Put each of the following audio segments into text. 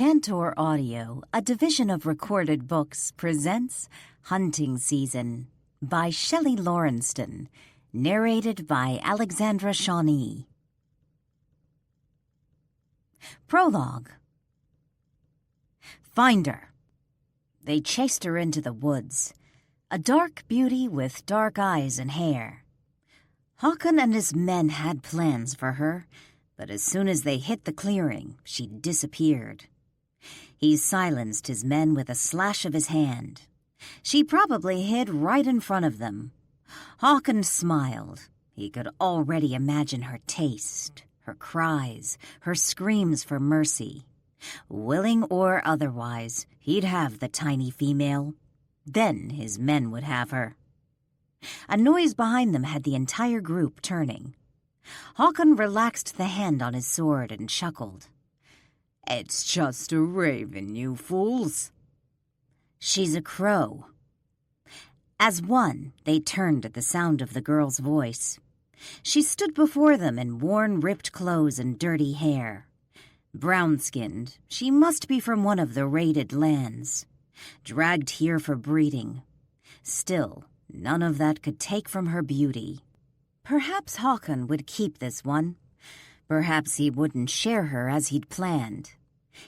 Tantor Audio, a division of Recorded Books, presents Hunting Season by Shelley Lawrenston, narrated by Alexandra Shawnee. Prologue. Find her. They chased her into the woods, a dark beauty with dark eyes and hair. Håkon and his men had plans for her, but as soon as they hit the clearing, she disappeared. He silenced his men with a slash of his hand. She probably hid right in front of them. Håkon smiled. He could already imagine her taste, her cries, her screams for mercy. Willing or otherwise, he'd have the tiny female. Then his men would have her. A noise behind them had the entire group turning. Håkon relaxed the hand on his sword and chuckled. "It's just a raven, you fools." "She's a crow." As one, they turned at the sound of the girl's voice. She stood before them in worn, ripped clothes and dirty hair. Brown-skinned, she must be from one of the raided lands, dragged here for breeding. Still, none of that could take from her beauty. Perhaps Håkon would keep this one. Perhaps he wouldn't share her as he'd planned.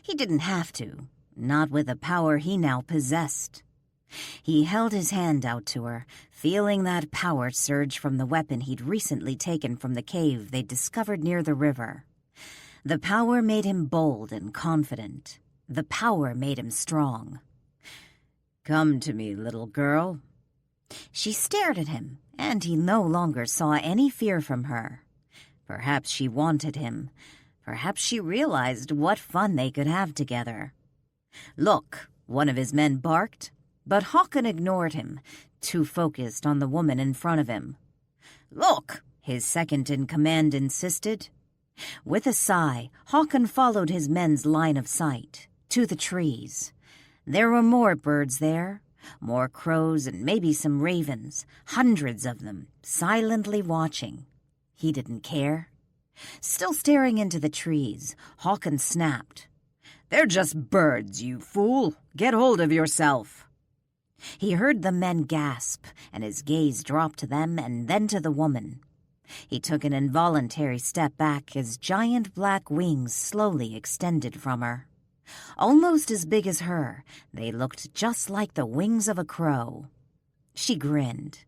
He didn't have to, not with the power he now possessed. He held his hand out to her, feeling that power surge from the weapon he'd recently taken from the cave they'd discovered near the river. The power made him bold and confident. The power made him strong. "Come to me, little girl." She stared at him, and he no longer saw any fear from her. Perhaps she wanted him. Perhaps she realized what fun they could have together. "Look," one of his men barked, but Håkon ignored him, too focused on the woman in front of him. "Look," his second-in-command insisted. With a sigh, Håkon followed his men's line of sight, to the trees. There were more birds there, more crows and maybe some ravens, hundreds of them, silently watching. He didn't care. Still staring into the trees, Håkon snapped. "They're just birds, you fool! Get hold of yourself!" He heard the men gasp, and his gaze dropped to them and then to the woman. He took an involuntary step back as giant black wings slowly extended from her. Almost as big as her, they looked just like the wings of a crow. She grinned.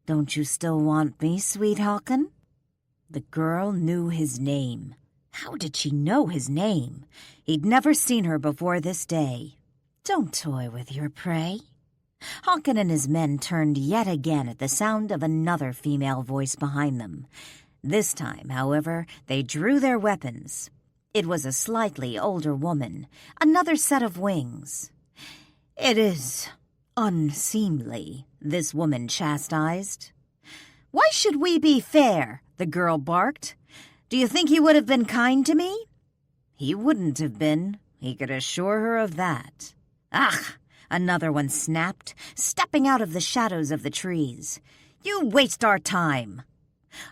"Don't you still want me, sweet Håkon?" The girl knew his name. How did she know his name? He'd never seen her before this day. "Don't toy with your prey." Håkon and his men turned yet again at the sound of another female voice behind them. This time, however, they drew their weapons. It was a slightly older woman, another set of wings. "It is unseemly," this woman chastised. "Why should we be fair?" the girl barked. "Do you think he would have been kind to me?" He wouldn't have been. He could assure her of that. "Ugh!" another one snapped, stepping out of the shadows of the trees. "You waste our time.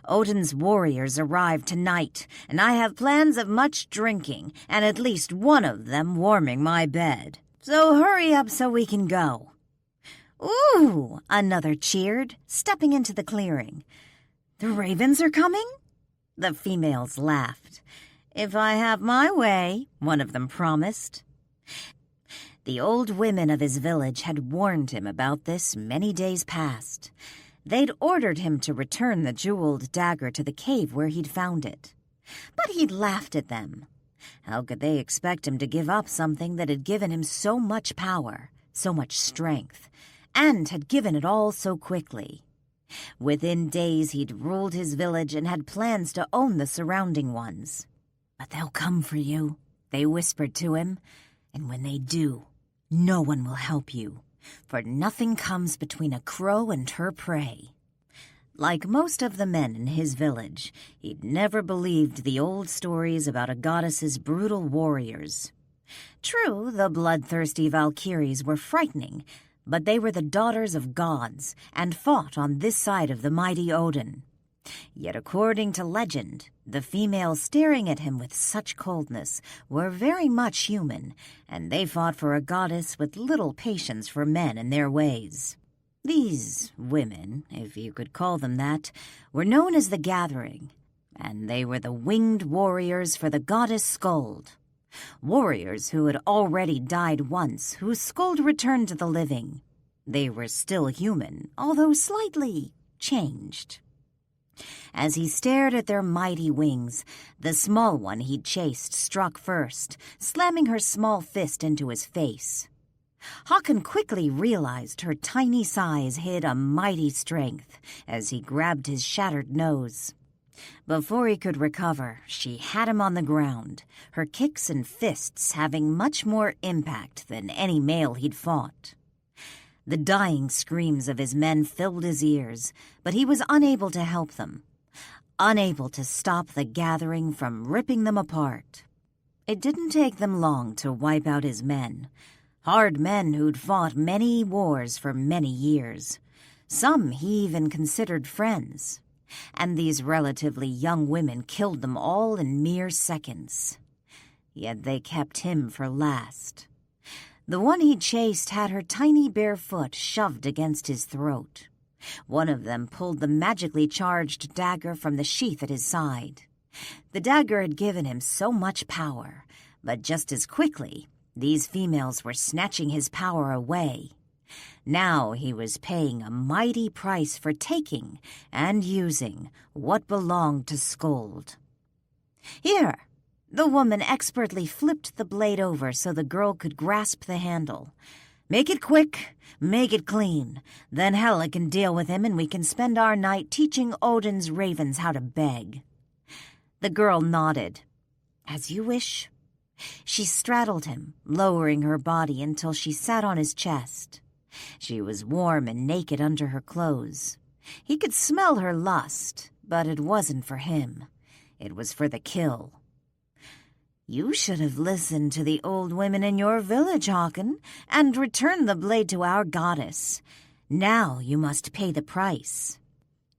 Odin's warriors arrive tonight, and I have plans of much drinking, and at least one of them warming my bed. So hurry up so we can go." "Ooh!" another cheered, stepping into the clearing. "The ravens are coming?" The females laughed. "If I have my way," one of them promised. The old women of his village had warned him about this many days past. They'd ordered him to return the jeweled dagger to the cave where he'd found it. But he'd laughed at them. How could they expect him to give up something that had given him so much power, so much strength, and had given it all so quickly? Within days he'd ruled his village and had plans to own the surrounding ones. "But they'll come for you," they whispered to him. "And when they do, no one will help you, for nothing comes between a crow and her prey." Like most of the men in his village, he'd never believed the old stories about a goddess's brutal warriors. True, the bloodthirsty Valkyries were frightening, but they were the daughters of gods and fought on this side of the mighty Odin. Yet according to legend, the females staring at him with such coldness were very much human, and they fought for a goddess with little patience for men and their ways. These women, if you could call them that, were known as the Gathering, and they were the winged warriors for the goddess Skuld. Warriors who had already died once, whose Skuld returned to the living. They were still human, although slightly changed. As he stared at their mighty wings, the small one he'd chased struck first, slamming her small fist into his face. Håkon quickly realized her tiny size hid a mighty strength as he grabbed his shattered nose. Before he could recover, she had him on the ground, her kicks and fists having much more impact than any male he'd fought. The dying screams of his men filled his ears, but he was unable to help them, unable to stop the Gathering from ripping them apart. It didn't take them long to wipe out his men, hard men who'd fought many wars for many years. Some he even considered friends, and these relatively young women killed them all in mere seconds. Yet they kept him for last. The one he chased had her tiny bare foot shoved against his throat. One of them pulled the magically charged dagger from the sheath at his side. The dagger had given him so much power, but just as quickly, these females were snatching his power away. Now he was paying a mighty price for taking and using what belonged to Skuld. Here! The woman expertly flipped the blade over so the girl could grasp the handle. Make it quick, make it clean. Then Hela can deal with him and we can spend our night teaching Odin's ravens how to beg. The girl nodded. As you wish. She straddled him, lowering her body until she sat on his chest. She was warm and naked under her clothes. He could smell her lust, but it wasn't for him. It was for the kill. You should have listened to the old women in your village, Håkon, and returned the blade to our goddess. Now you must pay the price.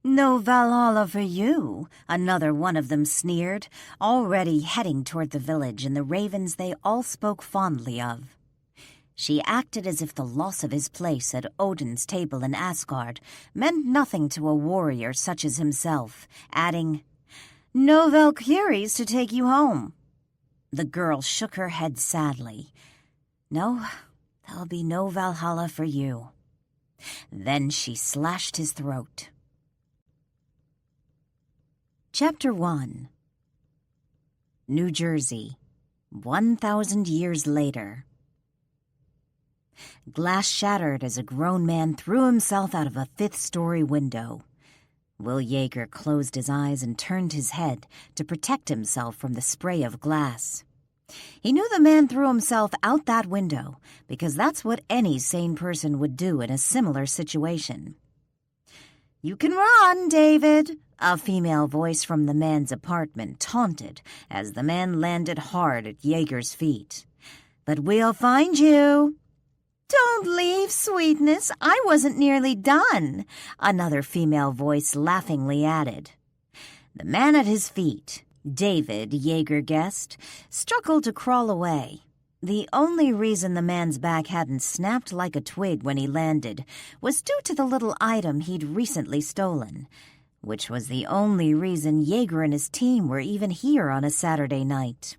No Valhalla for you, another one of them sneered, already heading toward the village and the ravens they all spoke fondly of. She acted as if the loss of his place at Odin's table in Asgard meant nothing to a warrior such as himself, adding, No Valkyries to take you home. The girl shook her head sadly. No, there'll be no Valhalla for you. Then she slashed his throat. Chapter 1. New Jersey, 1,000 years later. Glass shattered as a grown man threw himself out of a fifth-story window. Will Yeager closed his eyes and turned his head to protect himself from the spray of glass. He knew the man threw himself out that window because that's what any sane person would do in a similar situation. You can run, David, a female voice from the man's apartment taunted as the man landed hard at Yeager's feet. But we'll find you. Don't leave, sweetness. I wasn't nearly done, another female voice laughingly added. The man at his feet, David, Yeager guessed, struggled to crawl away. The only reason the man's back hadn't snapped like a twig when he landed was due to the little item he'd recently stolen, which was the only reason Yeager and his team were even here on a Saturday night.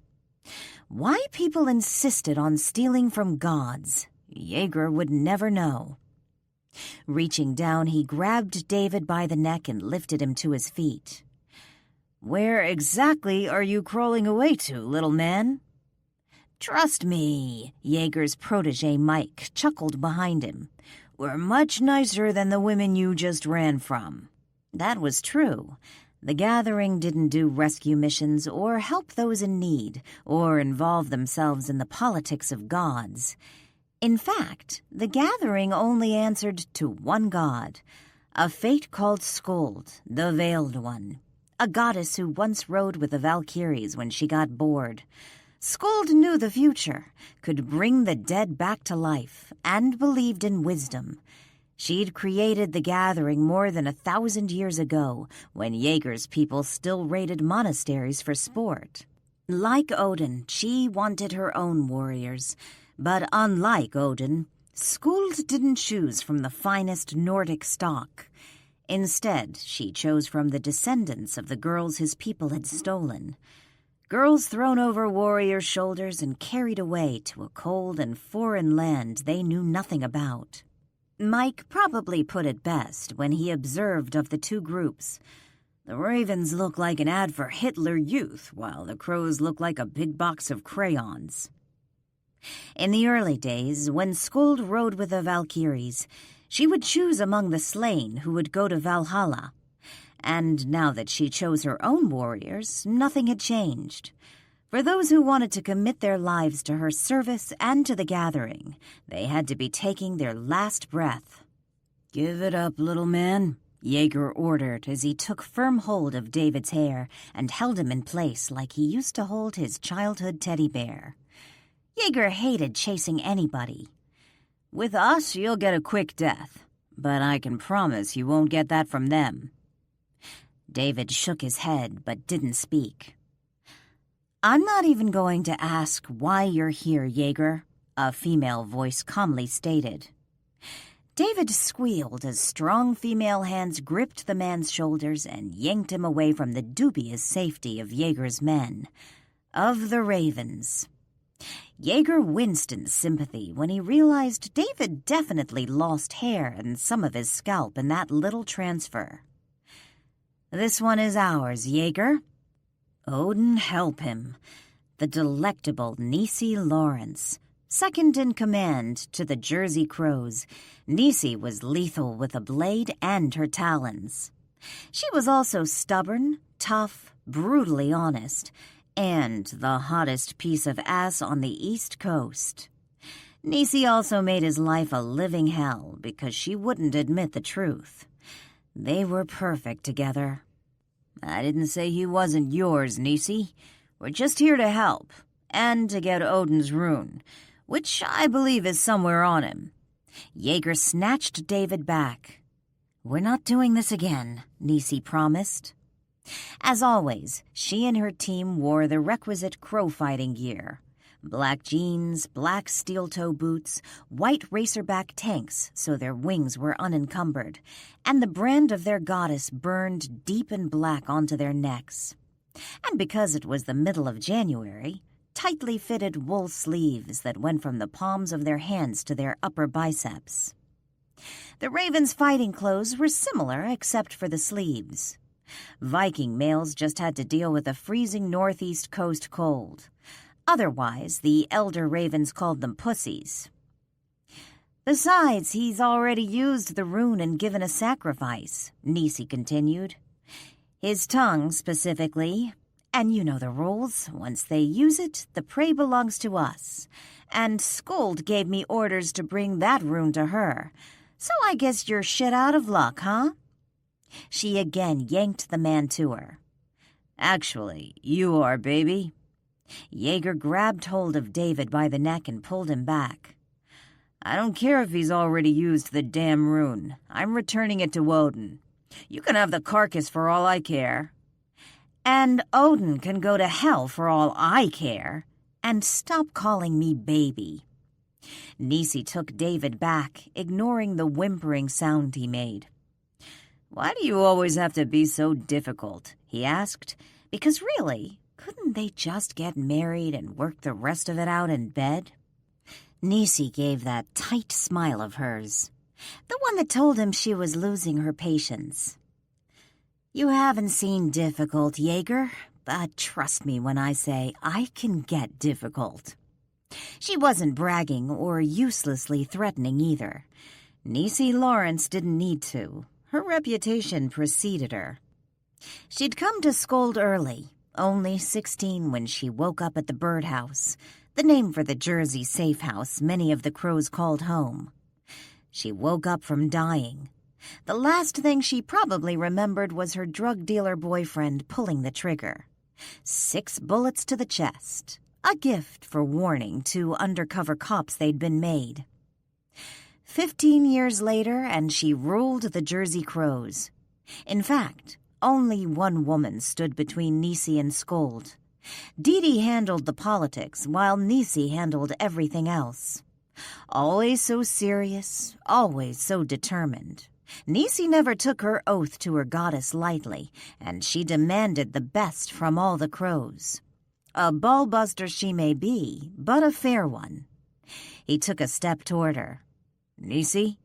Why people insisted on stealing from gods, Yeager would never know. Reaching down, he grabbed David by the neck and lifted him to his feet. Where exactly are you crawling away to, little man? Trust me, Yeager's protege Mike chuckled behind him. We're much nicer than the women you just ran from. That was true. The Gathering didn't do rescue missions or help those in need or involve themselves in the politics of gods. In fact, the Gathering only answered to one god, a fate called Skuld, the Veiled One, a goddess who once rode with the Valkyries when she got bored. Skuld knew the future, could bring the dead back to life, and believed in wisdom. She'd created the gathering more than 1,000 years ago, when Jaeger's people still raided monasteries for sport. Like Odin, she wanted her own warriors, but unlike Odin, Skuld didn't choose from the finest Nordic stock. Instead, she chose from the descendants of the girls his people had stolen. Girls thrown over warriors' shoulders and carried away to a cold and foreign land they knew nothing about. Mike probably put it best when he observed of the two groups. The ravens look like an ad for Hitler Youth, while the crows look like a big box of crayons. In the early days, when Skuld rode with the Valkyries, she would choose among the slain who would go to Valhalla. And now that she chose her own warriors, nothing had changed. For those who wanted to commit their lives to her service and to the gathering, they had to be taking their last breath. "Give it up, little man," Jaeger ordered as he took firm hold of David's hair and held him in place like he used to hold his childhood teddy bear. Jaeger hated chasing anybody. "With us, you'll get a quick death, but I can promise you won't get that from them." David shook his head but didn't speak. "I'm not even going to ask why you're here, Jaeger," a female voice calmly stated. David squealed as strong female hands gripped the man's shoulders and yanked him away from the dubious safety of Jaeger's men, of the Ravens. Jaeger winced in sympathy when he realized David definitely lost hair and some of his scalp in that little transfer. "This one is ours, Jaeger." Odin help him. The delectable Nisi Lawrence, second in command to the Jersey Crows, Nisi was lethal with a blade and her talons. She was also stubborn, tough, brutally honest, and the hottest piece of ass on the East Coast. Nisi also made his life a living hell because she wouldn't admit the truth. They were perfect together. "I didn't say he wasn't yours, Nisi. We're just here to help, and to get Odin's rune, which I believe is somewhere on him." Jaeger snatched David back. "We're not doing this again," Nisi promised. As always, she and her team wore the requisite crow fighting gear. Black jeans, black steel-toe boots, white racerback tanks so their wings were unencumbered, and the brand of their goddess burned deep in black onto their necks. And because it was the middle of January, tightly fitted wool sleeves that went from the palms of their hands to their upper biceps. The Ravens' fighting clothes were similar except for the sleeves. Viking males just had to deal with a freezing northeast coast cold. Otherwise, the elder Ravens called them pussies. "Besides, he's already used the rune and given a sacrifice," Nisi continued. "His tongue, specifically. And you know the rules. Once they use it, the prey belongs to us. And Skuld gave me orders to bring that rune to her. So I guess you're shit out of luck, huh?" She again yanked the man to her. "Actually, you are, baby." Jaeger grabbed hold of David by the neck and pulled him back. "I don't care if he's already used the damn rune. I'm returning it to Odin. You can have the carcass for all I care." "And Odin can go to hell for all I care. And stop calling me baby." Nisi took David back, ignoring the whimpering sound he made. "Why do you always have to be so difficult?" he asked. Because really, couldn't they just get married and work the rest of it out in bed? Nisi gave that tight smile of hers, the one that told him she was losing her patience. "You haven't seen difficult, Jaeger, but trust me when I say I can get difficult." She wasn't bragging or uselessly threatening either. Nisi Lawrence didn't need to. Her reputation preceded her. She'd come to Skuld early, only 16 when she woke up at the birdhouse, the name for the Jersey safe house many of the crows called home. She woke up from dying. The last thing she probably remembered was her drug dealer boyfriend pulling the trigger. 6 bullets to the chest, a gift for warning to undercover cops they'd been made. 15 years later, and she ruled the Jersey Crows. In fact, only one woman stood between Nisi and Skold. Dee Dee handled the politics, while Nisi handled everything else. Always so serious, always so determined. Nisi never took her oath to her goddess lightly, and she demanded the best from all the crows. A ballbuster she may be, but a fair one. He took a step toward her. "Nisi?"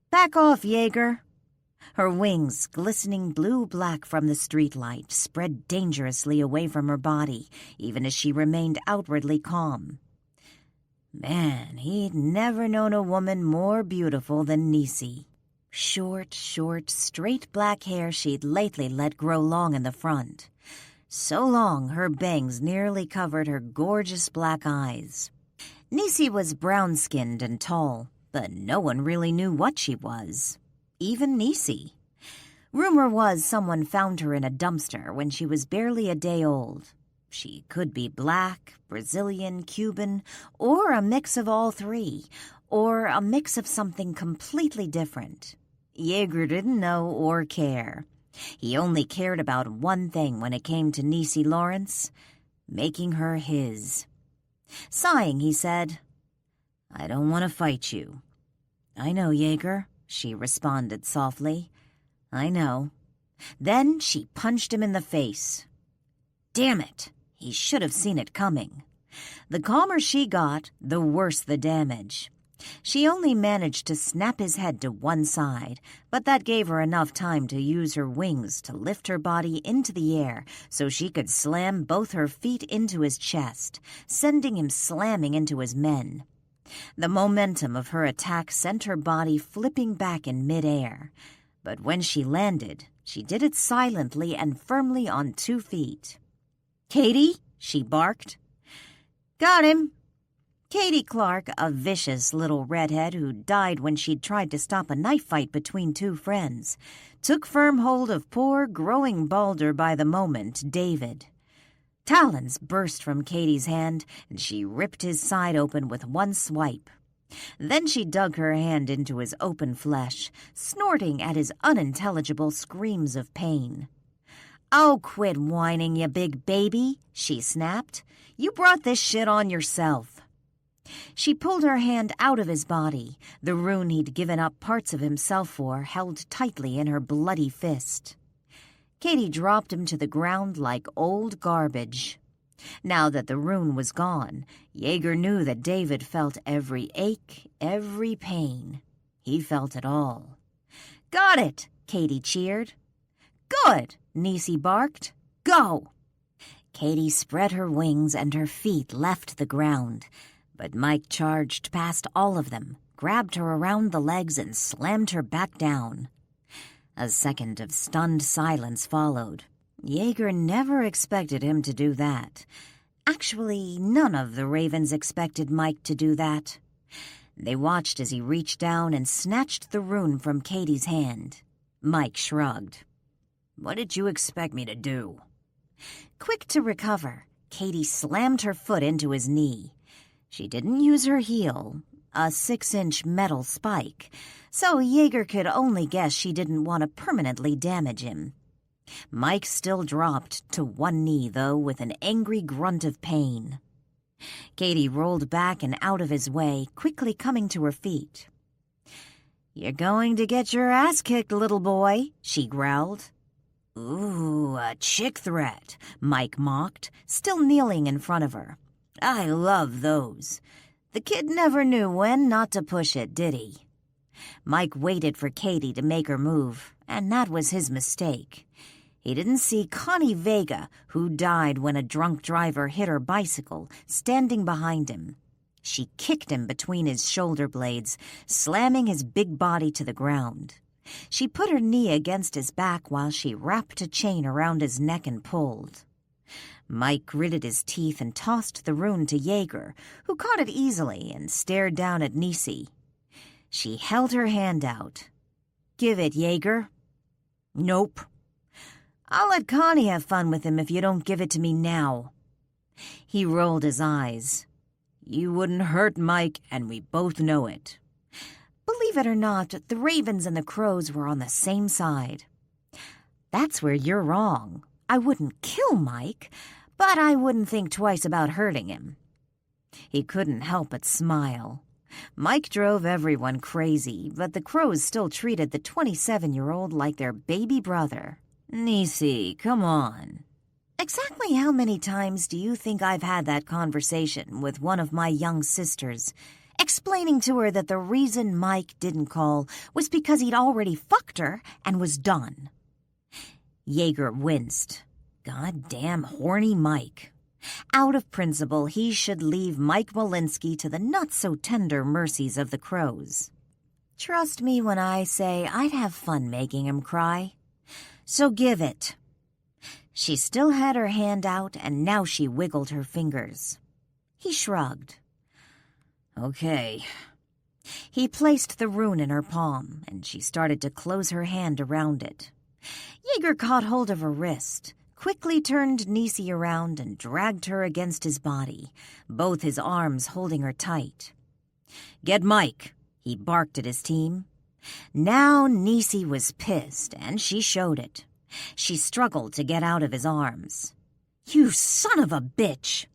"Back off, Jaeger." Her wings, glistening blue-black from the streetlight, spread dangerously away from her body, even as she remained outwardly calm. Man, he'd never known a woman more beautiful than Nisi. Short, straight black hair she'd lately let grow long in the front. So long her bangs nearly covered her gorgeous black eyes. Nisi was brown-skinned and tall, but no one really knew what she was. Even Nisi. Rumor was someone found her in a dumpster when she was barely a day old. She could be black, Brazilian, Cuban, or a mix of all three, or a mix of something completely different. Jaeger didn't know or care. He only cared about one thing when it came to Nisi Lawrence, making her his. Sighing, he said, "I don't want to fight you." "I know, Jaeger," she responded softly. "I know." Then she punched him in the face. Damn it! He should have seen it coming. The calmer she got, the worse the damage. She only managed to snap his head to one side, but that gave her enough time to use her wings to lift her body into the air so she could slam both her feet into his chest, sending him slamming into his men. The momentum of her attack sent her body flipping back in midair, but when she landed, she did it silently and firmly on 2 feet. "Katie," she barked. "Got him." Katie Clark, a vicious little redhead who died when she'd tried to stop a knife fight between 2 friends, took firm hold of poor, growing balder by the moment, David. Talons burst from Katie's hand, and she ripped his side open with one swipe. Then she dug her hand into his open flesh, snorting at his unintelligible screams of pain. "Oh, quit whining, you big baby," she snapped. "You brought this shit on yourself." She pulled her hand out of his body, the rune he'd given up parts of himself for held tightly in her bloody fist. Katie dropped him to the ground like old garbage. Now that the rune was gone, Jaeger knew that David felt every ache, every pain. He felt it all. "Got it!" Katie cheered. "Good!" Nisi barked. "Go!" Katie spread her wings and her feet left the ground, but Mike charged past all of them, grabbed her around the legs and slammed her back down. A second of stunned silence followed. Jaeger never expected him to do that. Actually, none of the Ravens expected Mike to do that. They watched as he reached down and snatched the rune from Katie's hand. Mike shrugged. "What did you expect me to do?" Quick to recover, Katie slammed her foot into his knee. She didn't use her heel, a 6-inch metal spike, so Jaeger could only guess she didn't want to permanently damage him. Mike still dropped to one knee, though, with an angry grunt of pain. Katie rolled back and out of his way, quickly coming to her feet. "You're going to get your ass kicked, little boy," she growled. "Ooh, a chick threat," Mike mocked, still kneeling in front of her. "I love those." The kid never knew when not to push it, did he? Mike waited for Katie to make her move, and that was his mistake. He didn't see Connie Vega, who died when a drunk driver hit her bicycle, standing behind him. She kicked him between his shoulder blades, slamming his big body to the ground. She put her knee against his back while she wrapped a chain around his neck and pulled. Mike gritted his teeth and tossed the rune to Jaeger, who caught it easily and stared down at Nisi. She held her hand out. "Give it, Jaeger." "Nope." "I'll let Connie have fun with him if you don't give it to me now." He rolled his eyes. "You wouldn't hurt Mike, and we both know it." Believe it or not, the ravens and the crows were on the same side. That's where you're wrong. I wouldn't kill Mike, but I wouldn't think twice about hurting him. He couldn't help but smile. Mike drove everyone crazy, but the crows still treated the 27-year-old like their baby brother. Nisi, come on. Exactly how many times do you think I've had that conversation with one of my young sisters, explaining to her that the reason Mike didn't call was because he'd already fucked her and was done? Jaeger winced. Goddamn horny Mike. Out of principle, he should leave Mike Walensky to the not-so-tender mercies of the crows. Trust me when I say I'd have fun making him cry. So give it. She still had her hand out, and now she wiggled her fingers. He shrugged. Okay. He placed the rune in her palm, and she started to close her hand around it. Jaeger caught hold of her wrist, quickly turned Nisi around and dragged her against his body, both his arms holding her tight. Get Mike, he barked at his team. Now Nisi was pissed, and she showed it. She struggled to get out of his arms. You son of a bitch!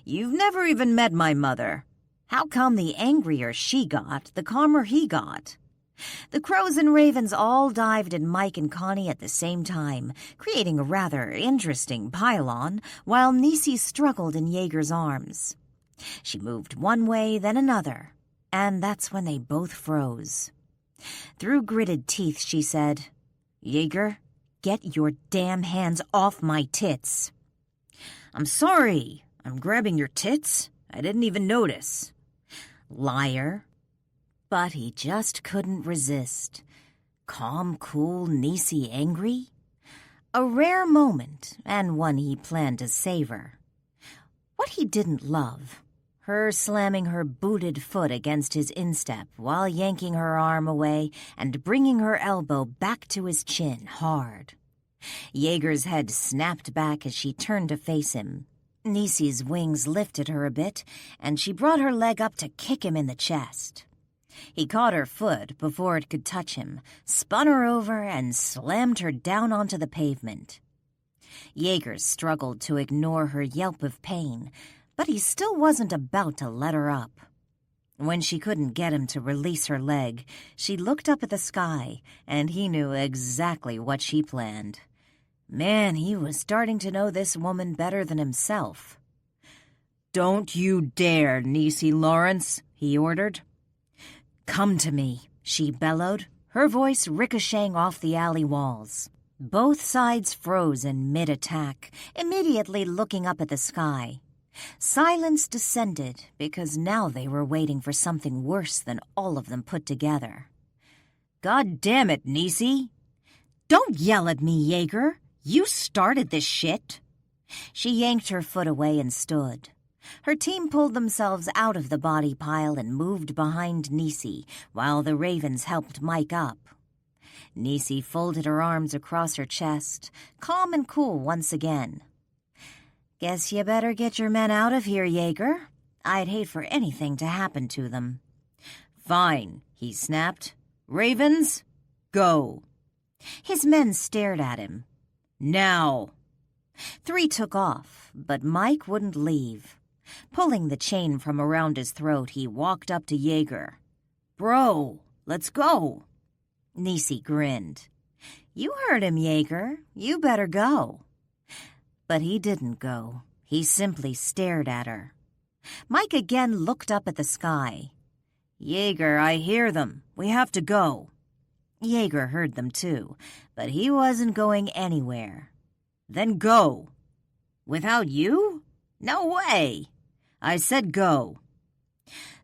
You've never even met my mother. How come the angrier she got, the calmer he got? The crows and ravens all dived at Mike and Connie at the same time, creating a rather interesting pile-on, while Nisi struggled in Jaeger's arms. She moved one way, then another, and that's when they both froze. Through gritted teeth, she said, Jaeger, get your damn hands off my tits. I'm sorry. I'm grabbing your tits? I didn't even notice. Liar. But he just couldn't resist. Calm, cool, Nisi angry? A rare moment, and one he planned to savor. What he didn't love, her slamming her booted foot against his instep while yanking her arm away and bringing her elbow back to his chin hard. Jaeger's head snapped back as she turned to face him. Nisi's wings lifted her a bit, and she brought her leg up to kick him in the chest. He caught her foot before it could touch him, spun her over, and slammed her down onto the pavement. Jaeger struggled to ignore her yelp of pain, but he still wasn't about to let her up. When she couldn't get him to release her leg, she looked up at the sky, and he knew exactly what she planned. Man, he was starting to know this woman better than himself. Don't you dare, Nisi Lawrence, he ordered. Come to me, she bellowed, her voice ricocheting off the alley walls. Both sides froze in mid-attack, immediately looking up at the sky. Silence descended because now they were waiting for something worse than all of them put together. God damn it, Nisi! Don't yell at me, Jaeger! You started this shit! She yanked her foot away and stood. Her team pulled themselves out of the body pile and moved behind Nisi, while the ravens helped Mike up. Nisi folded her arms across her chest, calm and cool once again. Guess you better get your men out of here, Jaeger. I'd hate for anything to happen to them. Fine, he snapped. Ravens, go. His men stared at him. Now. 3 took off, but Mike wouldn't leave. Pulling the chain from around his throat, he walked up to Jaeger. Bro, let's go. Nisi grinned. You heard him, Jaeger. You better go. But he didn't go. He simply stared at her. Mike again looked up at the sky. Jaeger, I hear them. We have to go. Jaeger heard them too, but he wasn't going anywhere. Then go. Without you? No way. I said go.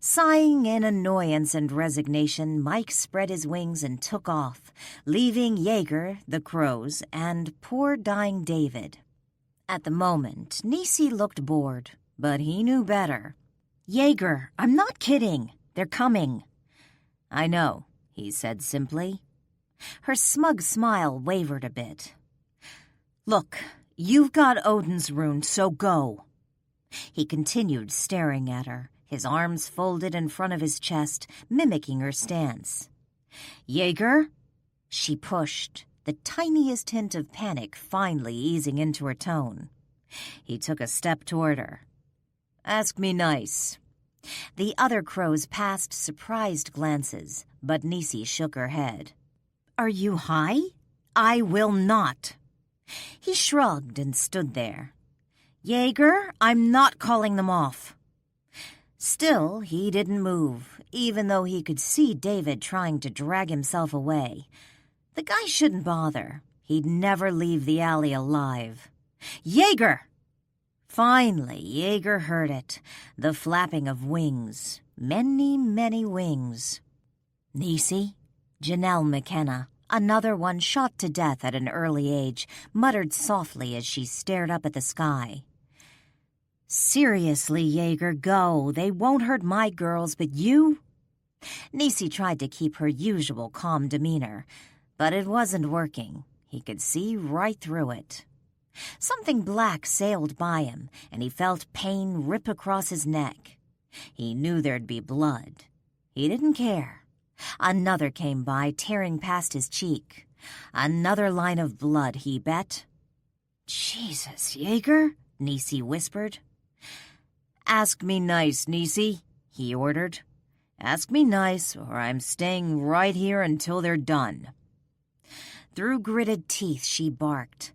Sighing in annoyance and resignation, Mike spread his wings and took off, leaving Jaeger, the crows, and poor dying David. At the moment, Nisi looked bored, but he knew better. Jaeger, I'm not kidding. They're coming. I know, he said simply. Her smug smile wavered a bit. Look, you've got Odin's rune, so go. He continued staring at her, his arms folded in front of his chest, mimicking her stance. "Jaeger?" She pushed, the tiniest hint of panic finally easing into her tone. He took a step toward her. "Ask me nice." The other crows passed surprised glances, but Nisi shook her head. "Are you high? I will not." He shrugged and stood there. "Jaeger, I'm not calling them off." Still, he didn't move, even though he could see David trying to drag himself away. The guy shouldn't bother. He'd never leave the alley alive. "Jaeger!" Finally, Jaeger heard it, the flapping of wings, many, many wings. "Nisi?" Janelle McKenna, another one shot to death at an early age, muttered softly as she stared up at the sky. "Seriously, Jaeger, go. They won't hurt my girls, but you?" Nisi tried to keep her usual calm demeanor, but it wasn't working. He could see right through it. Something black sailed by him, and he felt pain rip across his neck. He knew there'd be blood. He didn't care. Another came by, tearing past his cheek. Another line of blood, he bet. "Jesus, Jaeger," Nisi whispered. "Ask me nice, Nisi," he ordered. "Ask me nice, or I'm staying right here until they're done." Through gritted teeth, she barked.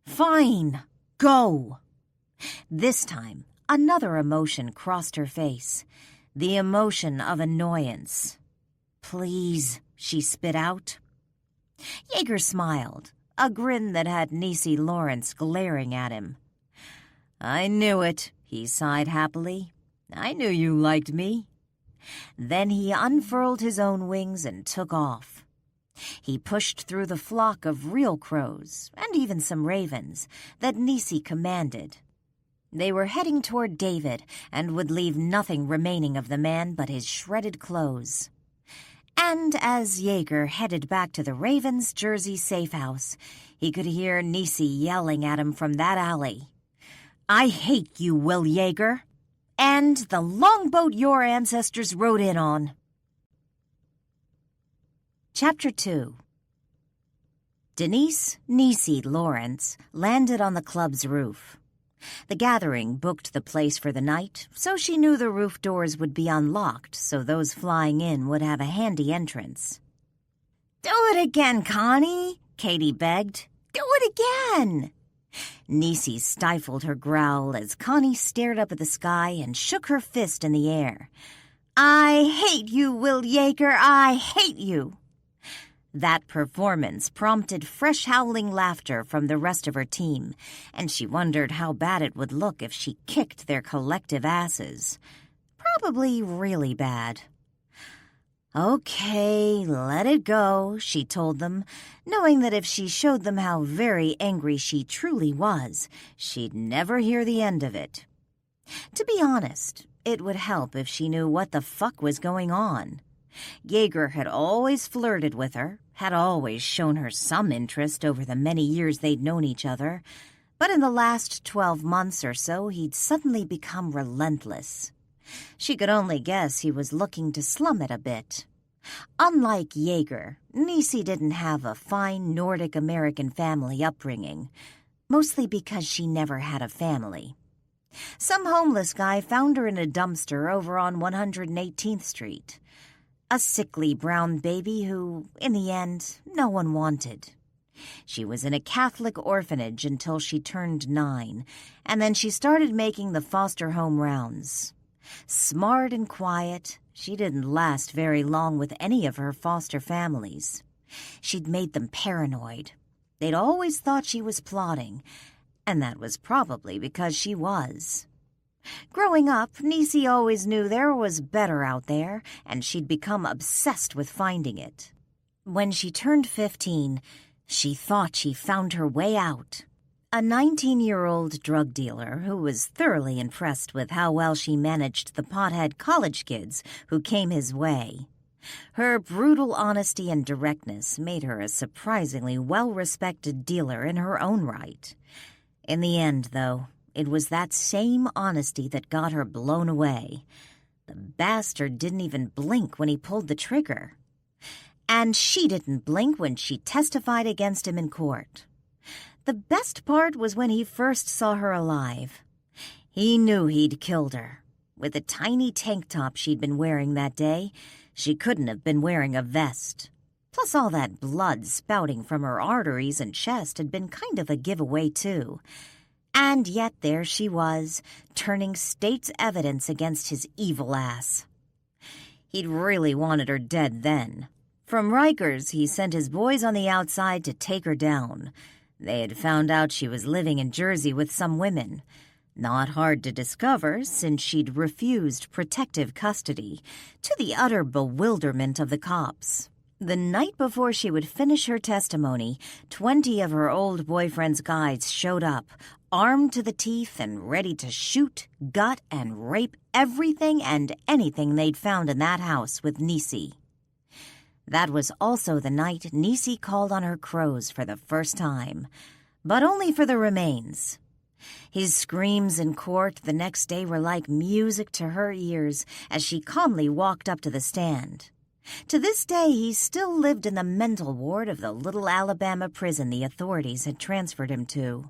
"Fine, go." This time, another emotion crossed her face, the emotion of annoyance. "Please," she spit out. Jaeger smiled, a grin that had Nisi Lawrence glaring at him. "I knew it," he sighed happily. "I knew you liked me." Then he unfurled his own wings and took off. He pushed through the flock of real crows, and even some ravens, that Nisi commanded. They were heading toward David and would leave nothing remaining of the man but his shredded clothes. And as Jaeger headed back to the Ravens' Jersey safe house, he could hear Nisi yelling at him from that alley. "I hate you, Will Jaeger, and the longboat your ancestors rode in on." Chapter 2. Denise Nisi Lawrence landed on the club's roof. The gathering booked the place for the night, so she knew the roof doors would be unlocked so those flying in would have a handy entrance. "Do it again, Connie," Katie begged. "Do it again." Nisi stifled her growl as Connie stared up at the sky and shook her fist in the air. "I hate you, Will Jaeger, I hate you." That performance prompted fresh howling laughter from the rest of her team, and she wondered how bad it would look if she kicked their collective asses. Probably really bad. "Okay, let it go," she told them, knowing that if she showed them how very angry she truly was, she'd never hear the end of it. To be honest, it would help if she knew what the fuck was going on. Jaeger had always flirted with her, had always shown her some interest over the many years they'd known each other, but in the last 12 months or so he'd suddenly become relentless. She could only guess he was looking to slum it a bit. Unlike Jaeger, Nisi didn't have a fine Nordic American family upbringing, mostly because she never had a family. Some homeless guy found her in a dumpster over on 118th Street. A sickly brown baby who, in the end, no one wanted. She was in a Catholic orphanage until she turned 9, and then she started making the foster home rounds. Smart and quiet, she didn't last very long with any of her foster families. She'd made them paranoid. They'd always thought she was plotting, and that was probably because she was. Growing up, Nisi always knew there was better out there, and she'd become obsessed with finding it. When she turned 15, she thought she found her way out. A 19-year-old drug dealer who was thoroughly impressed with how well she managed the pothead college kids who came his way. Her brutal honesty and directness made her a surprisingly well-respected dealer in her own right. In the end, though, it was that same honesty that got her blown away. The bastard didn't even blink when he pulled the trigger. And she didn't blink when she testified against him in court. The best part was when he first saw her alive. He knew he'd killed her. With the tiny tank top she'd been wearing that day, she couldn't have been wearing a vest. Plus all that blood spouting from her arteries and chest had been kind of a giveaway too. And yet there she was, turning state's evidence against his evil ass. He'd really wanted her dead then. From Rikers, he sent his boys on the outside to take her down. They had found out she was living in Jersey with some women. Not hard to discover, since she'd refused protective custody, to the utter bewilderment of the cops. The night before she would finish her testimony, 20 of her old boyfriend's guides showed up, armed to the teeth and ready to shoot, gut, and rape everything and anything they'd found in that house with Nisi. That was also the night Nisi called on her crows for the first time, but only for the remains. His screams in court the next day were like music to her ears as she calmly walked up to the stand. To this day, he still lived in the mental ward of the little Alabama prison the authorities had transferred him to.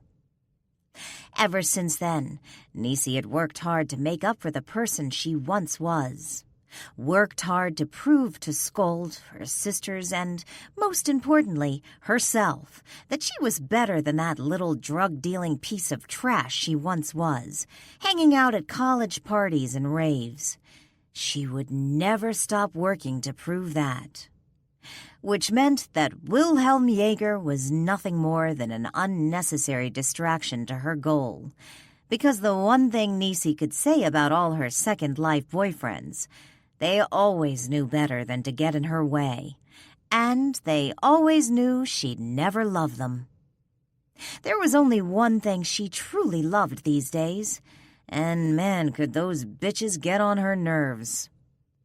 Ever since then, Nisi had worked hard to make up for the person she once was. Worked hard to prove to Scold, her sisters, and, most importantly, herself, that she was better than that little drug-dealing piece of trash she once was, hanging out at college parties and raves. She would never stop working to prove that. Which meant that Wilhelm Jaeger was nothing more than an unnecessary distraction to her goal. Because the one thing Nisi could say about all her second-life boyfriends, they always knew better than to get in her way, and they always knew she'd never love them. There was only one thing she truly loved these days, and man, could those bitches get on her nerves.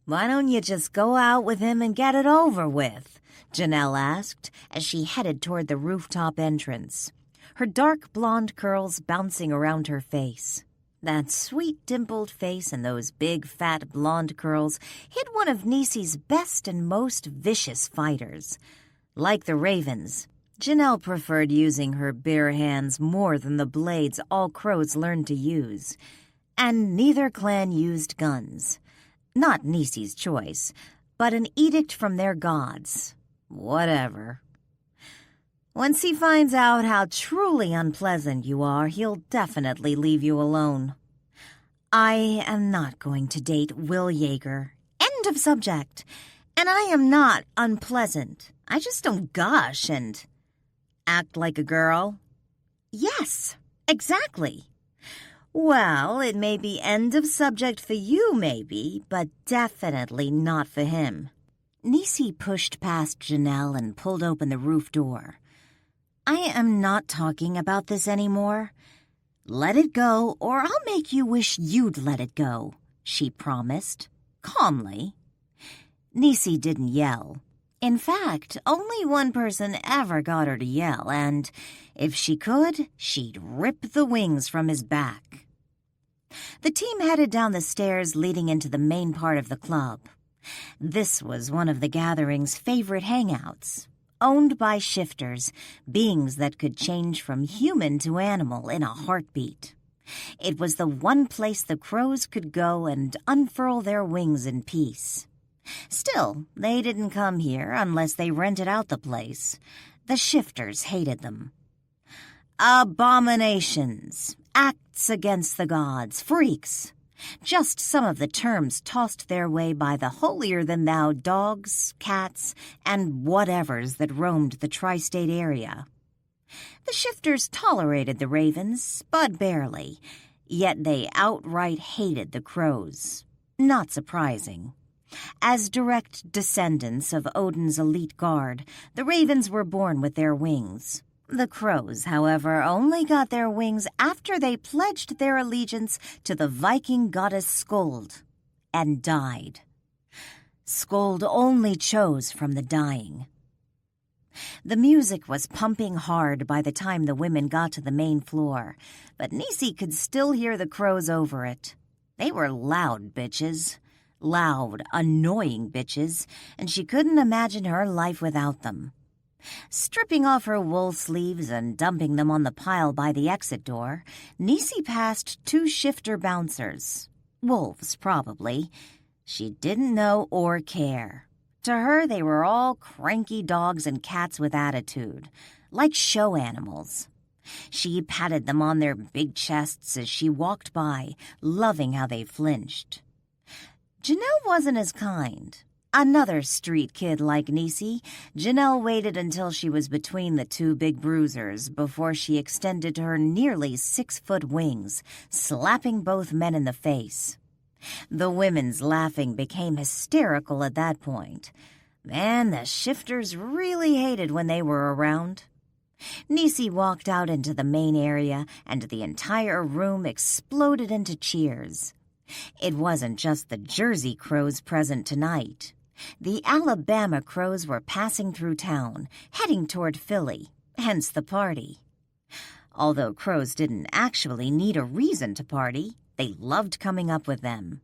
"Why don't you just go out with him and get it over with?" Janelle asked as she headed toward the rooftop entrance, her dark blonde curls bouncing around her face. That sweet dimpled face and those big fat blonde curls hid one of Nisi's best and most vicious fighters. Like the Ravens, Janelle preferred using her bare hands more than the blades all crows learned to use. And neither clan used guns. Not Nisi's choice, but an edict from their gods. Whatever. Once he finds out how truly unpleasant you are, he'll definitely leave you alone. I am not going to date Will Jaeger. End of subject. And I am not unpleasant. I just don't gush and act like a girl. Yes, exactly. Well, it may be end of subject for you, maybe, but definitely not for him. Nisi pushed past Janelle and pulled open the roof door. I am not talking about this anymore. Let it go, or I'll make you wish you'd let it go, she promised, calmly. Nisi didn't yell. In fact, only one person ever got her to yell, and if she could, she'd rip the wings from his back. The team headed down the stairs leading into the main part of the club. This was one of the gathering's favorite hangouts, owned by shifters, beings that could change from human to animal in a heartbeat. It was the one place the crows could go and unfurl their wings in peace. Still, they didn't come here unless they rented out the place. The shifters hated them. Abominations, acts against the gods, freaks. Just some of the terms tossed their way by the holier-than-thou dogs, cats, and whatevers that roamed the tri-state area. The shifters tolerated the ravens, but barely, yet they outright hated the crows. Not surprising. As direct descendants of Odin's elite guard, the ravens were born with their wings. The crows, however, only got their wings after they pledged their allegiance to the Viking goddess Skuld and died. Skuld only chose from the dying. The music was pumping hard by the time the women got to the main floor, but Nisi could still hear the crows over it. They were loud bitches. Loud, annoying bitches, and she couldn't imagine her life without them. Stripping off her wool sleeves and dumping them on the pile by the exit door, Nisi passed 2 shifter bouncers. Wolves, probably. She didn't know or care. To her, they were all cranky dogs and cats with attitude, like show animals. She patted them on their big chests as she walked by, loving how they flinched. Janelle wasn't as kind. Another street kid like Nisi, Janelle waited until she was between the 2 big bruisers before she extended her nearly 6-foot wings, slapping both men in the face. The women's laughing became hysterical at that point. Man, the shifters really hated when they were around. Nisi walked out into the main area, and the entire room exploded into cheers. It wasn't just the Jersey crows present tonight. The Alabama crows were passing through town, heading toward Philly, hence the party. Although crows didn't actually need a reason to party, they loved coming up with them.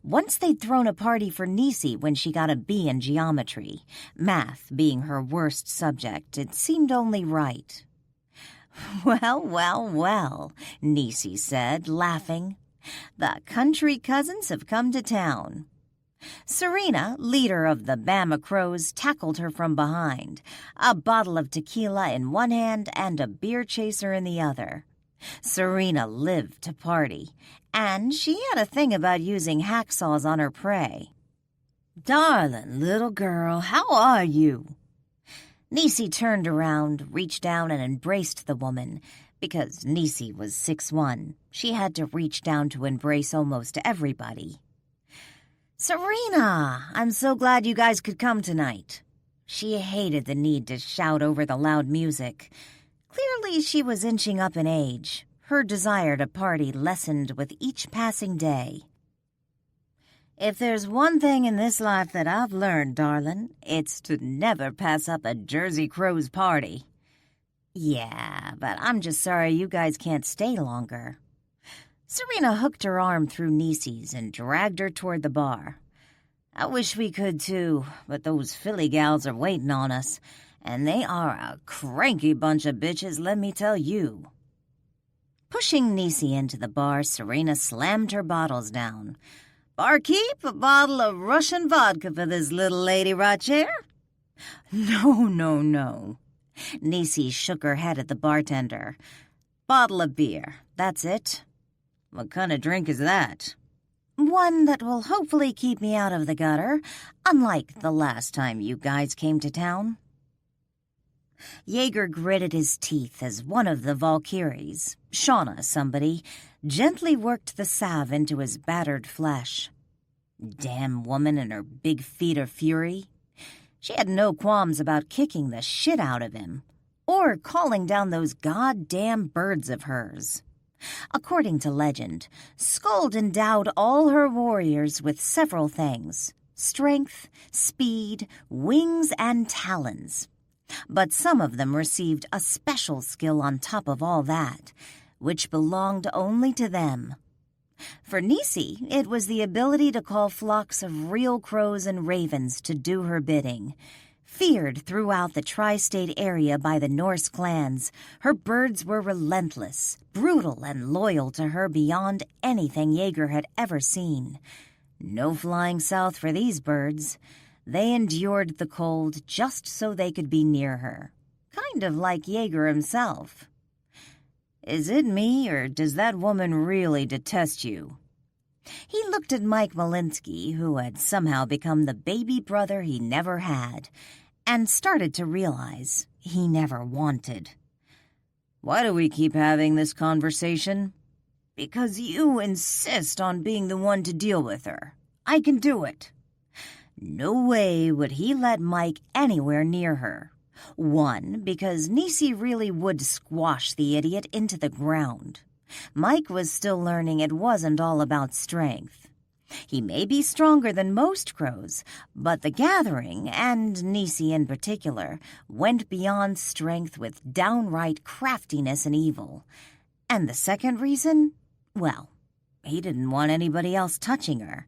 Once they'd thrown a party for Nisi when she got a B in geometry, math being her worst subject, it seemed only right. Well, Nisi said, laughing. The country cousins have come to town. Serena, leader of the Bama Crows, tackled her from behind, a bottle of tequila in one hand and a beer chaser in the other. Serena lived to party, and she had a thing about using hacksaws on her prey. "Darling little girl, how are you?" Nisi turned around, reached down, and embraced the woman. Because Nisi was 6'1", she had to reach down to embrace almost everybody. "Serena, I'm so glad you guys could come tonight." She hated the need to shout over the loud music. Clearly, she was inching up in age. Her desire to party lessened with each passing day. "If there's one thing in this life that I've learned, darling, it's to never pass up a Jersey Crows party." "Yeah, but I'm just sorry you guys can't stay longer." Serena hooked her arm through Nisi's and dragged her toward the bar. "I wish we could too, but those Philly gals are waiting on us, and they are a cranky bunch of bitches, let me tell you." Pushing Nisi into the bar, Serena slammed her bottles down. "Barkeep, a bottle of Russian vodka for this little lady right here." No. Nisi shook her head at the bartender. "Bottle of beer, that's it." "What kind of drink is that?" "One that will hopefully keep me out of the gutter, unlike the last time you guys came to town." Jaeger gritted his teeth as one of the Valkyries, Shauna somebody, gently worked the salve into his battered flesh. Damn woman and her big feet of fury. She had no qualms about kicking the shit out of him, or calling down those goddamn birds of hers. According to legend, Skuld endowed all her warriors with several things: strength, speed, wings, and talons. But some of them received a special skill on top of all that, which belonged only to them. For Nisi, it was the ability to call flocks of real crows and ravens to do her bidding. Feared throughout the tri-state area by the Norse clans, her birds were relentless, brutal, and loyal to her beyond anything Jaeger had ever seen. No flying south for these birds. They endured the cold just so they could be near her. Kind of like Jaeger himself. "Is it me, or does that woman really detest you?" He looked at Mike Malinsky, who had somehow become the baby brother he never had, and started to realize he never wanted. "Why do we keep having this conversation?" "Because you insist on being the one to deal with her. I can do it." No way would he let Mike anywhere near her. One, because Nisi really would squash the idiot into the ground. Mike was still learning it wasn't all about strength. He may be stronger than most crows, but the gathering, and Nisi in particular, went beyond strength with downright craftiness and evil. And the second reason? Well, he didn't want anybody else touching her.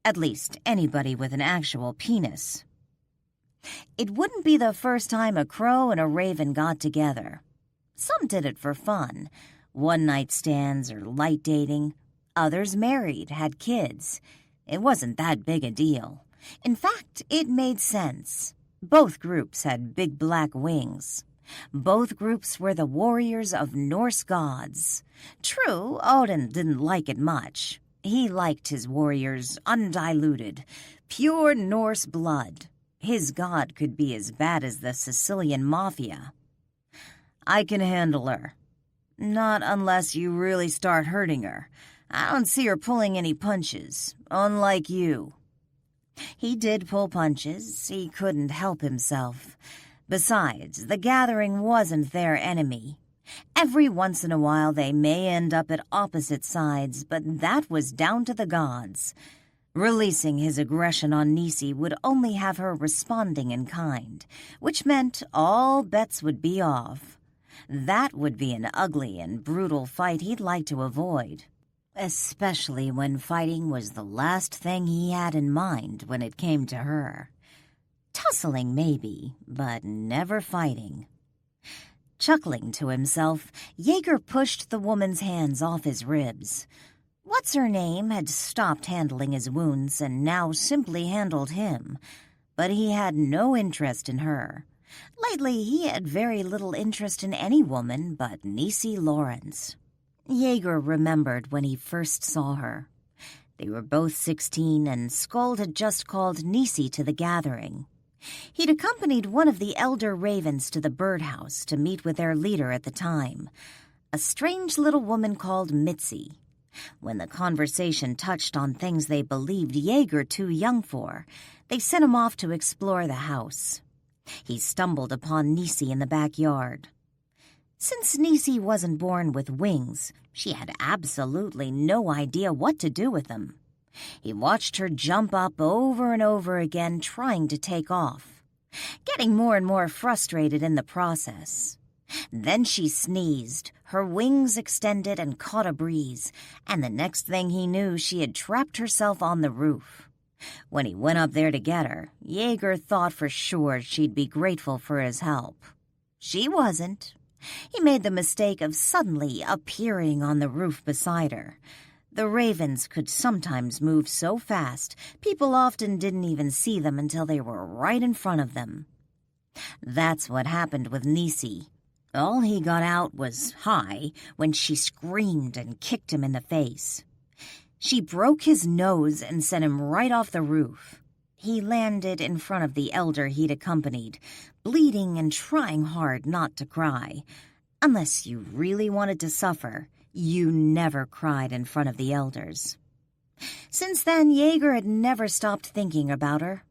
At least anybody with an actual penis. It wouldn't be the first time a crow and a raven got together. Some did it for fun, one-night stands or light dating. Others married, had kids. It wasn't that big a deal. In fact, it made sense. Both groups had big black wings. Both groups were the warriors of Norse gods. True, Odin didn't like it much. He liked his warriors undiluted, pure Norse blood. His god could be as bad as the Sicilian mafia. I can handle her. Not unless you really start hurting her. I don't see her pulling any punches, unlike you. He did pull punches. He couldn't help himself. Besides, the gathering wasn't their enemy. Every once in a while they may end up at opposite sides, but that was down to the gods. Releasing his aggression on Nisi would only have her responding in kind, which meant all bets would be off. That would be an ugly and brutal fight he'd like to avoid, especially when fighting was the last thing he had in mind when it came to her. Tussling maybe, but never fighting. Chuckling to himself, Jaeger pushed the woman's hands off his ribs. What's-her-name had stopped handling his wounds and now simply handled him, but he had no interest in her. Lately, he had very little interest in any woman but Nisi Lawrence. Jaeger remembered when he first saw her. They were both 16, and Skuld had just called Nisi to the gathering. He'd accompanied one of the elder ravens to the birdhouse to meet with their leader at the time, a strange little woman called Mitzi. When the conversation touched on things they believed Jaeger too young for, they sent him off to explore the house. He stumbled upon Nisi in the backyard. Since Nisi wasn't born with wings, she had absolutely no idea what to do with them. He watched her jump up over and over again, trying to take off, getting more and more frustrated in the process. Then she sneezed, her wings extended and caught a breeze, and the next thing he knew, she had trapped herself on the roof. When he went up there to get her, Jaeger thought for sure she'd be grateful for his help. She wasn't. He made the mistake of suddenly appearing on the roof beside her. The ravens could sometimes move so fast, people often didn't even see them until they were right in front of them. That's what happened with Nisi. All he got out was "hi" when she screamed and kicked him in the face. She broke his nose and sent him right off the roof. He landed in front of the elder he'd accompanied, bleeding and trying hard not to cry. Unless you really wanted to suffer, you never cried in front of the elders. Since then, Jaeger had never stopped thinking about her.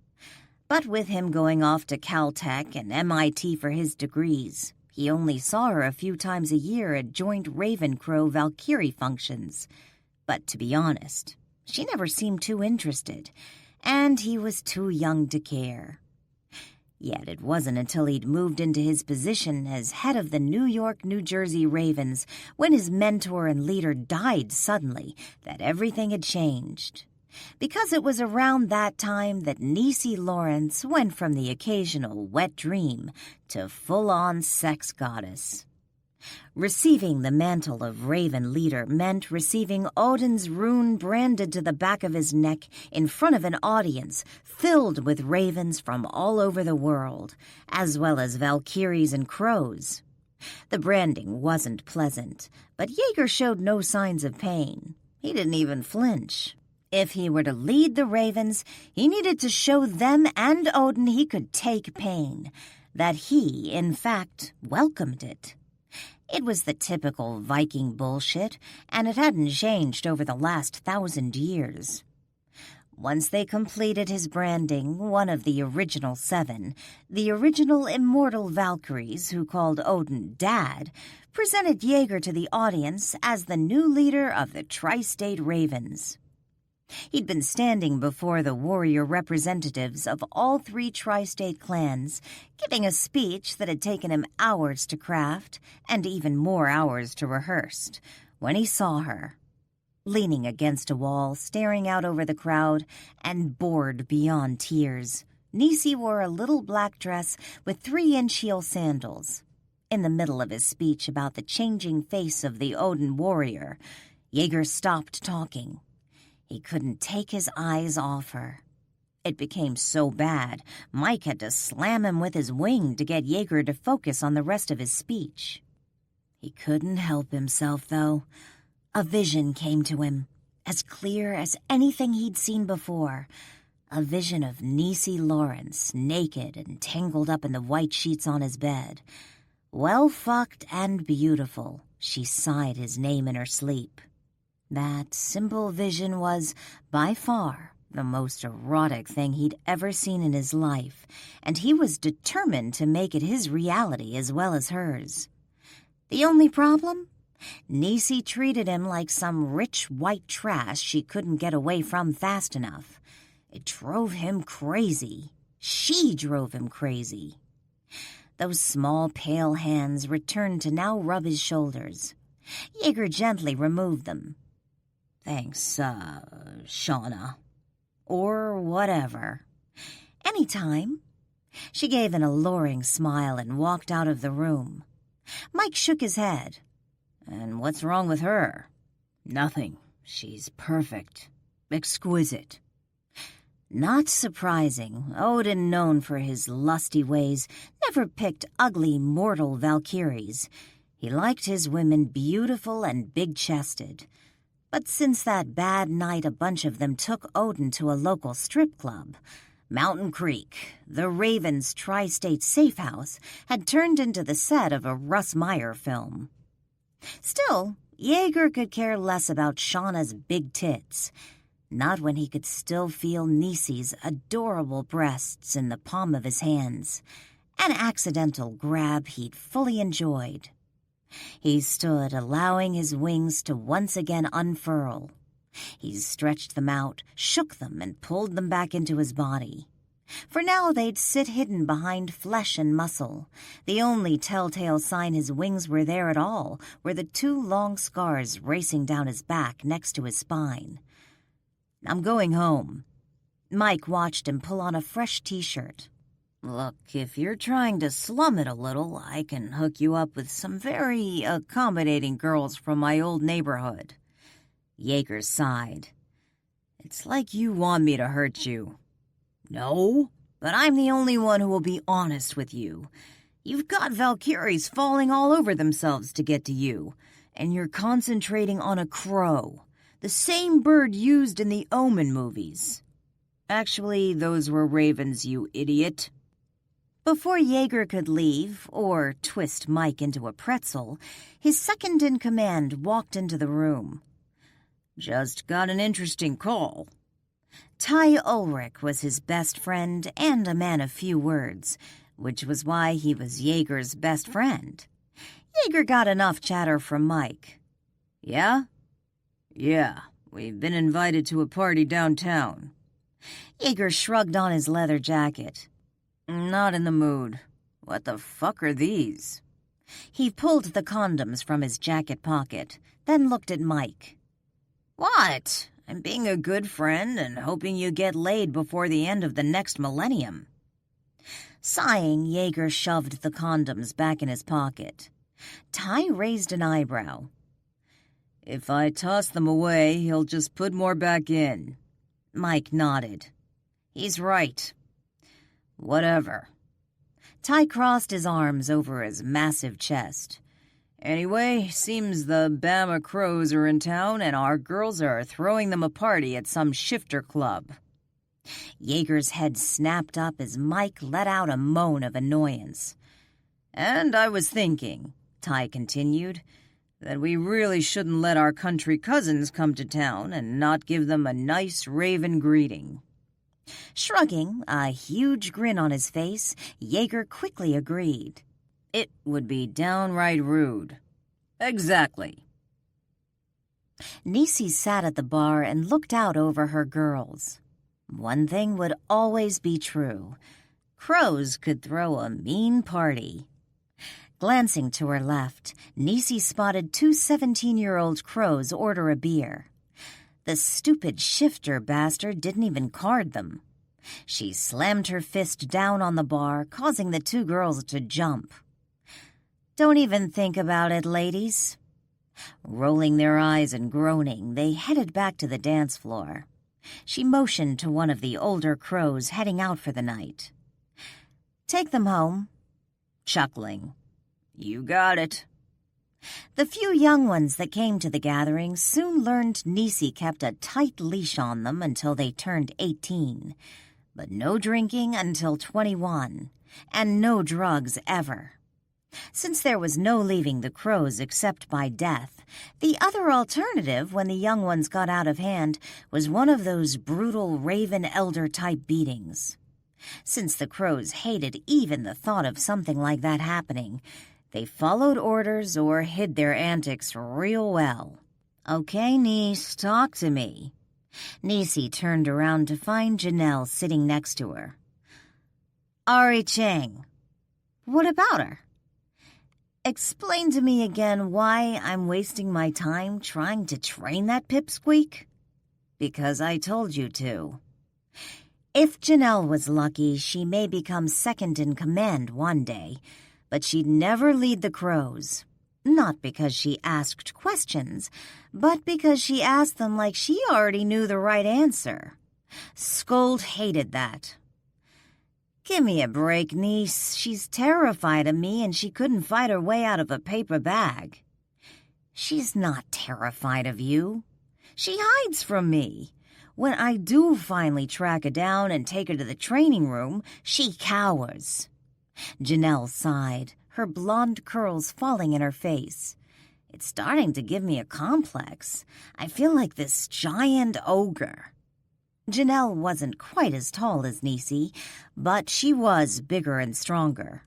But with him going off to Caltech and MIT for his degrees, he only saw her a few times a year at joint Ravencrow Valkyrie functions. But to be honest, she never seemed too interested, and he was too young to care. Yet it wasn't until he'd moved into his position as head of the New York, New Jersey Ravens, when his mentor and leader died suddenly, that everything had changed. Because it was around that time that Nisi Lawrence went from the occasional wet dream to full-on sex goddess. Receiving the mantle of Raven Leader meant receiving Odin's rune branded to the back of his neck in front of an audience filled with ravens from all over the world, as well as Valkyries and crows. The branding wasn't pleasant, but Jaeger showed no signs of pain. He didn't even flinch. If he were to lead the ravens, he needed to show them and Odin he could take pain, that he, in fact, welcomed it. It was the typical Viking bullshit, and it hadn't changed over the last 1,000 years. Once they completed his branding, one of the original 7, the original immortal Valkyries who called Odin Dad, presented Jaeger to the audience as the new leader of the Tri-State Ravens. He'd been standing before the warrior representatives of all 3 tri-state clans, giving a speech that had taken him hours to craft and even more hours to rehearse, when he saw her, leaning against a wall, staring out over the crowd, and bored beyond tears. Nisi wore a little black dress with 3-inch heel sandals. In the middle of his speech about the changing face of the Odin warrior, Jaeger stopped talking. He couldn't take his eyes off her. It became so bad, Mike had to slam him with his wing to get Jaeger to focus on the rest of his speech. He couldn't help himself, though. A vision came to him, as clear as anything he'd seen before. A vision of Nisi Lawrence, naked and tangled up in the white sheets on his bed. Well-fucked and beautiful, she sighed his name in her sleep. That simple vision was, by far, the most erotic thing he'd ever seen in his life, and he was determined to make it his reality as well as hers. The only problem? Nisi treated him like some rich white trash she couldn't get away from fast enough. It drove him crazy. She drove him crazy. Those small, pale hands returned to now rub his shoulders. Jaeger gently removed them. Thanks, Shauna. Or whatever. Anytime. She gave an alluring smile and walked out of the room. Mike shook his head. And what's wrong with her? Nothing. She's perfect. Exquisite. Not surprising, Odin, known for his lusty ways, never picked ugly mortal valkyries. He liked his women beautiful and big-chested. But since that bad night a bunch of them took Odin to a local strip club, Mountain Creek, the Ravens' tri-state safe house, had turned into the set of a Russ Meyer film. Still, Jaeger could care less about Shauna's big tits. Not when he could still feel Nisi's adorable breasts in the palm of his hands. An accidental grab he'd fully enjoyed. He stood, allowing his wings to once again unfurl. He stretched them out, shook them, and pulled them back into his body. For now they'd sit hidden behind flesh and muscle. The only telltale sign his wings were there at all were the 2 long scars racing down his back next to his spine. I'm going home. Mike watched him pull on a fresh t-shirt. Look, if you're trying to slum it a little, I can hook you up with some very accommodating girls from my old neighborhood. Jaeger sighed. It's like you want me to hurt you. No, but I'm the only one who will be honest with you. You've got Valkyries falling all over themselves to get to you, and you're concentrating on a crow, the same bird used in the Omen movies. Actually, those were ravens, you idiot. Before Jaeger could leave, or twist Mike into a pretzel, his second-in-command walked into the room. Just got an interesting call. Ty Ulrich was his best friend and a man of few words, which was why he was Jaeger's best friend. Jaeger got enough chatter from Mike. Yeah? Yeah, we've been invited to a party downtown. Jaeger shrugged on his leather jacket. Not in the mood. What the fuck are these? He pulled the condoms from his jacket pocket, then looked at Mike. What? I'm being a good friend and hoping you get laid before the end of the next millennium. Sighing, Jaeger shoved the condoms back in his pocket. Ty raised an eyebrow. If I toss them away, he'll just put more back in. Mike nodded. He's right. Whatever. Ty crossed his arms over his massive chest. Anyway, seems the Bama Crows are in town and our girls are throwing them a party at some shifter club. Jaeger's head snapped up as Mike let out a moan of annoyance. And I was thinking, Ty continued, that we really shouldn't let our country cousins come to town and not give them a nice raven greeting. Shrugging, a huge grin on his face, Jaeger quickly agreed. It would be downright rude. Exactly. Nisi sat at the bar and looked out over her girls. One thing would always be true. Crows could throw a mean party. Glancing to her left, Nisi spotted two 17-year-old crows order a beer. The stupid shifter bastard didn't even card them. She slammed her fist down on the bar, causing the two girls to jump. "Don't even think about it, ladies." Rolling their eyes and groaning, they headed back to the dance floor. She motioned to one of the older crows heading out for the night. "Take them home." Chuckling, "You got it." The few young ones that came to the gathering soon learned Nisi kept a tight leash on them until they turned 18, but no drinking until 21, and no drugs ever. Since there was no leaving the crows except by death, the other alternative when the young ones got out of hand was one of those brutal Raven Elder-type beatings. Since the crows hated even the thought of something like that happening, they followed orders or hid their antics real well. "Okay, niece, talk to me." Nisi turned around to find Janelle sitting next to her. "Ari Chang." "What about her?" "Explain to me again why I'm wasting my time trying to train that pipsqueak." "Because I told you to." If Janelle was lucky, she may become second in command one day, but she'd never lead the crows. Not because she asked questions, but because she asked them like she already knew the right answer. Scold hated that. "Give me a break, niece. She's terrified of me and she couldn't fight her way out of a paper bag." "She's not terrified of you. She hides from me. When I do finally track her down and take her to the training room, she cowers." Janelle sighed, her blonde curls falling in her face. "It's starting to give me a complex. I feel like this giant ogre." Janelle wasn't quite as tall as Nisi, but she was bigger and stronger.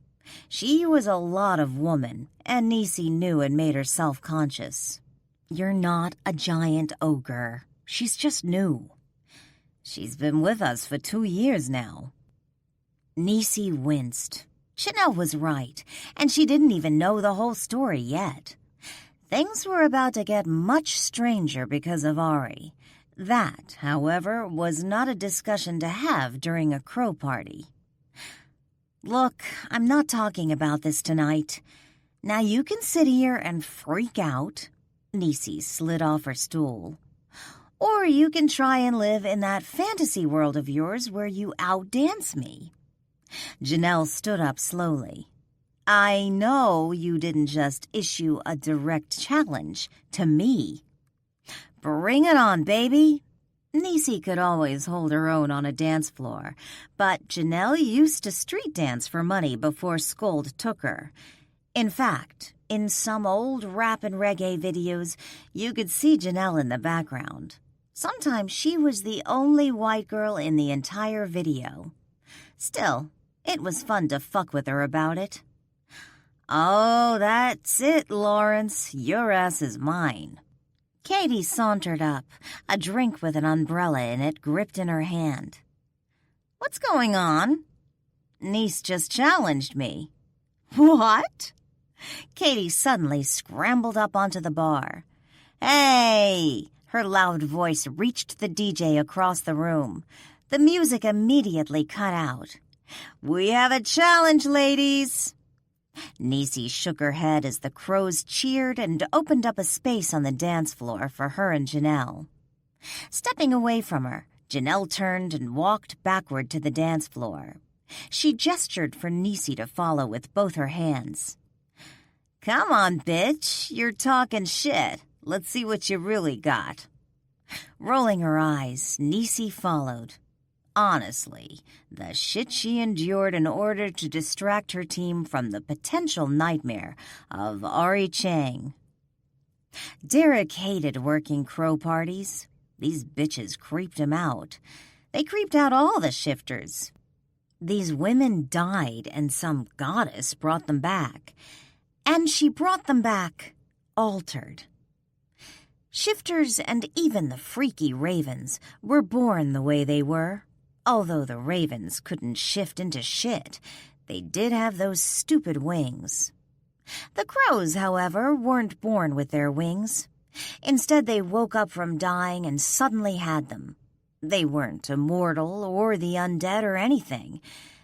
She was a lot of woman, and Nisi knew it made her self-conscious. "You're not a giant ogre. She's just new." "She's been with us for 2 years now." Nisi winced. Janelle was right, and she didn't even know the whole story yet. Things were about to get much stranger because of Ari. That, however, was not a discussion to have during a crow party. "Look, I'm not talking about this tonight. Now you can sit here and freak out." Nisi slid off her stool. "Or you can try and live in that fantasy world of yours where you outdance me." Janelle stood up slowly. "I know you didn't just issue a direct challenge to me." "Bring it on, baby." Nisi could always hold her own on a dance floor, but Janelle used to street dance for money before Scold took her. In fact, in some old rap and reggae videos, you could see Janelle in the background. Sometimes she was the only white girl in the entire video. Still, it was fun to fuck with her about it. "Oh, that's it, Lawrence. Your ass is mine." Katie sauntered up, a drink with an umbrella in it gripped in her hand. "What's going on?" "Niece just challenged me." "What?" Katie suddenly scrambled up onto the bar. "Hey!" Her loud voice reached the DJ across the room. The music immediately cut out. "We have a challenge, ladies." Nisi shook her head as the crows cheered and opened up a space on the dance floor for her and Janelle. Stepping away from her, Janelle turned and walked backward to the dance floor. She gestured for Nisi to follow with both her hands. "Come on, bitch. You're talking shit. Let's see what you really got." Rolling her eyes, Nisi followed. Honestly, the shit she endured in order to distract her team from the potential nightmare of Ari Chang. Derek hated working crow parties. These bitches creeped him out. They creeped out all the shifters. These women died and some goddess brought them back. And she brought them back altered. Shifters and even the freaky ravens were born the way they were. Although the ravens couldn't shift into shit, they did have those stupid wings. The crows, however, weren't born with their wings. Instead, they woke up from dying and suddenly had them. They weren't immortal or the undead or anything.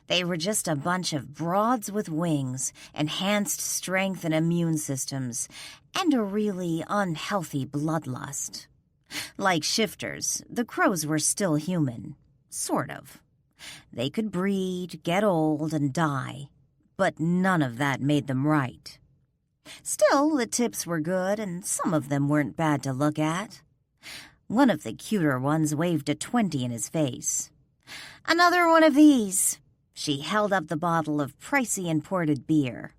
They were just a bunch of broads with wings, enhanced strength and immune systems, and a really unhealthy bloodlust. Like shifters, the crows were still human. Sort of. They could breed, get old, and die, but none of that made them right. Still, the tips were good, and some of them weren't bad to look at. One of the cuter ones waved a 20 in his face. "Another one of these." She held up the bottle of pricey imported beer.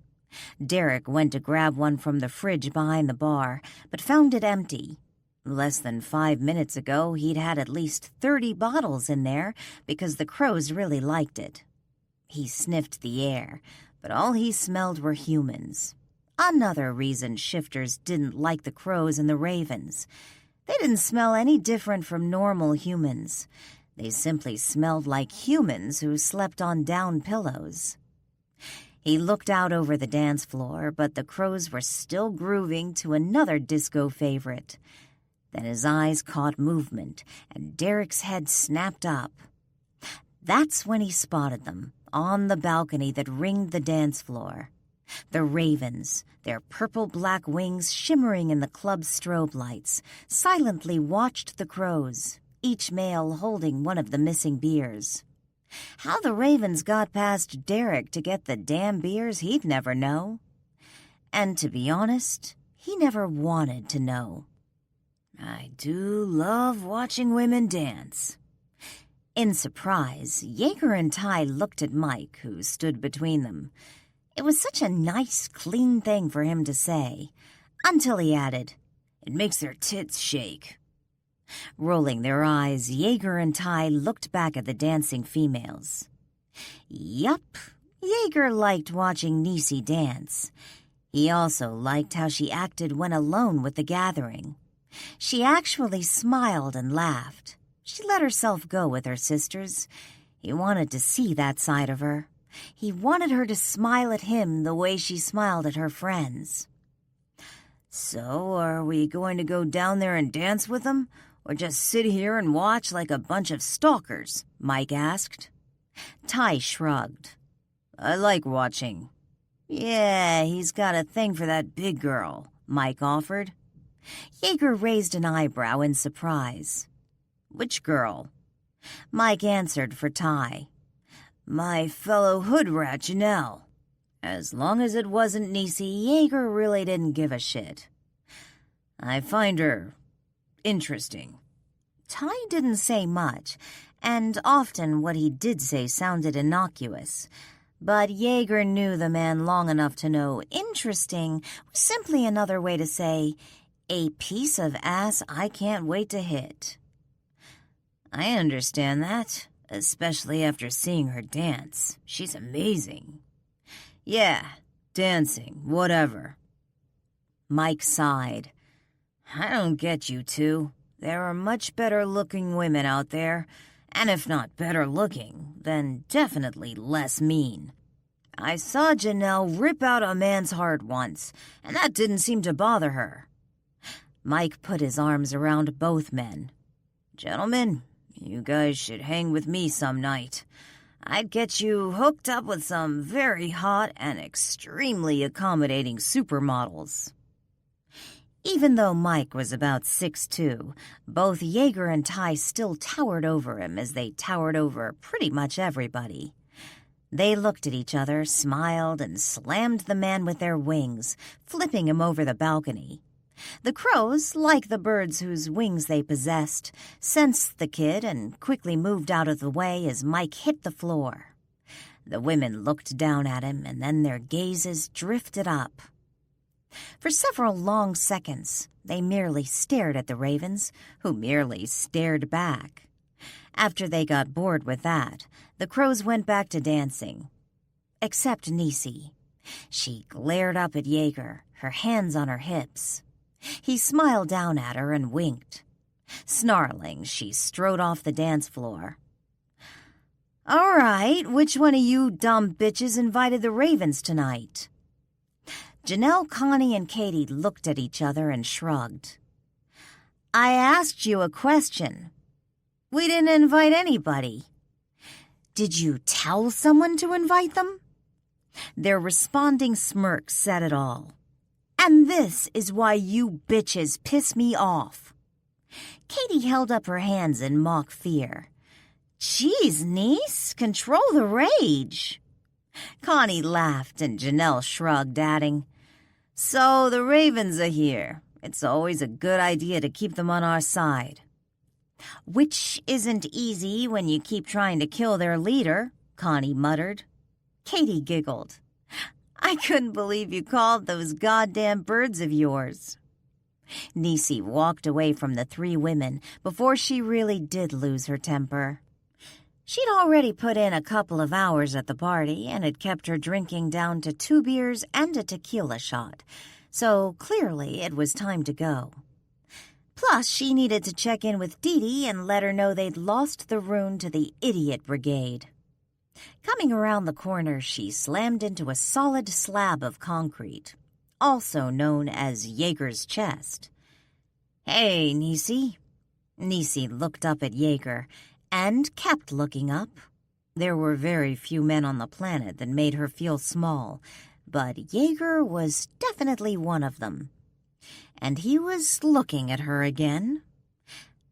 Derek went to grab one from the fridge behind the bar, but found it empty. Less than 5 minutes ago, he'd had at least 30 bottles in there because the crows really liked it. He sniffed the air, but all he smelled were humans. Another reason shifters didn't like the crows and the ravens. They didn't smell any different from normal humans. They simply smelled like humans who slept on down pillows. He looked out over the dance floor, but the crows were still grooving to another disco favorite. Then his eyes caught movement, and Derek's head snapped up. That's when he spotted them, on the balcony that ringed the dance floor. The ravens, their purple-black wings shimmering in the club's strobe lights, silently watched the crows, each male holding one of the missing beers. How the ravens got past Derek to get the damn beers, he'd never know. And to be honest, he never wanted to know. "I do love watching women dance." In surprise, Jaeger and Ty looked at Mike, who stood between them. It was such a nice, clean thing for him to say, until he added, "It makes their tits shake." Rolling their eyes, Jaeger and Ty looked back at the dancing females. Yup, Jaeger liked watching Nisi dance. He also liked how she acted when alone with the gathering. She actually smiled and laughed. She let herself go with her sisters. He wanted to see that side of her. He wanted her to smile at him the way she smiled at her friends. "So, are we going to go down there and dance with them, or just sit here and watch like a bunch of stalkers?" Mike asked. Ty shrugged. "I like watching." "Yeah, he's got a thing for that big girl," Mike offered. Jaeger raised an eyebrow in surprise. "Which girl?" Mike answered for Ty. "My fellow hood rat, Janelle." As long as it wasn't Nisi, Jaeger really didn't give a shit. "I find her interesting." Ty didn't say much, and often what he did say sounded innocuous. But Jaeger knew the man long enough to know interesting was simply another way to say, a piece of ass I can't wait to hit. "I understand that, especially after seeing her dance. She's amazing." "Yeah, dancing, whatever." Mike sighed. "I don't get you two. There are much better-looking women out there, and if not better-looking, then definitely less mean. I saw Janelle rip out a man's heart once, and that didn't seem to bother her." Mike put his arms around both men. "Gentlemen, you guys should hang with me some night. I'd get you hooked up with some very hot and extremely accommodating supermodels." Even though Mike was about 6'2", both Jaeger and Ty still towered over him as they towered over pretty much everybody. They looked at each other, smiled, and slammed the man with their wings, flipping him over the balcony. The crows, like the birds whose wings they possessed, sensed the kid and quickly moved out of the way as Mike hit the floor. The women looked down at him, and then their gazes drifted up. For several long seconds, they merely stared at the ravens, who merely stared back. After they got bored with that, the crows went back to dancing. Except Nisi. She glared up at Jaeger, her hands on her hips. He smiled down at her and winked. Snarling, she strode off the dance floor. "All right, which one of you dumb bitches invited the ravens tonight?" Janelle, Connie, and Katie looked at each other and shrugged. "I asked you a question. We didn't invite anybody." "Did you tell someone to invite them?" Their responding smirk said it all. "And this is why you bitches piss me off." Katie held up her hands in mock fear. "Geez, niece, control the rage." Connie laughed and Janelle shrugged, adding, "So the ravens are here. It's always a good idea to keep them on our side." "Which isn't easy when you keep trying to kill their leader," Connie muttered. Katie giggled. "I couldn't believe you called those goddamn birds of yours." Nisi walked away from the three women before she really did lose her temper. She'd already put in a couple of hours at the party and had kept her drinking down to 2 beers and a tequila shot, so clearly it was time to go. Plus, she needed to check in with Dee Dee and let her know they'd lost the rune to the idiot brigade. Coming around the corner, she slammed into a solid slab of concrete, also known as Jaeger's chest. "Hey, Nisi." Nisi looked up at Jaeger and kept looking up. There were very few men on the planet that made her feel small, but Jaeger was definitely one of them. And he was looking at her again.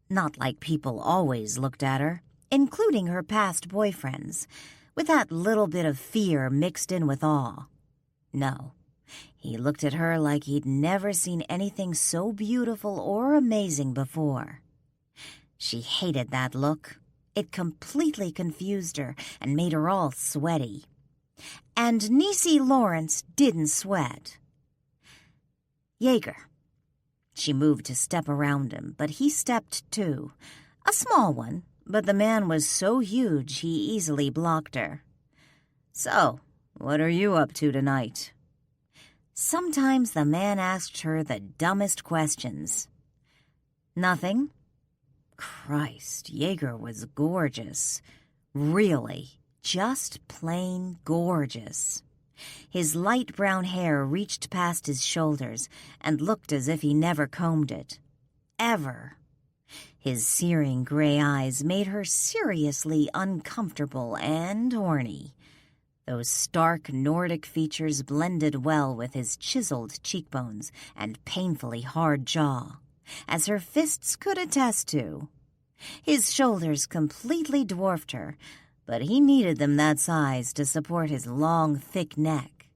Not like people always looked at her, including her past boyfriends, with that little bit of fear mixed in with awe. No, he looked at her like he'd never seen anything so beautiful or amazing before. She hated that look. It completely confused her and made her all sweaty. And Nisi Lawrence didn't sweat. "Jaeger." She moved to step around him, but he stepped too. A small one, but the man was so huge he easily blocked her. "So, what are you up to tonight?" Sometimes the man asked her the dumbest questions. "Nothing." Christ, Jaeger was gorgeous. Really, just plain gorgeous. His light brown hair reached past his shoulders and looked as if he never combed it. Ever. His searing gray eyes made her seriously uncomfortable and horny. Those stark Nordic features blended well with his chiseled cheekbones and painfully hard jaw, as her fists could attest to. His shoulders completely dwarfed her, but he needed them that size to support his long, thick neck.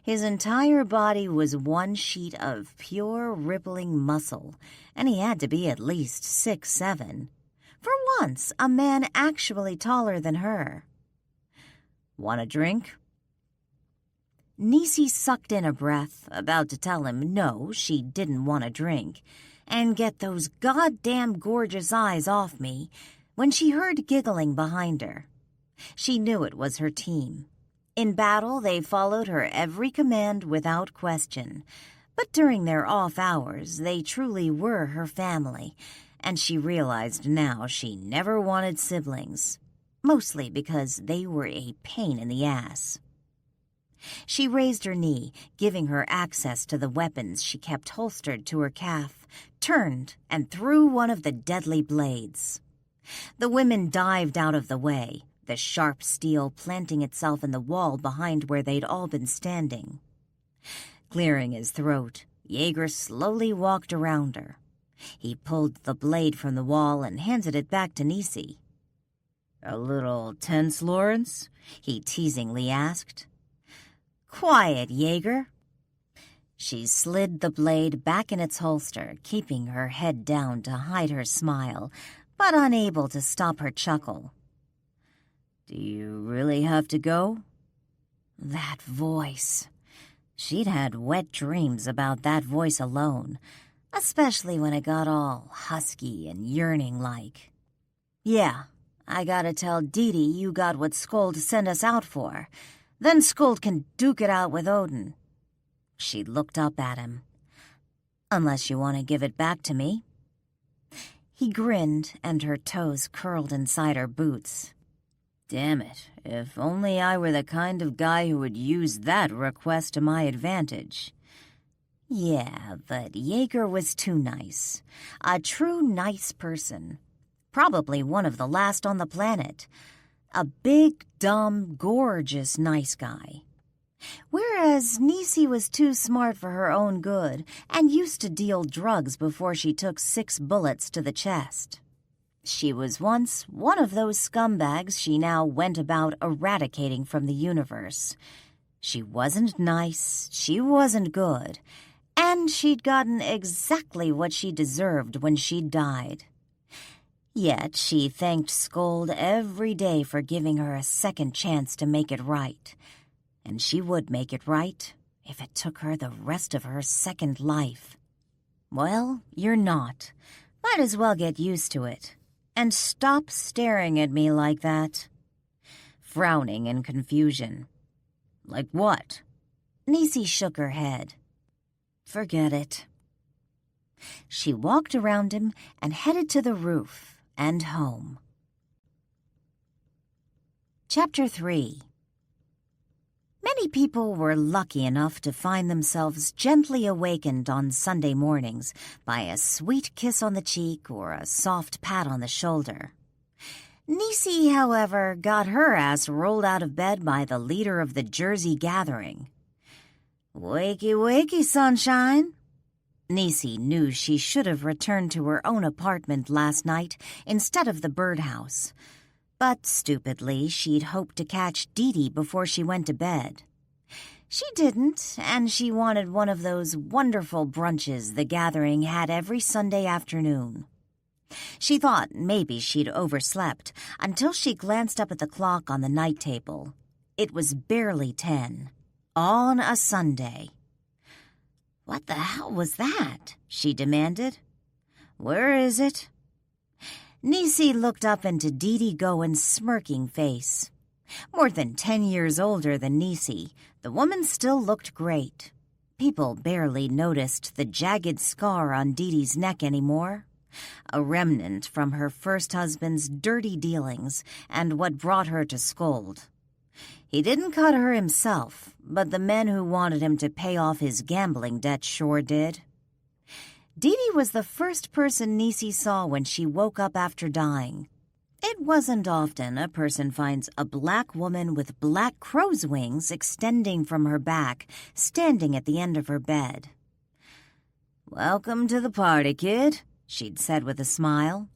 His entire body was one sheet of pure, rippling muscle, and he had to be at least 6'7". For once, a man actually taller than her. "Want a drink?" Nisi sucked in a breath, about to tell him no, she didn't want a drink, and get those goddamn gorgeous eyes off me, when she heard giggling behind her. She knew it was her team. In battle, they followed her every command without question, but during their off hours, they truly were her family, and she realized now she never wanted siblings, mostly because they were a pain in the ass. She raised her knee, giving her access to the weapons she kept holstered to her calf, turned, and threw one of the deadly blades. The women dived out of the way, the sharp steel planting itself in the wall behind where they'd all been standing. Clearing his throat, Jaeger slowly walked around her. He pulled the blade from the wall and handed it back to Nisi. "A little tense, Lawrence?" he teasingly asked. "Quiet, Jaeger." She slid the blade back in its holster, keeping her head down to hide her smile, but unable to stop her chuckle. "Do you really have to go?" That voice. She'd had wet dreams about that voice alone, especially when it got all husky and yearning-like. "Yeah, I gotta tell Dee Dee you got what Skuld sent us out for. Then Skuld can duke it out with Odin." She looked up at him. Unless you want to give it back to me." He grinned, and her toes curled inside her boots. "Damn it, if only I were the kind of guy who would use that request to my advantage." Yeah, but Jaeger was too nice. A true nice person. Probably one of the last on the planet. A big, dumb, gorgeous nice guy. Whereas Nisi was too smart for her own good and used to deal drugs before she took 6 bullets to the chest. She was once one of those scumbags she now went about eradicating from the universe. She wasn't nice, she wasn't good, and she'd gotten exactly what she deserved when she died. Yet she thanked Scold every day for giving her a second chance to make it right. And she would make it right if it took her the rest of her second life. Well, you're not. Might as well get used to it. And stop staring at me like that. Frowning in confusion. Like what? Nisi shook her head. Forget it. She walked around him and headed to the roof and home. Chapter 3. Many people were lucky enough to find themselves gently awakened on Sunday mornings by a sweet kiss on the cheek or a soft pat on the shoulder. Nisi, however, got her ass rolled out of bed by the leader of the Jersey gathering. "Wakey, wakey, sunshine." Nisi knew she should have returned to her own apartment last night instead of the birdhouse. But stupidly, she'd hoped to catch Dee Dee before she went to bed. She didn't, and she wanted one of those wonderful brunches the gathering had every Sunday afternoon. She thought maybe she'd overslept until she glanced up at the clock on the night table. It was barely 10, on a Sunday. "What the hell was that?" she demanded. "Where is it?" Nisi looked up into Dee Dee Gowan's smirking face. More than 10 years older than Nisi, the woman still looked great. People barely noticed the jagged scar on Dee Dee's neck anymore. A remnant from her first husband's dirty dealings and what brought her to Scold. He didn't cut her himself, but the men who wanted him to pay off his gambling debt sure did. Dee Dee was the first person Nisi saw when she woke up after dying. It wasn't often a person finds a black woman with black crow's wings extending from her back, standing at the end of her bed. "Welcome to the party, kid," she'd said with a smile.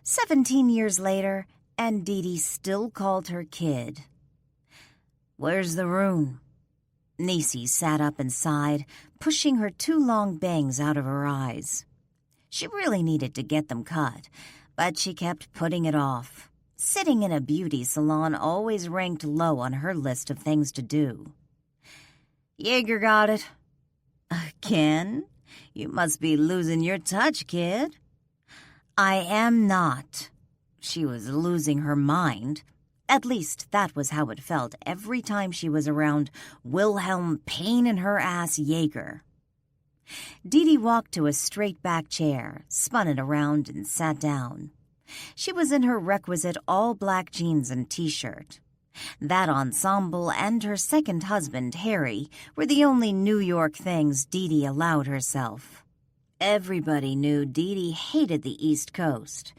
17 years later, and Dee Dee still called her kid. "Where's the rune?" Nisi sat up and sighed, pushing her 2 long bangs out of her eyes. She really needed to get them cut, but she kept putting it off. Sitting in a beauty salon always ranked low on her list of things to do. "Jaeger got it." "Again? You must be losing your touch, kid." "I am not." She was losing her mind. At least that was how it felt every time she was around Wilhelm pain-in-her-ass Jaeger. Dee Dee walked to a straight-back chair, spun it around, and sat down. She was in her requisite all-black jeans and T-shirt. That ensemble and her second husband, Harry, were the only New York things Dee Dee allowed herself. Everybody knew Dee Dee hated the East Coast.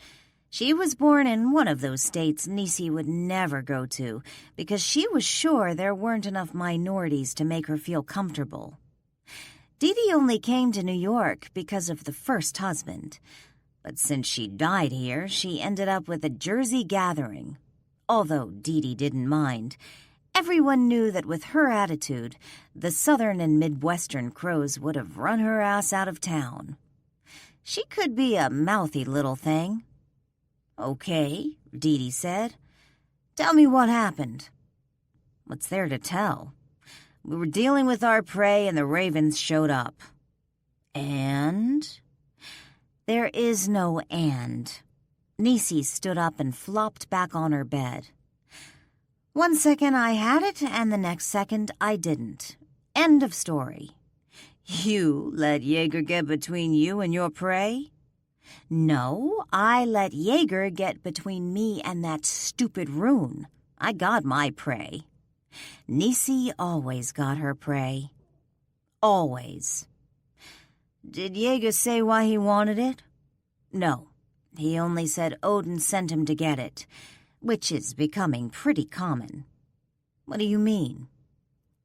She was born in one of those states Nisi would never go to because she was sure there weren't enough minorities to make her feel comfortable. Dee Dee only came to New York because of the first husband. But since she died here, she ended up with a Jersey gathering. Although Dee Dee didn't mind, everyone knew that with her attitude, the Southern and Midwestern crows would have run her ass out of town. She could be a mouthy little thing. "Okay," Dee Dee said. "Tell me what happened." "What's there to tell? We were dealing with our prey and the ravens showed up." "And?" "There is no and." Nisi stood up and flopped back on her bed. "One second I had it and the next second I didn't. End of story. You let Jaeger get between you and your prey? No, I let Jaeger get between me and that stupid rune. I got my prey. Nisi always got her prey. Always. Did Jaeger say why he wanted it? No, he only said Odin sent him to get it, which is becoming pretty common. What do you mean?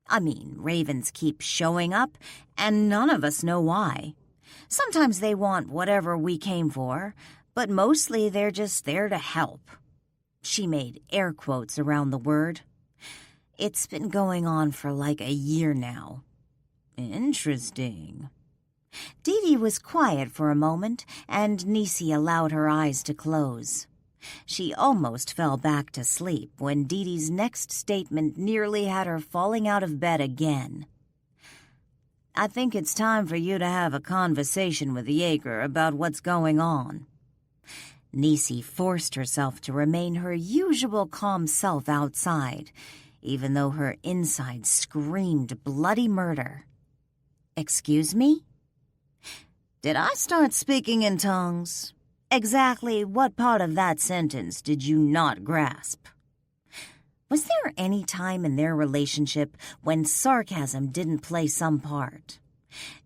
I mean, ravens keep showing up, and none of us know why. Sometimes they want whatever we came for, but mostly they're just there to help. She made air quotes around the word. It's been going on for like a year now. Interesting. Didi was quiet for a moment, and Nisi allowed her eyes to close. She almost fell back to sleep when Didi's next statement nearly had her falling out of bed again. I think it's time for you to have a conversation with Jaeger about what's going on. Nisi forced herself to remain her usual calm self outside, even though her inside screamed bloody murder. Excuse me? Did I start speaking in tongues? Exactly what part of that sentence did you not grasp? Was there any time in their relationship when sarcasm didn't play some part?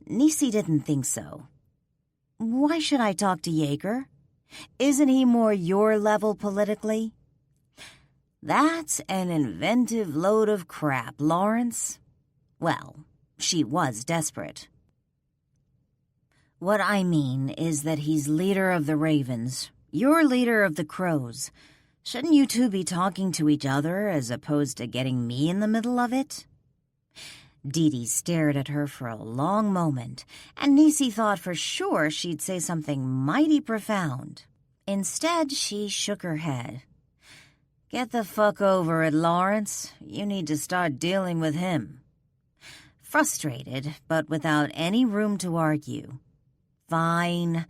Nisi didn't think so. Why should I talk to Jaeger? Isn't he more your level politically? That's an inventive load of crap, Lawrence. Well, she was desperate. What I mean is that he's leader of the Ravens. You're leader of the Crows. Shouldn't you two be talking to each other as opposed to getting me in the middle of it? Didi stared at her for a long moment, and Nisi thought for sure she'd say something mighty profound. Instead, she shook her head. Get the fuck over it, Lawrence. You need to start dealing with him. Frustrated, but without any room to argue. Fine.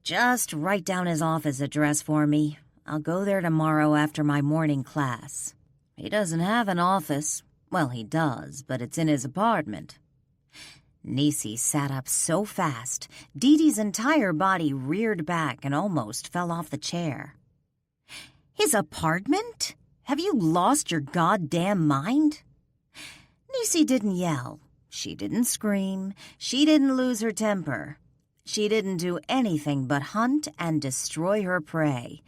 Just write down his office address for me. I'll go there tomorrow after my morning class. He doesn't have an office. Well, he does, but it's in his apartment. Nisi sat up so fast, Didi's entire body reared back and almost fell off the chair. His apartment? Have you lost your goddamn mind? Nisi didn't yell. She didn't scream. She didn't lose her temper. She didn't do anything but hunt and destroy her prey.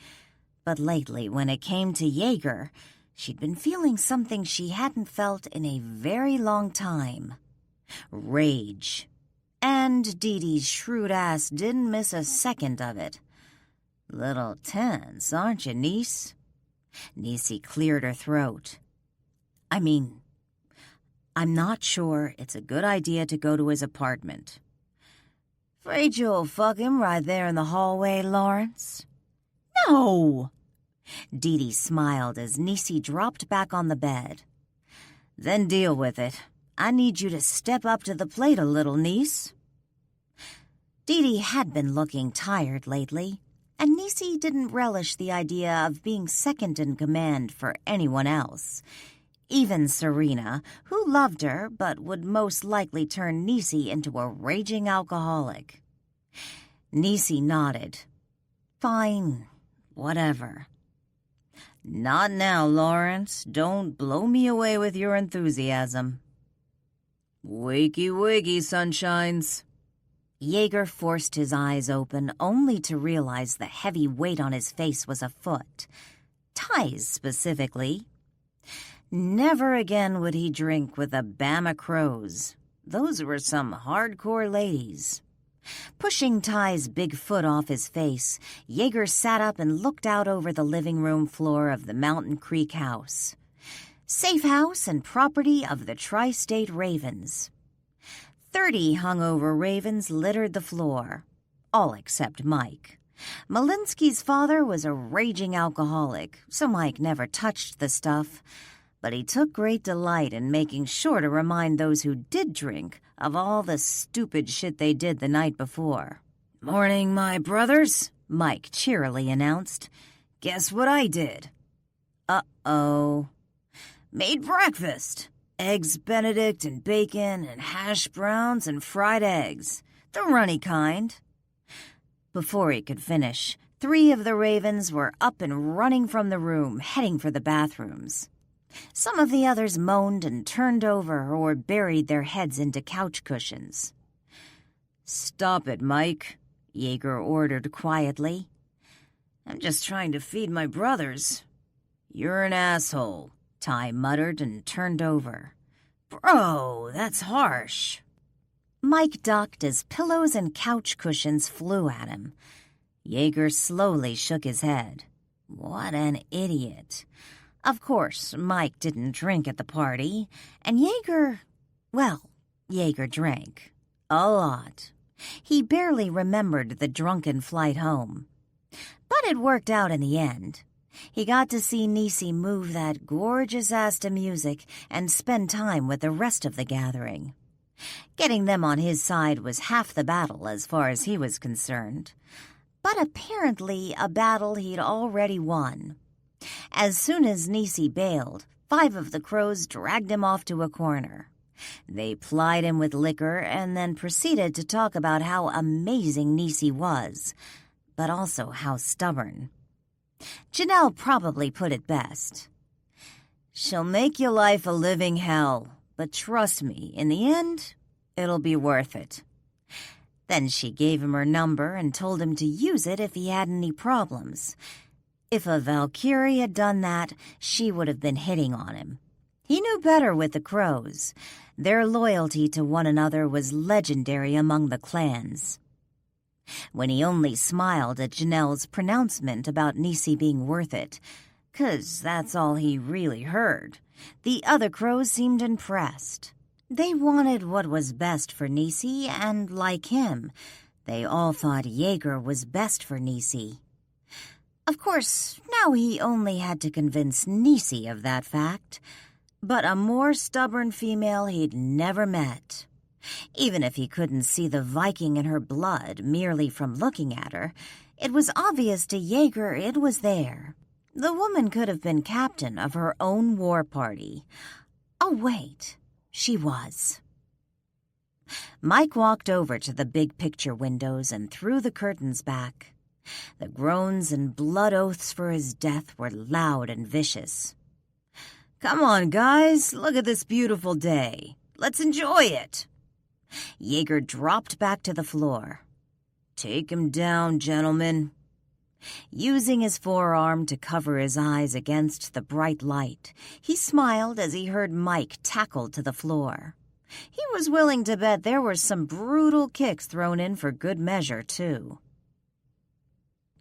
But lately, when it came to Jaeger, she'd been feeling something she hadn't felt in a very long time. Rage. And Didi's shrewd ass didn't miss a second of it. Little tense, aren't you, niece? Nisi cleared her throat. I'm not sure it's a good idea to go to his apartment. Afraid you'll fuck him right there in the hallway, Lawrence? No! Didi smiled as Nisi dropped back on the bed. Then deal with it. I need you to step up to the plate a little, niece. Didi had been looking tired lately, and Nisi didn't relish the idea of being second in command for anyone else. Even Serena, who loved her but would most likely turn Nisi into a raging alcoholic. Nisi nodded. Fine, whatever. Not now, Lawrence. Don't blow me away with your enthusiasm. Wakey, wakey, sunshines. Jaeger forced his eyes open only to realize the heavy weight on his face was afoot. Ties, specifically. Never again would he drink with the Bama Crows. Those were some hardcore ladies. Pushing Ty's big foot off his face, Jaeger sat up and looked out over the living room floor of the Mountain Creek house. Safe house and property of the Tri-State Ravens. 30 hungover ravens littered the floor, all except Mike. Malinsky's father was a raging alcoholic, so Mike never touched the stuff, but he took great delight in making sure to remind those who did drink of all the stupid shit they did the night before. Morning, my brothers, Mike cheerily announced. Guess what I did? Uh-oh. Made breakfast. Eggs Benedict and bacon and hash browns and fried eggs. The runny kind. Before he could finish, 3 of the ravens were up and running from the room, heading for the bathrooms. Some of the others moaned and turned over or buried their heads into couch cushions. "Stop it, Mike," Jaeger ordered quietly. "I'm just trying to feed my brothers." "You're an asshole," Ty muttered and turned over. "Bro, that's harsh." Mike ducked as pillows and couch cushions flew at him. Jaeger slowly shook his head. What an idiot. Of course, Mike didn't drink at the party, and Jaeger drank. A lot. He barely remembered the drunken flight home. But it worked out in the end. He got to see Nisi move that gorgeous-ass to music and spend time with the rest of the gathering. Getting them on his side was half the battle as far as he was concerned. But apparently a battle he'd already won. As soon as Nisi bailed, 5 of the crows dragged him off to a corner. They plied him with liquor and then proceeded to talk about how amazing Nisi was, but also how stubborn. Janelle probably put it best. "She'll make your life a living hell, but trust me, in the end, it'll be worth it." Then she gave him her number and told him to use it if he had any problems. If a Valkyrie had done that, she would have been hitting on him. He knew better with the crows. Their loyalty to one another was legendary among the clans. When he only smiled at Janelle's pronouncement about Nisi being worth it, 'cause that's all he really heard, the other crows seemed impressed. They wanted what was best for Nisi, and like him, they all thought Jaeger was best for Nisi. Of course, now he only had to convince Nisi of that fact, but a more stubborn female he'd never met. Even if he couldn't see the Viking in her blood merely from looking at her, it was obvious to Jaeger it was there. The woman could have been captain of her own war party. Oh, wait, she was. Mike walked over to the big picture windows and threw the curtains back. The groans and blood oaths for his death were loud and vicious. "Come on, guys, look at this beautiful day. Let's enjoy it." Jaeger dropped back to the floor. "Take him down, gentlemen." Using his forearm to cover his eyes against the bright light, he smiled as he heard Mike tackled to the floor. He was willing to bet there were some brutal kicks thrown in for good measure, too.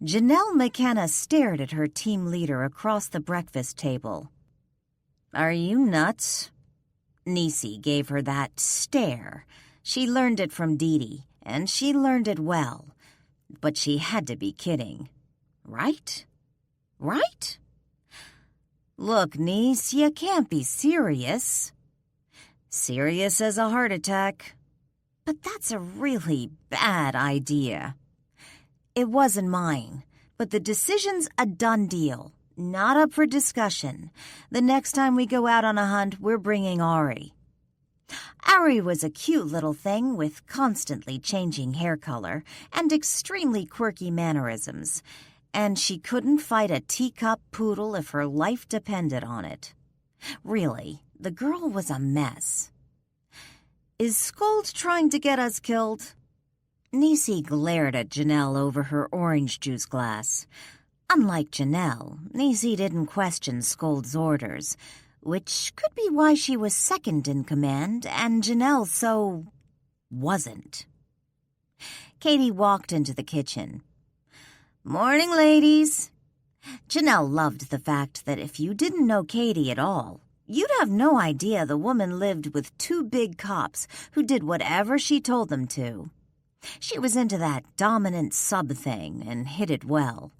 Janelle McKenna stared at her team leader across the breakfast table. "Are you nuts?" Nisi gave her that stare. She learned it from Dee, and she learned it well. But she had to be kidding. Right? Right? "Look, niece, you can't be serious." "Serious as a heart attack." "But that's a really bad idea." "It wasn't mine, but the decision's a done deal. Not up for discussion. The next time we go out on a hunt, we're bringing Ari." Ari was a cute little thing with constantly changing hair color and extremely quirky mannerisms, and she couldn't fight a teacup poodle if her life depended on it. Really, the girl was a mess. "Is Scold trying to get us killed?" Nisi glared at Janelle over her orange juice glass. Unlike Janelle, Nisi didn't question Scold's orders, which could be why she was second in command and Janelle wasn't. Katie walked into the kitchen. "Morning, ladies." Janelle loved the fact that if you didn't know Katie at all, you'd have no idea the woman lived with 2 big cops who did whatever she told them to. She was into that dominant sub thing and hid it well.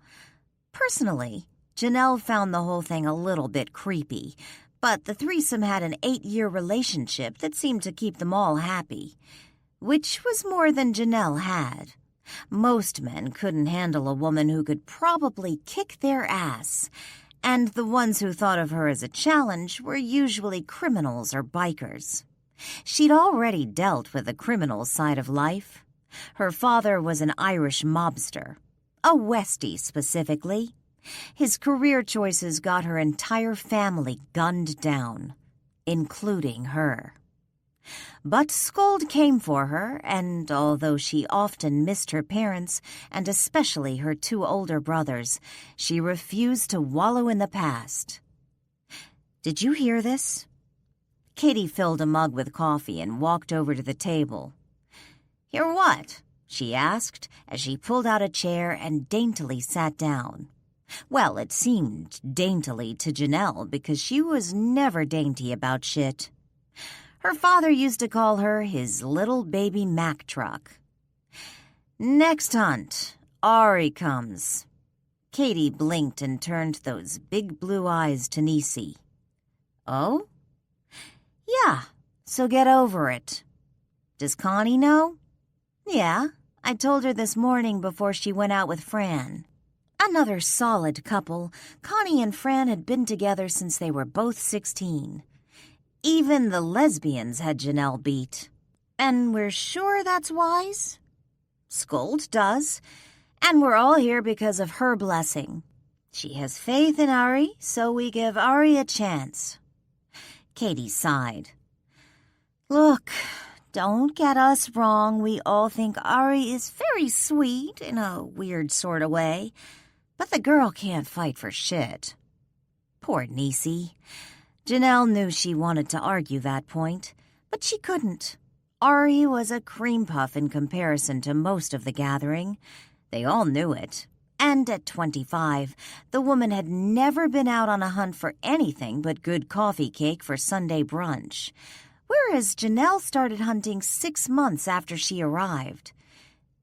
Personally, Janelle found the whole thing a little bit creepy, but the threesome had an 8-year relationship that seemed to keep them all happy, which was more than Janelle had. Most men couldn't handle a woman who could probably kick their ass, and the ones who thought of her as a challenge were usually criminals or bikers. She'd already dealt with the criminal side of life. Her father was an Irish mobster, a Westie specifically. His career choices got her entire family gunned down, including her. But Skuld came for her, and although she often missed her parents, and especially her 2 older brothers, she refused to wallow in the past. Did you hear this? Katie filled a mug with coffee and walked over to the table. Hear what? She asked as she pulled out a chair and daintily sat down. Well, it seemed daintily to Janelle because she was never dainty about shit. Her father used to call her his little baby Mack truck. Next hunt, Ari comes. Katie blinked and turned those big blue eyes to Nisi. Oh? Yeah, so get over it. Does Connie know? Yeah, I told her this morning before she went out with Fran. Another solid couple. Connie and Fran had been together since they were both 16. Even the lesbians had Janelle beat. And we're sure that's wise? Skuld does. And we're all here because of her blessing. She has faith in Ari, so we give Ari a chance. Katie sighed. Look, don't get us wrong. We all think Ari is very sweet in a weird sort of way. But the girl can't fight for shit. Poor Nisi. Janelle knew she wanted to argue that point, but she couldn't. Ari was a cream puff in comparison to most of the gathering. They all knew it. And at 25, the woman had never been out on a hunt for anything but good coffee cake for Sunday brunch, whereas Janelle started hunting 6 months after she arrived.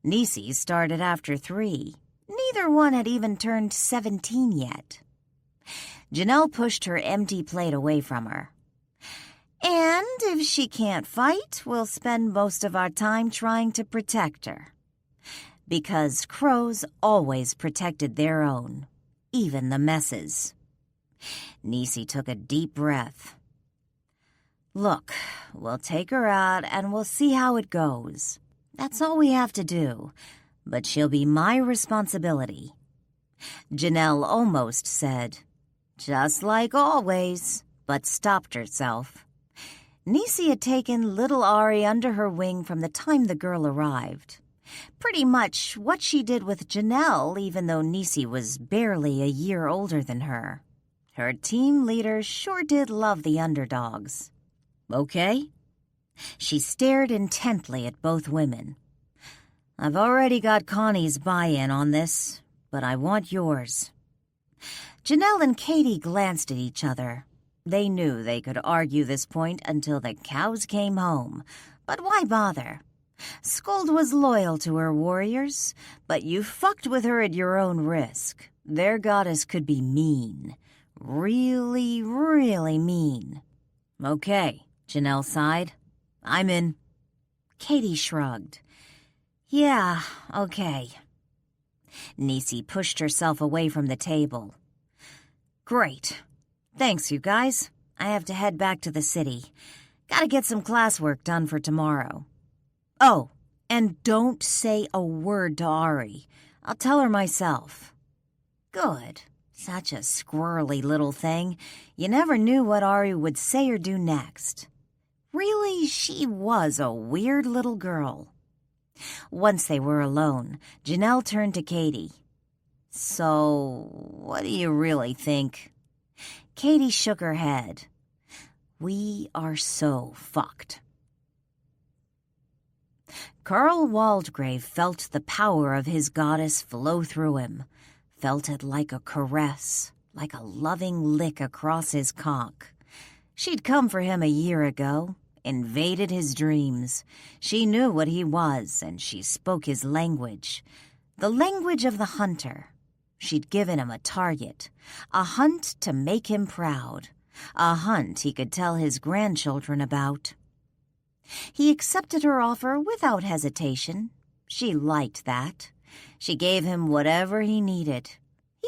Nisi started after 3. Neither one had even turned 17 yet. Janelle pushed her empty plate away from her. And if she can't fight, we'll spend most of our time trying to protect her. Because crows always protected their own, even the messes. Nisi took a deep breath. Look, we'll take her out and we'll see how it goes. That's all we have to do, but she'll be my responsibility. Janelle almost said, just like always, but stopped herself. Nisi had taken little Ari under her wing from the time the girl arrived. Pretty much what she did with Janelle, even though Nisi was barely a year older than her. Her team leader sure did love the underdogs. Okay? She stared intently at both women. I've already got Connie's buy-in on this, but I want yours. Janelle and Katie glanced at each other. They knew they could argue this point until the cows came home, but why bother? Skuld was loyal to her warriors, but you fucked with her at your own risk. Their goddess could be mean. Really, really mean. Okay, Janelle sighed. I'm in. Katie shrugged. Yeah, okay. Nisi pushed herself away from the table. Great. Thanks, you guys. I have to head back to the city. Gotta get some classwork done for tomorrow. Oh, and don't say a word to Ari. I'll tell her myself. Good. Such a squirrely little thing. You never knew what Ari would say or do next. Really, she was a weird little girl. Once they were alone, Janelle turned to Katie. So, what do you really think? Katie shook her head. We are so fucked. Carl Waldgrave felt the power of his goddess flow through him, felt it like a caress, like a loving lick across his cock. She'd come for him a year ago, invaded his dreams. She knew what he was, and she spoke his language, the language of the hunter. She'd given him a target, a hunt to make him proud, a hunt he could tell his grandchildren about. He accepted her offer without hesitation. She liked that. She gave him whatever he needed.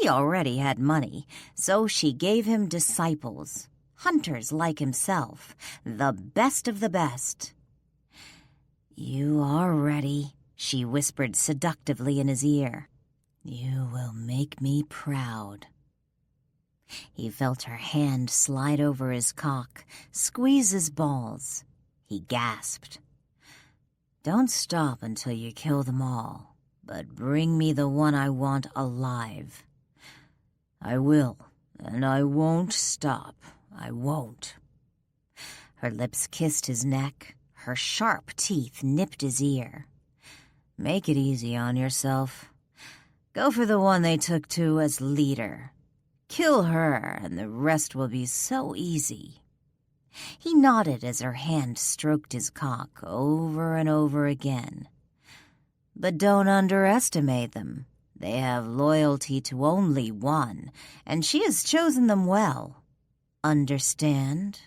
He already had money, so she gave him disciples, hunters like himself, the best of the best. "You are ready," she whispered seductively in his ear. "You will make me proud." He felt her hand slide over his cock, squeeze his balls. He gasped. "Don't stop until you kill them all, but bring me the one I want alive." "I will, and I won't stop. I won't." Her lips kissed his neck. Her sharp teeth nipped his ear. "Make it easy on yourself. Go for the one they took to as leader. Kill her, and the rest will be so easy." He nodded as her hand stroked his cock over and over again. "But don't underestimate them. They have loyalty to only one, and she has chosen them well. Understand?"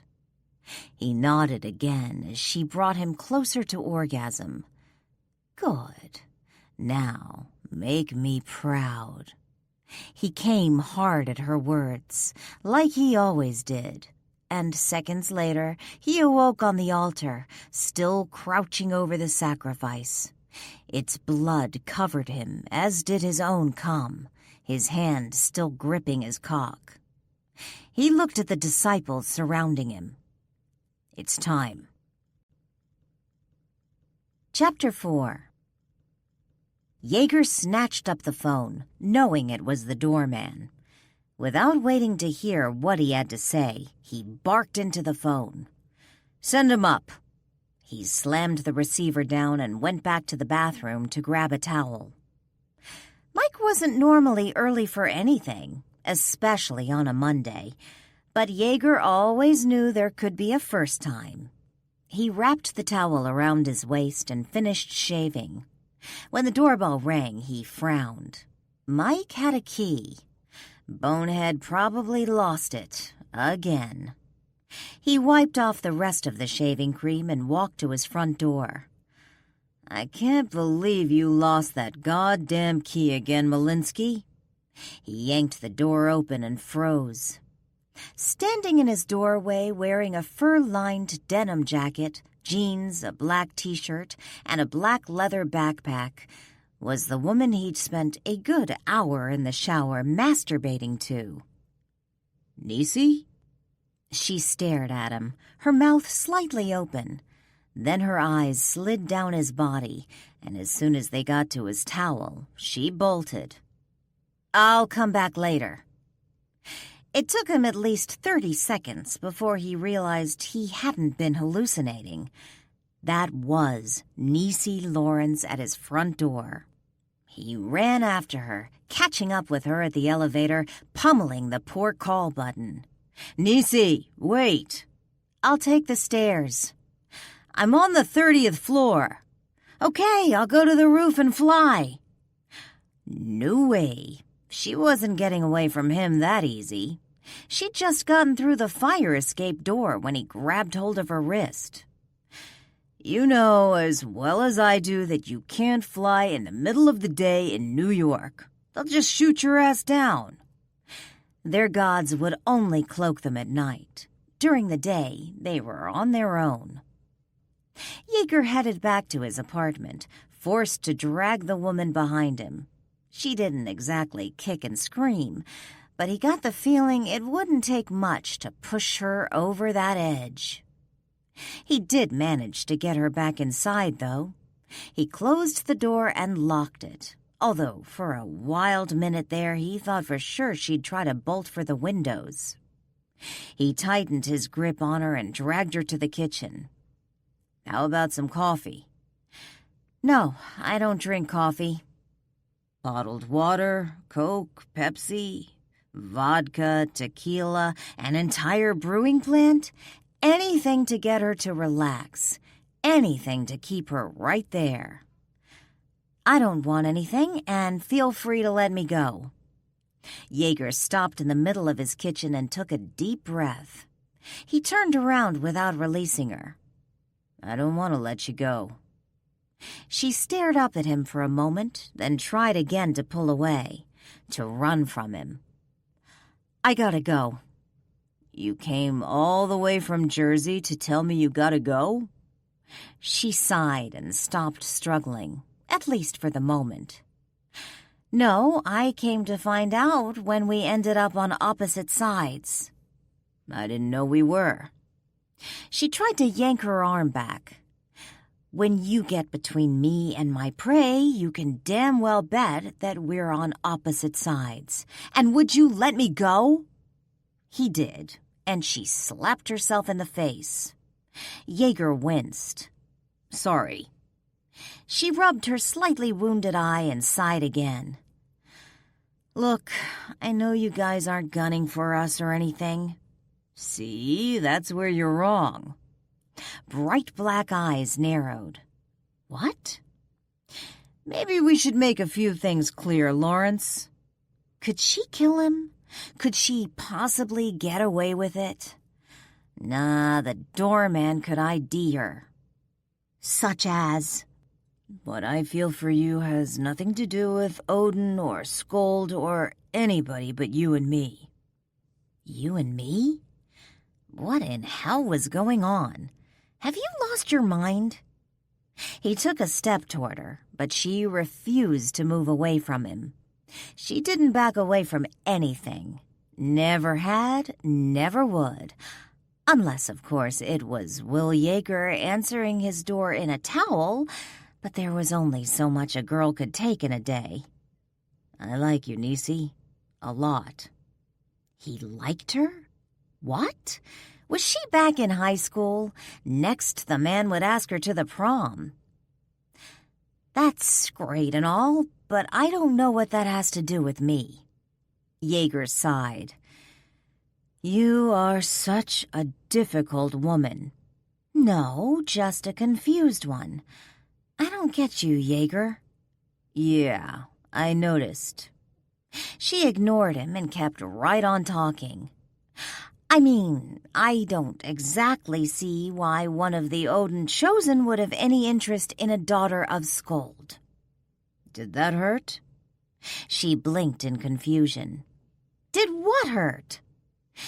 He nodded again as she brought him closer to orgasm. "Good. Now, make me proud." He came hard at her words, like he always did, and seconds later he awoke on the altar, still crouching over the sacrifice. Its blood covered him, as did his own cum, his hand still gripping his cock. He looked at the disciples surrounding him. "It's time." Chapter 4. Jaeger snatched up the phone, knowing it was the doorman. Without waiting to hear what he had to say, he barked into the phone. "Send him up." He slammed the receiver down and went back to the bathroom to grab a towel. Mike wasn't normally early for anything, especially on a Monday, but Jaeger always knew there could be a first time. He wrapped the towel around his waist and finished shaving. When the doorbell rang, he frowned. Mike had a key. Bonehead probably lost it, again. He wiped off the rest of the shaving cream and walked to his front door. "I can't believe you lost that goddamn key again, Malinsky." He yanked the door open and froze. Standing in his doorway wearing a fur-lined denim jacket, jeans, a black t-shirt, and a black leather backpack was the woman he'd spent a good hour in the shower masturbating to. "Nisi?" She stared at him, her mouth slightly open. Then her eyes slid down his body, and as soon as they got to his towel, she bolted. "I'll come back later." It took him at least 30 seconds before he realized he hadn't been hallucinating. That was Nisi Lawrence at his front door. He ran after her, catching up with her at the elevator, pummeling the poor call button. "Nisi, wait." "I'll take the stairs." "I'm on the 30th floor." "Okay, I'll go to the roof and fly." No way. She wasn't getting away from him that easy. She'd just gotten through the fire escape door when he grabbed hold of her wrist. "You know as well as I do that you can't fly in the middle of the day in New York. They'll just shoot your ass down." Their gods would only cloak them at night. During the day, they were on their own. Jaeger headed back to his apartment, forced to drag the woman behind him. She didn't exactly kick and scream, but he got the feeling it wouldn't take much to push her over that edge. He did manage to get her back inside, though. He closed the door and locked it, although for a wild minute there he thought for sure she'd try to bolt for the windows. He tightened his grip on her and dragged her to the kitchen. "How about some coffee?" "No, I don't drink coffee." "Bottled water, Coke, Pepsi, vodka, tequila, an entire brewing plant? Anything to get her to relax. Anything to keep her right there." "I don't want anything, and feel free to let me go." Jaeger stopped in the middle of his kitchen and took a deep breath. He turned around without releasing her. "I don't want to let you go." She stared up at him for a moment, then tried again to pull away. to run from him. "I gotta go." "You came all the way from Jersey to tell me you gotta go?" She sighed and stopped struggling, at least for the moment. "No, I came to find out when we ended up on opposite sides." "I didn't know we were." She tried to yank her arm back. "When you get between me and my prey, you can damn well bet that we're on opposite sides. And would you let me go?" He did, and she slapped herself in the face. Jaeger winced. "Sorry." She rubbed her slightly wounded eye and sighed again. "Look, I know you guys aren't gunning for us or anything." "See, that's where you're wrong." Bright black eyes narrowed. "What?" "Maybe we should make a few things clear, Lawrence." Could she kill him? Could she possibly get away with it? Nah, the doorman could ID her. "Such as?" "What I feel for you has nothing to do with Odin or Skold or anybody but you and me." You and me? What in hell was going on? Have you lost your mind? He took a step toward her, but she refused to move away from him. She didn't back away from anything. Never had, never would. Unless, of course, it was Will Jaeger answering his door in a towel, but there was only so much a girl could take in a day. "I like you, Nisi. A lot." He liked her? What? Was she back in high school? Next, the man would ask her to the prom. "That's great and all, but I don't know what that has to do with me." Jaeger sighed. "You are such a difficult woman." "No, just a confused one. I don't get you, Jaeger." "Yeah, I noticed." She ignored him and kept right on talking. "I mean, I don't exactly see why one of the Odin chosen would have any interest in a daughter of Skold." "Did that hurt?" She blinked in confusion. Did what hurt?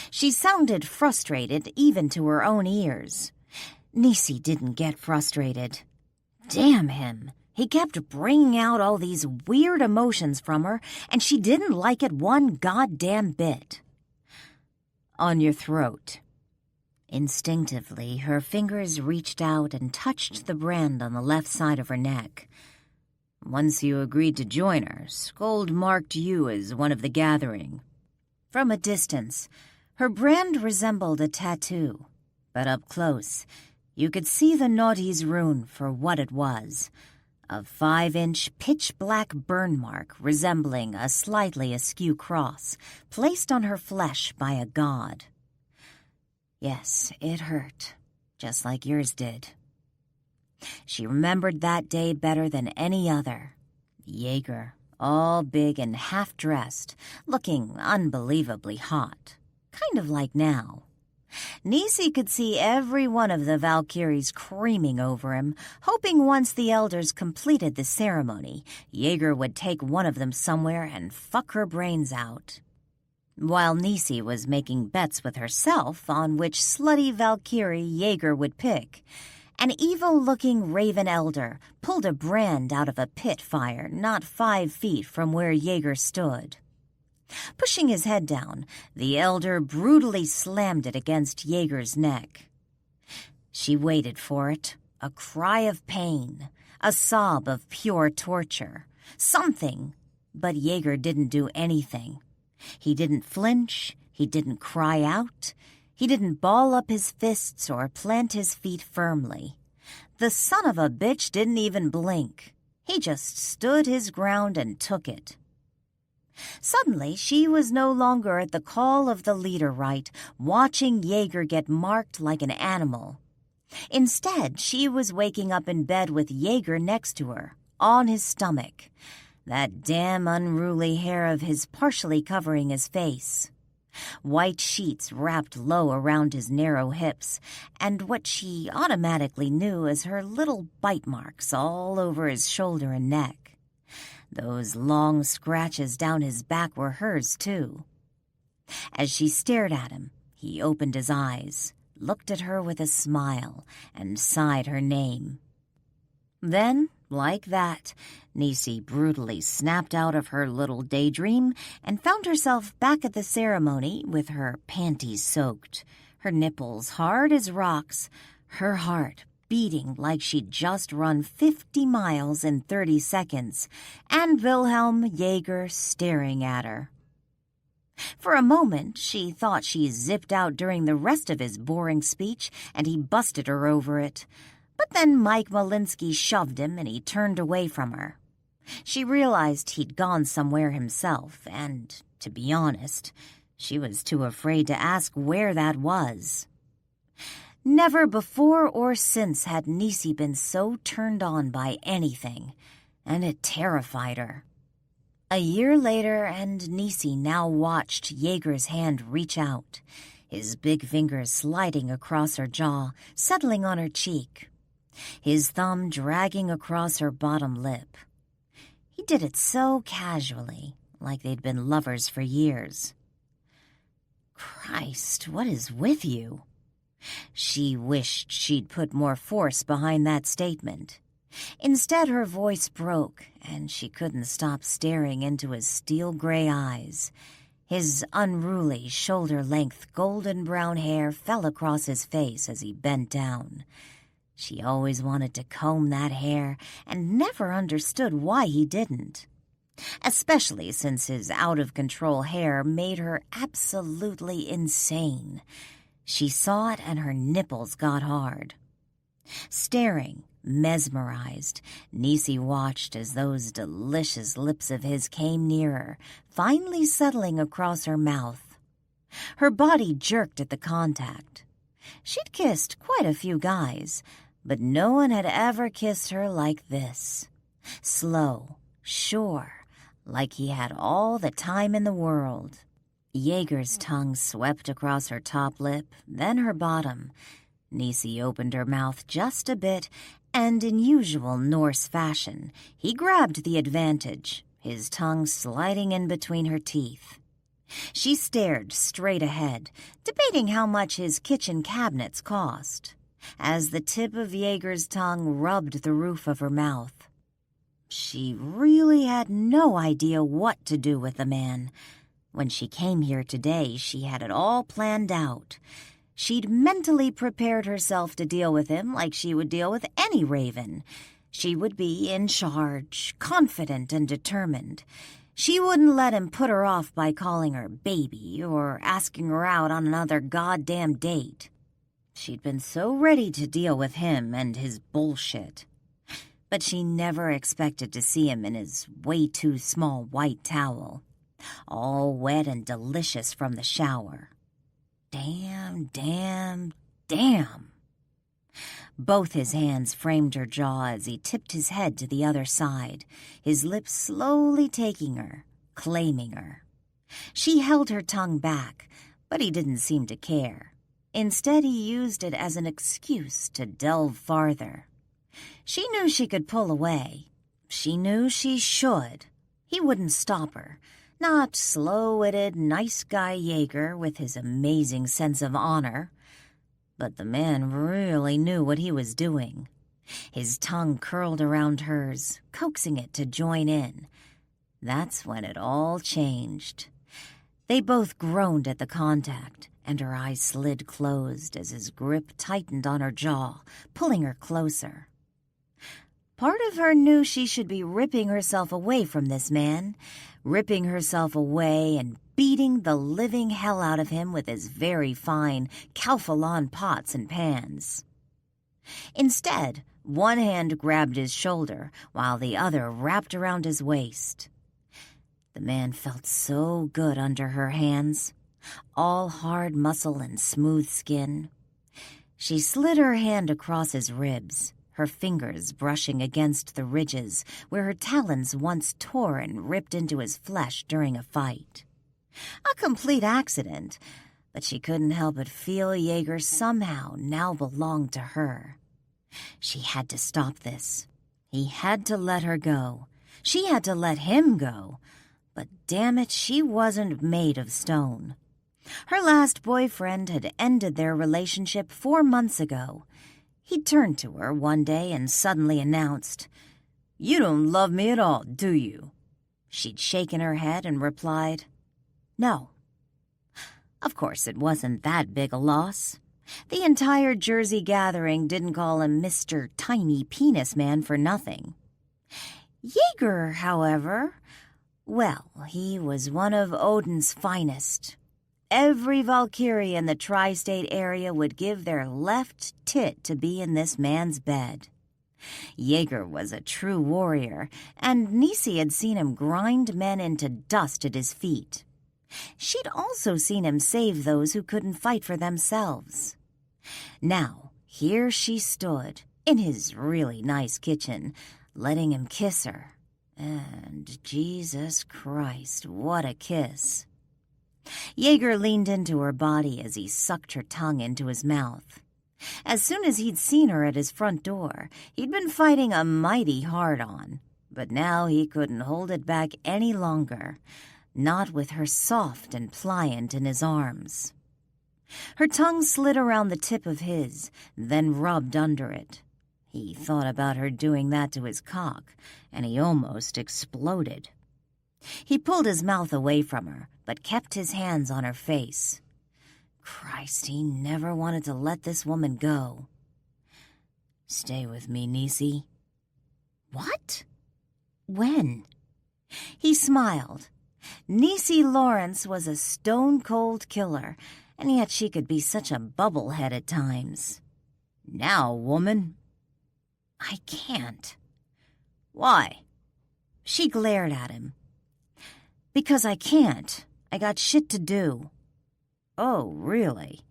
She sounded frustrated even to her own ears. Nisi didn't get frustrated. Damn him. He kept bringing out all these weird emotions from her, and she didn't like it one goddamn bit. "On your throat." Instinctively, her fingers reached out and touched the brand on the left side of her neck. "Once you agreed to join her, Skold marked you as one of the gathering." From a distance, her brand resembled a tattoo, but up close, you could see the Naughty's rune for what it was. A 5-inch pitch-black burn mark resembling a slightly askew cross placed on her flesh by a god. Yes, it hurt, just like yours did. She remembered that day better than any other. Jaeger, all big and half-dressed, looking unbelievably hot, kind of like now. Nisi could see every one of the Valkyries creaming over him, hoping once the elders completed the ceremony, Jaeger would take one of them somewhere and fuck her brains out. While Nisi was making bets with herself on which slutty Valkyrie Jaeger would pick, an evil-looking raven elder pulled a brand out of a pit fire not 5 feet from where Jaeger stood. Pushing his head down, the elder brutally slammed it against Jaeger's neck. She waited for it, a cry of pain, a sob of pure torture, something, but Jaeger didn't do anything. He didn't flinch, he didn't cry out, he didn't ball up his fists or plant his feet firmly. The son of a bitch didn't even blink. He just stood his ground and took it. Suddenly, she was no longer at the call of the leader right, watching Jaeger get marked like an animal. Instead, she was waking up in bed with Jaeger next to her, on his stomach, that damn unruly hair of his partially covering his face. White sheets wrapped low around his narrow hips, and what she automatically knew as her little bite marks all over his shoulder and neck. Those long scratches down his back were hers, too. As she stared at him, he opened his eyes, looked at her with a smile, and sighed her name. Then, like that, Nisi brutally snapped out of her little daydream and found herself back at the ceremony with her panties soaked, her nipples hard as rocks, her heart beating like she'd just run 50 miles in 30 seconds, and Wilhelm Jaeger staring at her. For a moment, she thought she zipped out during the rest of his boring speech and he busted her over it. But then Mike Malinsky shoved him and he turned away from her. She realized he'd gone somewhere himself and, to be honest, she was too afraid to ask where that was. Never before or since had Nisi been so turned on by anything, and it terrified her. A year later, and Nisi now watched Jaeger's hand reach out, his big fingers sliding across her jaw, settling on her cheek, his thumb dragging across her bottom lip. He did it so casually, like they'd been lovers for years. Christ, what is with you? She wished she'd put more force behind that statement. Instead, her voice broke, and she couldn't stop staring into his steel-gray eyes. His unruly, shoulder-length, golden-brown hair fell across his face as he bent down. She always wanted to comb that hair and never understood why he didn't. Especially since his out-of-control hair made her absolutely insane. She saw it and her nipples got hard. Staring, mesmerized, Nisi watched as those delicious lips of his came nearer, finally settling across her mouth. Her body jerked at the contact. She'd kissed quite a few guys, but no one had ever kissed her like this. Slow, sure, like he had all the time in the world. Jaeger's tongue swept across her top lip, then her bottom. Nisi opened her mouth just a bit, and in usual Norse fashion, he grabbed the advantage, his tongue sliding in between her teeth. She stared straight ahead, debating how much his kitchen cabinets cost, as the tip of Jaeger's tongue rubbed the roof of her mouth. She really had no idea what to do with the man. When she came here today, she had it all planned out. She'd mentally prepared herself to deal with him like she would deal with any raven. She would be in charge, confident and determined. She wouldn't let him put her off by calling her baby or asking her out on another goddamn date. She'd been so ready to deal with him and his bullshit. But she never expected to see him in his way too small white towel, all wet and delicious from the shower. Damn. Both his hands framed her jaw as he tipped his head to the other side, his lips slowly taking her, claiming her. She held her tongue back, but he didn't seem to care. Instead, he used it as an excuse to delve farther. She knew she could pull away. She knew she should. He wouldn't stop her. Not slow-witted, nice guy Jaeger with his amazing sense of honor. But the man really knew what he was doing. His tongue curled around hers, coaxing it to join in. That's when it all changed. They both groaned at the contact, and her eyes slid closed as his grip tightened on her jaw, pulling her closer. Part of her knew she should be ripping herself away from this man, ripping herself away and beating the living hell out of him with his very fine Calphalon pots and pans. Instead, one hand grabbed his shoulder while the other wrapped around his waist. The man felt so good under her hands, all hard muscle and smooth skin. She slid her hand across his ribs, her fingers brushing against the ridges where her talons once tore and ripped into his flesh during a fight. A complete accident, but she couldn't help but feel Jaeger somehow now belonged to her. She had to stop this. He had to let her go. She had to let him go, but damn it, she wasn't made of stone. Her last boyfriend had ended their relationship 4 months ago. He turned to her one day and suddenly announced, "You don't love me at all, do you?" She'd shaken her head and replied, "No." Of course, it wasn't that big a loss. The entire Jersey gathering didn't call him Mr. Tiny Penis Man for nothing. Jaeger, however, well, he was one of Odin's finest. Every Valkyrie in the tri-state area would give their left tit to be in this man's bed. Jaeger was a true warrior, and Nisi had seen him grind men into dust at his feet. She'd also seen him save those who couldn't fight for themselves. Now, here she stood, in his really nice kitchen, letting him kiss her. And Jesus Christ, what a kiss. Jaeger leaned into her body as he sucked her tongue into his mouth. As soon as he'd seen her at his front door, he'd been fighting a mighty hard-on, but now he couldn't hold it back any longer, not with her soft and pliant in his arms. Her tongue slid around the tip of his, then rubbed under it. He thought about her doing that to his cock, and he almost exploded. He pulled his mouth away from her, but kept his hands on her face. Christ, he never wanted to let this woman go. "Stay with me, Nisi." "What? When?" He smiled. Nisi Lawrence was a stone-cold killer, and yet she could be such a bubblehead at times. "Now, woman." "I can't." "Why?" She glared at him. "Because I can't. I got shit to do." "Oh, really?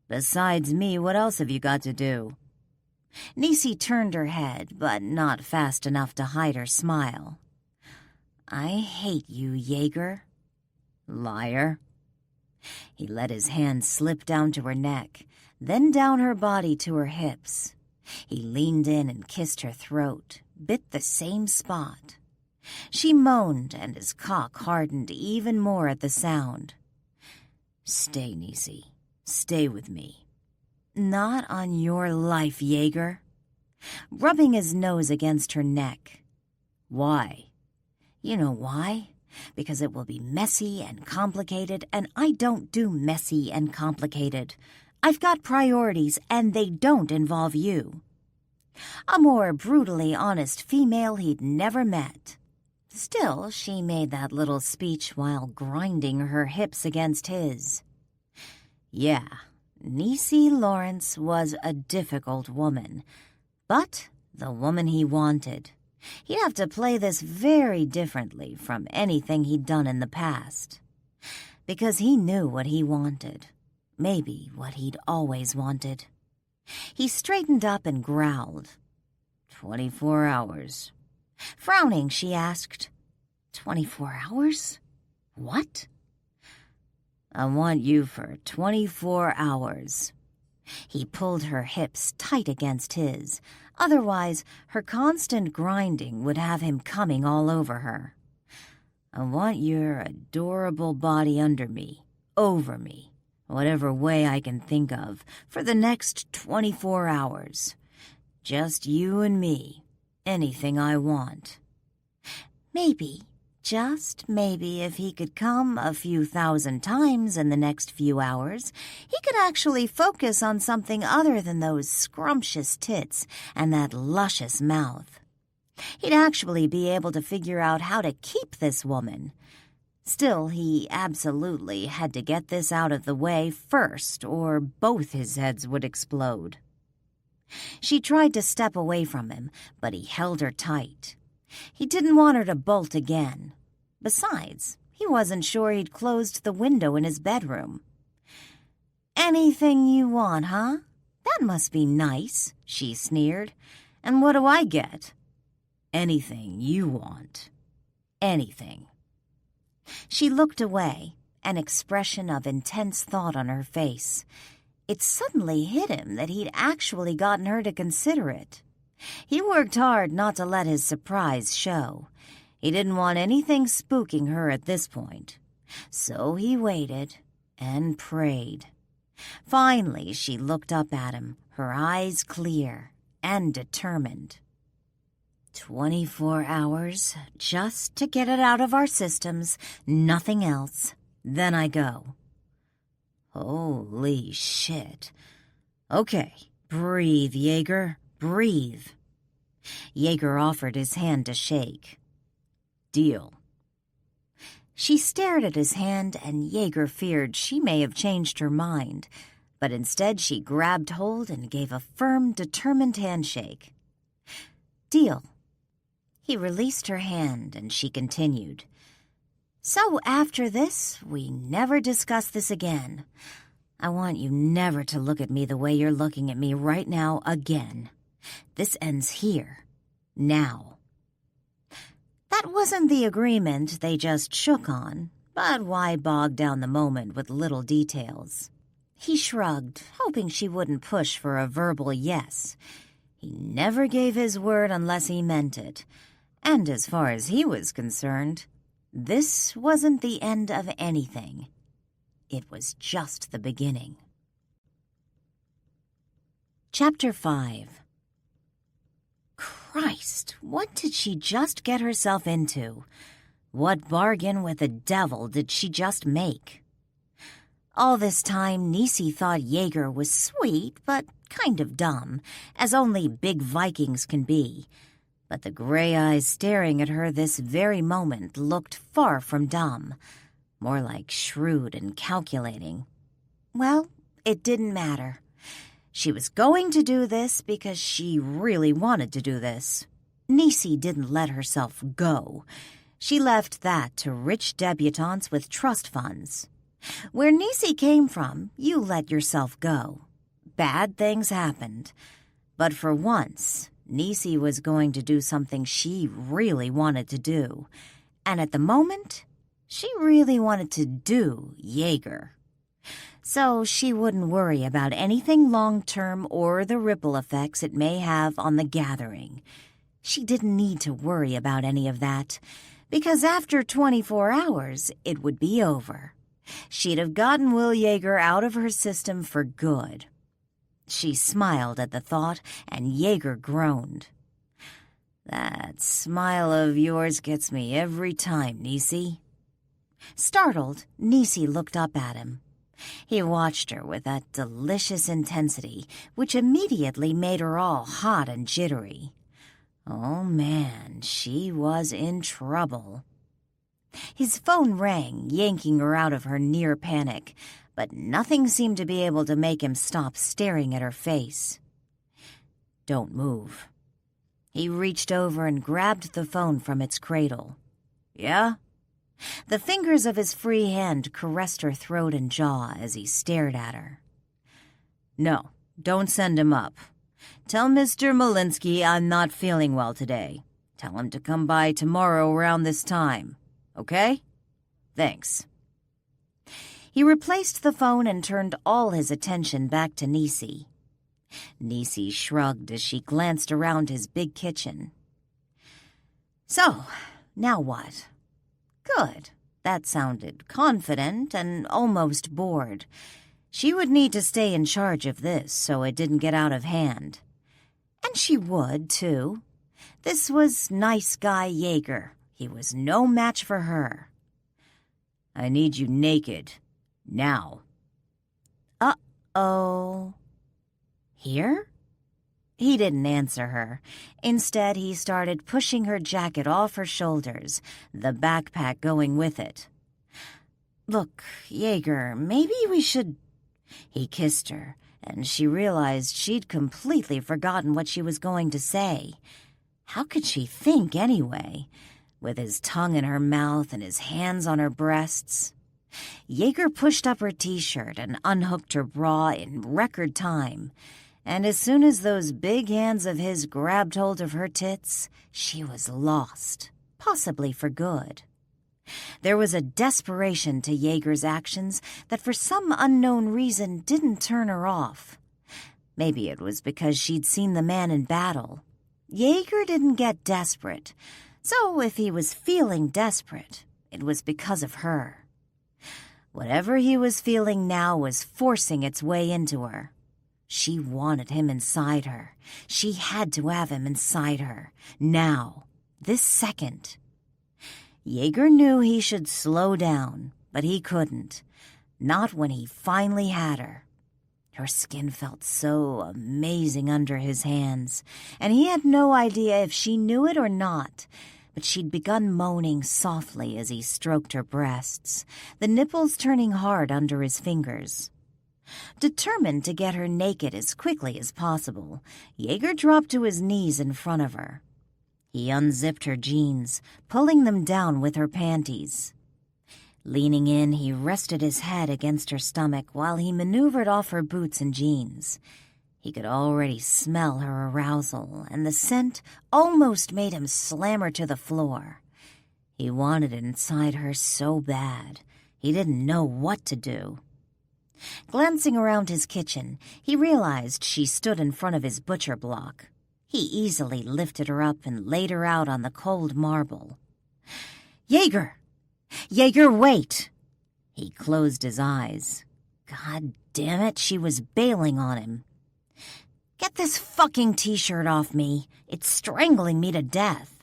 Besides me, what else have you got to do?" Nisi turned her head, but not fast enough to hide her smile. "I hate you, Jaeger." "Liar." He let his hand slip down to her neck, then down her body to her hips. He leaned in and kissed her throat, bit the same spot. She moaned, and his cock hardened even more at the sound. "Stay, Nisi. Stay with me." "Not on your life, Jaeger." Rubbing his nose against her neck. "Why?" "You know why? Because it will be messy and complicated, and I don't do messy and complicated. I've got priorities, and they don't involve you." A more brutally honest female he'd never met. Still, she made that little speech while grinding her hips against his. Yeah, Nisi Lawrence was a difficult woman, but the woman he wanted. He'd have to play this very differently from anything he'd done in the past. Because he knew what he wanted. Maybe what he'd always wanted. He straightened up and growled. 24 hours. Frowning, she asked, 24 hours? What? I want you for 24 hours. He pulled her hips tight against his. Otherwise, her constant grinding would have him coming all over her. I want your adorable body under me, over me, whatever way I can think of, for the next 24 hours. Just you and me. Anything I want. Maybe, just maybe, if he could come a few thousand times in the next few hours, he could actually focus on something other than those scrumptious tits and that luscious mouth. He'd actually be able to figure out how to keep this woman. Still, he absolutely had to get this out of the way first, or both his heads would explode. She tried to step away from him, but he held her tight. He didn't want her to bolt again. Besides, he wasn't sure he'd closed the window in his bedroom. Anything you want, huh? That must be nice, she sneered. And what do I get? Anything you want. Anything. She looked away, an expression of intense thought on her face. It suddenly hit him that he'd actually gotten her to consider it. He worked hard not to let his surprise show. He didn't want anything spooking her at this point, so he waited and prayed. Finally, she looked up at him, her eyes clear and determined. 24 hours, just to get it out of our systems, nothing else. Then I go. Holy shit. Okay, breathe, Jaeger, breathe. Jaeger offered his hand to shake. Deal. She stared at his hand, and Jaeger feared she may have changed her mind, but instead she grabbed hold and gave a firm, determined handshake. Deal. He released her hand, and she continued. So after this, we never discuss this again. I want you never to look at me the way you're looking at me right now again. This ends here. Now. That wasn't the agreement they just shook on, but why bog down the moment with little details? He shrugged, hoping she wouldn't push for a verbal yes. He never gave his word unless he meant it, and as far as he was concerned, this wasn't the end of anything. It was just the beginning. Chapter 5. Christ, what did she just get herself into? What bargain with the devil did she just make? All this time, Nisi thought Jaeger was sweet, but kind of dumb, as only big Vikings can be. But the gray eyes staring at her this very moment looked far from dumb, more like shrewd and calculating. Well, it didn't matter. She was going to do this because she really wanted to do this. Nisi didn't let herself go. She left that to rich debutantes with trust funds. Where Nisi came from, you let yourself go. Bad things happened. But for once, Nisi was going to do something she really wanted to do. And at the moment, she really wanted to do Jaeger. So she wouldn't worry about anything long-term or the ripple effects it may have on the gathering. She didn't need to worry about any of that, because after 24 hours, it would be over. She'd have gotten Will Jaeger out of her system for good. She smiled at the thought, and Jaeger groaned. That smile of yours gets me every time, Nisi. Startled, Nisi looked up at him. He watched her with that delicious intensity, which immediately made her all hot and jittery. Oh, man, she was in trouble. His phone rang, yanking her out of her near panic, but nothing seemed to be able to make him stop staring at her face. Don't move. He reached over and grabbed the phone from its cradle. Yeah? The fingers of his free hand caressed her throat and jaw as he stared at her. No, don't send him up. Tell Mr. Malinsky I'm not feeling well today. Tell him to come by tomorrow around this time. Okay? Thanks. He replaced the phone and turned all his attention back to Nisi. Nisi shrugged as she glanced around his big kitchen. So, now what? Good. That sounded confident and almost bored. She would need to stay in charge of this so it didn't get out of hand. And she would, too. This was nice guy Jaeger. He was no match for her. I need you naked. Now. Uh-oh. Here? He didn't answer her. Instead, he started pushing her jacket off her shoulders, the backpack going with it. Look, Jaeger, maybe we should... He kissed her, and she realized she'd completely forgotten what she was going to say. How could she think, anyway, with his tongue in her mouth and his hands on her breasts? Jaeger pushed up her t-shirt and unhooked her bra in record time, and as soon as those big hands of his grabbed hold of her tits, she was lost, possibly for good. There was a desperation to Jaeger's actions that for some unknown reason didn't turn her off. Maybe it was because she'd seen the man in battle. Jaeger didn't get desperate. So if he was feeling desperate, it was because of her. Whatever he was feeling now was forcing its way into her. She wanted him inside her. She had to have him inside her. Now. This second. Jaeger knew he should slow down, but he couldn't. Not when he finally had her. Her skin felt so amazing under his hands, and he had no idea if she knew it or not, but she'd begun moaning softly as he stroked her breasts, the nipples turning hard under his fingers. Determined to get her naked as quickly as possible, Jaeger dropped to his knees in front of her. He unzipped her jeans, pulling them down with her panties. Leaning in, he rested his head against her stomach while he maneuvered off her boots and jeans. He could already smell her arousal, and the scent almost made him slam her to the floor. He wanted it inside her so bad, he didn't know what to do. Glancing around his kitchen, he realized she stood in front of his butcher block. He easily lifted her up and laid her out on the cold marble. "Jaeger! Jaeger, wait!" He closed his eyes. God damn it, she was bailing on him. "Get this fucking t-shirt off me. It's strangling me to death."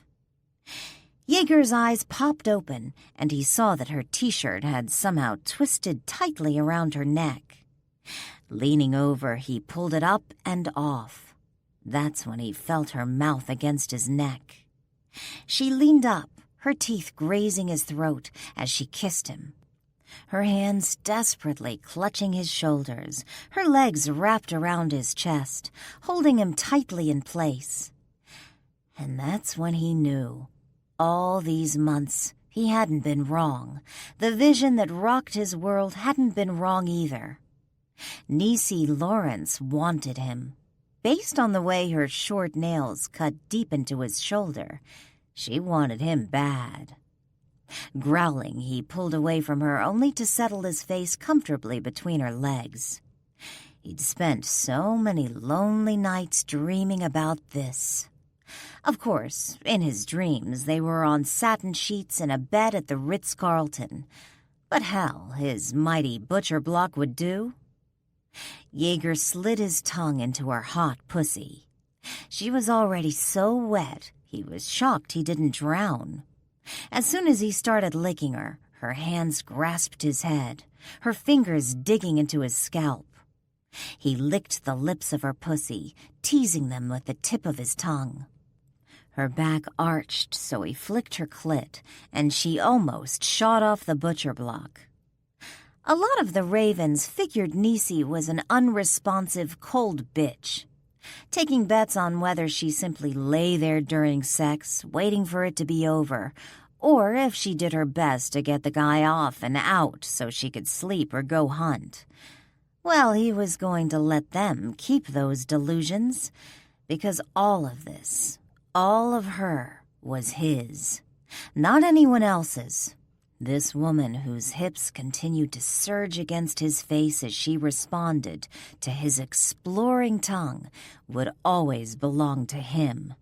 Jaeger's eyes popped open, and he saw that her t-shirt had somehow twisted tightly around her neck. Leaning over, he pulled it up and off. That's when he felt her mouth against his neck. She leaned up, her teeth grazing his throat as she kissed him. Her hands desperately clutching his shoulders, her legs wrapped around his chest, holding him tightly in place. And that's when he knew. All these months, he hadn't been wrong. The vision that rocked his world hadn't been wrong either. Nisi Lawrence wanted him. Based on the way her short nails cut deep into his shoulder, she wanted him bad. Growling, he pulled away from her only to settle his face comfortably between her legs. He'd spent so many lonely nights dreaming about this. Of course, in his dreams, they were on satin sheets in a bed at the Ritz-Carlton. But hell, his mighty butcher block would do. Jaeger slid his tongue into her hot pussy. She was already so wet, he was shocked he didn't drown. As soon as he started licking her, her hands grasped his head, her fingers digging into his scalp. He licked the lips of her pussy, teasing them with the tip of his tongue. Her back arched, so he flicked her clit, and she almost shot off the butcher block. A lot of the ravens figured Nisi was an unresponsive, cold bitch, taking bets on whether she simply lay there during sex, waiting for it to be over, or if she did her best to get the guy off and out so she could sleep or go hunt. Well, he was going to let them keep those delusions, because all of this, all of her, was his, not anyone else's. This woman whose hips continued to surge against his face as she responded to his exploring tongue would always belong to him.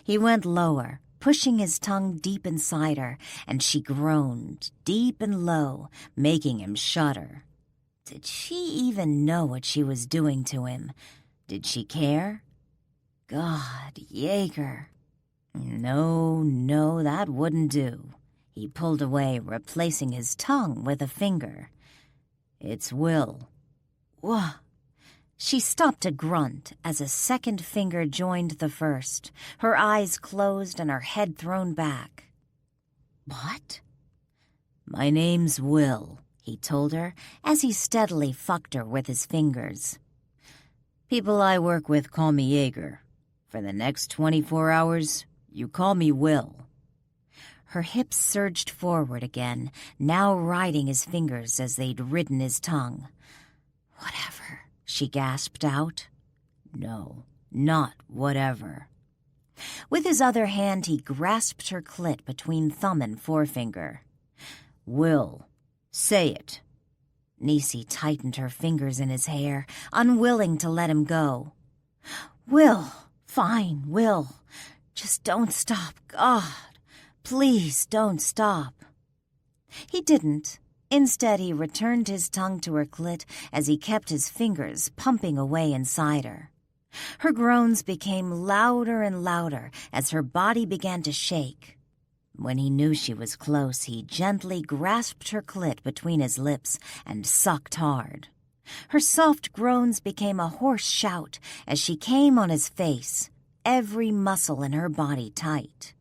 He went lower, pushing his tongue deep inside her, and she groaned, deep and low, making him shudder. Did she even know what she was doing to him? Did she care? God, Jaeger. No, that wouldn't do. He pulled away, replacing his tongue with a finger. It's Will. Wah! She stopped to grunt as a second finger joined the first, her eyes closed and her head thrown back. What? My name's Will, he told her as he steadily fucked her with his fingers. People I work with call me Jaeger. For the next 24 hours, you call me Will. Her hips surged forward again, now riding his fingers as they'd ridden his tongue. Whatever, she gasped out. No, not whatever. With his other hand, he grasped her clit between thumb and forefinger. Will, say it. Nisi tightened her fingers in his hair, unwilling to let him go. Will, fine, Will. Just don't stop, God. Please don't stop. He didn't. Instead, he returned his tongue to her clit as he kept his fingers pumping away inside her. Her groans became louder and louder as her body began to shake. When he knew she was close, he gently grasped her clit between his lips and sucked hard. Her soft groans became a hoarse shout as she came on his face, every muscle in her body tight.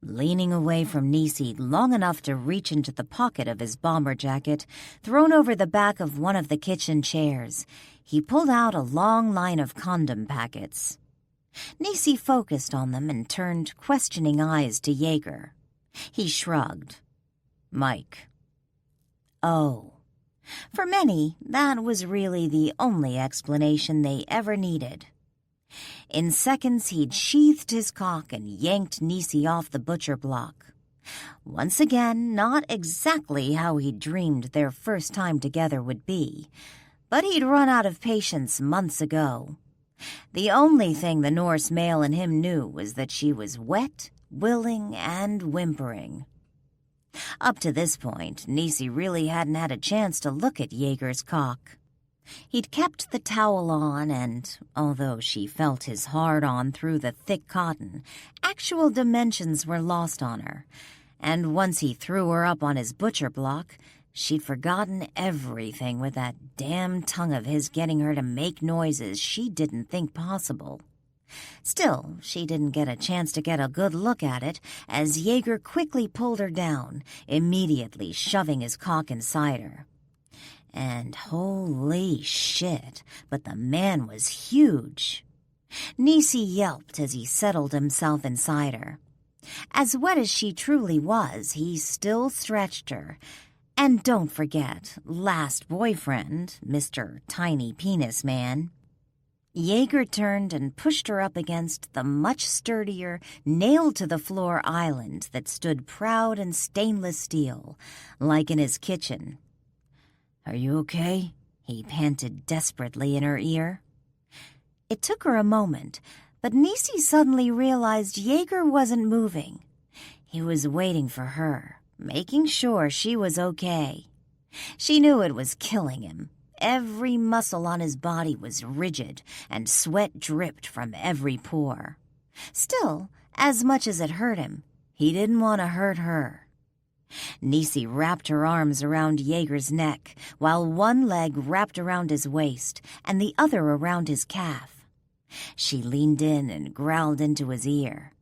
Leaning away from Nisi long enough to reach into the pocket of his bomber jacket, thrown over the back of one of the kitchen chairs, he pulled out a long line of condom packets. Nisi focused on them and turned questioning eyes to Jaeger. He shrugged. Mike. Oh. For many, that was really the only explanation they ever needed. In seconds, he'd sheathed his cock and yanked Nisi off the butcher block. Once again, not exactly how he'd dreamed their first time together would be, but he'd run out of patience months ago. The only thing the Norse male in him knew was that she was wet, willing, and whimpering. Up to this point, Nisi really hadn't had a chance to look at Jaeger's cock. He'd kept the towel on and, although she felt his hard-on through the thick cotton, actual dimensions were lost on her, and once he threw her up on his butcher block, she'd forgotten everything with that damn tongue of his getting her to make noises she didn't think possible. Still, she didn't get a chance to get a good look at it as Jaeger quickly pulled her down, immediately shoving his cock inside her. And holy shit, but the man was huge. Nisi yelped as he settled himself inside her. As wet as she truly was, he still stretched her. And don't forget, last boyfriend, Mr. Tiny Penis Man. Jaeger turned and pushed her up against the much sturdier, nailed-to-the-floor island that stood proud and stainless steel, like in his kitchen. "Are you okay?" he panted desperately in her ear. It took her a moment, but Nisi suddenly realized Jaeger wasn't moving. He was waiting for her, making sure she was okay. She knew it was killing him. Every muscle on his body was rigid, and sweat dripped from every pore. Still, as much as it hurt him, he didn't want to hurt her. Nisi wrapped her arms around Jaeger's neck, while one leg wrapped around his waist and the other around his calf. She leaned in and growled into his ear.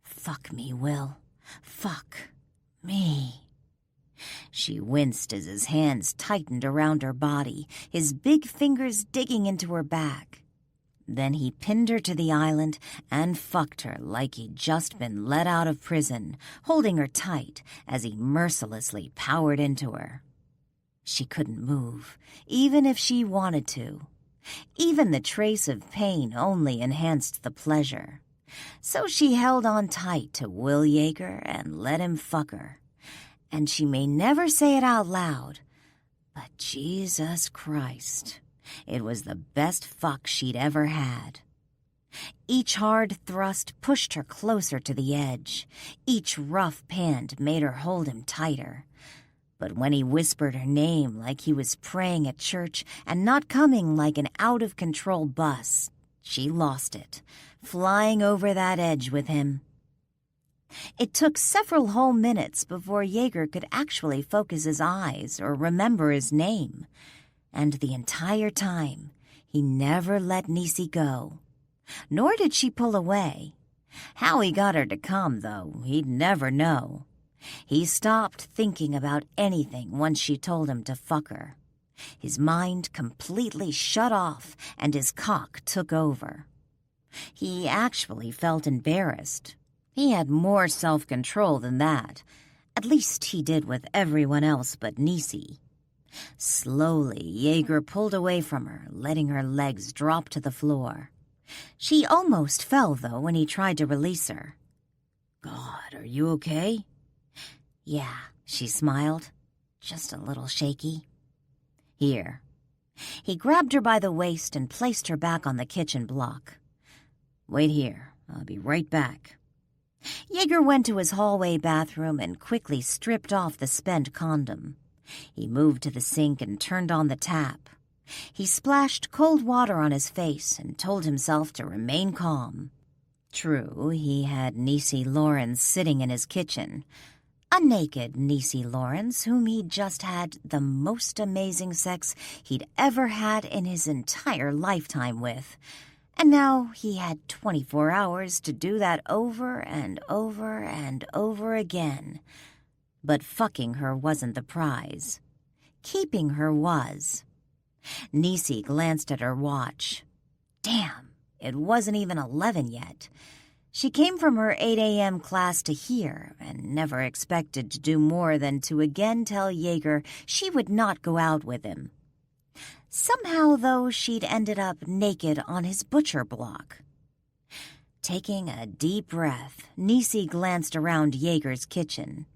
"Fuck me, Will. Fuck me." She winced as his hands tightened around her body, his big fingers digging into her back. Then he pinned her to the island and fucked her like he'd just been let out of prison, holding her tight as he mercilessly powered into her. She couldn't move, even if she wanted to. Even the trace of pain only enhanced the pleasure. So she held on tight to Will Jaeger and let him fuck her. And she may never say it out loud, but Jesus Christ, it was the best fuck she'd ever had. Each hard thrust pushed her closer to the edge. Each rough pant made her hold him tighter. But when he whispered her name like he was praying at church and not coming like an out-of-control bus, she lost it, flying over that edge with him. It took several whole minutes before Jaeger could actually focus his eyes or remember his name. And the entire time, he never let Nisi go. Nor did she pull away. How he got her to come, though, he'd never know. He stopped thinking about anything once she told him to fuck her. His mind completely shut off, and his cock took over. He actually felt embarrassed. He had more self-control than that. At least he did with everyone else but Nisi. Slowly, Jaeger pulled away from her, letting her legs drop to the floor. She almost fell, though, when he tried to release her. "God, are you okay?" "Yeah," she smiled. "Just a little shaky." "Here." He grabbed her by the waist and placed her back on the kitchen block. "Wait here. I'll be right back." Jaeger went to his hallway bathroom and quickly stripped off the spent condom. He moved to the sink and turned on the tap. He splashed cold water on his face and told himself to remain calm. True, he had Niecy Lawrence sitting in his kitchen. A naked Niecy Lawrence whom he'd just had the most amazing sex he'd ever had in his entire lifetime with. And now he had 24 hours to do that over and over and over again. But fucking her wasn't the prize. Keeping her was. Niecy glanced at her watch. Damn, it wasn't even 11 yet. She came from her 8 a.m. class to here and never expected to do more than to again tell Jaeger she would not go out with him. Somehow, though, she'd ended up naked on his butcher block. Taking a deep breath, Niecy glanced around Jaeger's kitchen.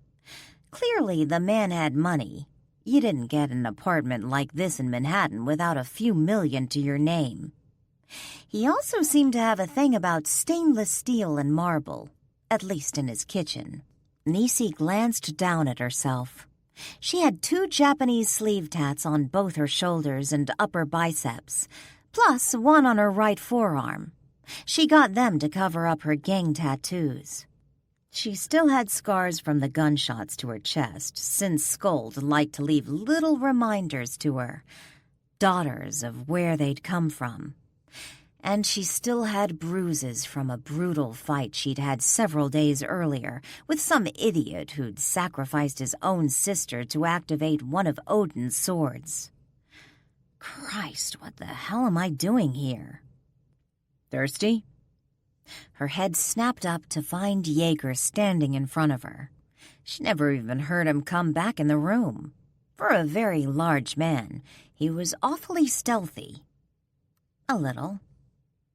Clearly, the man had money. You didn't get an apartment like this in Manhattan without a few million to your name. He also seemed to have a thing about stainless steel and marble, at least in his kitchen. Niecy glanced down at herself. She had 2 Japanese sleeve tats on both her shoulders and upper biceps, plus one on her right forearm. She got them to cover up her gang tattoos. She still had scars from the gunshots to her chest, since Skuld liked to leave little reminders to her, daughters of where they'd come from. And she still had bruises from a brutal fight she'd had several days earlier with some idiot who'd sacrificed his own sister to activate one of Odin's swords. Christ, what the hell am I doing here? Thirsty? Her head snapped up to find Jaeger standing in front of her. She never even heard him come back in the room. For a very large man, he was awfully stealthy. A little.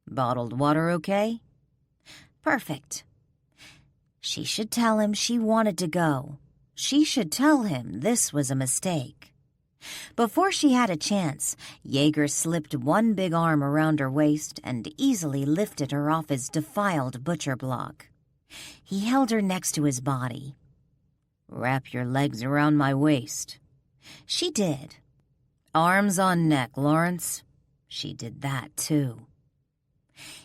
Bottled water okay? Perfect. She should tell him she wanted to go. She should tell him this was a mistake. Before she had a chance, Jaeger slipped one big arm around her waist and easily lifted her off his defiled butcher block. He held her next to his body. Wrap your legs around my waist. She did. Arms on neck, Lawrence. She did that, too.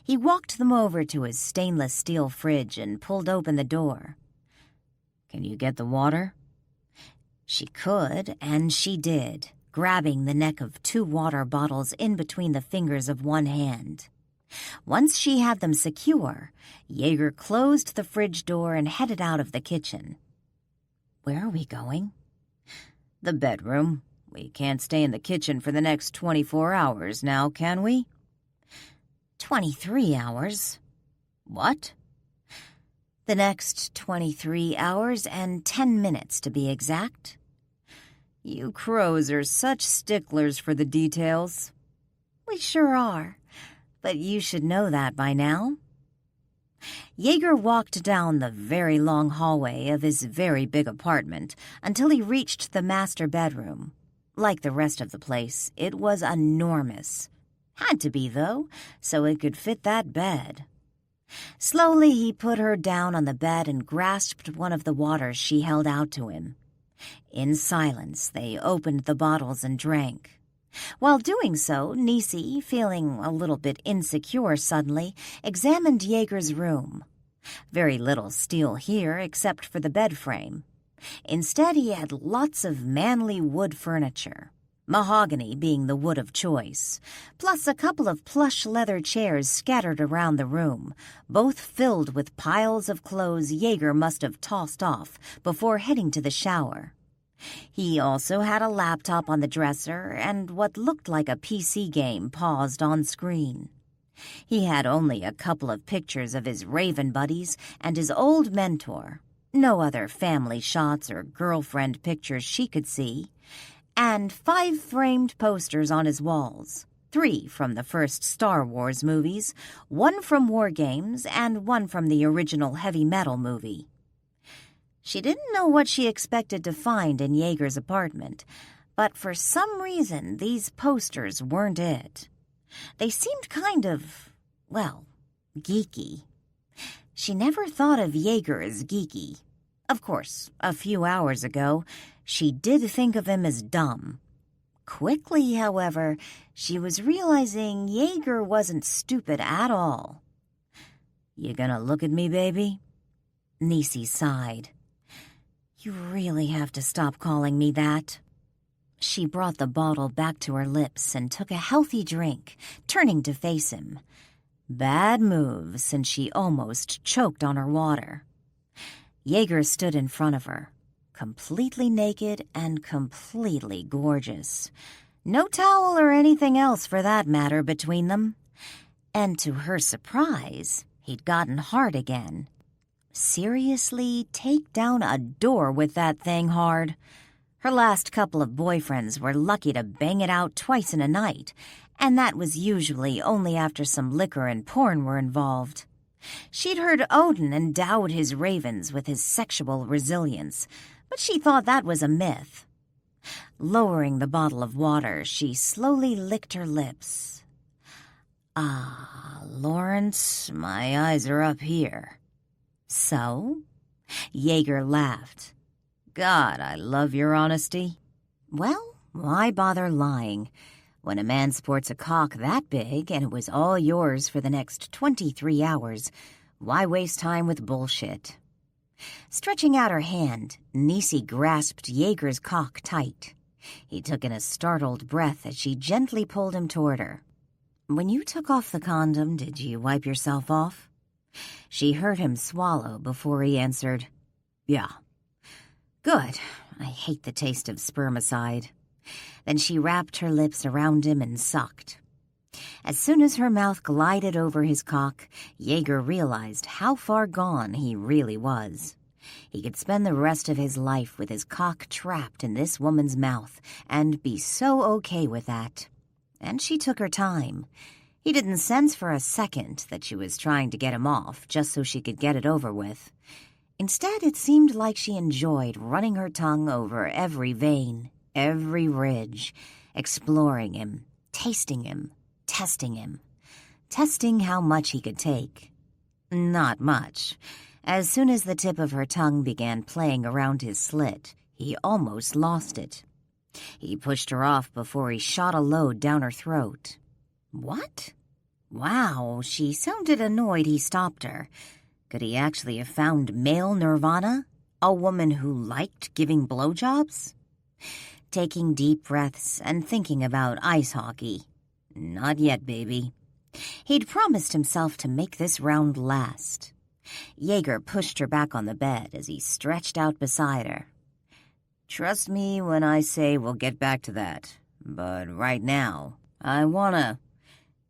He walked them over to his stainless steel fridge and pulled open the door. Can you get the water? She could, and she did, grabbing the neck of 2 water bottles in between the fingers of one hand. Once she had them secure, Jaeger closed the fridge door and headed out of the kitchen. Where are we going? The bedroom. We can't stay in the kitchen for the next 24 hours now, can we? 23 hours. What? The next 23 hours and 10 minutes, to be exact. You crows are such sticklers for the details. We sure are, but you should know that by now. Jaeger walked down the very long hallway of his very big apartment until he reached the master bedroom. Like the rest of the place, it was enormous. Had to be, though, so it could fit that bed. Slowly he put her down on the bed and grasped one of the waters she held out to him. In silence, they opened the bottles and drank. While doing so, Niecy, feeling a little bit insecure suddenly, examined Jaeger's room. Very little steel here except for the bed frame. Instead, he had lots of manly wood furniture, mahogany being the wood of choice, plus a couple of plush leather chairs scattered around the room, both filled with piles of clothes Jaeger must have tossed off before heading to the shower. He also had a laptop on the dresser and what looked like a PC game paused on screen. He had only a couple of pictures of his Raven buddies and his old mentor, no other family shots or girlfriend pictures she could see, and 5 framed posters on his walls, 3 from the first Star Wars movies, 1 from War Games, and 1 from the original heavy metal movie. She didn't know what she expected to find in Jaeger's apartment, but for some reason these posters weren't it. They seemed kind of, well, geeky. She never thought of Jaeger as geeky. Of course, a few hours ago, she did think of him as dumb. Quickly, however, she was realizing Jaeger wasn't stupid at all. "You gonna look at me, baby?" Nisi sighed. "You really have to stop calling me that." She brought the bottle back to her lips and took a healthy drink, turning to face him. Bad move, since she almost choked on her water. Jaeger stood in front of her, completely naked and completely gorgeous. No towel or anything else for that matter between them. And to her surprise, he'd gotten hard again. Seriously, take down a door with that thing hard. Her last couple of boyfriends were lucky to bang it out twice in a night, and that was usually only after some liquor and porn were involved. She'd heard Odin endowed his ravens with his sexual resilience, but she thought that was a myth. Lowering the bottle of water, she slowly licked her lips. "Ah, Lawrence, my eyes are up here." "So?" Jaeger laughed. "God, I love your honesty." "Well, why bother lying? When a man sports a cock that big and it was all yours for the next 23 hours, why waste time with bullshit?" Stretching out her hand, Nisi grasped Jaeger's cock tight. He took in a startled breath as she gently pulled him toward her. "When you took off the condom, did you wipe yourself off?" She heard him swallow before he answered, "Yeah." "Good. I hate the taste of spermicide." Then she wrapped her lips around him and sucked. As soon as her mouth glided over his cock, Jaeger realized how far gone he really was. He could spend the rest of his life with his cock trapped in this woman's mouth and be so okay with that. And she took her time. He didn't sense for a second that she was trying to get him off just so she could get it over with. Instead, it seemed like she enjoyed running her tongue over every vein, every ridge, exploring him, tasting him, testing how much he could take. Not much. As soon as the tip of her tongue began playing around his slit, he almost lost it. He pushed her off before he shot a load down her throat. "What?" Wow, she sounded annoyed he stopped her. Could he actually have found male nirvana? A woman who liked giving blowjobs? Taking deep breaths and thinking about ice hockey. Not yet, baby. He'd promised himself to make this round last. Jaeger pushed her back on the bed as he stretched out beside her. "Trust me when I say we'll get back to that. But right now, I wanna..."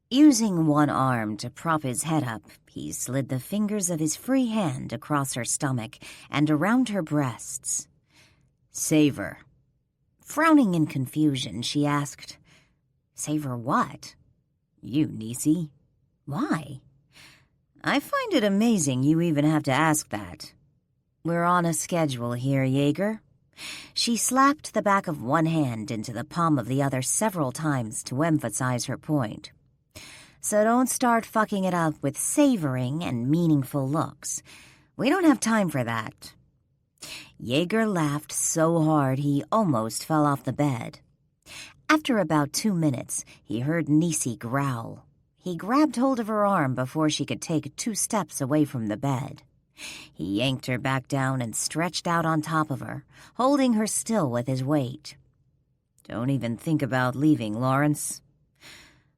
Using one arm to prop his head up, he slid the fingers of his free hand across her stomach and around her breasts. "Savor." Frowning in confusion, she asked, "Savor what?" "You, Nisi." "Why?" "I find it amazing you even have to ask that." "We're on a schedule here, Jaeger." She slapped the back of one hand into the palm of the other several times to emphasize her point. "So don't start fucking it up with savoring and meaningful looks. We don't have time for that." Jaeger laughed so hard he almost fell off the bed. After about 2 minutes, he heard Nisi growl. He grabbed hold of her arm before she could take 2 steps away from the bed. He yanked her back down and stretched out on top of her, holding her still with his weight. "Don't even think about leaving, Lawrence."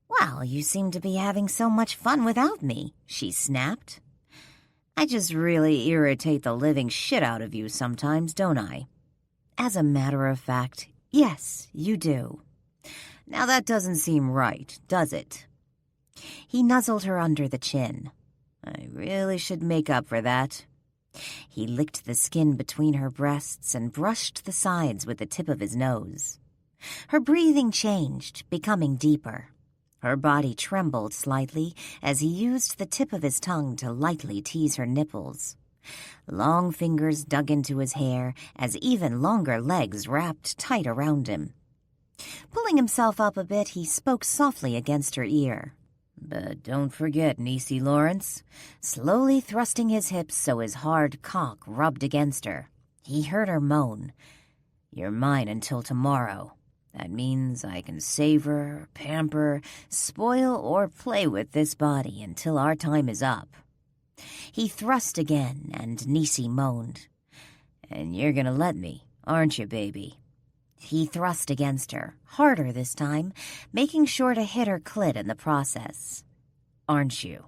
"Well, you seem to be having so much fun without me," she snapped. "I just really irritate the living shit out of you sometimes, don't I?" "As a matter of fact, yes, you do." "Now that doesn't seem right, does it?" He nuzzled her under the chin. "I really should make up for that." He licked the skin between her breasts and brushed the sides with the tip of his nose. Her breathing changed, becoming deeper. Her body trembled slightly as he used the tip of his tongue to lightly tease her nipples. Long fingers dug into his hair as even longer legs wrapped tight around him. Pulling himself up a bit, he spoke softly against her ear. But don't forget, Niecy Lawrence, slowly thrusting his hips so his hard cock rubbed against her. He heard her moan. You're mine until tomorrow. That means I can savor, pamper, spoil, or play with this body until our time is up. He thrust again, and Niecy moaned. And you're gonna let me, aren't you, baby? He thrust against her, harder this time, making sure to hit her clit in the process. Aren't you?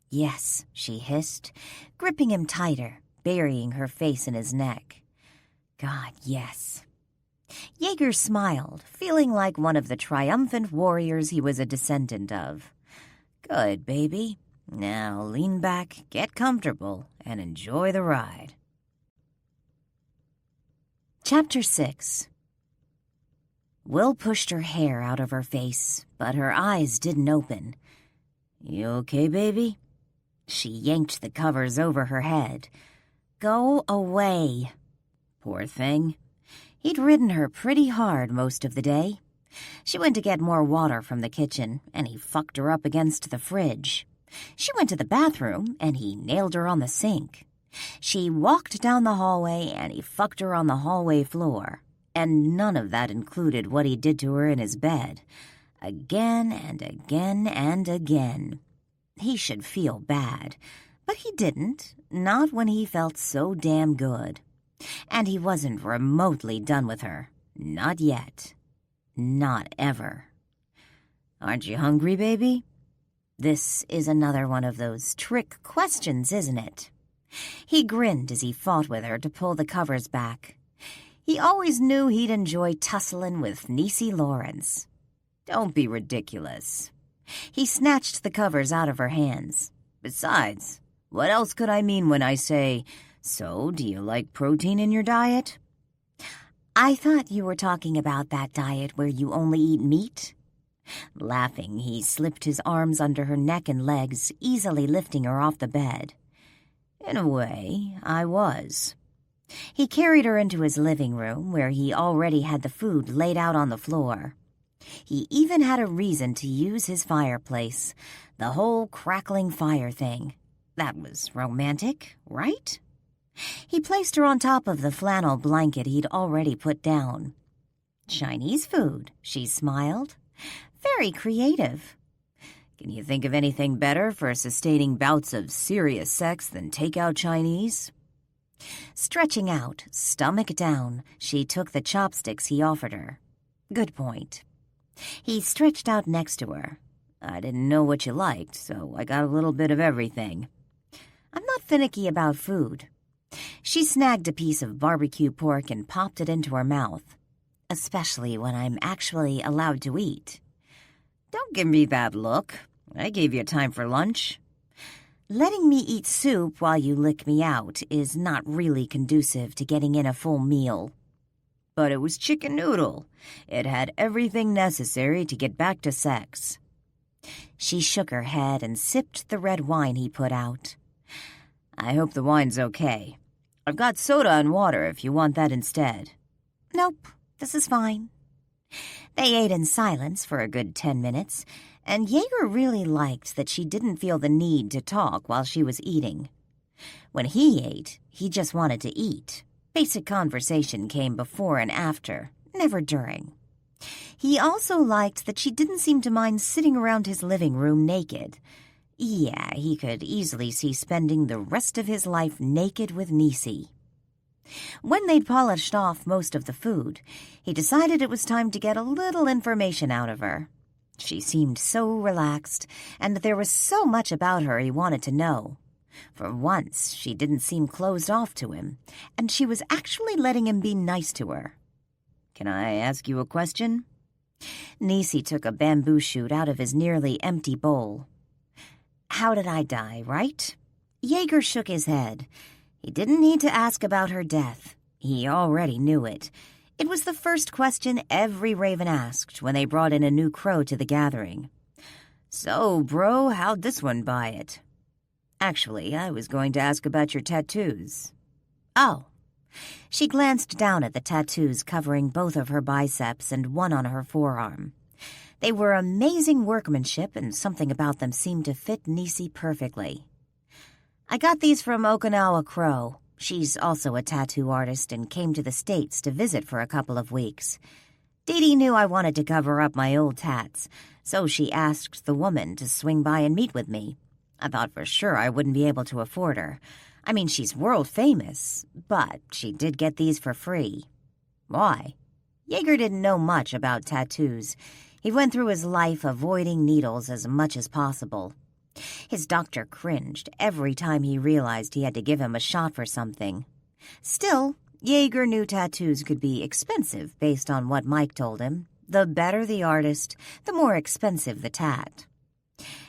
Yes, she hissed, gripping him tighter, burying her face in his neck. God, yes. Jaeger smiled, feeling like one of the triumphant warriors he was a descendant of. Good, baby. Now lean back, get comfortable, and enjoy the ride. Chapter 6. Will pushed her hair out of her face, but her eyes didn't open. You okay, baby? She yanked the covers over her head. Go away. Poor thing. He'd ridden her pretty hard most of the day. She went to get more water from the kitchen, and he fucked her up against the fridge. She went to the bathroom, and he nailed her on the sink. She walked down the hallway, and he fucked her on the hallway floor. And none of that included what he did to her in his bed. Again and again and again. He should feel bad, but he didn't, not when he felt so damn good. And he wasn't remotely done with her. Not yet. Not ever. Aren't you hungry, baby? This is another one of those trick questions, isn't it? He grinned as he fought with her to pull the covers back. He always knew he'd enjoy tussling with Niecy Lawrence. Don't be ridiculous. He snatched the covers out of her hands. Besides, what else could I mean when I say, so do you like protein in your diet? I thought you were talking about that diet where you only eat meat. Laughing, he slipped his arms under her neck and legs, easily lifting her off the bed. In a way, I was. He carried her into his living room, where he already had the food laid out on the floor. He even had a reason to use his fireplace, the whole crackling fire thing. That was romantic, right? He placed her on top of the flannel blanket he'd already put down. Chinese food, she smiled. Very creative. Can you think of anything better for sustaining bouts of serious sex than takeout Chinese? Stretching out, stomach down, she took the chopsticks he offered her. Good point. He stretched out next to her. I didn't know what you liked, so I got a little bit of everything. I'm not finicky about food. She snagged a piece of barbecue pork and popped it into her mouth, especially when I'm actually allowed to eat. Don't give me that look. I gave you time for lunch. Letting me eat soup while you lick me out is not really conducive to getting in a full meal. But it was chicken noodle. It had everything necessary to get back to sex. She shook her head and sipped the red wine he put out. I hope the wine's okay. I've got soda and water if you want that instead. Nope, this is fine. They ate in silence for a good 10 minutes, and Jaeger really liked that she didn't feel the need to talk while she was eating. When he ate, he just wanted to eat. Basic conversation came before and after, never during. He also liked that she didn't seem to mind sitting around his living room naked. Yeah, he could easily see spending the rest of his life naked with Niecy. When they'd polished off most of the food, he decided it was time to get a little information out of her. She seemed so relaxed, and there was so much about her he wanted to know. For once, she didn't seem closed off to him, and she was actually letting him be nice to her. Can I ask you a question? Niecy took a bamboo shoot out of his nearly empty bowl. How did I die, right? Jaeger shook his head. He didn't need to ask about her death. He already knew it. It was the first question every raven asked when they brought in a new crow to the gathering. So, bro, how'd this one buy it? Actually, I was going to ask about your tattoos. Oh. She glanced down at the tattoos covering both of her biceps and one on her forearm. They were amazing workmanship, and something about them seemed to fit Nisi perfectly. I got these from Okinawa Crow. She's also a tattoo artist and came to the States to visit for a couple of weeks. Dee Dee knew I wanted to cover up my old tats, so she asked the woman to swing by and meet with me. I thought for sure I wouldn't be able to afford her. I mean, she's world famous, but she did get these for free. Why? Jaeger didn't know much about tattoos. He went through his life avoiding needles as much as possible. His doctor cringed every time he realized he had to give him a shot for something. Still, Jaeger knew tattoos could be expensive based on what Mike told him. The better the artist, the more expensive the tat.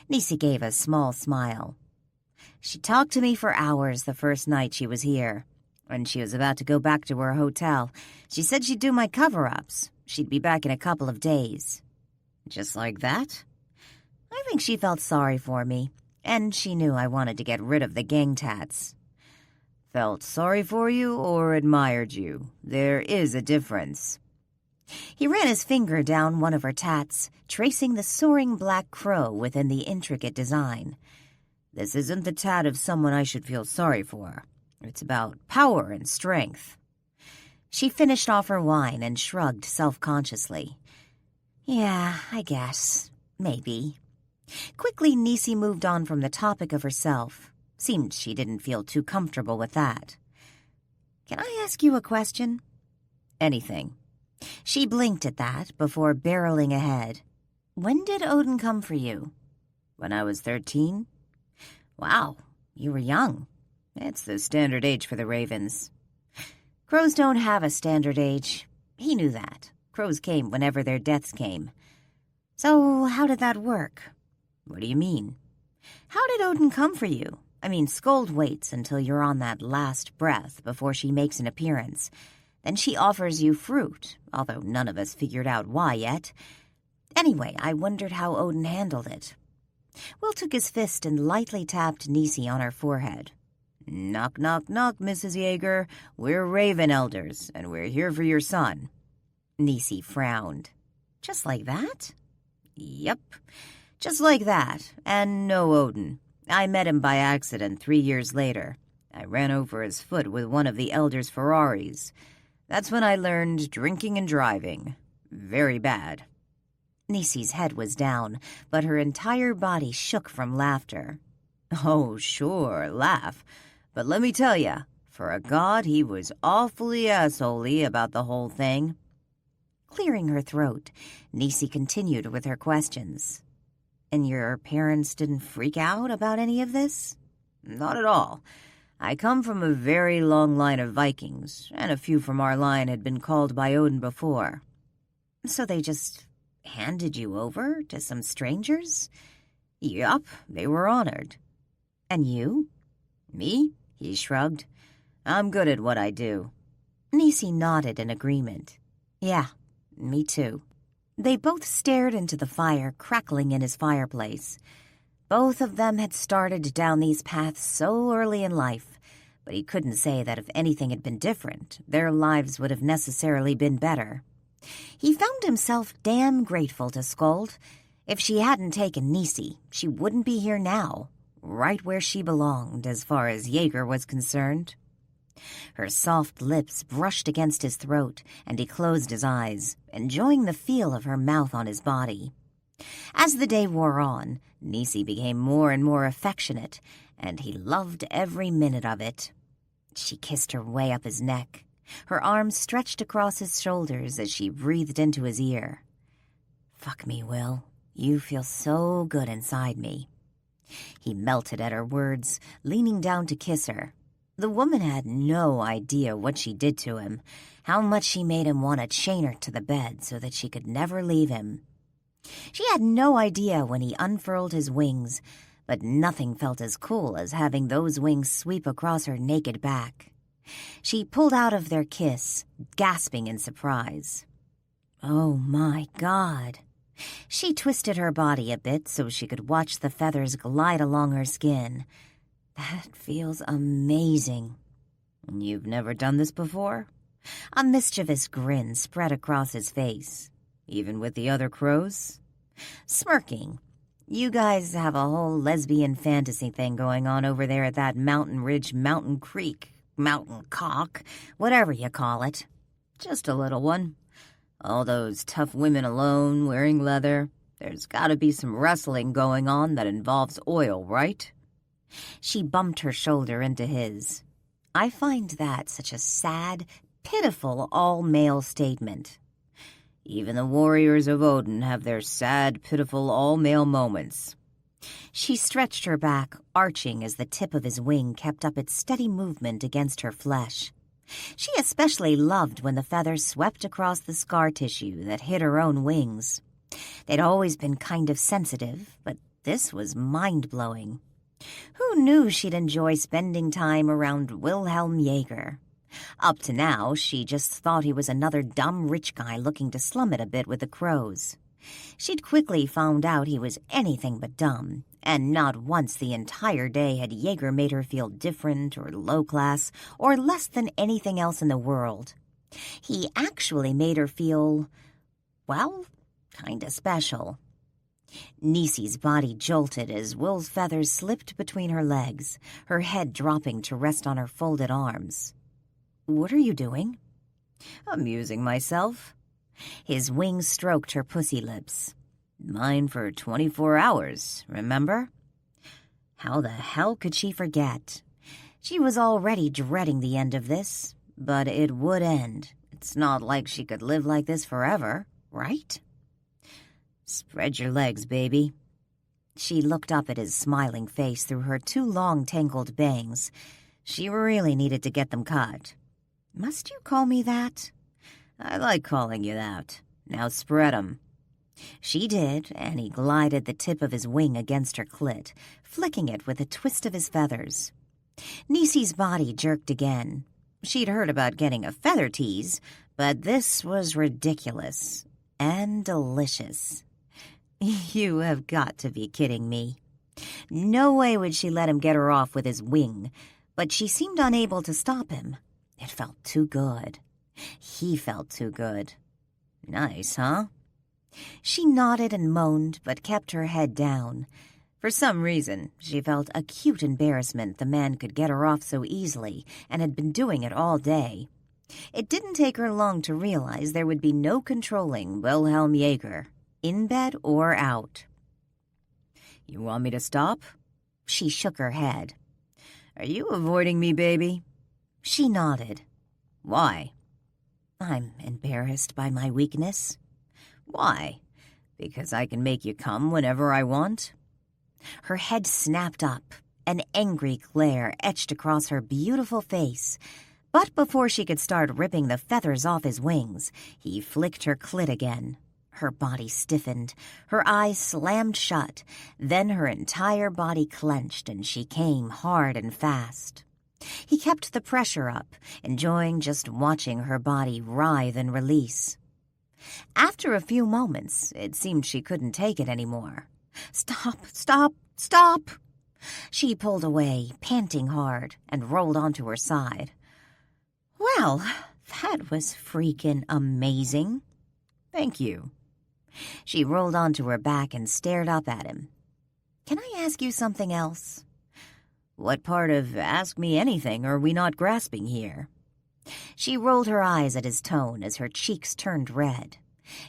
Nisi gave a small smile. She talked to me for hours the first night she was here. When she was about to go back to her hotel, she said she'd do my cover-ups. She'd be back in a couple of days. Just like that? I think she felt sorry for me, and she knew I wanted to get rid of the gang tats. Felt sorry for you or admired you? There is a difference. He ran his finger down one of her tats, tracing the soaring black crow within the intricate design. This isn't the tat of someone I should feel sorry for. It's about power and strength. She finished off her wine and shrugged self-consciously. Yeah, I guess. Maybe. Quickly, Nisi moved on from the topic of herself. Seemed she didn't feel too comfortable with that. Can I ask you a question? Anything. She blinked at that before barreling ahead. When did Odin come for you? When I was 13. Wow, you were young. It's the standard age for the ravens. Crows don't have a standard age. He knew that. Crows came whenever their deaths came. So how did that work? What do you mean? How did Odin come for you? I mean, Scold waits until you're on that last breath before she makes an appearance. Then she offers you fruit, although none of us figured out why yet. Anyway, I wondered how Odin handled it. Will took his fist and lightly tapped Nisi on her forehead. Knock, knock, knock, Mrs. Jaeger. We're Raven Elders, and we're here for your son. Nisi frowned. Just like that? Yep, just like that, and no Odin. I met him by accident 3 years later. I ran over his foot with one of the Elders' Ferraris. That's when I learned drinking and driving. Very bad. Nisi's head was down, but her entire body shook from laughter. Oh, sure, laugh. But let me tell ya, for a god, he was awfully assholey about the whole thing. Clearing her throat, Nisi continued with her questions. And your parents didn't freak out about any of this? Not at all. I come from a very long line of Vikings, and a few from our line had been called by Odin before. So they just handed you over to some strangers? Yup, they were honored. And you? Me? He shrugged. I'm good at what I do. Nisi nodded in agreement. Yeah, me too. They both stared into the fire crackling in his fireplace. Both of them had started down these paths so early in life, but he couldn't say that if anything had been different, their lives would have necessarily been better. He found himself damn grateful to Scold. If she hadn't taken Nisi, she wouldn't be here now, right where she belonged as far as Jaeger was concerned. Her soft lips brushed against his throat, and he closed his eyes, enjoying the feel of her mouth on his body. As the day wore on, Nisi became more and more affectionate, and he loved every minute of it. She kissed her way up his neck. Her arms stretched across his shoulders as she breathed into his ear. Fuck me, Will. You feel so good inside me. He melted at her words, leaning down to kiss her. The woman had no idea what she did to him, how much she made him want to chain her to the bed so that she could never leave him. She had no idea when he unfurled his wings, but nothing felt as cool as having those wings sweep across her naked back. She pulled out of their kiss, gasping in surprise. Oh my God. She twisted her body a bit so she could watch the feathers glide along her skin. That feels amazing. You've never done this before? A mischievous grin spread across his face. even with the other crows? Smirking. You guys have a whole lesbian fantasy thing going on over there at that mountain ridge, mountain creek, mountain cock, whatever you call it. Just a little one. All those tough women alone, wearing leather. There's gotta be some wrestling going on that involves oil, right? She bumped her shoulder into his. I find that such a sad, pitiful all-male statement. Even the warriors of Odin have their sad, pitiful all-male moments. She stretched her back, arching as the tip of his wing kept up its steady movement against her flesh. She especially loved when the feathers swept across the scar tissue that hid her own wings. They'd always been kind of sensitive, but this was mind-blowing. Who knew she'd enjoy spending time around Wilhelm Jaeger? Up to now, she just thought he was another dumb rich guy looking to slum it a bit with the crows. She'd quickly found out he was anything but dumb, and not once the entire day had Jaeger made her feel different or low-class or less than anything else in the world. He actually made her feel, well, kinda special. Nisi's body jolted as Will's feathers slipped between her legs, her head dropping to rest on her folded arms. "What are you doing?" "Amusing myself." His wings stroked her pussy lips. "Mine for 24 hours, remember?" How the hell could she forget? She was already dreading the end of this, but it would end. It's not like she could live like this forever, right? "Spread your legs, baby." She looked up at his smiling face through her too long tangled bangs. She really needed to get them cut. "Must you call me that?" "I like calling you that. Now spread 'em." She did, and he glided the tip of his wing against her clit, flicking it with a twist of his feathers. Nisi's body jerked again. She'd heard about getting a feather tease, but this was ridiculous and delicious. You have got to be kidding me. No way would she let him get her off with his wing, but she seemed unable to stop him. It felt too good. He felt too good. "Nice, huh?" She nodded and moaned, but kept her head down. For some reason, she felt acute embarrassment the man could get her off so easily and had been doing it all day. It didn't take her long to realize there would be no controlling Wilhelm Jaeger, in bed or out. "You want me to stop?" She shook her head. "Are you avoiding me, baby?" She nodded. "Why?" "I'm embarrassed by my weakness." "Why? Because I can make you come whenever I want?" Her head snapped up. An angry glare etched across her beautiful face. But before she could start ripping the feathers off his wings, he flicked her clit again. Her body stiffened, her eyes slammed shut, then her entire body clenched and she came hard and fast. He kept the pressure up, enjoying just watching her body writhe and release. After a few moments, it seemed she couldn't take it anymore. "Stop, stop, stop!" She pulled away, panting hard, and rolled onto her side. "Well, that was freaking amazing." "Thank you." She rolled onto her back and stared up at him. "Can I ask you something else?" "What part of ask me anything are we not grasping here?" She rolled her eyes at his tone as her cheeks turned red.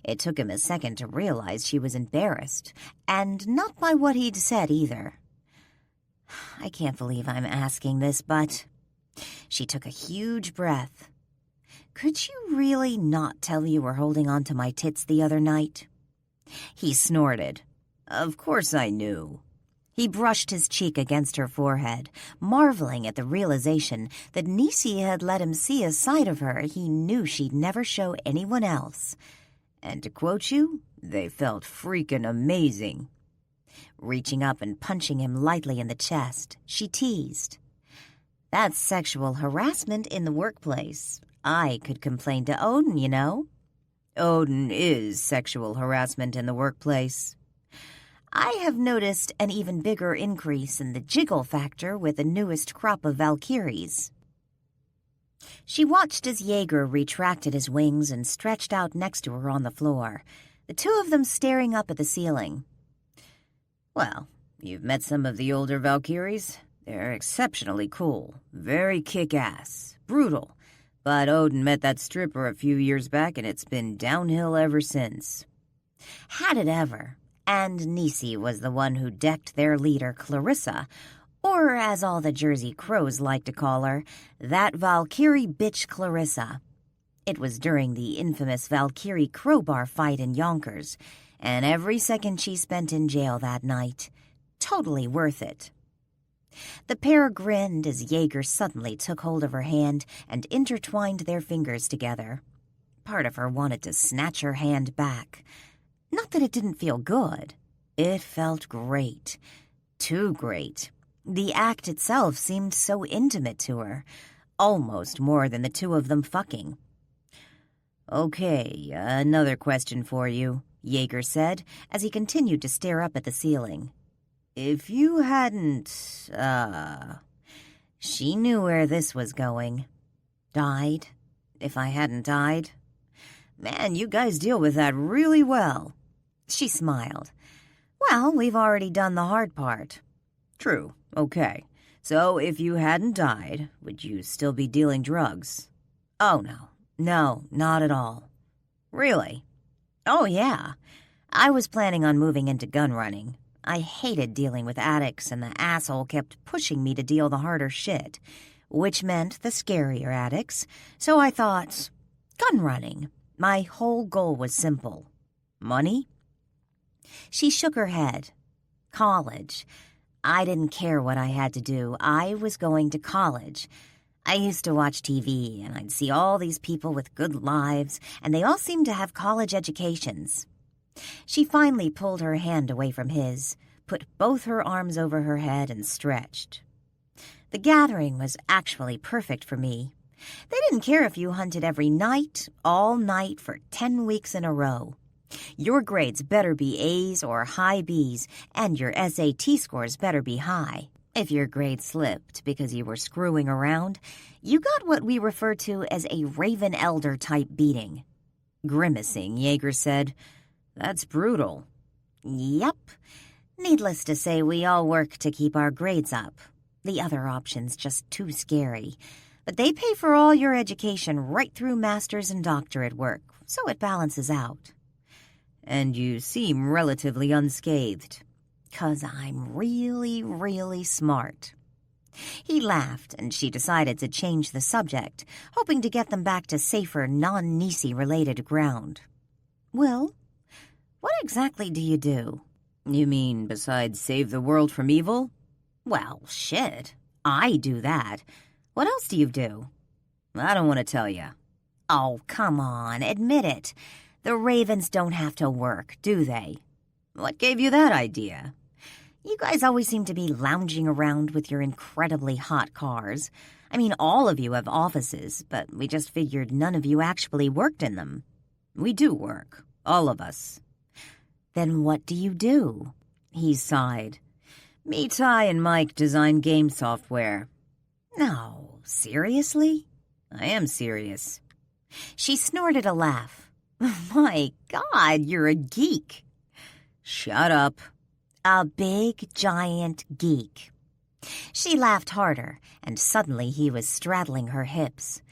It took him a second to realize she was embarrassed, and not by what he'd said either. "I can't believe I'm asking this, but..." She took a huge breath. "Could you really not tell you were holding on to my tits the other night?" He snorted. "Of course I knew." He brushed his cheek against her forehead, marveling at the realization that Nisi had let him see a side of her he knew she'd never show anyone else. And to quote you, they felt freaking amazing. Reaching up and punching him lightly in the chest, she teased. "That's sexual harassment in the workplace. I could complain to Odin, you know." "Odin is sexual harassment in the workplace." "I have noticed an even bigger increase in the jiggle factor with the newest crop of Valkyries." She watched as Jaeger retracted his wings and stretched out next to her on the floor, the two of them staring up at the ceiling. "Well, you've met some of the older Valkyries. They're exceptionally cool, very kick-ass, brutal. But Odin met that stripper a few years back and it's been downhill ever since." Had it ever. And Nisi was the one who decked their leader, Clarissa, or as all the Jersey Crows like to call her, that Valkyrie bitch Clarissa. It was during the infamous Valkyrie crowbar fight in Yonkers, and every second she spent in jail that night, totally worth it. The pair grinned as Jaeger suddenly took hold of her hand and intertwined their fingers together. Part of her wanted to snatch her hand back. Not that it didn't feel good. It felt great. Too great. The act itself seemed so intimate to her, almost more than the two of them fucking. "Okay, another question for you," Jaeger said, as he continued to stare up at the ceiling. "If you hadn't, She knew where this was going. Died? If I hadn't died? Man, you guys deal with that really well." She smiled. "Well, we've already done the hard part." "True. Okay. So if you hadn't died, would you still be dealing drugs?" "Oh, no. No, not at all." "Really?" "Oh, yeah. I was planning on moving into gun running. I hated dealing with addicts, and the asshole kept pushing me to deal the harder shit, which meant the scarier addicts. So I thought, gun running. My whole goal was simple. Money?" She shook her head. "College. I didn't care what I had to do. I was going to college. I used to watch TV, and I'd see all these people with good lives, and they all seemed to have college educations." She finally pulled her hand away from his, put both her arms over her head, and stretched. "The gathering was actually perfect for me. They didn't care if you hunted every night, all night, for 10 weeks in a row. Your grades better be A's or high B's, and your SAT scores better be high. If your grade slipped because you were screwing around, you got what we refer to as a Raven Elder-type beating." Grimacing, Jaeger said, "That's brutal." "Yep. Needless to say, we all work to keep our grades up. The other option's just too scary. But they pay for all your education right through master's and doctorate work, so it balances out." "And you seem relatively unscathed." "'Cause I'm really, really smart." He laughed, and she decided to change the subject, hoping to get them back to safer, non-Nisi-related ground. "Well, what exactly do you do?" "You mean besides save the world from evil?" "Well, shit. I do that. What else do you do?" "I don't want to tell you." "Oh, come on, admit it. The Ravens don't have to work, do they?" "What gave you that idea?" "You guys always seem to be lounging around with your incredibly hot cars. I mean, all of you have offices, but we just figured none of you actually worked in them." "We do work, all of us." "Then what do you do?" He sighed. "Me, Ty, and Mike design game software." "No, seriously?" "I am serious." She snorted a laugh. "My God, you're a geek." "Shut up." "A big, giant geek." She laughed harder, and suddenly he was straddling her hips.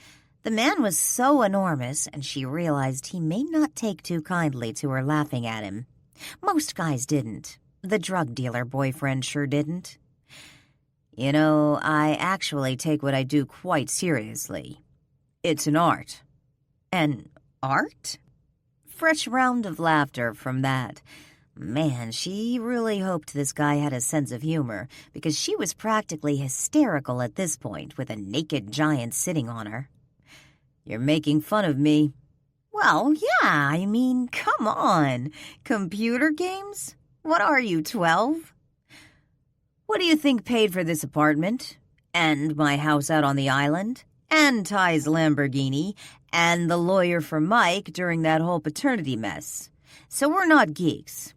The man was so enormous, and she realized he may not take too kindly to her laughing at him. Most guys didn't. The drug dealer boyfriend sure didn't. "You know, I actually take what I do quite seriously. It's an art." "An art?" Fresh round of laughter from that. Man, she really hoped this guy had a sense of humor, because she was practically hysterical at this point with a naked giant sitting on her. "You're making fun of me." "Well, yeah, I mean, come on. Computer games? What are you, 12? "What do you think paid for this apartment? And my house out on the island? And Ty's Lamborghini? And the lawyer for Mike during that whole paternity mess? So we're not geeks."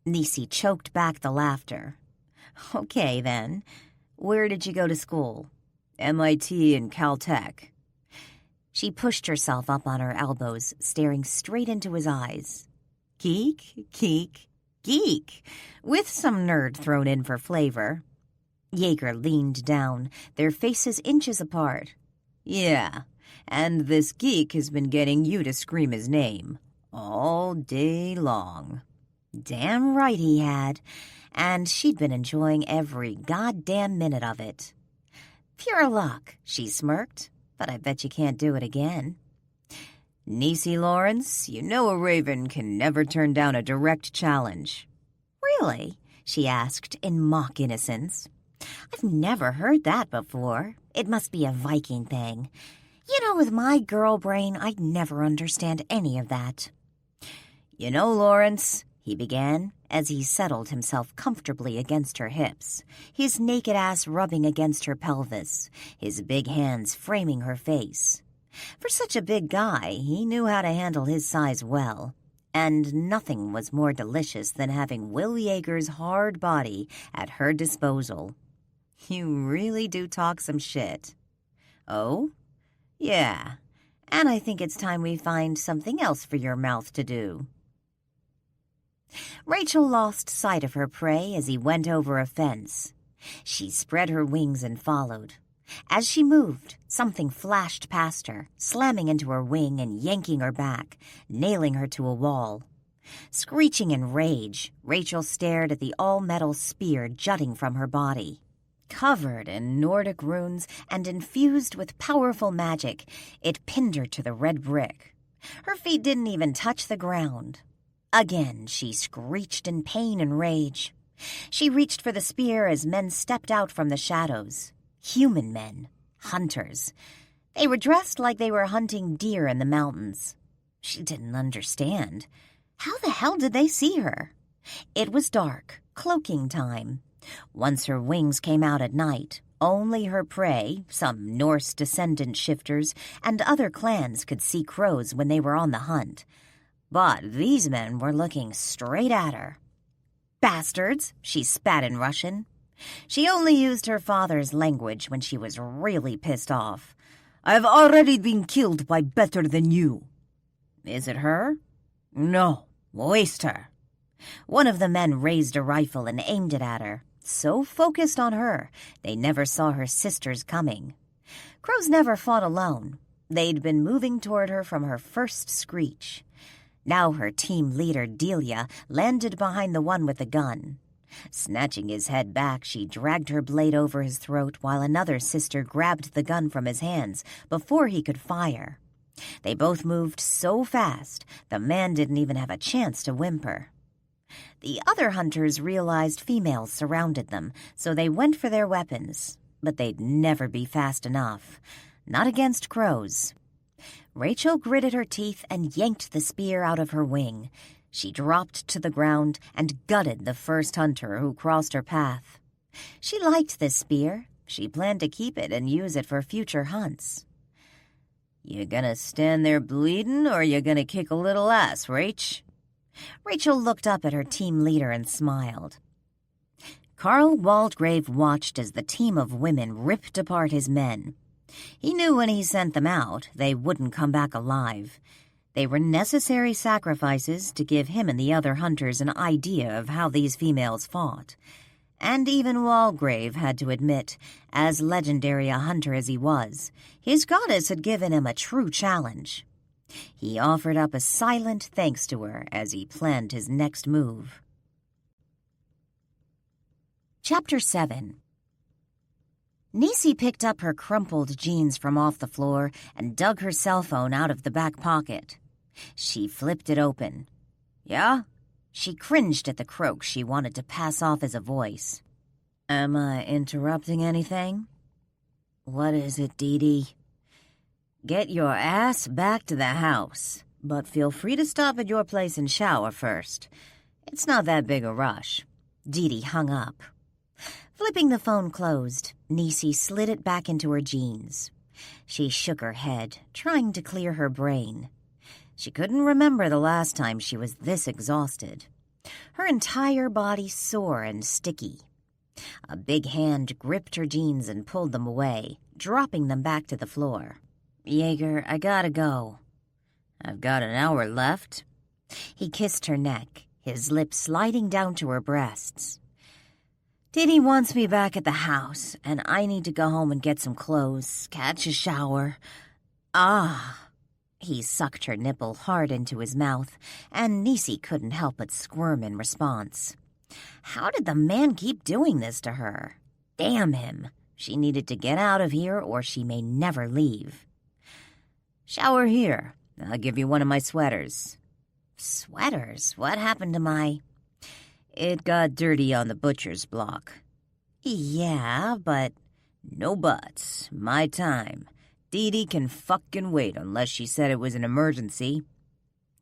Nisi choked back the laughter. "Okay, then. Where did you go to school?" "MIT and Caltech." She pushed herself up on her elbows, staring straight into his eyes. Geek, geek, geek, with some nerd thrown in for flavor. Jaeger leaned down, their faces inches apart. Yeah, and this geek has been getting you to scream his name all day long. Damn right he had, and she'd been enjoying every goddamn minute of it. Pure luck, she smirked, but I bet you can't do it again. Niecy Lawrence, you know a raven can never turn down a direct challenge. Really? She asked in mock innocence. I've never heard that before. It must be a Viking thing. You know, with my girl brain, I'd never understand any of that. You know, Lawrence, he began, as he settled himself comfortably against her hips, his naked ass rubbing against her pelvis, his big hands framing her face. For such a big guy, he knew how to handle his size well, and nothing was more delicious than having Will Yeager's hard body at her disposal. You really do talk some shit. Oh? Yeah, and I think it's time we find something else for your mouth to do. Rachel lost sight of her prey as he went over a fence. She spread her wings and followed. As she moved, something flashed past her, slamming into her wing and yanking her back, nailing her to a wall. Screeching in rage, Rachel stared at the all-metal spear jutting from her body. Covered in Nordic runes and infused with powerful magic, it pinned her to the red brick. Her feet didn't even touch the ground. Again, she screeched in pain and rage. She reached for the spear as men stepped out from the shadows. Human men. Hunters. They were dressed like they were hunting deer in the mountains. She didn't understand. How the hell did they see her? It was dark, cloaking time. Once her wings came out at night, only her prey, some Norse descendant shifters, and other clans could see crows when they were on the hunt. But these men were looking straight at her. Bastards, she spat in Russian. She only used her father's language when she was really pissed off. I've already been killed by better than you. Is it her? No, waste her. One of the men raised a rifle and aimed it at her, so focused on her, they never saw her sisters coming. Crows never fought alone. They'd been moving toward her from her first screech. Now her team leader, Delia, landed behind the one with the gun. Snatching his head back, she dragged her blade over his throat while another sister grabbed the gun from his hands before he could fire. They both moved so fast, the man didn't even have a chance to whimper. The other hunters realized females surrounded them, so they went for their weapons, but they'd never be fast enough. Not against crows. Rachel gritted her teeth and yanked the spear out of her wing. She dropped to the ground and gutted the first hunter who crossed her path. She liked this spear. She planned to keep it and use it for future hunts. You gonna stand there bleeding, or you gonna kick a little ass, Rach? Rachel looked up at her team leader and smiled. Carl Waldegrave watched as the team of women ripped apart his men. He knew when he sent them out, they wouldn't come back alive. They were necessary sacrifices to give him and the other hunters an idea of how these females fought. And even Waldegrave had to admit, as legendary a hunter as he was, his goddess had given him a true challenge. He offered up a silent thanks to her as he planned his next move. Chapter 7. Niecy picked up her crumpled jeans from off the floor and dug her cell phone out of the back pocket. She flipped it open. Yeah? She cringed at the croak she wanted to pass off as a voice. Am I interrupting anything? What is it, Dee Dee? Get your ass back to the house, but feel free to stop at your place and shower first. It's not that big a rush. Dee Dee hung up. Flipping the phone closed, Niecy slid it back into her jeans. She shook her head, trying to clear her brain. She couldn't remember the last time she was this exhausted. Her entire body sore and sticky. A big hand gripped her jeans and pulled them away, dropping them back to the floor. Jaeger, I gotta go. I've got an hour left. He kissed her neck, his lips sliding down to her breasts. Didi wants me back at the house, and I need to go home and get some clothes, catch a shower. Ah! He sucked her nipple hard into his mouth, and Nisi couldn't help but squirm in response. How did the man keep doing this to her? Damn him! She needed to get out of here or she may never leave. Shower here. I'll give you one of my sweaters. Sweaters? What happened to my... It got dirty on the butcher's block. Yeah, but... No buts. My time. Didi can fucking wait unless she said it was an emergency.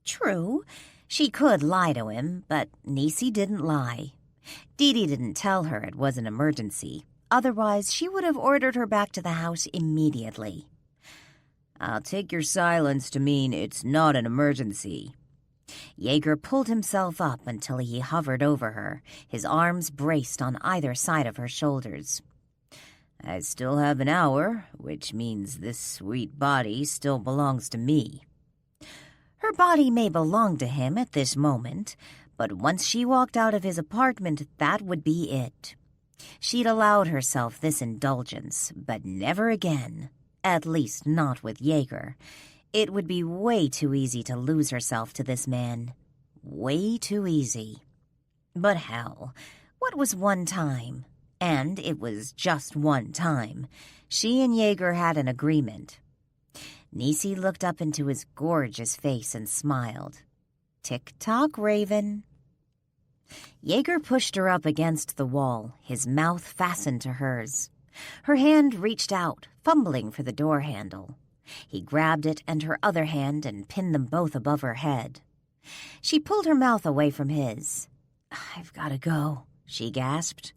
True. She could lie to him, but Nisi didn't lie. Didi didn't tell her it was an emergency. Otherwise, she would have ordered her back to the house immediately. I'll take your silence to mean it's not an emergency. Jaeger pulled himself up until he hovered over her, his arms braced on either side of her shoulders. I still have an hour, which means this sweet body still belongs to me. Her body may belong to him at this moment, but once she walked out of his apartment, that would be it. She'd allowed herself this indulgence, but never again. At least not with Jaeger. It would be way too easy to lose herself to this man. Way too easy. But hell, what was one time? And it was just one time. She and Jaeger had an agreement. Nisi looked up into his gorgeous face and smiled. Tick-tock, Raven. Jaeger pushed her up against the wall, his mouth fastened to hers. Her hand reached out, fumbling for the door handle. He grabbed it and her other hand and pinned them both above her head. She pulled her mouth away from his. "I've got to go," she gasped,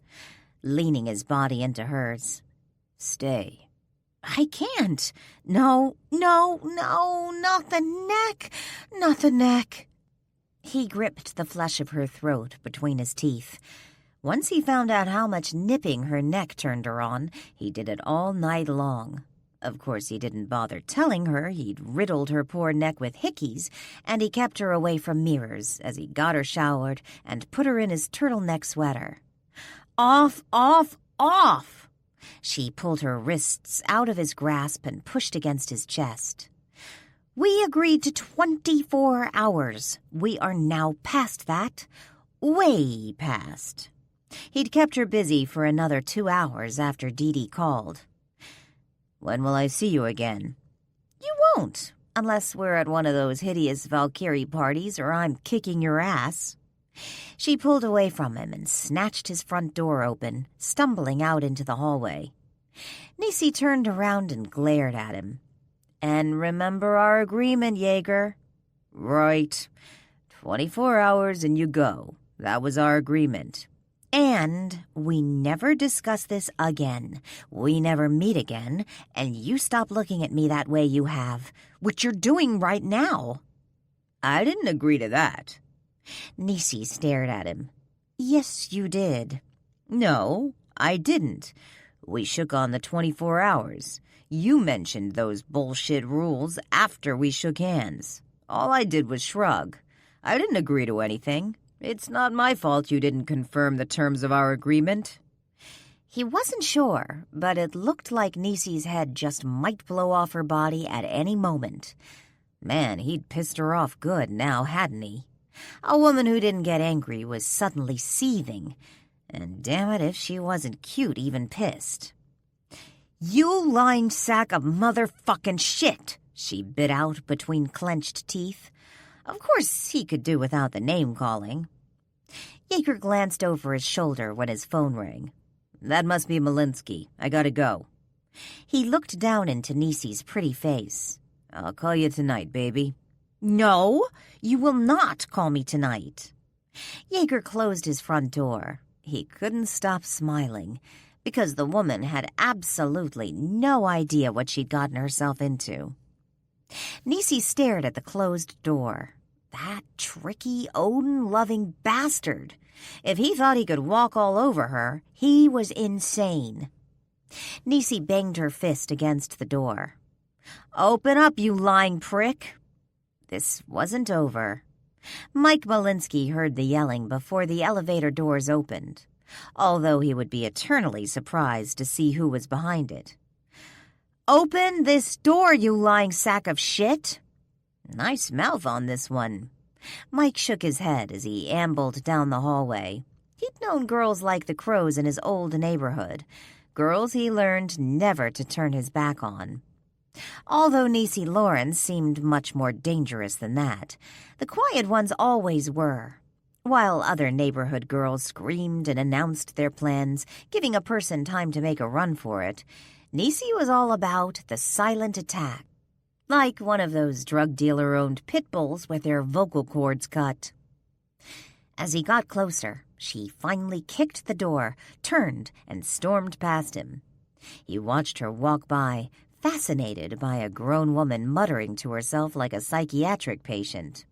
leaning his body into hers. "Stay." "I can't. No, not the neck, not the neck." He gripped the flesh of her throat between his teeth. Once he found out how much nipping her neck turned her on, he did it all night long. Of course, he didn't bother telling her he'd riddled her poor neck with hickeys, and he kept her away from mirrors as he got her showered and put her in his turtleneck sweater. "Off, off, off!" She pulled her wrists out of his grasp and pushed against his chest. "We agreed to 24 hours. We are now past that. Way past." He'd kept her busy for another 2 hours after Didi called. "When will I see you again?" "You won't, unless we're at one of those hideous Valkyrie parties or I'm kicking your ass." She pulled away from him and snatched his front door open, stumbling out into the hallway. Nisi turned around and glared at him. "And remember our agreement, Jaeger." "Right. 24 hours and you go. That was our agreement." "And we never discuss this again. We never meet again, and you stop looking at me that way you have, which you're doing right now." "I didn't agree to that." Nisi stared at him. "Yes, you did." "No, I didn't. We shook on the 24 hours. You mentioned those bullshit rules after we shook hands. All I did was shrug. I didn't agree to anything. It's not my fault you didn't confirm the terms of our agreement." He wasn't sure, but it looked like Nisi's head just might blow off her body at any moment. Man, he'd pissed her off good now, hadn't he? A woman who didn't get angry was suddenly seething. And damn it if she wasn't cute, even pissed. "You lying sack of motherfucking shit," she bit out between clenched teeth. Of course, he could do without the name-calling. Jaeger glanced over his shoulder when his phone rang. "That must be Malinsky. I gotta go." He looked down into Nisi's pretty face. "I'll call you tonight, baby." "No, you will not call me tonight." Jaeger closed his front door. He couldn't stop smiling, because the woman had absolutely no idea what she'd gotten herself into. Nisi stared at the closed door. That tricky, Odin-loving bastard. If he thought he could walk all over her, he was insane. Nisi banged her fist against the door. "Open up, you lying prick!" This wasn't over. Mike Malinsky heard the yelling before the elevator doors opened, although he would be eternally surprised to see who was behind it. "Open this door, you lying sack of shit!" Nice mouth on this one. Mike shook his head as he ambled down the hallway. He'd known girls like the Crows in his old neighborhood, girls he learned never to turn his back on. Although Niecy Lawrence seemed much more dangerous than that, the quiet ones always were. While other neighborhood girls screamed and announced their plans, giving a person time to make a run for it, Niecy was all about the silent attack, like one of those drug dealer-owned pit bulls with their vocal cords cut. As he got closer, she finally kicked the door, turned, and stormed past him. He watched her walk by, fascinated by a grown woman muttering to herself like a psychiatric patient.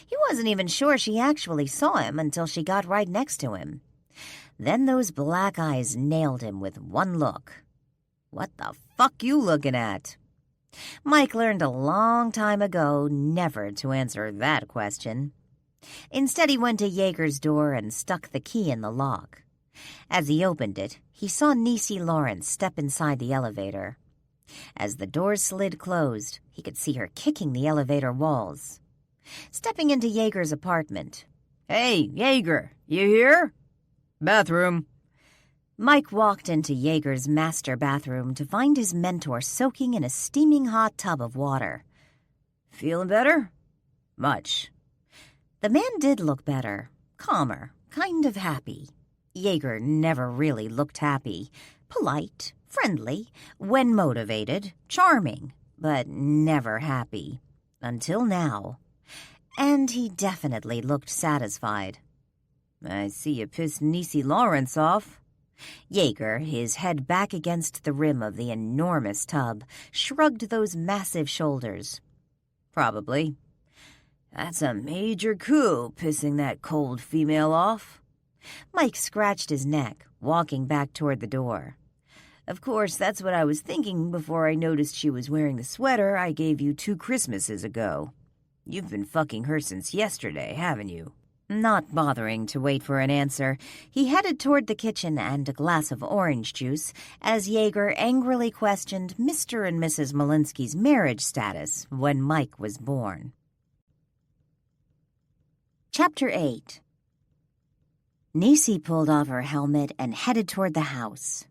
He wasn't even sure she actually saw him until she got right next to him. Then those black eyes nailed him with one look. "What the fuck you looking at?" Mike learned a long time ago never to answer that question. Instead, he went to Yeager's door and stuck the key in the lock. As he opened it, he saw Niecy Lawrence step inside the elevator. As the door slid closed, he could see her kicking the elevator walls. Stepping into Yeager's apartment. "Hey, Yeager, you here?" "Bathroom." Mike walked into Yeager's master bathroom to find his mentor soaking in a steaming hot tub of water. "Feeling better?" "Much." The man did look better, calmer, kind of happy. Yeager never really looked happy. Polite, friendly, when motivated, charming, but never happy. Until now. And he definitely looked satisfied. "I see you pissed Niecy Lawrence off." Yeager, his head back against the rim of the enormous tub, shrugged those massive shoulders. "Probably." "That's a major coup, pissing that cold female off." Mike scratched his neck, walking back toward the door. "Of course, that's what I was thinking before I noticed she was wearing the sweater I gave you 2 Christmases ago. You've been fucking her since yesterday, haven't you?" Not bothering to wait for an answer, he headed toward the kitchen and a glass of orange juice as Yeager angrily questioned Mr. and Mrs. Malinsky's marriage status when Mike was born. Chapter 8. Niecy pulled off her helmet and headed toward the house.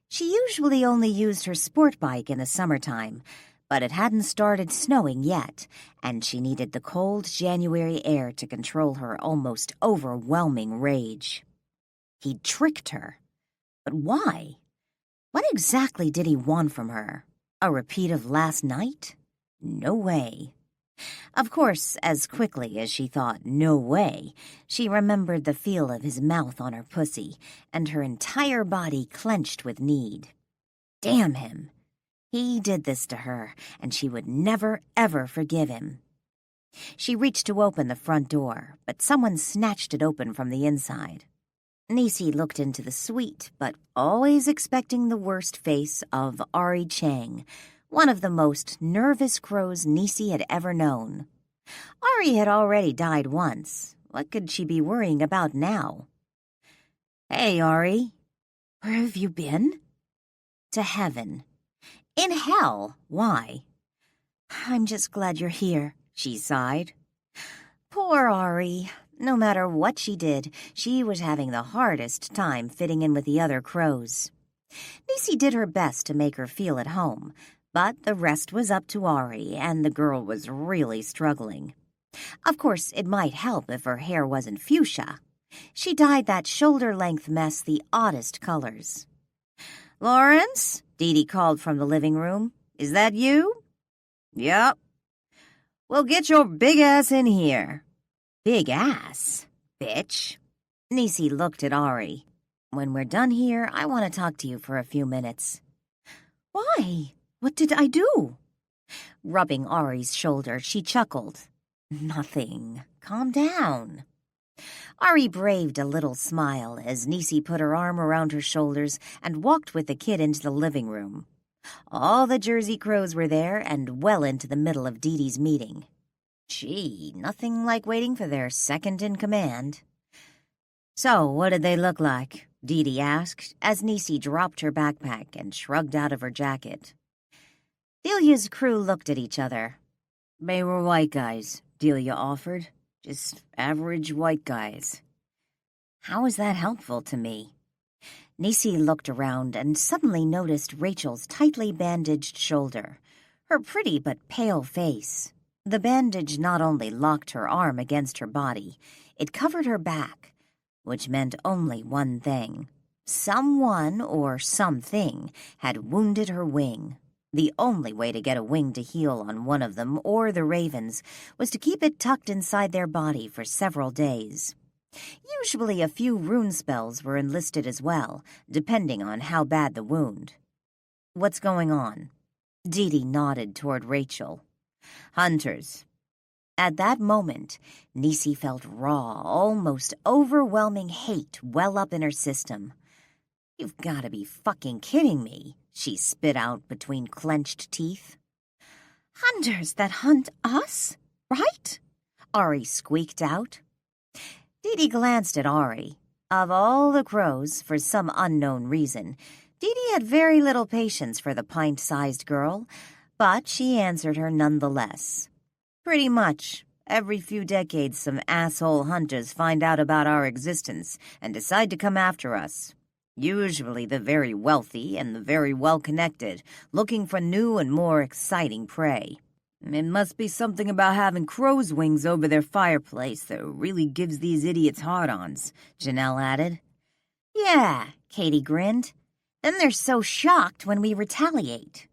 She usually only used her sport bike in the summertime, but it hadn't started snowing yet, and she needed the cold January air to control her almost overwhelming rage. He'd tricked her. But why? What exactly did he want from her? A repeat of last night? No way. Of course, as quickly as she thought, "no way," she remembered the feel of his mouth on her pussy, and her entire body clenched with need. Damn him. He did this to her, and she would never, ever forgive him. She reached to open the front door, but someone snatched it open from the inside. Niecy looked into the sweet, but always expecting the worst face of Ari Chang, one of the most nervous crows Niecy had ever known. Ari had already died once. What could she be worrying about now? "Hey, Ari." "Where have you been?" "To heaven." "In hell? Why?" "I'm just glad you're here," she sighed. Poor Ari. No matter what she did, she was having the hardest time fitting in with the other crows. Niecy did her best to make her feel at home, but the rest was up to Ari, and the girl was really struggling. Of course, it might help if her hair wasn't fuchsia. She dyed that shoulder-length mess the oddest colors. "Lawrence?" Dee Dee called from the living room. "Is that you?" "Yup." "Well, get your big ass in here." "Big ass? Bitch." Niecy looked at Ari. "When we're done here, I want to talk to you for a few minutes." "Why? What did I do?" Rubbing Ari's shoulder, she chuckled. "Nothing. Calm down." Ari braved a little smile as Niecy put her arm around her shoulders and walked with the kid into the living room. All the Jersey crows were there and well into the middle of Dee Dee's meeting. Gee, nothing like waiting for their second-in-command. "So, what did they look like?" Dee Dee asked, as Niecy dropped her backpack and shrugged out of her jacket. Delia's crew looked at each other. "They were white guys," Delia offered. "Just average white guys." "How is that helpful to me?" Niecy looked around and suddenly noticed Rachel's tightly bandaged shoulder, her pretty but pale face. The bandage not only locked her arm against her body, it covered her back, which meant only one thing. Someone or something had wounded her wing. The only way to get a wing to heal on one of them or the ravens was to keep it tucked inside their body for several days. Usually a few rune spells were enlisted as well, depending on how bad the wound. "What's going on?" Dee Dee nodded toward Rachel. "Hunters." At that moment, Niecy felt raw, almost overwhelming hate well up in her system. "You've got to be fucking kidding me," she spit out between clenched teeth. "Hunters that hunt us, right?" Ari squeaked out. Dee Dee glanced at Ari. Of all the crows, for some unknown reason, Dee Dee had very little patience for the pint-sized girl, but she answered her nonetheless. "Pretty much. Every few decades some asshole hunters find out about our existence and decide to come after us. Usually the very wealthy and the very well-connected, looking for new and more exciting prey. It must be something about having crow's wings over their fireplace that really gives these idiots hard-ons," Janelle added. "Yeah," Katie grinned. "Then they're so shocked when we retaliate."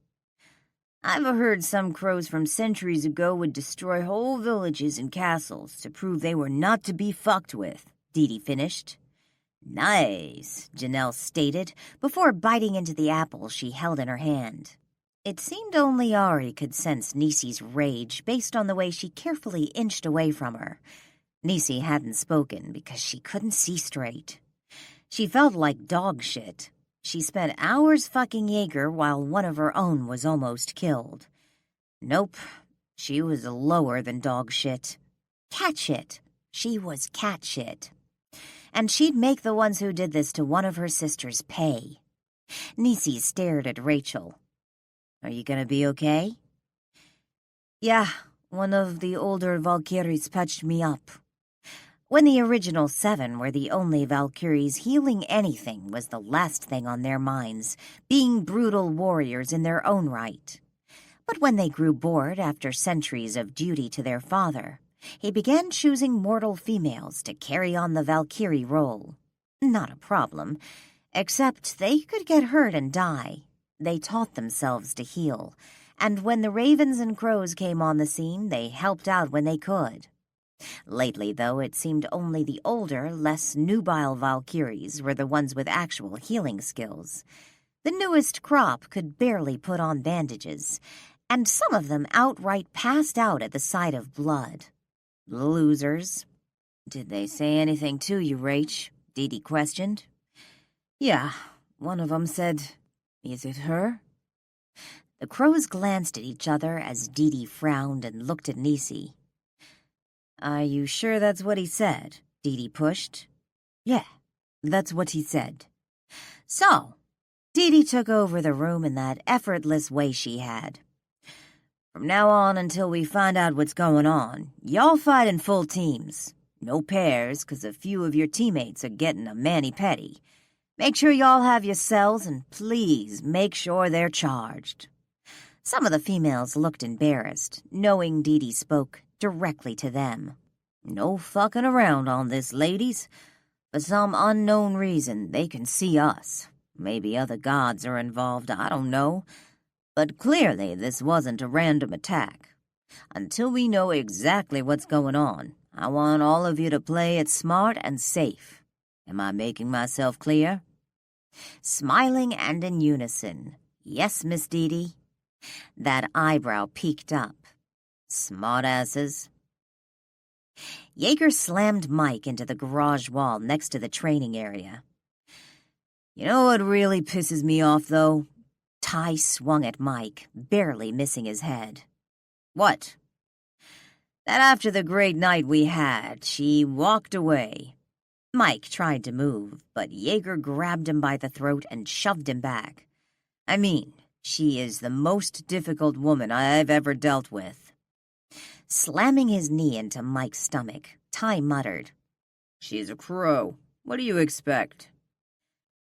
"I've heard some crows from centuries ago would destroy whole villages and castles to prove they were not to be fucked with," Dee Dee finished. "Nice," Janelle stated, before biting into the apple she held in her hand. It seemed only Ari could sense Niecy's rage based on the way she carefully inched away from her. Niecy hadn't spoken because she couldn't see straight. She felt like dog shit. She spent hours fucking Jaeger while one of her own was almost killed. Nope, she was lower than dog shit. Cat shit. She was cat shit. And she'd make the ones who did this to one of her sisters pay. Niecy stared at Rachel. "Are you gonna be okay?" "Yeah, one of the older Valkyries patched me up." When the original 7 were the only Valkyries, healing anything was the last thing on their minds, being brutal warriors in their own right. But when they grew bored after centuries of duty to their father, he began choosing mortal females to carry on the Valkyrie role. Not a problem, except they could get hurt and die. They taught themselves to heal, and when the ravens and crows came on the scene, they helped out when they could. Lately, though, it seemed only the older, less nubile Valkyries were the ones with actual healing skills. The newest crop could barely put on bandages, and some of them outright passed out at the sight of blood. Losers. "Did they say anything to you, Rach?" Dee Dee questioned. "Yeah, one of them said, 'Is it her?'" The crows glanced at each other as Dee Dee frowned and looked at Niecy. "Are you sure that's what he said?" Dee Dee pushed. "Yeah, that's what he said." So, Dee Dee took over the room in that effortless way she had. "From now on until we find out what's going on, y'all fight in full teams. No pairs, 'cause a few of your teammates are getting a mani-pedi. Make sure y'all have your cells, and please make sure they're charged." Some of the females looked embarrassed, knowing Dee Dee spoke directly to them. "No fucking around on this, ladies. For some unknown reason, they can see us. Maybe other gods are involved, I don't know. But clearly this wasn't a random attack. Until we know exactly what's going on, I want all of you to play it smart and safe. Am I making myself clear?" Smiling and in unison. "Yes, Miss Dee Dee." That eyebrow peeked up. "Smartasses." Jaeger slammed Mike into the garage wall next to the training area. "You know what really pisses me off, though? Ty swung at Mike, barely missing his head. What? That after the great night we had, she walked away. Mike tried to move, but Jaeger grabbed him by the throat and shoved him back. I mean, she is the most difficult woman I've ever dealt with. Slamming his knee into Mike's stomach, Ty muttered, She's a crow. What do you expect?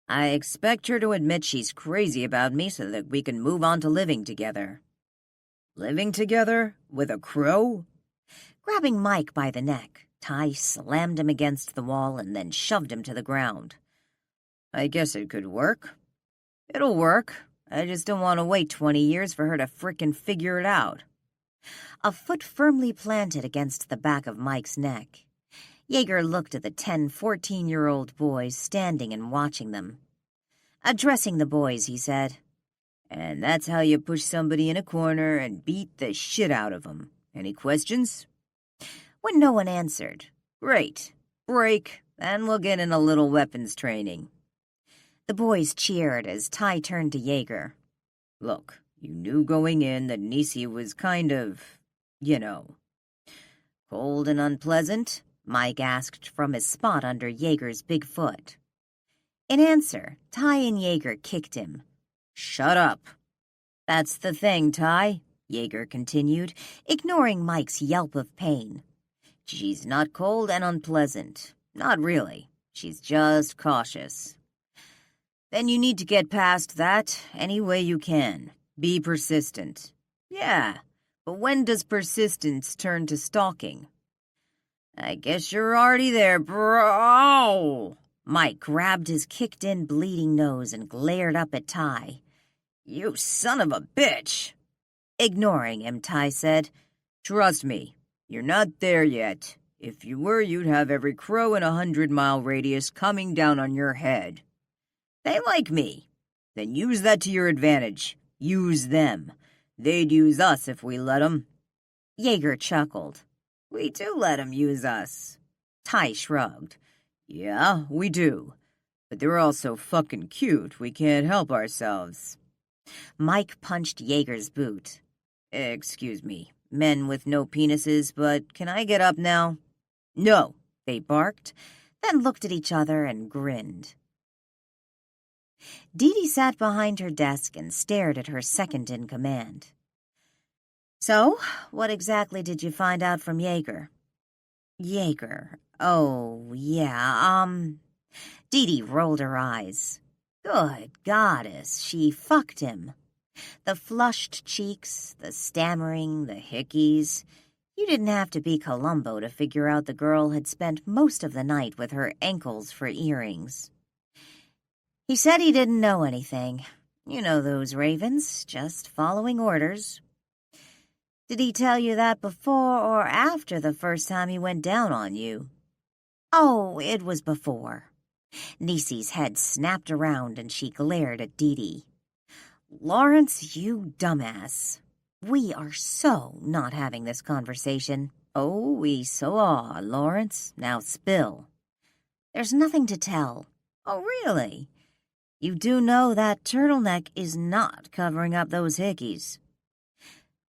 I expect her to admit she's crazy about me so that we can move on to living together. Living together? With a crow? Grabbing Mike by the neck, Ty slammed him against the wall and then shoved him to the ground. I guess it could work. It'll work. I just don't want to wait 20 years for her to frickin' figure it out. A foot firmly planted against the back of Mike's neck. Jaeger looked at the 10, 14-year-old boys standing and watching them. Addressing the boys, he said, And that's how you push somebody in a corner and beat the shit out of them. Any questions? When no one answered, Great. Break, and we'll get in a little weapons training. The boys cheered as Ty turned to Jaeger. Look, you knew going in that Nisi was kind of, Cold and unpleasant? Mike asked from his spot under Jaeger's big foot. In answer, Ty and Jaeger kicked him. Shut up. That's the thing, Ty, Jaeger continued, ignoring Mike's yelp of pain. She's not cold and unpleasant. Not really. She's just cautious. Then you need to get past that any way you can. Be persistent. Yeah, but when does persistence turn to stalking? I guess you're already there, bro. Mike grabbed his kicked-in, bleeding nose and glared up at Ty. You son of a bitch. Ignoring him, Ty said, Trust me, you're not there yet. If you were, you'd have every crow in a 100-mile radius coming down on your head. They like me. Then use that to your advantage. Use them. They'd use us if we let them. Jaeger chuckled. We do let them use us. Ty shrugged. Yeah, we do. But they're all so fucking cute, we can't help ourselves. Mike punched Jaeger's boot. Excuse me, men with no penises, but can I get up now? No, they barked, then looked at each other and grinned. Dee Dee sat behind her desk and stared at her second-in-command. So, what exactly did you find out from Jaeger? Jaeger. Oh, yeah, Dee Dee rolled her eyes. Good goddess, she fucked him. The flushed cheeks, the stammering, the hickeys. You didn't have to be Columbo to figure out the girl had spent most of the night with her ankles for earrings. He said he didn't know anything. You know those ravens, just following orders. Did he tell you that before or after the first time he went down on you? Oh, it was before. Nisi's head snapped around and she glared at Dee Dee. Lawrence, you dumbass. We are so not having this conversation. Oh, we so are, Lawrence. Now spill. There's nothing to tell. Oh, really? You do know that turtleneck is not covering up those hickeys.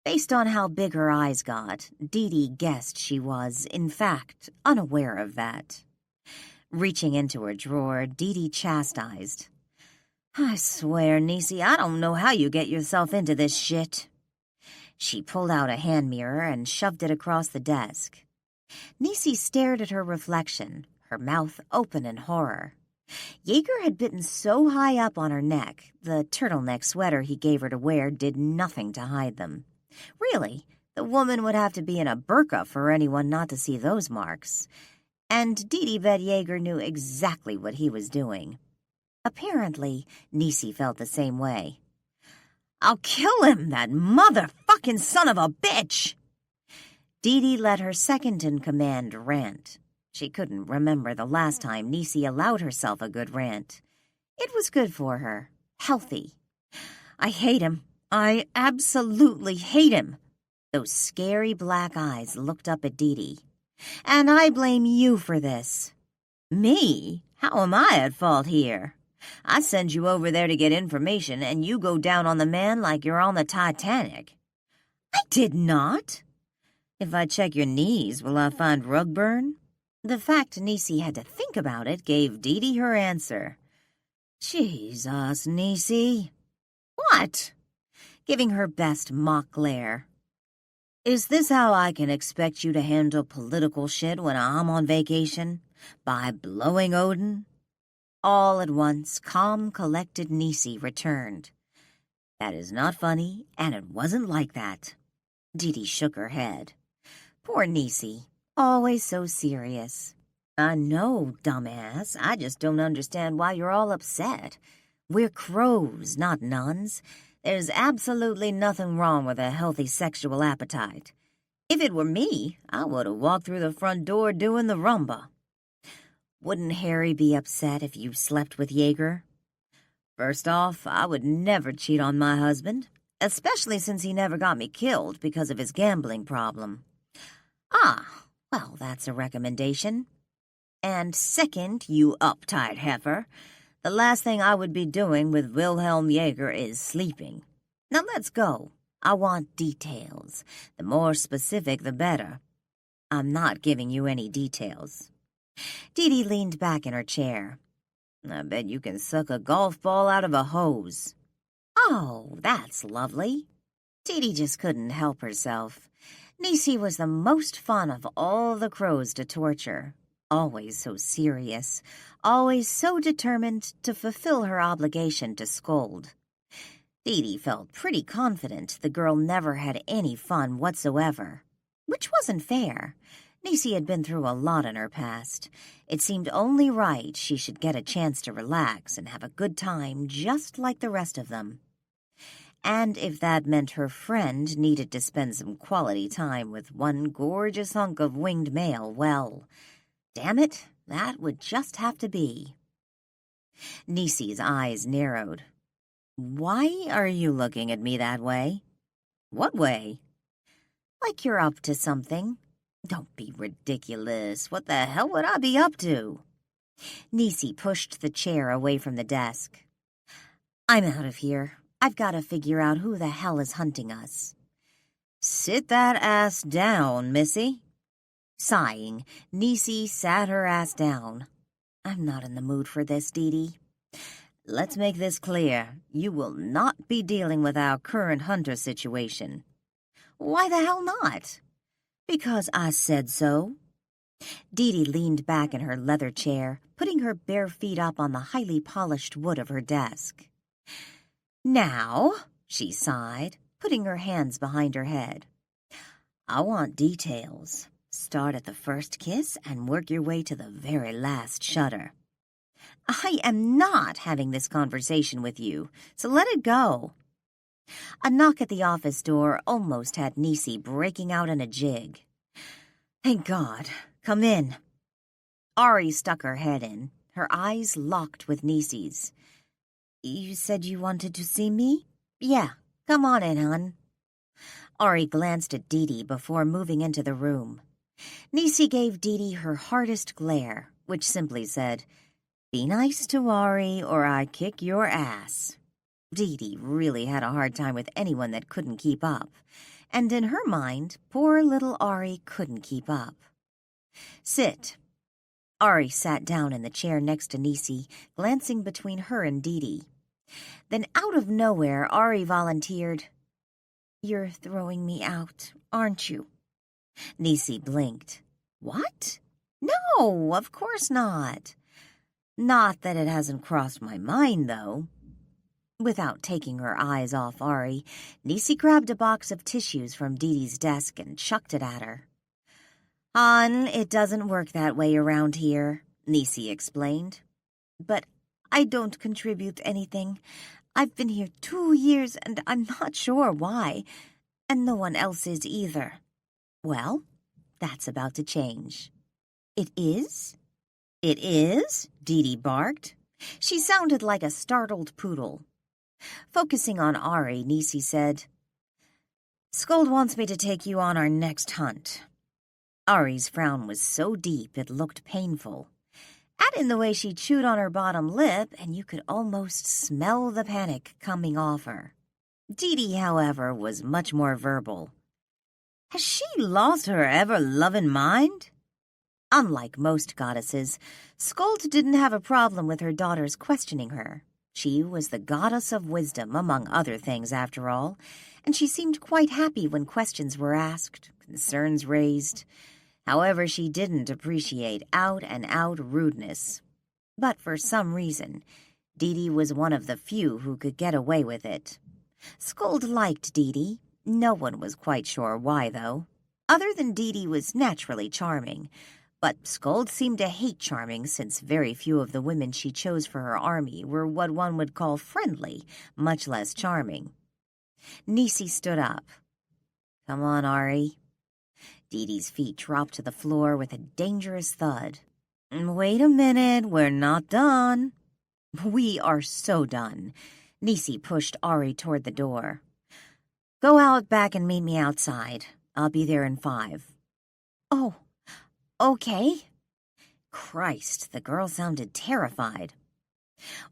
Based on how big her eyes got, Dee Dee guessed she was, in fact, unaware of that. Reaching into her drawer, Dee Dee chastised. I swear, Nisi, I don't know how you get yourself into this shit. She pulled out a hand mirror and shoved it across the desk. Nisi stared at her reflection, her mouth open in horror. Jaeger had bitten so high up on her neck, the turtleneck sweater he gave her to wear did nothing to hide them. Really, the woman would have to be in a burqa for anyone not to see those marks. And Dee Dee bet Jaeger knew exactly what he was doing. Apparently, Nisi felt the same way. I'll kill him, that motherfucking son of a bitch! Dee Dee let her second-in-command rant. She couldn't remember the last time Nisi allowed herself a good rant. It was good for her. Healthy. I hate him. I absolutely hate him. Those scary black eyes looked up at Dee Dee. And I blame you for this. Me? How am I at fault here? I send you over there to get information, and you go down on the man like you're on the Titanic." "I did not." "If I check your knees, will I find rug burn?" The fact Nisi had to think about it gave Dee Dee her answer. "Jesus, Nisi." "What?" Giving her best mock glare. "Is this how I can expect you to handle political shit when I'm on vacation? By blowing Odin?" All at once, calm, collected Nisi returned. "That is not funny, and it wasn't like that." Dee Dee shook her head. Poor Nisi, always so serious. "I know, dumbass. I just don't understand why you're all upset. We're crows, not nuns. There's absolutely nothing wrong with a healthy sexual appetite. If it were me, I would have walked through the front door doing the rumba." "Wouldn't Harry be upset if you slept with Jaeger?" "First off, I would never cheat on my husband, especially since he never got me killed because of his gambling problem." "Ah, well, that's a recommendation." "And second, you uptight heifer, the last thing I would be doing with Wilhelm Jaeger is sleeping. Now let's go. I want details. The more specific, the better." "I'm not giving you any details." Dee Dee leaned back in her chair. "I bet you can suck a golf ball out of a hose." "Oh, that's lovely." Dee Dee just couldn't help herself. Nisi was the most fun of all the crows to torture. Always so serious, always so determined to fulfill her obligation to scold. Dee Dee felt pretty confident the girl never had any fun whatsoever, which wasn't fair. Nisi had been through a lot in her past. It seemed only right she should get a chance to relax and have a good time just like the rest of them. And if that meant her friend needed to spend some quality time with one gorgeous hunk of winged mail, well, damn it, that would just have to be. Nisi's eyes narrowed. "Why are you looking at me that way?" "What way?" "Like you're up to something." "Don't be ridiculous. What the hell would I be up to?" Nisi pushed the chair away from the desk. "I'm out of here. I've got to figure out who the hell is hunting us." "Sit that ass down, missy." Sighing, Nisi sat her ass down. "I'm not in the mood for this, Dee Dee." "Let's make this clear. You will not be dealing with our current hunter situation." "Why the hell not?" "Because I said so." Dee Dee leaned back in her leather chair, putting her bare feet up on the highly polished wood of her desk. "Now," she sighed, putting her hands behind her head, "I want details. Start at the first kiss and work your way to the very last shudder." "I am not having this conversation with you, so let it go." A knock at the office door almost had Nisi breaking out in a jig. "Thank God. Come in." Ari stuck her head in, her eyes locked with Nisi's. "You said you wanted to see me?" "Yeah, come on in, hon." Ari glanced at Dee Dee before moving into the room. Nisi gave Dee Dee her hardest glare, which simply said, "Be nice to Ari or I kick your ass." Dee Dee really had a hard time with anyone that couldn't keep up, and in her mind, poor little Ari couldn't keep up. "Sit." Ari sat down in the chair next to Nisi, glancing between her and Dee Dee. Then out of nowhere, Ari volunteered, "You're throwing me out, aren't you?" Nisi blinked. "What? No, of course not. Not that it hasn't crossed my mind, though." Without taking her eyes off Ari, Nisi grabbed a box of tissues from Dee Dee's desk and chucked it at her. "Hon, it doesn't work that way around here," Nisi explained. "But I don't contribute anything. I've been here 2 years and I'm not sure why, and no one else is either." "Well, that's about to change." "It is?" "It is?" Dee Dee barked. She sounded like a startled poodle. Focusing on Ari, Nisi said, "Scold wants me to take you on our next hunt." Ari's frown was so deep it looked painful. Add in the way she chewed on her bottom lip, and you could almost smell the panic coming off her. Dee, however, was much more verbal. Has she lost her ever-loving mind? Unlike most goddesses, Skuld didn't have a problem with her daughters questioning her. She was the goddess of wisdom, among other things, after all, and she seemed quite happy when questions were asked, concerns raised. However, she didn't appreciate out-and-out rudeness. But for some reason, Dee was one of the few who could get away with it. Skuld liked Dee. No one was quite sure why, though. Other than Dee was naturally charming, but Skuld seemed to hate charming since very few of the women she chose for her army were what one would call friendly, much less charming. Nisi stood up. Come on, Ari. Dee's feet dropped to the floor with a dangerous thud. Wait a minute, we're not done. We are so done. Nisi pushed Ari toward the door. Go out back and meet me outside. I'll be there in 5. Oh, okay. Christ, the girl sounded terrified.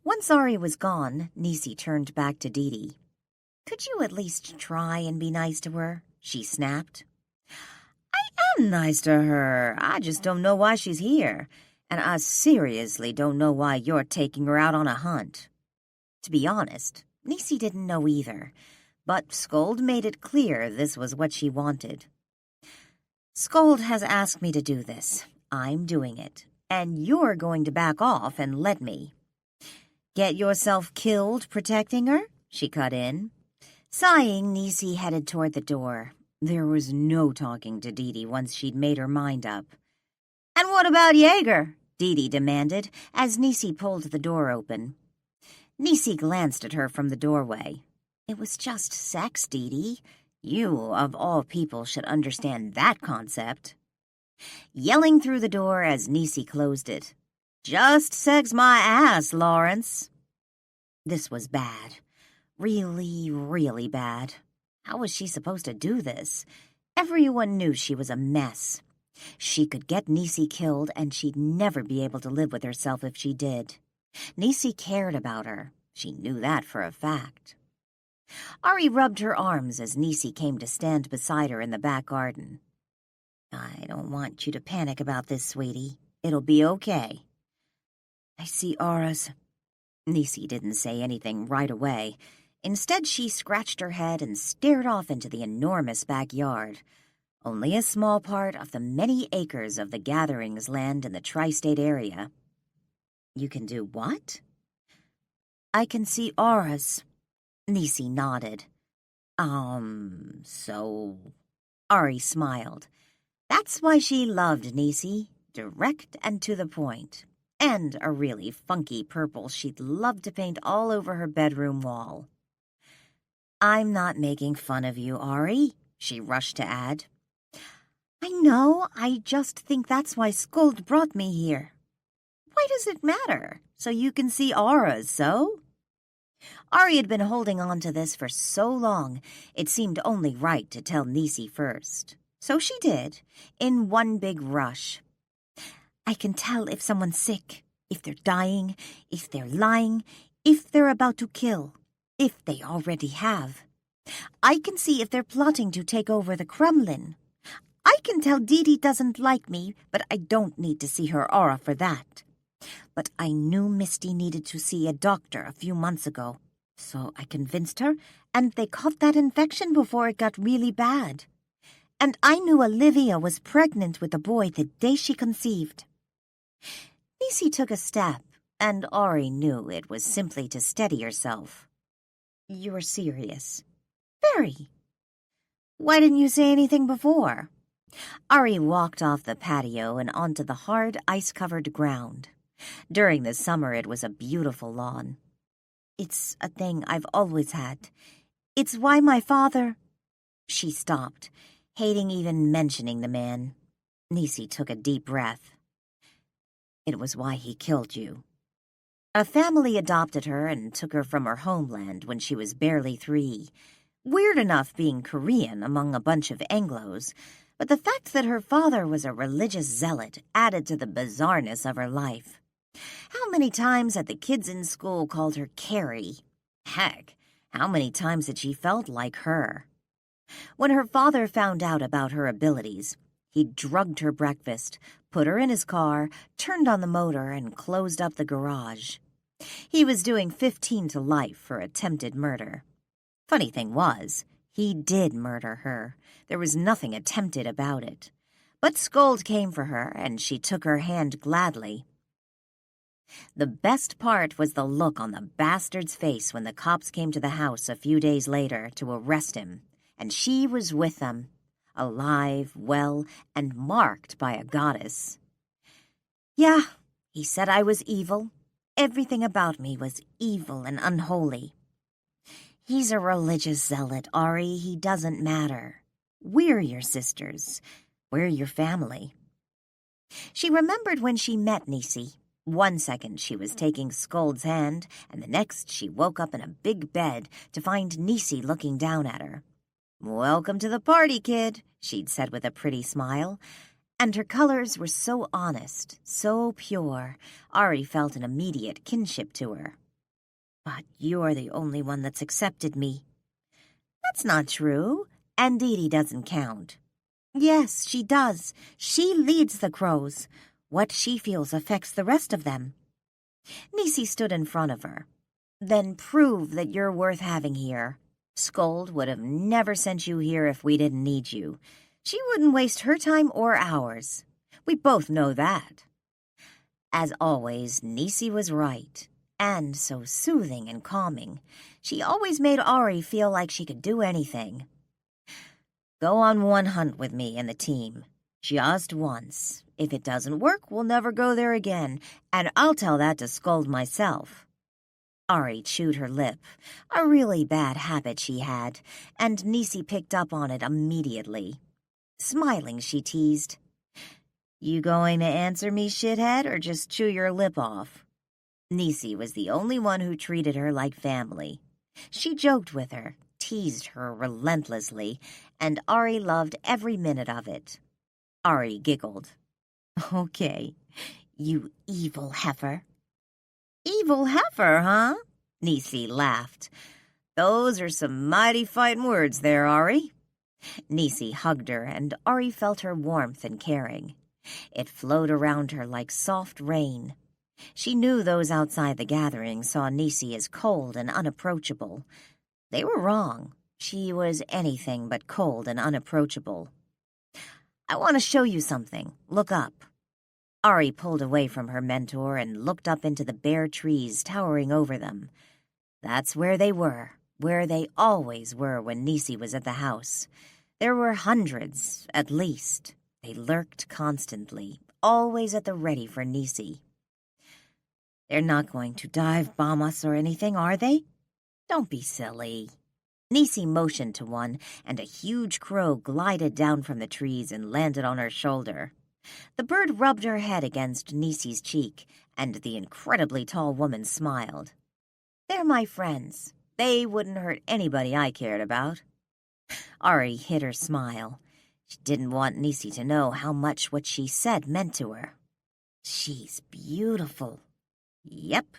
Once Ari was gone, Nisi turned back to Dee. Could you at least try and be nice to her? She snapped. I am nice to her. I just don't know why she's here. And I seriously don't know why you're taking her out on a hunt. To be honest, Nisi didn't know either, but Skuld made it clear this was what she wanted. Skuld has asked me to do this. I'm doing it, and you're going to back off and let me. Get yourself killed protecting her? She cut in. Sighing, Nisi headed toward the door. There was no talking to Dee once she'd made her mind up. And what about Jaeger? Dee demanded as Nisi pulled the door open. Nisi glanced at her from the doorway. It was just sex, Dee. You, of all people, should understand that concept. Yelling through the door as Nisi closed it. Just sex my ass, Lawrence. This was bad. Really, really bad. How was she supposed to do this? Everyone knew she was a mess. She could get Nisi killed, and she'd never be able to live with herself if she did. Nisi cared about her. She knew that for a fact. Ari rubbed her arms as Nisi came to stand beside her in the back garden. I don't want you to panic about this, sweetie. It'll be okay. I see auras. Nisi didn't say anything right away. Instead, she scratched her head and stared off into the enormous backyard. Only a small part of the many acres of the gatherings land in the tri-state area. You can do what? I can see auras. Nisi nodded. So... Ari smiled. That's why she loved Nisi, direct and to the point. And a really funky purple she'd love to paint all over her bedroom wall. I'm not making fun of you, Ari, she rushed to add. I know, I just think that's why Skuld brought me here. Why does it matter? So you can see auras, so? Ari had been holding on to this for so long, it seemed only right to tell Nisi first. So she did, in one big rush. I can tell if someone's sick, if they're dying, if they're lying, if they're about to kill, if they already have. I can see if they're plotting to take over the Kremlin. I can tell Dee doesn't like me, but I don't need to see her aura for that. But I knew Misty needed to see a doctor a few months ago, so I convinced her, and they caught that infection before it got really bad. And I knew Olivia was pregnant with a boy the day she conceived. Nisi took a step, and Ari knew it was simply to steady herself. You're serious. Very. Why didn't you say anything before? Ari walked off the patio and onto the hard, ice-covered ground. During the summer, it was a beautiful lawn. It's a thing I've always had. It's why my father... She stopped, hating even mentioning the man. Nisi took a deep breath. It was why he killed you. A family adopted her and took her from her homeland when she was barely 3. Weird enough being Korean among a bunch of Anglos, but the fact that her father was a religious zealot added to the bizarreness of her life. How many times had the kids in school called her Carrie? Heck, how many times had she felt like her? When her father found out about her abilities, he drugged her breakfast, put her in his car, turned on the motor, and closed up the garage. He was doing 15 to life for attempted murder. Funny thing was, he did murder her. There was nothing attempted about it. But Scold came for her, and she took her hand gladly. The best part was the look on the bastard's face when the cops came to the house a few days later to arrest him, and she was with them, alive, well, and marked by a goddess. Yeah, he said I was evil. Everything about me was evil and unholy. He's a religious zealot, Ari. He doesn't matter. We're your sisters. We're your family. She remembered when she met Nisi. One second she was taking Scold's hand, and the next she woke up in a big bed to find Nisi looking down at her. "Welcome to the party, kid," she'd said with a pretty smile. And her colors were so honest, so pure, Ari felt an immediate kinship to her. "But you're the only one that's accepted me." "That's not true. And Dee doesn't count." "Yes, she does. She leads the crows. What she feels affects the rest of them." Nisi stood in front of her. "Then prove that you're worth having here. Scold would have never sent you here if we didn't need you. She wouldn't waste her time or ours. We both know that." As always, Nisi was right, and so soothing and calming. She always made Ari feel like she could do anything. "Go on one hunt with me and the team. Just once. If it doesn't work, we'll never go there again, and I'll tell that to Scold myself." Ari chewed her lip, a really bad habit she had, and Nisi picked up on it immediately. Smiling, she teased, "You going to answer me, shithead, or just chew your lip off?" Nisi was the only one who treated her like family. She joked with her, teased her relentlessly, and Ari loved every minute of it. Ari giggled. "Okay, you evil heifer." "Evil heifer, huh?" Nisi laughed. "Those are some mighty fighting words there, Ari." Nisi hugged her, and Ari felt her warmth and caring. It flowed around her like soft rain. She knew those outside the gathering saw Nisi as cold and unapproachable. They were wrong. She was anything but cold and unapproachable. "I want to show you something. Look up." Ari pulled away from her mentor and looked up into the bare trees towering over them. That's where they were, where they always were when Nisi was at the house. There were hundreds, at least. They lurked constantly, always at the ready for Nisi. "They're not going to dive bomb us or anything, are they?" "Don't be silly." Nisi motioned to one, and a huge crow glided down from the trees and landed on her shoulder. The bird rubbed her head against Nisi's cheek, and the incredibly tall woman smiled. "They're my friends. They wouldn't hurt anybody I cared about." Ari hid her smile. She didn't want Nisi to know how much what she said meant to her. "She's beautiful." "Yep."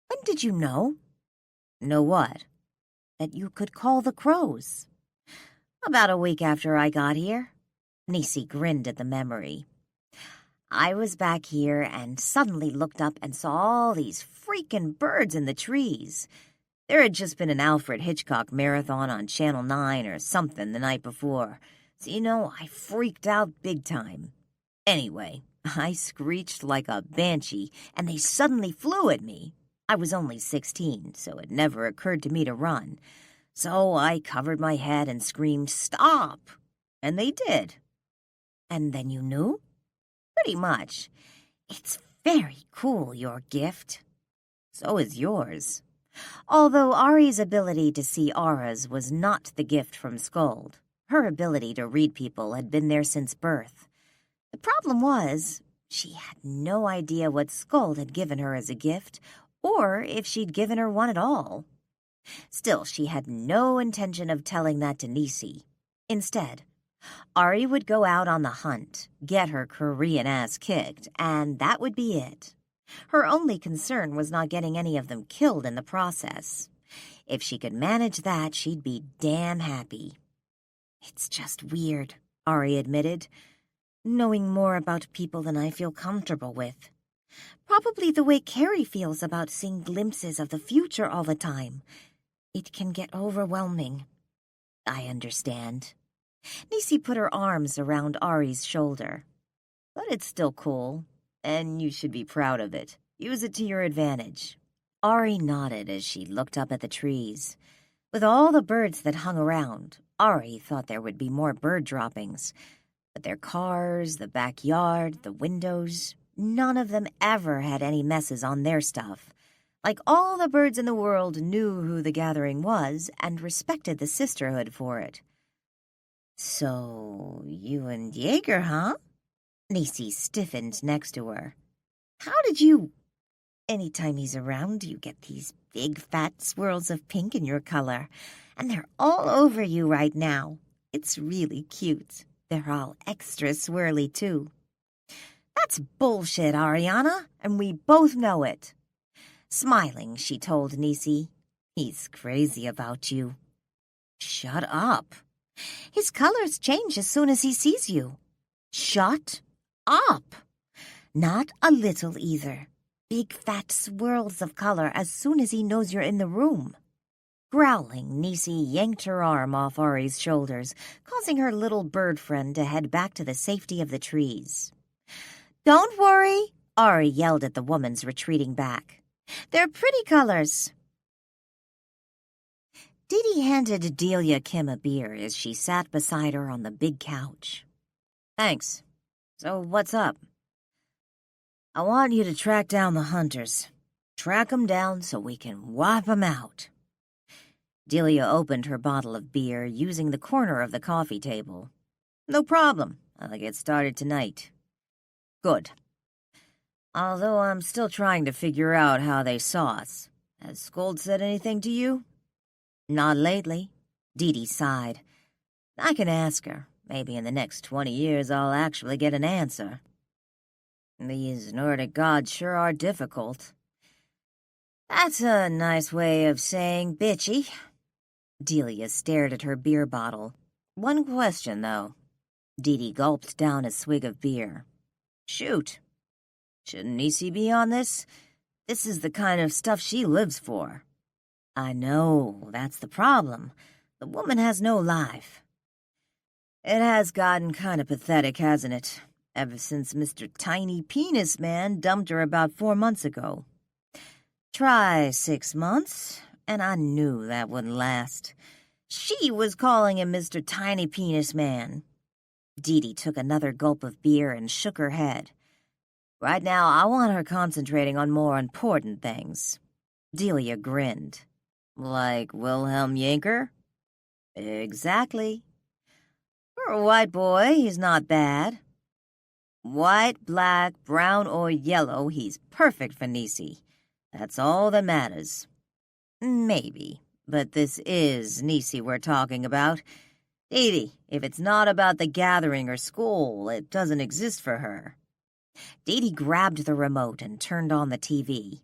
"When did you know?" "Know what?" "That you could call the crows." "About a week after I got here." Nisi grinned at the memory. "I was back here and suddenly looked up and saw all these freaking birds in the trees. There had just been an Alfred Hitchcock marathon on Channel 9 or something the night before, so I freaked out big time. Anyway, I screeched like a banshee, and they suddenly flew at me. I was only 16, so it never occurred to me to run. So I covered my head and screamed, 'Stop!' And they did." "And then you knew?" "Pretty much. It's very cool, your gift." "So is yours." Although Ari's ability to see auras was not the gift from Scold, her ability to read people had been there since birth. The problem was, she had no idea what Scold had given her as a gift, or if she'd given her one at all. Still, she had no intention of telling that to Nisi. Instead, Ari would go out on the hunt, get her Korean ass kicked, and that would be it. Her only concern was not getting any of them killed in the process. If she could manage that, she'd be damn happy. It's just weird, Ari admitted, knowing more about people than I feel comfortable with. Probably the way Carrie feels about seeing glimpses of the future all the time. It can get overwhelming. I understand. Nisi put her arms around Ari's shoulder. But it's still cool, and you should be proud of it. Use it to your advantage. Ari nodded as she looked up at the trees. With all the birds that hung around, Ari thought there would be more bird droppings. But their cars, the backyard, the windows, none of them ever had any messes on their stuff. Like all the birds in the world knew who the gathering was and respected the sisterhood for it. So, you and Jaeger, huh? Nisi stiffened next to her. How did you... Anytime he's around, you get these big fat swirls of pink in your color, and they're all over you right now. It's really cute. They're all extra swirly, too. That's bullshit, Ariana, and we both know it. Smiling, she told Nisi, he's crazy about you. Shut up. His colors change as soon as he sees you. Shut up. Not a little either. Big fat swirls of color as soon as he knows you're in the room. Growling, Nisi yanked her arm off Ari's shoulders, causing her little bird friend to head back to the safety of the trees. Don't worry, Ari yelled at the woman's retreating back. They're pretty colors. Didi handed Delia Kim a beer as she sat beside her on the big couch. Thanks. So what's up? I want you to track down the hunters. Track 'em down so we can wipe 'em out. Delia opened her bottle of beer using the corner of the coffee table. No problem. I'll get started tonight. Good. Although I'm still trying to figure out how they saw us. Has Skold said anything to you? Not lately. Didi sighed. I can ask her. Maybe in the next 20 years I'll actually get an answer. These Nordic gods sure are difficult. That's a nice way of saying bitchy. Delia stared at her beer bottle. One question, though. Didi gulped down a swig of beer. Shoot. Shouldn't Nisi be on this? This is the kind of stuff she lives for. I know, that's the problem. The woman has no life. It has gotten kind of pathetic, hasn't it? Ever since Mr. Tiny Penis Man dumped her about 4 months ago. Try 6 months, and I knew that wouldn't last. She was calling him Mr. Tiny Penis Man. Didi took another gulp of beer and shook her head. Right now, I want her concentrating on more important things. Delia grinned. Like Wilhelm Yanker? Exactly. For a white boy, he's not bad. White, black, brown, or yellow, he's perfect for Nisi. That's all that matters. Maybe, but this is Nisi we're talking about. Didi, if it's not about the gathering or school, it doesn't exist for her. Didi grabbed the remote and turned on the TV.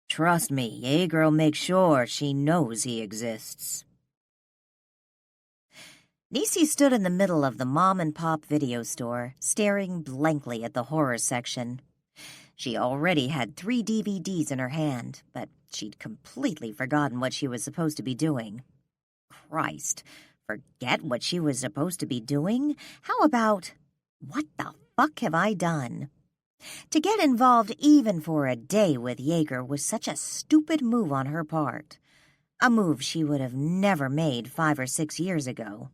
Trust me, Jaeger'll make sure she knows he exists. Nisi stood in the middle of the mom-and-pop video store, staring blankly at the horror section. She already had 3 DVDs in her hand, but she'd completely forgotten what she was supposed to be doing. Christ, forget what she was supposed to be doing? How about, what the fuck have I done? To get involved even for a day with Jaeger was such a stupid move on her part. A move she would have never made 5 or 6 years ago.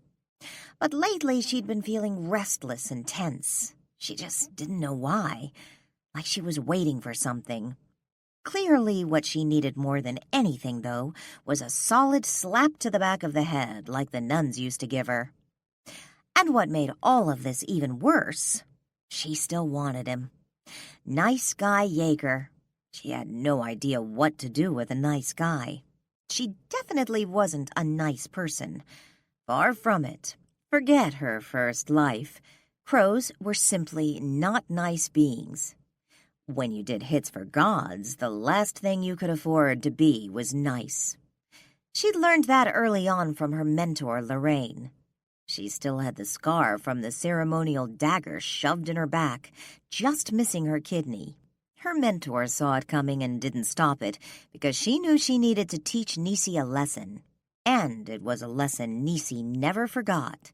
But lately she'd been feeling restless and tense. She just didn't know why. Like she was waiting for something. Clearly what she needed more than anything, though, was a solid slap to the back of the head like the nuns used to give her. And what made all of this even worse, she still wanted him. Nice guy Jaeger. She had no idea what to do with a nice guy. She definitely wasn't a nice person. Far from it. Forget her first life. Crows were simply not nice beings. When you did hits for gods, the last thing you could afford to be was nice. She'd learned that early on from her mentor, Lorraine. She still had the scar from the ceremonial dagger shoved in her back, just missing her kidney. Her mentor saw it coming and didn't stop it because she knew she needed to teach Nisi a lesson. And it was a lesson Nisi never forgot.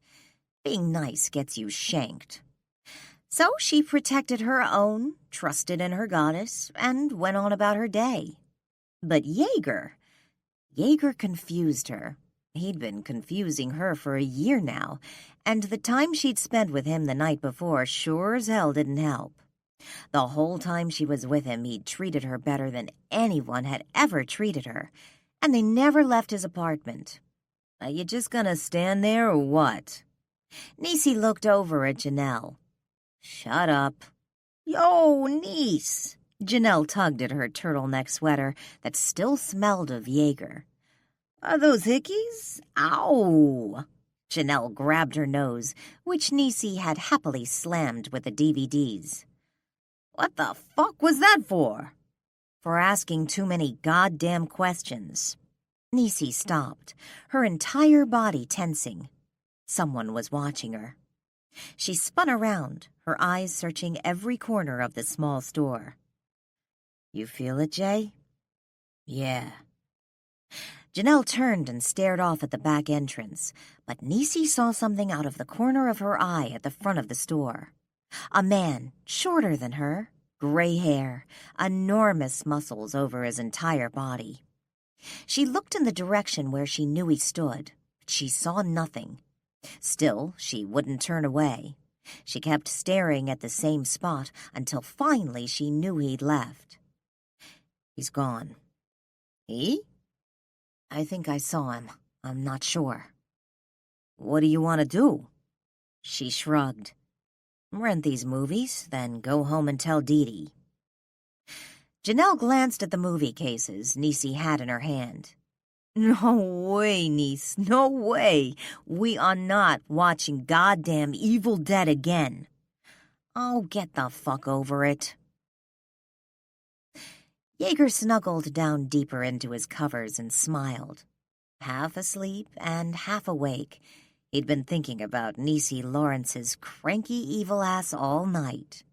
Being nice gets you shanked. So she protected her own, trusted in her goddess, and went on about her day. But Jaeger confused her. He'd been confusing her for a year now, and the time she'd spent with him the night before sure as hell didn't help. The whole time she was with him, he'd treated her better than anyone had ever treated her, and they never left his apartment. Are you just gonna stand there or what? Nisi looked over at Janelle. Shut up. Yo, niece. Janelle tugged at her turtleneck sweater that still smelled of Jaeger. Are those hickeys? Ow! Janelle grabbed her nose, which Nisi had happily slammed with the DVDs. What the fuck was that for? For asking too many goddamn questions. Nisi stopped, her entire body tensing. Someone was watching her. She spun around, her eyes searching every corner of the small store. You feel it, Jay? Yeah. Janelle turned and stared off at the back entrance, but Nisi saw something out of the corner of her eye at the front of the store. A man, shorter than her, gray hair, enormous muscles over his entire body. She looked in the direction where she knew he stood, but she saw nothing. Still, she wouldn't turn away. She kept staring at the same spot until finally she knew he'd left. He's gone. He? I think I saw him. I'm not sure. What do you want to do? She shrugged. Rent these movies, then go home and tell Dee Dee. Janelle glanced at the movie cases Nisi had in her hand. No way, niece, no way. We are not watching goddamn Evil Dead again. Oh, get the fuck over it. Jaeger snuggled down deeper into his covers and smiled. Half asleep and half awake, he'd been thinking about Nisi Lawrence's cranky evil ass all night.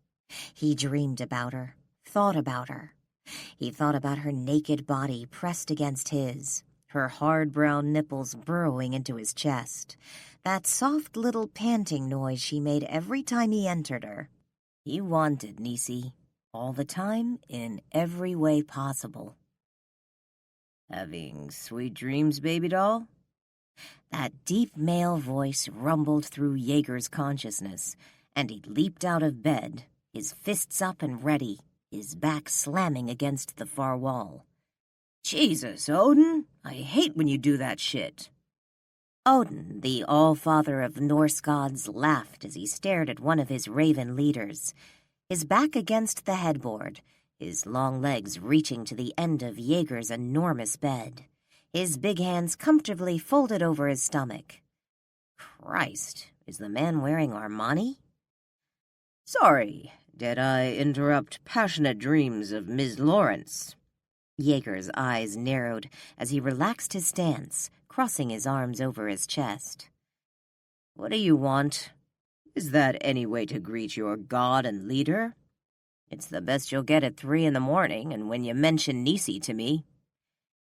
He dreamed about her, thought about her. He thought about her naked body pressed against his, her hard brown nipples burrowing into his chest, that soft little panting noise she made every time he entered her. He wanted Nisi, all the time, in every way possible. Having sweet dreams, baby doll? That deep male voice rumbled through Jaeger's consciousness, and he leaped out of bed, his fists up and ready, his back slamming against the far wall. Jesus, Odin, I hate when you do that shit. Odin, the all-father of Norse gods, laughed as he stared at one of his raven leaders, his back against the headboard, his long legs reaching to the end of Jaeger's enormous bed, his big hands comfortably folded over his stomach. Christ, is the man wearing Armani? Sorry, did I interrupt passionate dreams of Ms. Lawrence? Jaeger's eyes narrowed as he relaxed his stance, crossing his arms over his chest. What do you want? Is that any way to greet your god and leader? It's the best you'll get at 3 in the morning, and when you mention Nisi to me.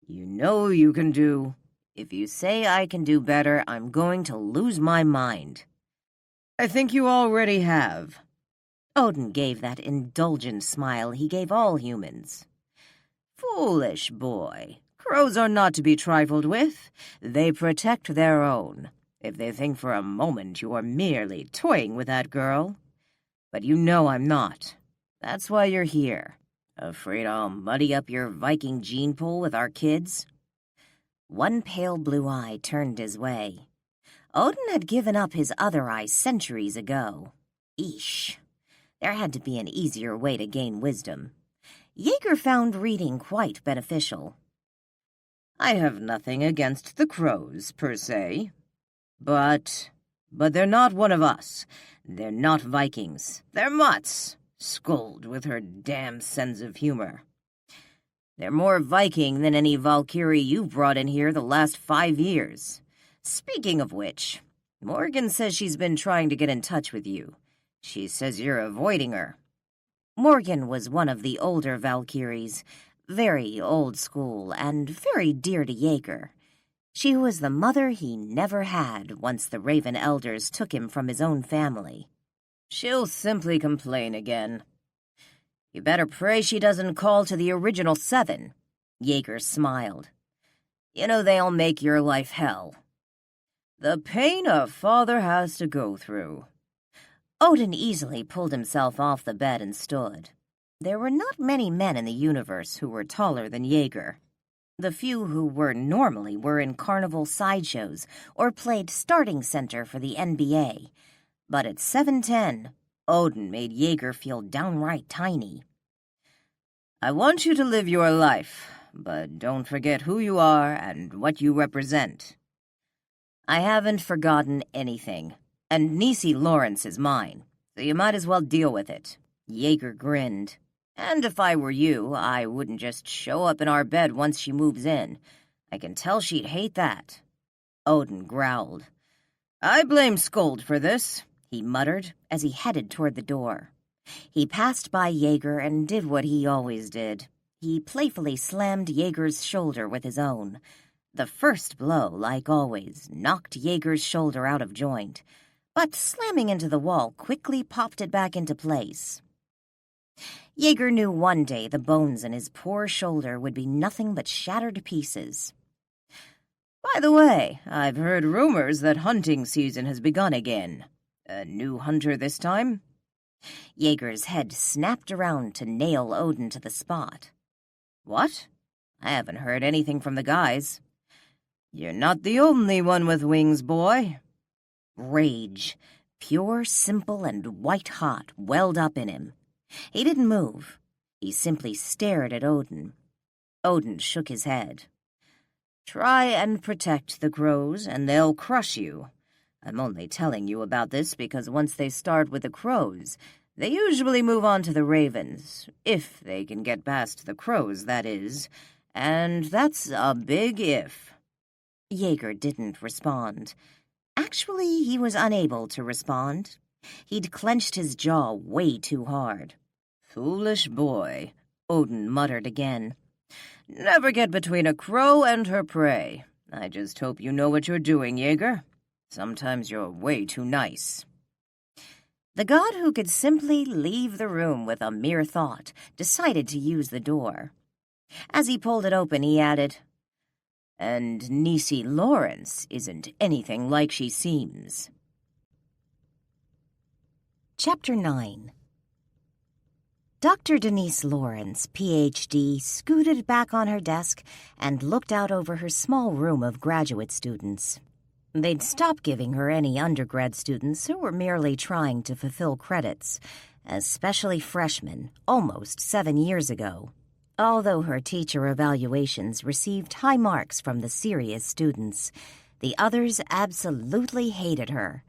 You know you can do. If you say I can do better, I'm going to lose my mind. I think you already have. Odin gave that indulgent smile he gave all humans. Foolish boy. Crows are not to be trifled with. They protect their own. If they think for a moment you are merely toying with that girl. But you know I'm not. That's why you're here. Afraid I'll muddy up your Viking gene pool with our kids? One pale blue eye turned his way. Odin had given up his other eye centuries ago. Eesh. There had to be an easier way to gain wisdom. Jaeger found reading quite beneficial. I have nothing against the crows, per se. But they're not one of us. They're not Vikings. They're mutts. Skuld with her damn sense of humor. They're more Viking than any Valkyrie you've brought in here the last 5 years. Speaking of which, Morgan says she's been trying to get in touch with you. She says you're avoiding her. Morgan was one of the older Valkyries, very old school and very dear to Jaeger. She was the mother he never had once the Raven Elders took him from his own family. She'll simply complain again. You better pray she doesn't call to the original 7. Jaeger smiled. You know they'll make your life hell. The pain a father has to go through. Odin easily pulled himself off the bed and stood. There were not many men in the universe who were taller than Jaeger. The few who were normally were in carnival sideshows or played starting center for the NBA. But at 7'10", Odin made Jaeger feel downright tiny. I want you to live your life, but don't forget who you are and what you represent. I haven't forgotten anything, and Nisi Lawrence is mine, so you might as well deal with it. Jaeger grinned. And if I were you, I wouldn't just show up in our bed once she moves in. I can tell she'd hate that. Odin growled. I blame Skuld for this, he muttered as he headed toward the door. He passed by Jaeger and did what he always did. He playfully slammed Jaeger's shoulder with his own. The first blow, like always, knocked Jaeger's shoulder out of joint, but slamming into the wall quickly popped it back into place. Jaeger knew one day the bones in his poor shoulder would be nothing but shattered pieces. By the way, I've heard rumors that hunting season has begun again. A new hunter this time? Jaeger's head snapped around to nail Odin to the spot. What? I haven't heard anything from the guys. You're not the only one with wings, boy. Rage, pure, simple, and white-hot, welled up in him. He didn't move. He simply stared at Odin. Odin shook his head. Try and protect the crows, and they'll crush you. I'm only telling you about this because once they start with the crows, they usually move on to the ravens, if they can get past the crows, that is. And that's a big if. Jaeger didn't respond. Actually, he was unable to respond. He'd clenched his jaw way too hard. Foolish boy, Odin muttered again. Never get between a crow and her prey. I just hope you know what you're doing, Jaeger. Sometimes you're way too nice. The god who could simply leave the room with a mere thought decided to use the door. As he pulled it open, he added, And Nisi Lawrence isn't anything like she seems. Chapter 9. Dr. Denise Lawrence, Ph.D., scooted back on her desk and looked out over her small room of graduate students. They'd stopped giving her any undergrad students who were merely trying to fulfill credits, especially freshmen, almost 7 years ago. Although her teacher evaluations received high marks from the serious students, the others absolutely hated her.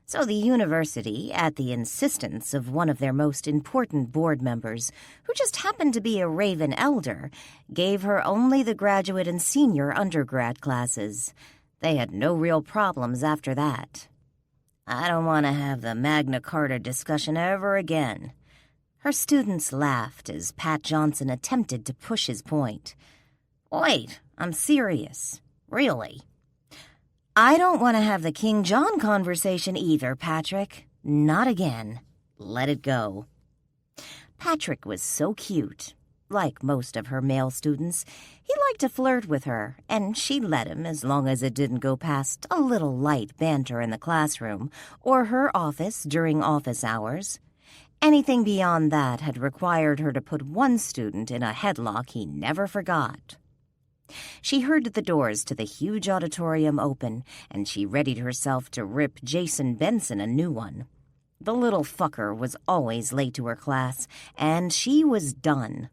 So the university, at the insistence of one of their most important board members, who just happened to be a Raven Elder, gave her only the graduate and senior undergrad classes. They had no real problems after that. I don't want to have the Magna Carta discussion ever again. Her students laughed as Pat Johnson attempted to push his point. Wait, I'm serious. Really. I don't want to have the King John conversation either, Patrick. Not again. Let it go. Patrick was so cute. Like most of her male students, he liked to flirt with her, and she let him as long as it didn't go past a little light banter in the classroom or her office during office hours. Anything beyond that had required her to put one student in a headlock he never forgot. She heard the doors to the huge auditorium open, and she readied herself to rip Jason Benson a new one. The little fucker was always late to her class, and she was done.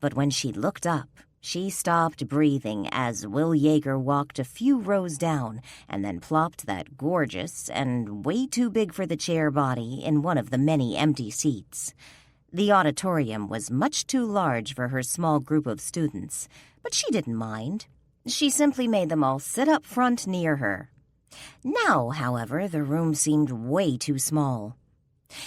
But when she looked up, she stopped breathing as Will Jaeger walked a few rows down and then plopped that gorgeous and way too big for the chair body in one of the many empty seats. The auditorium was much too large for her small group of students, but she didn't mind. She simply made them all sit up front near her. Now, however, the room seemed way too small.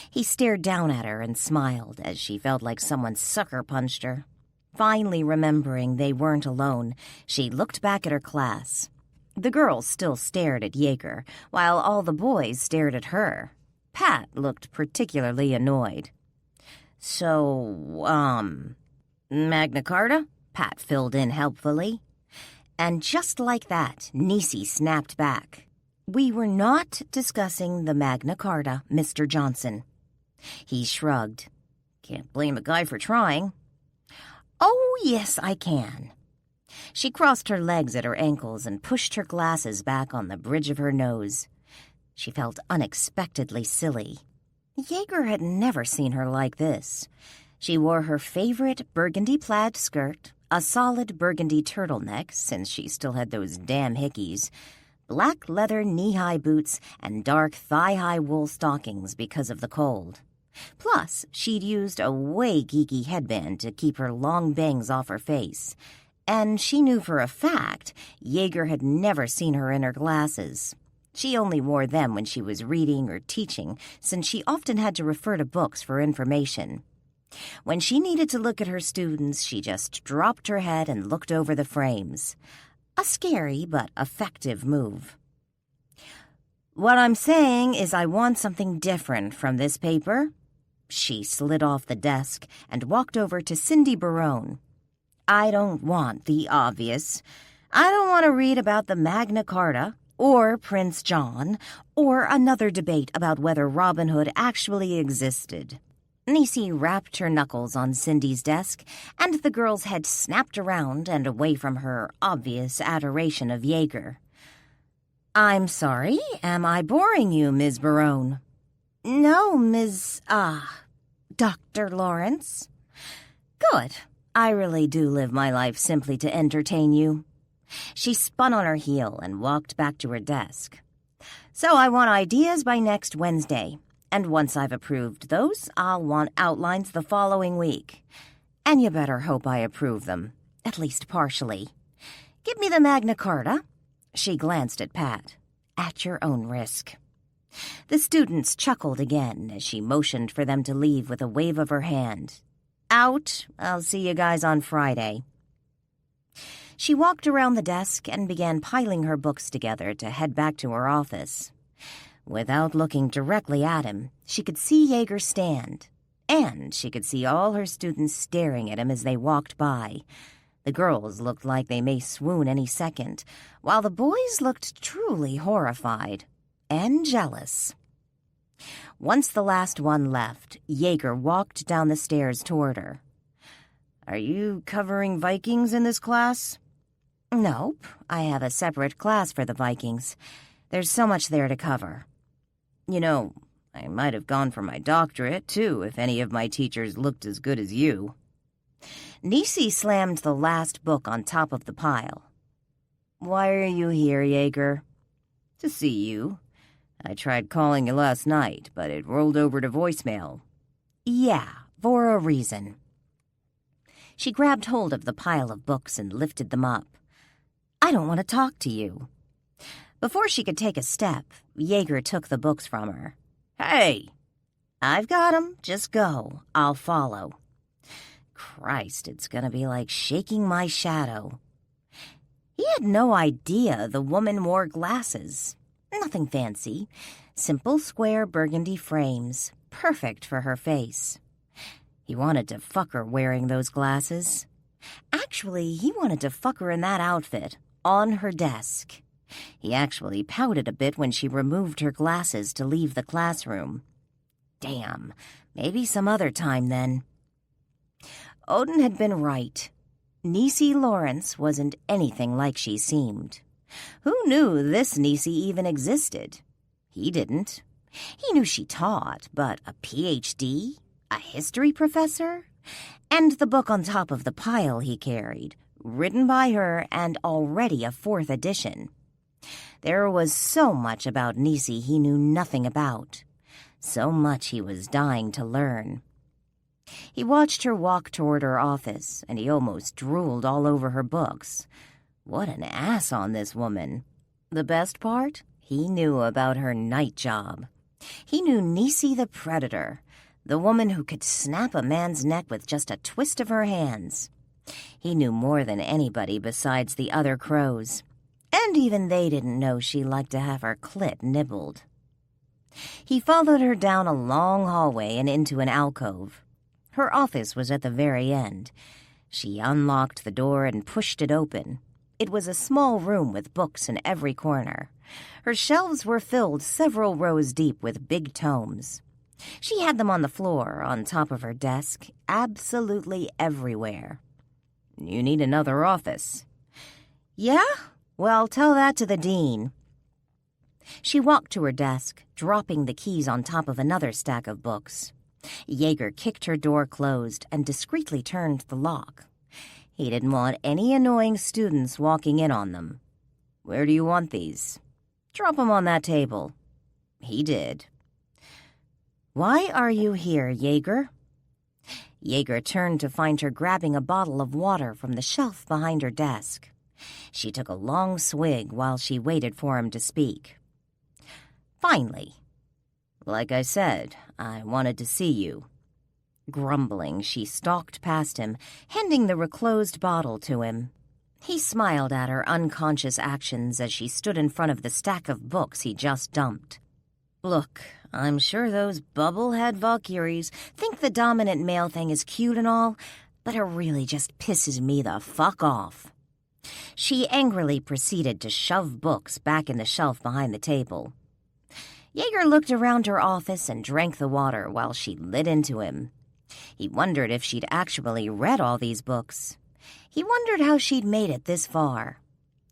He stared down at her and smiled as she felt like someone sucker-punched her. Finally remembering they weren't alone, she looked back at her class. The girls still stared at Jaeger, while all the boys stared at her. Pat looked particularly annoyed. So, Magna Carta? Pat filled in helpfully. And just like that, Niecy snapped back. We were not discussing the Magna Carta, Mr. Johnson. He shrugged. Can't blame a guy for trying. Oh, yes, I can. She crossed her legs at her ankles and pushed her glasses back on the bridge of her nose. She felt unexpectedly silly. Jaeger had never seen her like this. She wore her favorite burgundy plaid skirt, a solid burgundy turtleneck, since she still had those damn hickeys, black leather knee-high boots, and dark thigh-high wool stockings because of the cold. Plus, she'd used a way geeky headband to keep her long bangs off her face, and she knew for a fact Jaeger had never seen her in her glasses. She only wore them when she was reading or teaching, since she often had to refer to books for information. When she needed to look at her students, she just dropped her head and looked over the frames. A scary but effective move. What I'm saying is I want something different from this paper. She slid off the desk and walked over to Cindy Barone. I don't want the obvious. I don't want to read about the Magna Carta, or Prince John, or another debate about whether Robin Hood actually existed. Niecy rapped her knuckles on Cindy's desk, and the girl's head snapped around and away from her obvious adoration of Jaeger. I'm sorry, am I boring you, Ms. Barone? No, Dr. Lawrence. Good. I really do live my life simply to entertain you. She spun on her heel and walked back to her desk. So I want ideas by next Wednesday, and once I've approved those, I'll want outlines the following week. And you better hope I approve them, at least partially. Give me the Magna Carta. She glanced at Pat. At your own risk. The students chuckled again as she motioned for them to leave with a wave of her hand. Out. I'll see you guys on Friday. She walked around the desk and began piling her books together to head back to her office. Without looking directly at him, she could see Jaeger stand, and she could see all her students staring at him as they walked by. The girls looked like they may swoon any second, while the boys looked truly horrified and jealous. Once the last one left, Jaeger walked down the stairs toward her. Are you covering Vikings in this class? Nope, I have a separate class for the Vikings. There's so much there to cover. You know, I might have gone for my doctorate, too, if any of my teachers looked as good as you. Niecy slammed the last book on top of the pile. Why are you here, Jaeger? To see you. I tried calling you last night, but it rolled over to voicemail. Yeah, for a reason. She grabbed hold of the pile of books and lifted them up. I don't want to talk to you. Before she could take a step, Jaeger took the books from her. Hey! I've got 'em. Just go. I'll follow. Christ, it's gonna be like shaking my shadow. He had no idea the woman wore glasses. Nothing fancy. Simple square burgundy frames, perfect for her face. He wanted to fuck her wearing those glasses. Actually, he wanted to fuck her in that outfit, on her desk. He actually pouted a bit when she removed her glasses to leave the classroom. Damn, maybe some other time then. Odin had been right. Niecy Lawrence wasn't anything like she seemed. Who knew this Niecy even existed? He didn't. He knew she taught, but a PhD? A history professor? And the book on top of the pile he carried, written by her and already a 4th edition. There was so much about Niecy he knew nothing about. So much he was dying to learn. He watched her walk toward her office, and he almost drooled all over her books. What an ass on this woman. The best part? He knew about her night job. He knew Nisi the Predator, the woman who could snap a man's neck with just a twist of her hands. He knew more than anybody besides the other crows, and even they didn't know she liked to have her clit nibbled. He followed her down a long hallway and into an alcove. Her office was at the very end. She unlocked the door and pushed it open. It was a small room with books in every corner. Her shelves were filled several rows deep with big tomes. She had them on the floor, on top of her desk, absolutely everywhere. You need another office. Yeah? Well, tell that to the dean. She walked to her desk, dropping the keys on top of another stack of books. Jaeger kicked her door closed and discreetly turned the lock. He didn't want any annoying students walking in on them. Where do you want these? Drop them on that table. He did. Why are you here, Jaeger? Jaeger turned to find her grabbing a bottle of water from the shelf behind her desk. She took a long swig while she waited for him to speak. Finally. Like I said, I wanted to see you. Grumbling, she stalked past him, handing the reclosed bottle to him. He smiled at her unconscious actions as she stood in front of the stack of books he just dumped. Look, I'm sure those bubblehead Valkyries think the dominant male thing is cute and all, but it really just pisses me the fuck off. She angrily proceeded to shove books back in the shelf behind the table. Jaeger looked around her office and drank the water while she lit into him. He wondered if she'd actually read all these books. He wondered how she'd made it this far.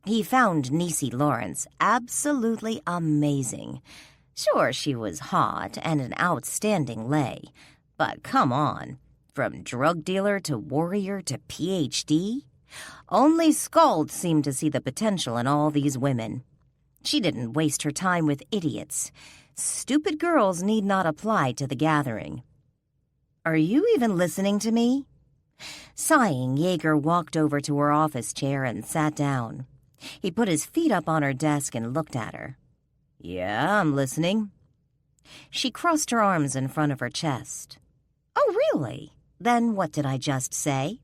He found Nisi Lawrence absolutely amazing. Sure, she was hot and an outstanding lay, but come on, from drug dealer to warrior to PhD? Only Skald seemed to see the potential in all these women. She didn't waste her time with idiots. Stupid girls need not apply to the gathering. Are you even listening to me? Sighing, Jaeger walked over to her office chair and sat down. He put his feet up on her desk and looked at her. Yeah, I'm listening. She crossed her arms in front of her chest. Oh, really? Then what did I just say?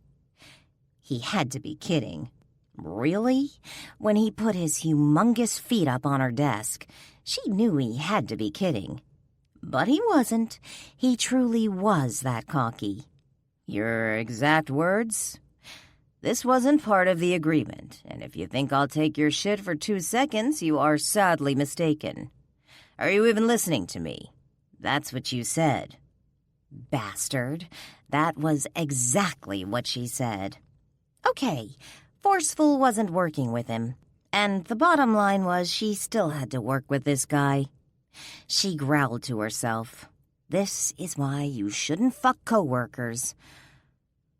He had to be kidding. Really? When he put his humongous feet up on her desk, she knew he had to be kidding. But he wasn't. He truly was that cocky. Your exact words? This wasn't part of the agreement, and if you think I'll take your shit for 2 seconds, you are sadly mistaken. Are you even listening to me? That's what you said. Bastard. That was exactly what she said. Okay, forceful wasn't working with him, and the bottom line was she still had to work with this guy. She growled to herself. This is why you shouldn't fuck coworkers.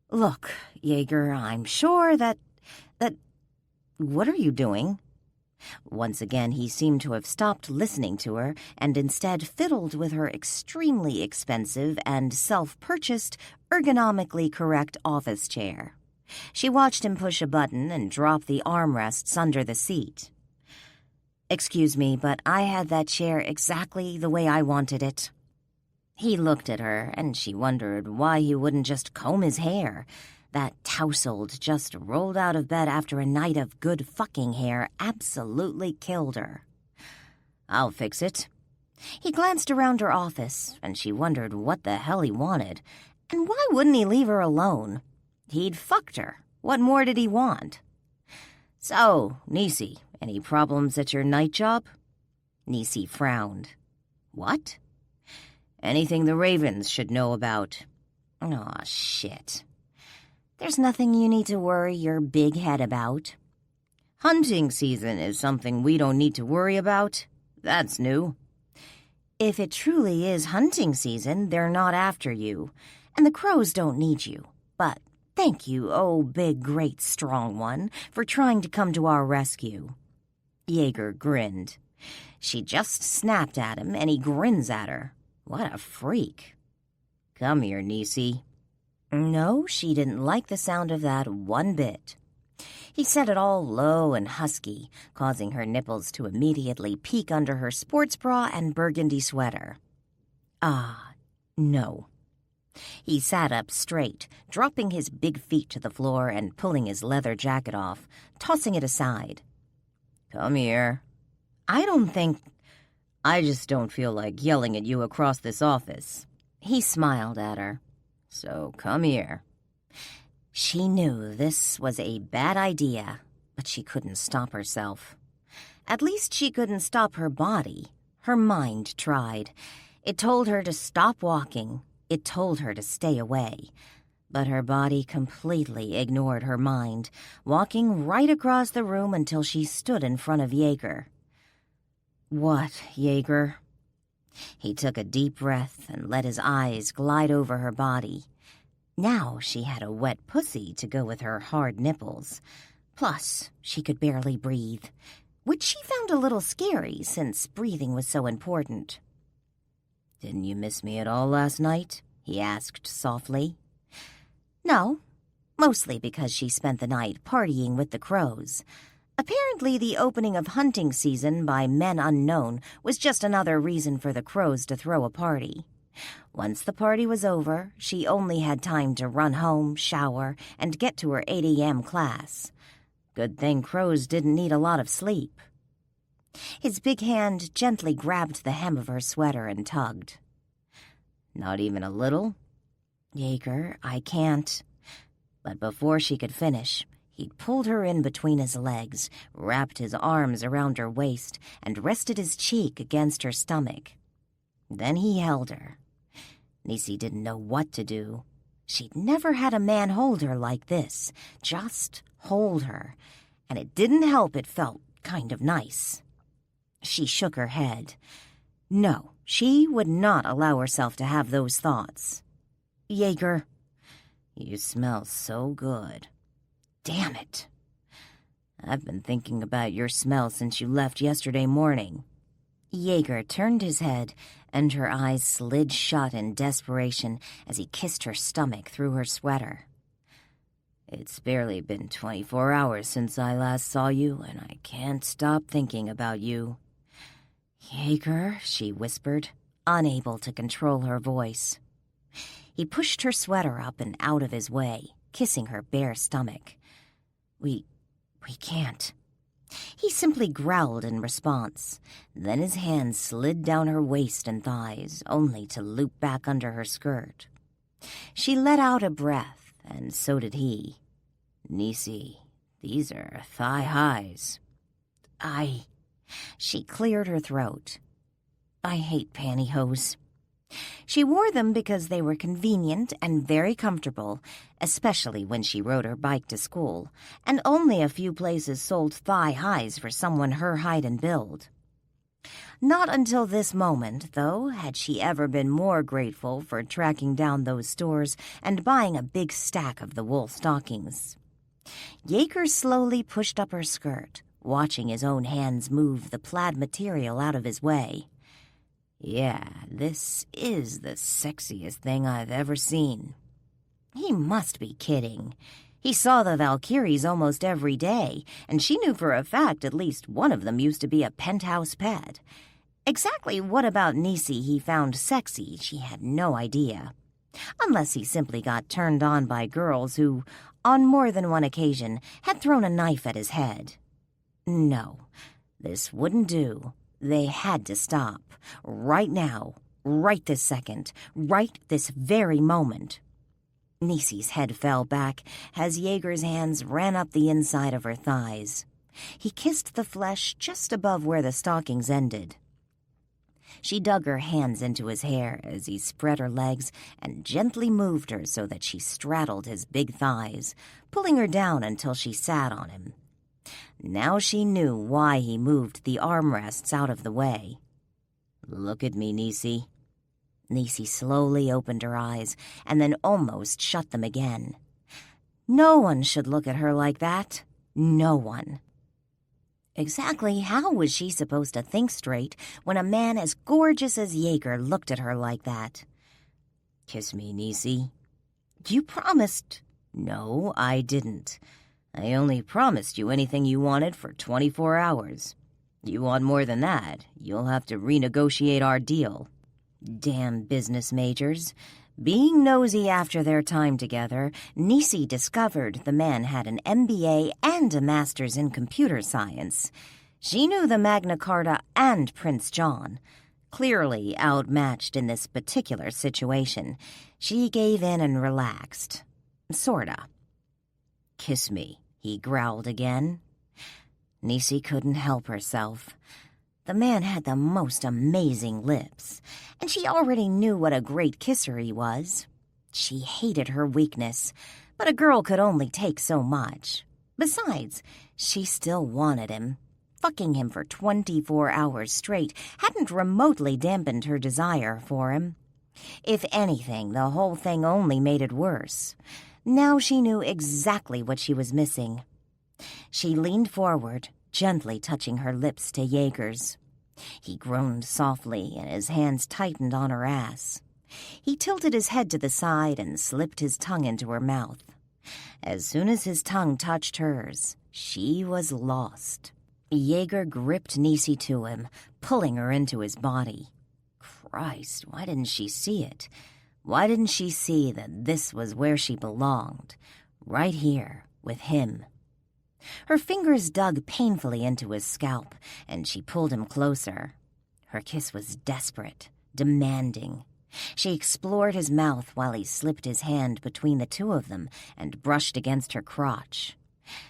Look, Jaeger, I'm sure that... What are you doing? Once again, he seemed to have stopped listening to her and instead fiddled with her extremely expensive and self-purchased, ergonomically correct office chair. She watched him push a button and drop the armrests under the seat. Excuse me, but I had that chair exactly the way I wanted it. He looked at her, and she wondered why he wouldn't just comb his hair. That tousled, just rolled out of bed after a night of good fucking hair absolutely killed her. I'll fix it. He glanced around her office, and she wondered what the hell he wanted. And why wouldn't he leave her alone? He'd fucked her. What more did he want? So, Nisi, any problems at your night job? Nisi frowned. What? Anything the Ravens should know about. Aw, shit. There's nothing you need to worry your big head about. Hunting season is something we don't need to worry about. That's new. If it truly is hunting season, they're not after you, and the crows don't need you. But thank you, oh big, great, strong one, for trying to come to our rescue. Jaeger grinned. She just snapped at him, and he grins at her. What a freak. Come here, Nisi. No, she didn't like the sound of that one bit. He said it all low and husky, causing her nipples to immediately peek under her sports bra and burgundy sweater. Ah, no. He sat up straight, dropping his big feet to the floor and pulling his leather jacket off, tossing it aside. Come here. I just don't feel like yelling at you across this office. He smiled at her. So come here. She knew this was a bad idea, but she couldn't stop herself. At least she couldn't stop her body. Her mind tried. It told her to stop walking. It told her to stay away. But her body completely ignored her mind, walking right across the room until she stood in front of Jaeger. What, Jaeger? He took a deep breath and let his eyes glide over her body. Now she had a wet pussy to go with her hard nipples. Plus, she could barely breathe, which she found a little scary since breathing was so important. Didn't you miss me at all last night? He asked softly. No, mostly because she spent the night partying with the crows. Apparently, the opening of hunting season by men unknown was just another reason for the crows to throw a party. Once the party was over, she only had time to run home, shower, and get to her 8 a.m. class. Good thing crows didn't need a lot of sleep. His big hand gently grabbed the hem of her sweater and tugged. Not even a little? Jaeger, I can't. But before she could finish, he'd pulled her in between his legs, wrapped his arms around her waist, and rested his cheek against her stomach. Then he held her. Nisi didn't know what to do. She'd never had a man hold her like this, just hold her, and it didn't help it felt kind of nice. She shook her head. No, she would not allow herself to have those thoughts. Jaeger, you smell so good. Damn it. I've been thinking about your smell since you left yesterday morning. Jaeger turned his head, and her eyes slid shut in desperation as he kissed her stomach through her sweater. It's barely been 24 hours since I last saw you, and I can't stop thinking about you. Jaeger, she whispered, unable to control her voice. He pushed her sweater up and out of his way, kissing her bare stomach. We can't. He simply growled in response. Then his hands slid down her waist and thighs, only to loop back under her skirt. She let out a breath, and so did he. Nisi, these are thigh highs. She cleared her throat. I hate pantyhose. She wore them because they were convenient and very comfortable, especially when she rode her bike to school, and only a few places sold thigh highs for someone her height and build. Not until this moment, though, had she ever been more grateful for tracking down those stores and buying a big stack of the wool stockings. Jaeger slowly pushed up her skirt, watching his own hands move the plaid material out of his way. Yeah, this is the sexiest thing I've ever seen. He must be kidding. He saw the Valkyries almost every day, and she knew for a fact at least one of them used to be a penthouse pet. Exactly what about Nisi he found sexy, she had no idea. Unless he simply got turned on by girls who, on more than one occasion, had thrown a knife at his head. No, this wouldn't do. They had to stop. Right now. Right this second. Right this very moment. Nisi's head fell back as Jaeger's hands ran up the inside of her thighs. He kissed the flesh just above where the stockings ended. She dug her hands into his hair as he spread her legs and gently moved her so that she straddled his big thighs, pulling her down until she sat on him. Now she knew why he moved the armrests out of the way. Look at me, Nisi. Nisi slowly opened her eyes and then almost shut them again. No one should look at her like that. No one. Exactly how was she supposed to think straight when a man as gorgeous as Jaeger looked at her like that? Kiss me, Nisi. You promised. No, I didn't. I only promised you anything you wanted for 24 hours. You want more than that, you'll have to renegotiate our deal. Damn business majors. Being nosy after their time together, Nisi discovered the man had an MBA and a master's in computer science. She knew the Magna Carta and Prince John. Clearly outmatched in this particular situation, she gave in and relaxed. Sorta. Kiss me, he growled again. Nisi couldn't help herself. The man had the most amazing lips, and she already knew what a great kisser he was. She hated her weakness, but a girl could only take so much. Besides, she still wanted him. Fucking him for 24 hours straight hadn't remotely dampened her desire for him. If anything, the whole thing only made it worse. Now she knew exactly what she was missing. She leaned forward, gently touching her lips to Jaeger's. He groaned softly, and his hands tightened on her ass. He tilted his head to the side and slipped his tongue into her mouth. As soon as his tongue touched hers, she was lost. Jaeger gripped Nisi to him, pulling her into his body. Christ, why didn't she see it? Why didn't she see that this was where she belonged? Right here, with him. Her fingers dug painfully into his scalp, and she pulled him closer. Her kiss was desperate, demanding. She explored his mouth while he slipped his hand between the two of them and brushed against her crotch.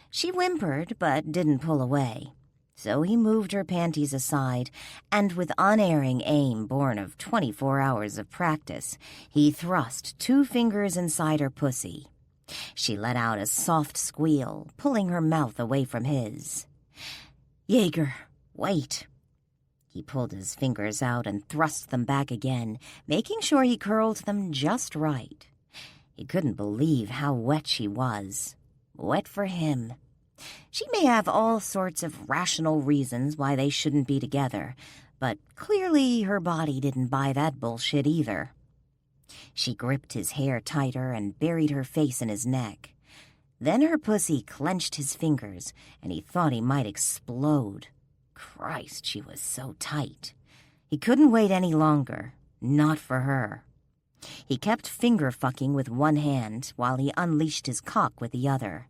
She whimpered, but didn't pull away. So he moved her panties aside, and with unerring aim born of 24 hours of practice, he thrust 2 fingers inside her pussy. She let out a soft squeal, pulling her mouth away from his. Jaeger, wait. He pulled his fingers out and thrust them back again, making sure he curled them just right. He couldn't believe how wet she was. Wet for him. She may have all sorts of rational reasons why they shouldn't be together, but clearly her body didn't buy that bullshit either. She gripped his hair tighter and buried her face in his neck. Then her pussy clenched his fingers, and he thought he might explode. Christ, she was so tight. He couldn't wait any longer. Not for her. He kept finger-fucking with one hand while he unleashed his cock with the other.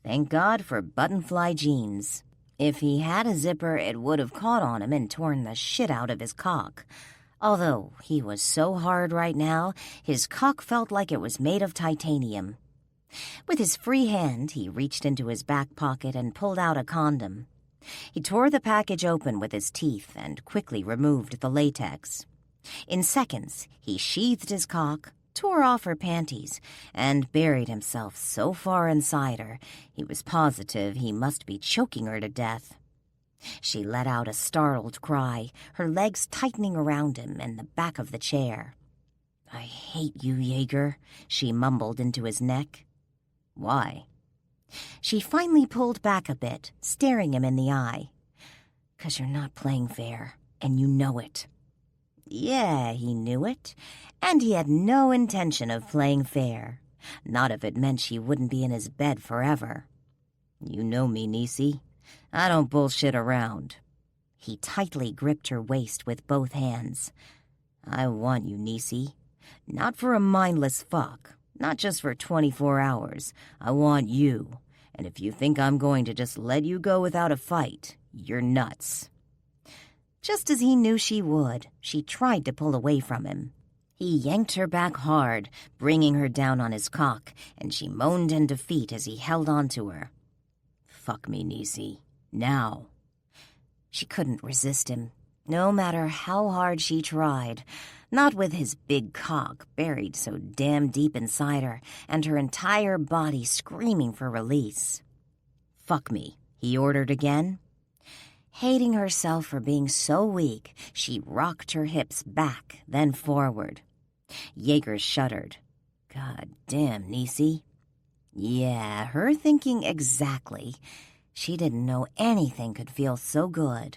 Thank God for buttonfly jeans. If he had a zipper, it would have caught on him and torn the shit out of his cock. Although he was so hard right now, his cock felt like it was made of titanium. With his free hand, he reached into his back pocket and pulled out a condom. He tore the package open with his teeth and quickly removed the latex. In seconds, he sheathed his cock, tore off her panties, and buried himself so far inside her, he was positive he must be choking her to death. She let out a startled cry, her legs tightening around him and the back of the chair. I hate you, Jaeger, she mumbled into his neck. Why? She finally pulled back a bit, staring him in the eye. 'Cause you're not playing fair, and you know it. Yeah, he knew it, and he had no intention of playing fair. Not if it meant she wouldn't be in his bed forever. You know me, Nisi. I don't bullshit around. He tightly gripped her waist with both hands. I want you, Nisi. Not for a mindless fuck. Not just for 24 hours. I want you. And if you think I'm going to just let you go without a fight, you're nuts. Just as he knew she would, she tried to pull away from him. He yanked her back hard, bringing her down on his cock, and she moaned in defeat as he held on to her. Fuck me, Nisi. Now. She couldn't resist him, no matter how hard she tried. Not with his big cock buried so damn deep inside her, and her entire body screaming for release. Fuck me, he ordered again. Hating herself for being so weak, she rocked her hips back, then forward. Jaeger shuddered. God damn, Nisi. Yeah, her thinking exactly. She didn't know anything could feel so good.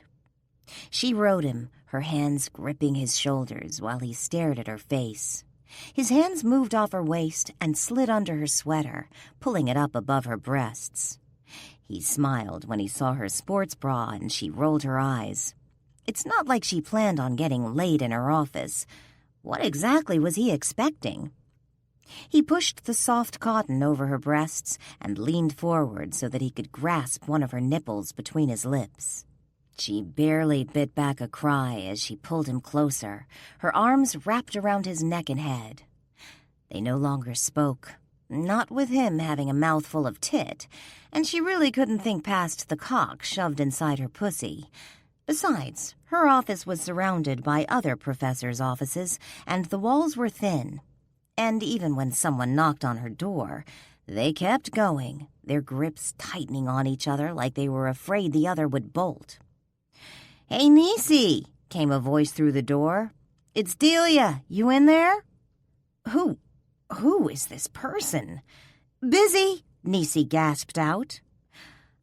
She rode him, her hands gripping his shoulders while he stared at her face. His hands moved off her waist and slid under her sweater, pulling it up above her breasts. He smiled when he saw her sports bra and she rolled her eyes. It's not like she planned on getting laid in her office. What exactly was he expecting? He pushed the soft cotton over her breasts and leaned forward so that he could grasp one of her nipples between his lips. She barely bit back a cry as she pulled him closer, her arms wrapped around his neck and head. They no longer spoke, not with him having a mouthful of tit, and she really couldn't think past the cock shoved inside her pussy. Besides, her office was surrounded by other professors' offices, and the walls were thin. And even when someone knocked on her door, they kept going, their grips tightening on each other like they were afraid the other would bolt. "Hey, Niecy," came a voice through the door. "It's Delia. You in there?" Who is this person? "Busy," Niecy gasped out.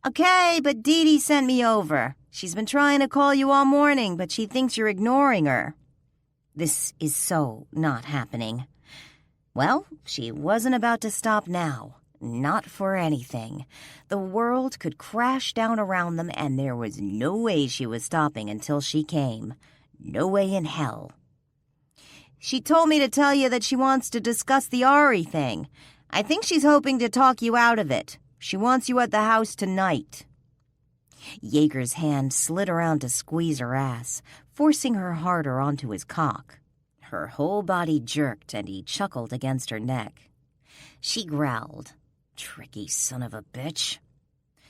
"Okay, but Dee Dee sent me over. She's been trying to call you all morning, but she thinks you're ignoring her." This is so not happening. Well, she wasn't about to stop now. Not for anything. The world could crash down around them, and there was no way she was stopping until she came. No way in hell. "She told me to tell you that she wants to discuss the Ari thing. I think she's hoping to talk you out of it. She wants you at the house tonight." Jaeger's hand slid around to squeeze her ass, forcing her harder onto his cock. Her whole body jerked, and he chuckled against her neck. She growled. "Tricky son of a bitch."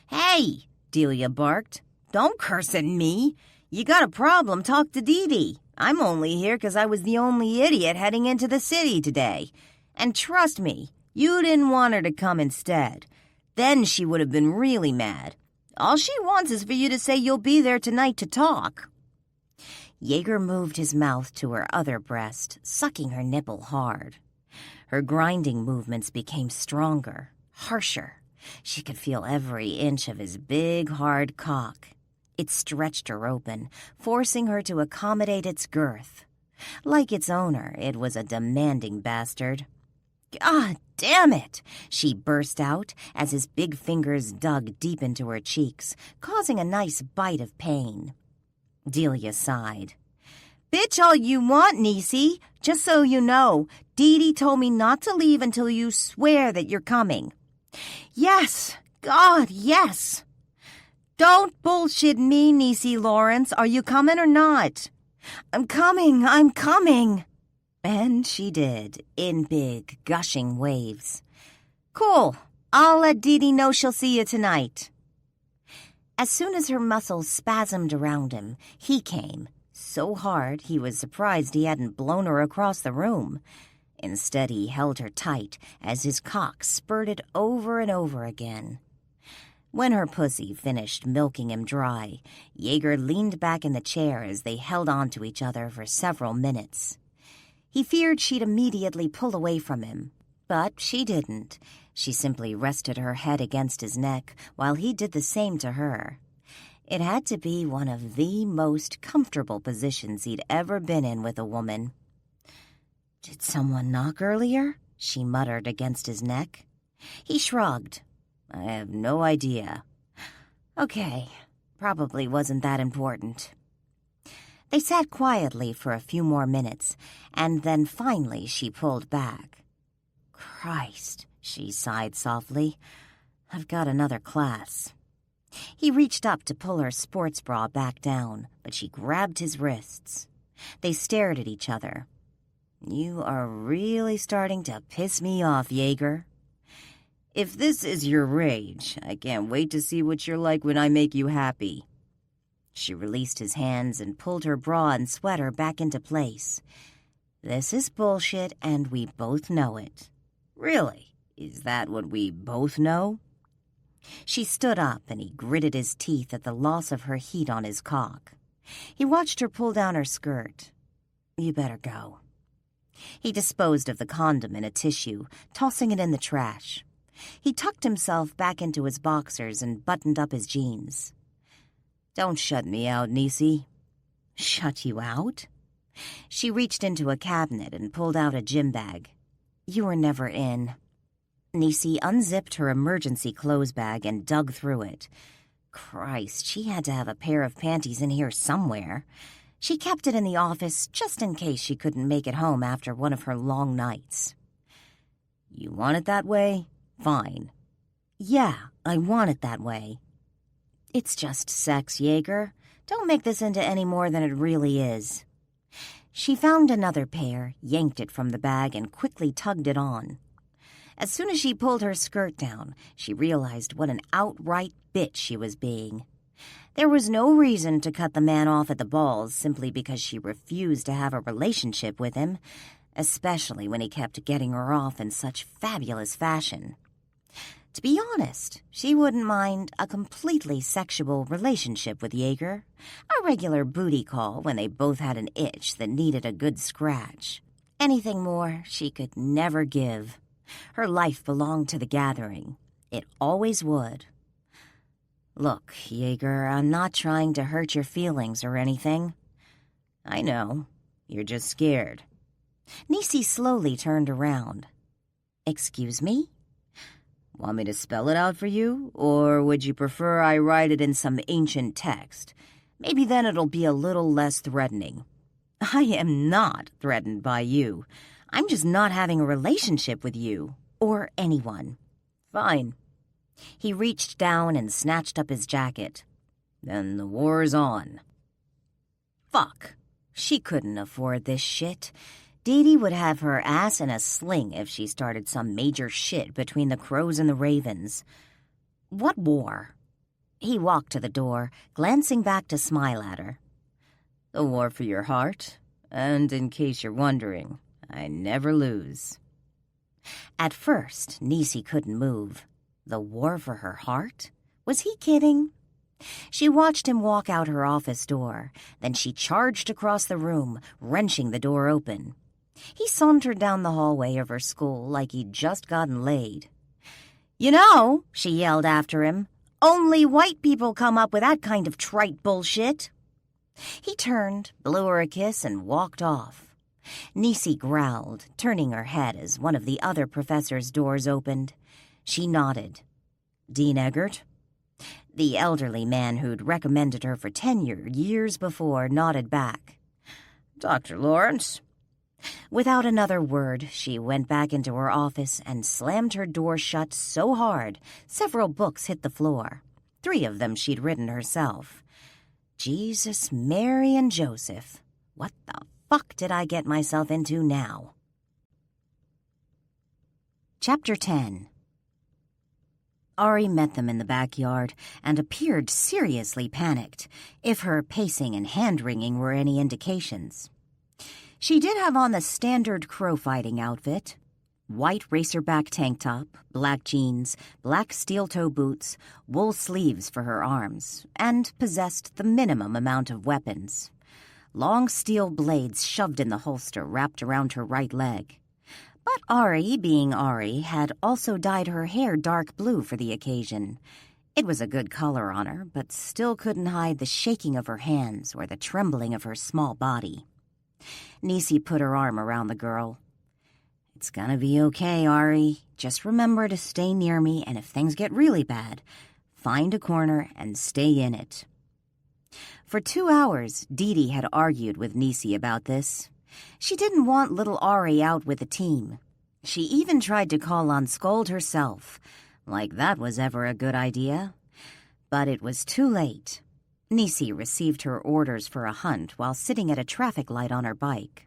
"Hey," Delia barked. "Don't curse at me. You got a problem, talk to Dee Dee. I'm only here because I was the only idiot heading into the city today. And trust me, you didn't want her to come instead. Then she would have been really mad. All she wants is for you to say you'll be there tonight to talk." Jaeger moved his mouth to her other breast, sucking her nipple hard. Her grinding movements became stronger, harsher. She could feel every inch of his big, hard cock. It stretched her open, forcing her to accommodate its girth. Like its owner, it was a demanding bastard. "God damn it!" she burst out as his big fingers dug deep into her cheeks, causing a nice bite of pain. Delia sighed. "Bitch all you want, Niecy. Just so you know, Dee Dee told me not to leave until you swear that you're coming." "Yes! God, yes!" "Don't bullshit me, Niecy Lawrence. Are you coming or not?" I'm coming." And she did, in big, gushing waves. "Cool. I'll let Dee Dee know she'll see you tonight." As soon as her muscles spasmed around him, he came, so hard he was surprised he hadn't blown her across the room. Instead, he held her tight as his cock spurted over and over again. When her pussy finished milking him dry, Jaeger leaned back in the chair as they held on to each other for several minutes. He feared she'd immediately pull away from him, but she didn't. She simply rested her head against his neck while he did the same to her. It had to be one of the most comfortable positions he'd ever been in with a woman. "Did someone knock earlier?" she muttered against his neck. He shrugged. "I have no idea." "Okay, probably wasn't that important." They sat quietly for a few more minutes, and then finally she pulled back. "Christ," she sighed softly. "I've got another class." He reached up to pull her sports bra back down, but she grabbed his wrists. They stared at each other. "You are really starting to piss me off, Jaeger." "If this is your rage, I can't wait to see what you're like when I make you happy." She released his hands and pulled her bra and sweater back into place. "This is bullshit, and we both know it." "Really? Is that what we both know?" She stood up, and he gritted his teeth at the loss of her heat on his cock. He watched her pull down her skirt. "You better go." He disposed of the condom in a tissue, tossing it in the trash. He tucked himself back into his boxers and buttoned up his jeans. "Don't shut me out, Niecy." "Shut you out?" She reached into a cabinet and pulled out a gym bag. "You were never in." Nisi unzipped her emergency clothes bag and dug through it. Christ, she had to have a pair of panties in here somewhere. She kept it in the office just in case she couldn't make it home after one of her long nights. "You want it that way? Fine." "Yeah, I want it that way." "It's just sex, Jaeger. Don't make this into any more than it really is." She found another pair, yanked it from the bag, and quickly tugged it on. As soon as she pulled her skirt down, she realized what an outright bitch she was being. There was no reason to cut the man off at the balls simply because she refused to have a relationship with him, especially when he kept getting her off in such fabulous fashion. To be honest, she wouldn't mind a completely sexual relationship with Jaeger, a regular booty call when they both had an itch that needed a good scratch. Anything more she could never give. Her life belonged to the gathering. It always would. "Look, Jaeger, I'm not trying to hurt your feelings or anything." "I know. You're just scared." Nisi slowly turned around. "Excuse me?" "Want me to spell it out for you, or would you prefer I write it in some ancient text? Maybe then it'll be a little less threatening." "I am not threatened by you. I'm just not having a relationship with you, or anyone." "Fine." He reached down and snatched up his jacket. "Then the war's on." Fuck. She couldn't afford this shit. Dee Dee would have her ass in a sling if she started some major shit between the Crows and the Ravens. What war? He walked to the door, glancing back to smile at her. "The war for your heart. And in case you're wondering, I never lose." At first, Nisi couldn't move. The war for her heart? Was he kidding? She watched him walk out her office door. Then she charged across the room, wrenching the door open. He sauntered down the hallway of her school like he'd just gotten laid. "You know," she yelled after him, "only white people come up with that kind of trite bullshit." He turned, blew her a kiss, and walked off. Nisi growled, turning her head as one of the other professors' doors opened. She nodded. "Dean Eggert?" The elderly man who'd recommended her for tenure years before nodded back. "Dr. Lawrence?" Without another word, she went back into her office and slammed her door shut so hard several books hit the floor. 3 of them she'd written herself. Jesus, Mary, and Joseph. What the fuck did I get myself into now? Chapter 10. Ari met them in the backyard and appeared seriously panicked, if her pacing and hand-wringing were any indications. She did have on the standard crow fighting outfit. White racerback tank top, black jeans, black steel-toe boots, wool sleeves for her arms, and possessed the minimum amount of weapons. Long steel blades shoved in the holster wrapped around her right leg. But Ari, being Ari, had also dyed her hair dark blue for the occasion. It was a good color on her, but still couldn't hide the shaking of her hands or the trembling of her small body. Nisi put her arm around the girl. "It's gonna be okay, Ari. Just remember to stay near me, and if things get really bad, find a corner and stay in it." For 2 hours, Dee Dee had argued with Nisi about this. She didn't want little Ari out with the team. She even tried to call on Scold herself, like that was ever a good idea. But it was too late. Nisi received her orders for a hunt while sitting at a traffic light on her bike.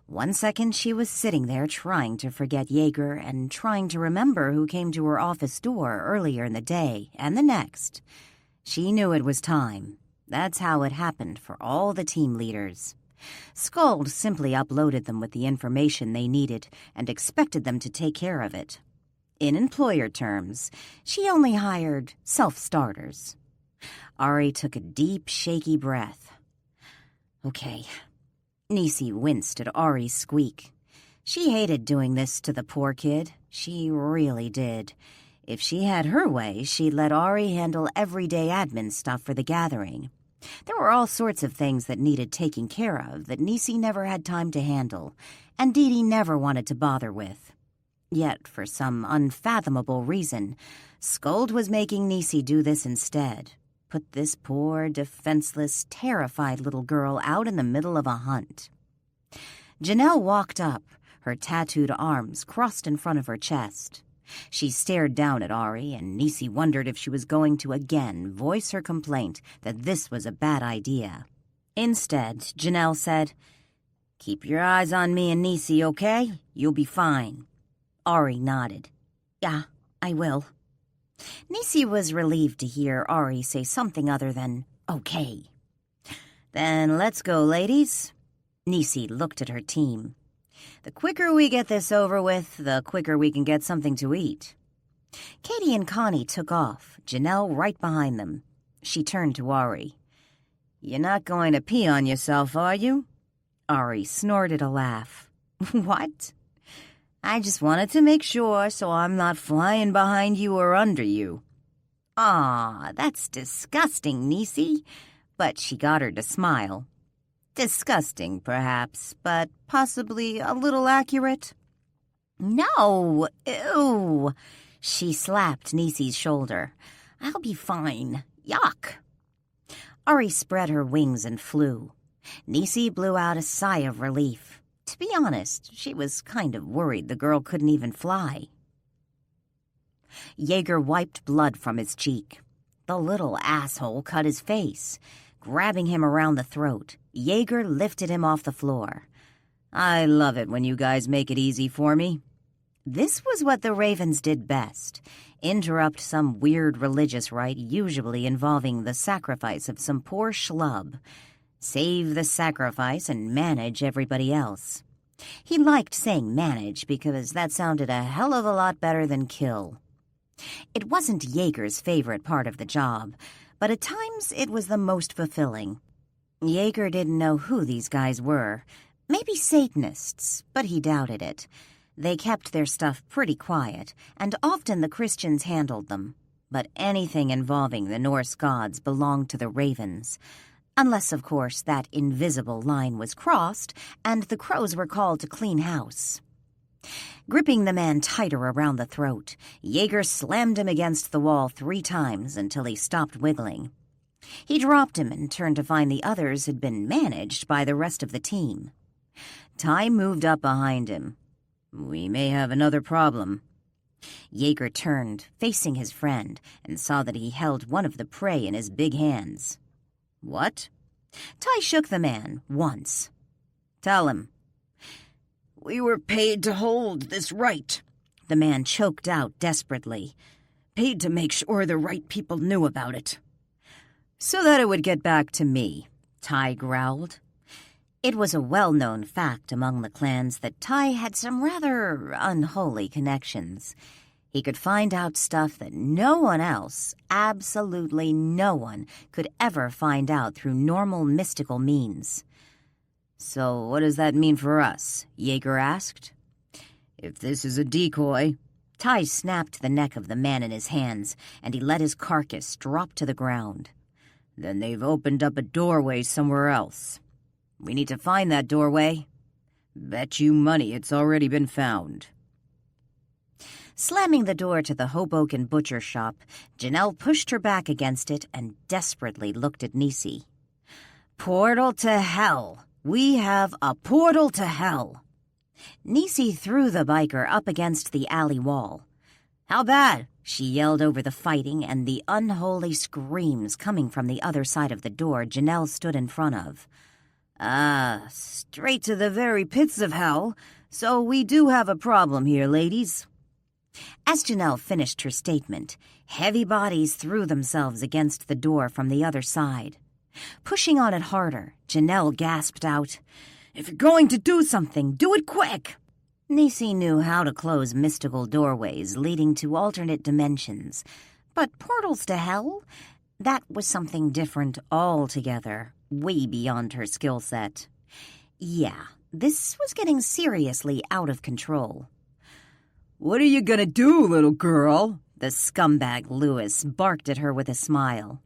1 second she was sitting there trying to forget Jaeger and trying to remember who came to her office door earlier in the day, and the next. She knew it was time. That's how it happened for all the team leaders. Scold simply uploaded them with the information they needed and expected them to take care of it. In employer terms, she only hired self-starters. Ari took a deep, shaky breath. "Okay." Nisi winced at Ari's squeak. She hated doing this to the poor kid. She really did. If she had her way, she'd let Ari handle everyday admin stuff for the gathering. There were all sorts of things that needed taking care of that Nisi never had time to handle, and Dee Dee never wanted to bother with. Yet, for some unfathomable reason, Skuld was making Nisi do this instead. Put this poor, defenseless, terrified little girl out in the middle of a hunt. Janelle walked up, her tattooed arms crossed in front of her chest. She stared down at Ari, and Nisi wondered if she was going to again voice her complaint that this was a bad idea. Instead, Janelle said, "Keep your eyes on me and Nisi, okay? You'll be fine." Ari nodded. "Yeah, I will." Nisi was relieved to hear Ari say something other than, "Okay." "Then let's go, ladies." Nisi looked at her team. "The quicker we get this over with, the quicker we can get something to eat." Katie and Connie took off, Janelle right behind them. She turned to Ari. "You're not going to pee on yourself, are you?" Ari snorted a laugh. "What?" "I just wanted to make sure so I'm not flying behind you or under you." "Aw, that's disgusting, Nisi." But she got her to smile. "Disgusting, perhaps, but possibly a little accurate." "No, ew." She slapped Nisi's shoulder. "I'll be fine. Yuck." Ari spread her wings and flew. Nisi blew out a sigh of relief. To be honest, she was kind of worried the girl couldn't even fly. Jaeger wiped blood from his cheek. The little asshole cut his face. Grabbing him around the throat, Jaeger lifted him off the floor. "I love it when you guys make it easy for me." This was what the Ravens did best. Interrupt some weird religious rite usually involving the sacrifice of some poor schlub. Save the sacrifice and manage everybody else. He liked saying manage because that sounded a hell of a lot better than kill. It wasn't Jaeger's favorite part of the job, but at times it was the most fulfilling. Jaeger didn't know who these guys were. Maybe Satanists, but he doubted it. They kept their stuff pretty quiet, and often the Christians handled them. But anything involving the Norse gods belonged to the Ravens. Unless, of course, that invisible line was crossed and the crows were called to clean house. Gripping the man tighter around the throat, Jaeger slammed him against the wall 3 times until he stopped wiggling. He dropped him and turned to find the others had been managed by the rest of the team. Ty moved up behind him. "We may have another problem." Jaeger turned, facing his friend, and saw that he held one of the prey in his big hands. "What?" Ty shook the man once. "Tell him." "We were paid to hold this right," the man choked out desperately. "Paid to make sure the right people knew about it." "So that it would get back to me," Ty growled. It was a well-known fact among the clans that Ty had some rather unholy connections. He could find out stuff that no one else, absolutely no one, could ever find out through normal mystical means. "So what does that mean for us?" Jaeger asked. "If this is a decoy..." Ty snapped the neck of the man in his hands, and he let his carcass drop to the ground. "Then they've opened up a doorway somewhere else. We need to find that doorway. Bet you money it's already been found." Slamming the door to the Hoboken butcher shop, Janelle pushed her back against it and desperately looked at Nisi. "Portal to hell! We have a portal to hell!" Nisi threw the biker up against the alley wall. "How bad?" she yelled over the fighting and the unholy screams coming from the other side of the door Janelle stood in front of. Straight to the very pits of hell, so we do have a problem here, ladies." As Janelle finished her statement, heavy bodies threw themselves against the door from the other side. Pushing on it harder, Janelle gasped out, "If you're going to do something, do it quick!" Nisi knew how to close mystical doorways leading to alternate dimensions, but portals to hell? That was something different altogether, way beyond her skill set. Yeah, this was getting seriously out of control. "What are you gonna do, little girl?" the scumbag Lewis barked at her with a smile.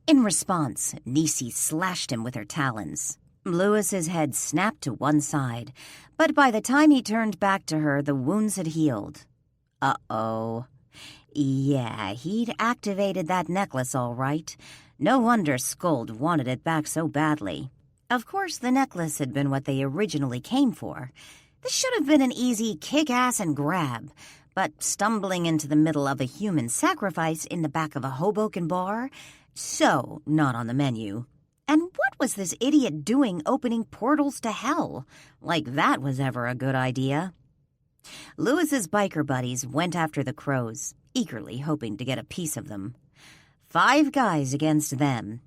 In response, Nisi slashed him with her talons. Lewis's head snapped to one side, but by the time he turned back to her, the wounds had healed. Uh-oh. Yeah, he'd activated that necklace all right. No wonder Skuld wanted it back so badly. Of course, the necklace had been what they originally came for. This should have been an easy kick-ass and grab, but stumbling into the middle of a human sacrifice in the back of a Hoboken bar? So not on the menu. And what was this idiot doing opening portals to hell? Like that was ever a good idea. Lewis's biker buddies went after the crows, eagerly hoping to get a piece of them. 5 guys against them.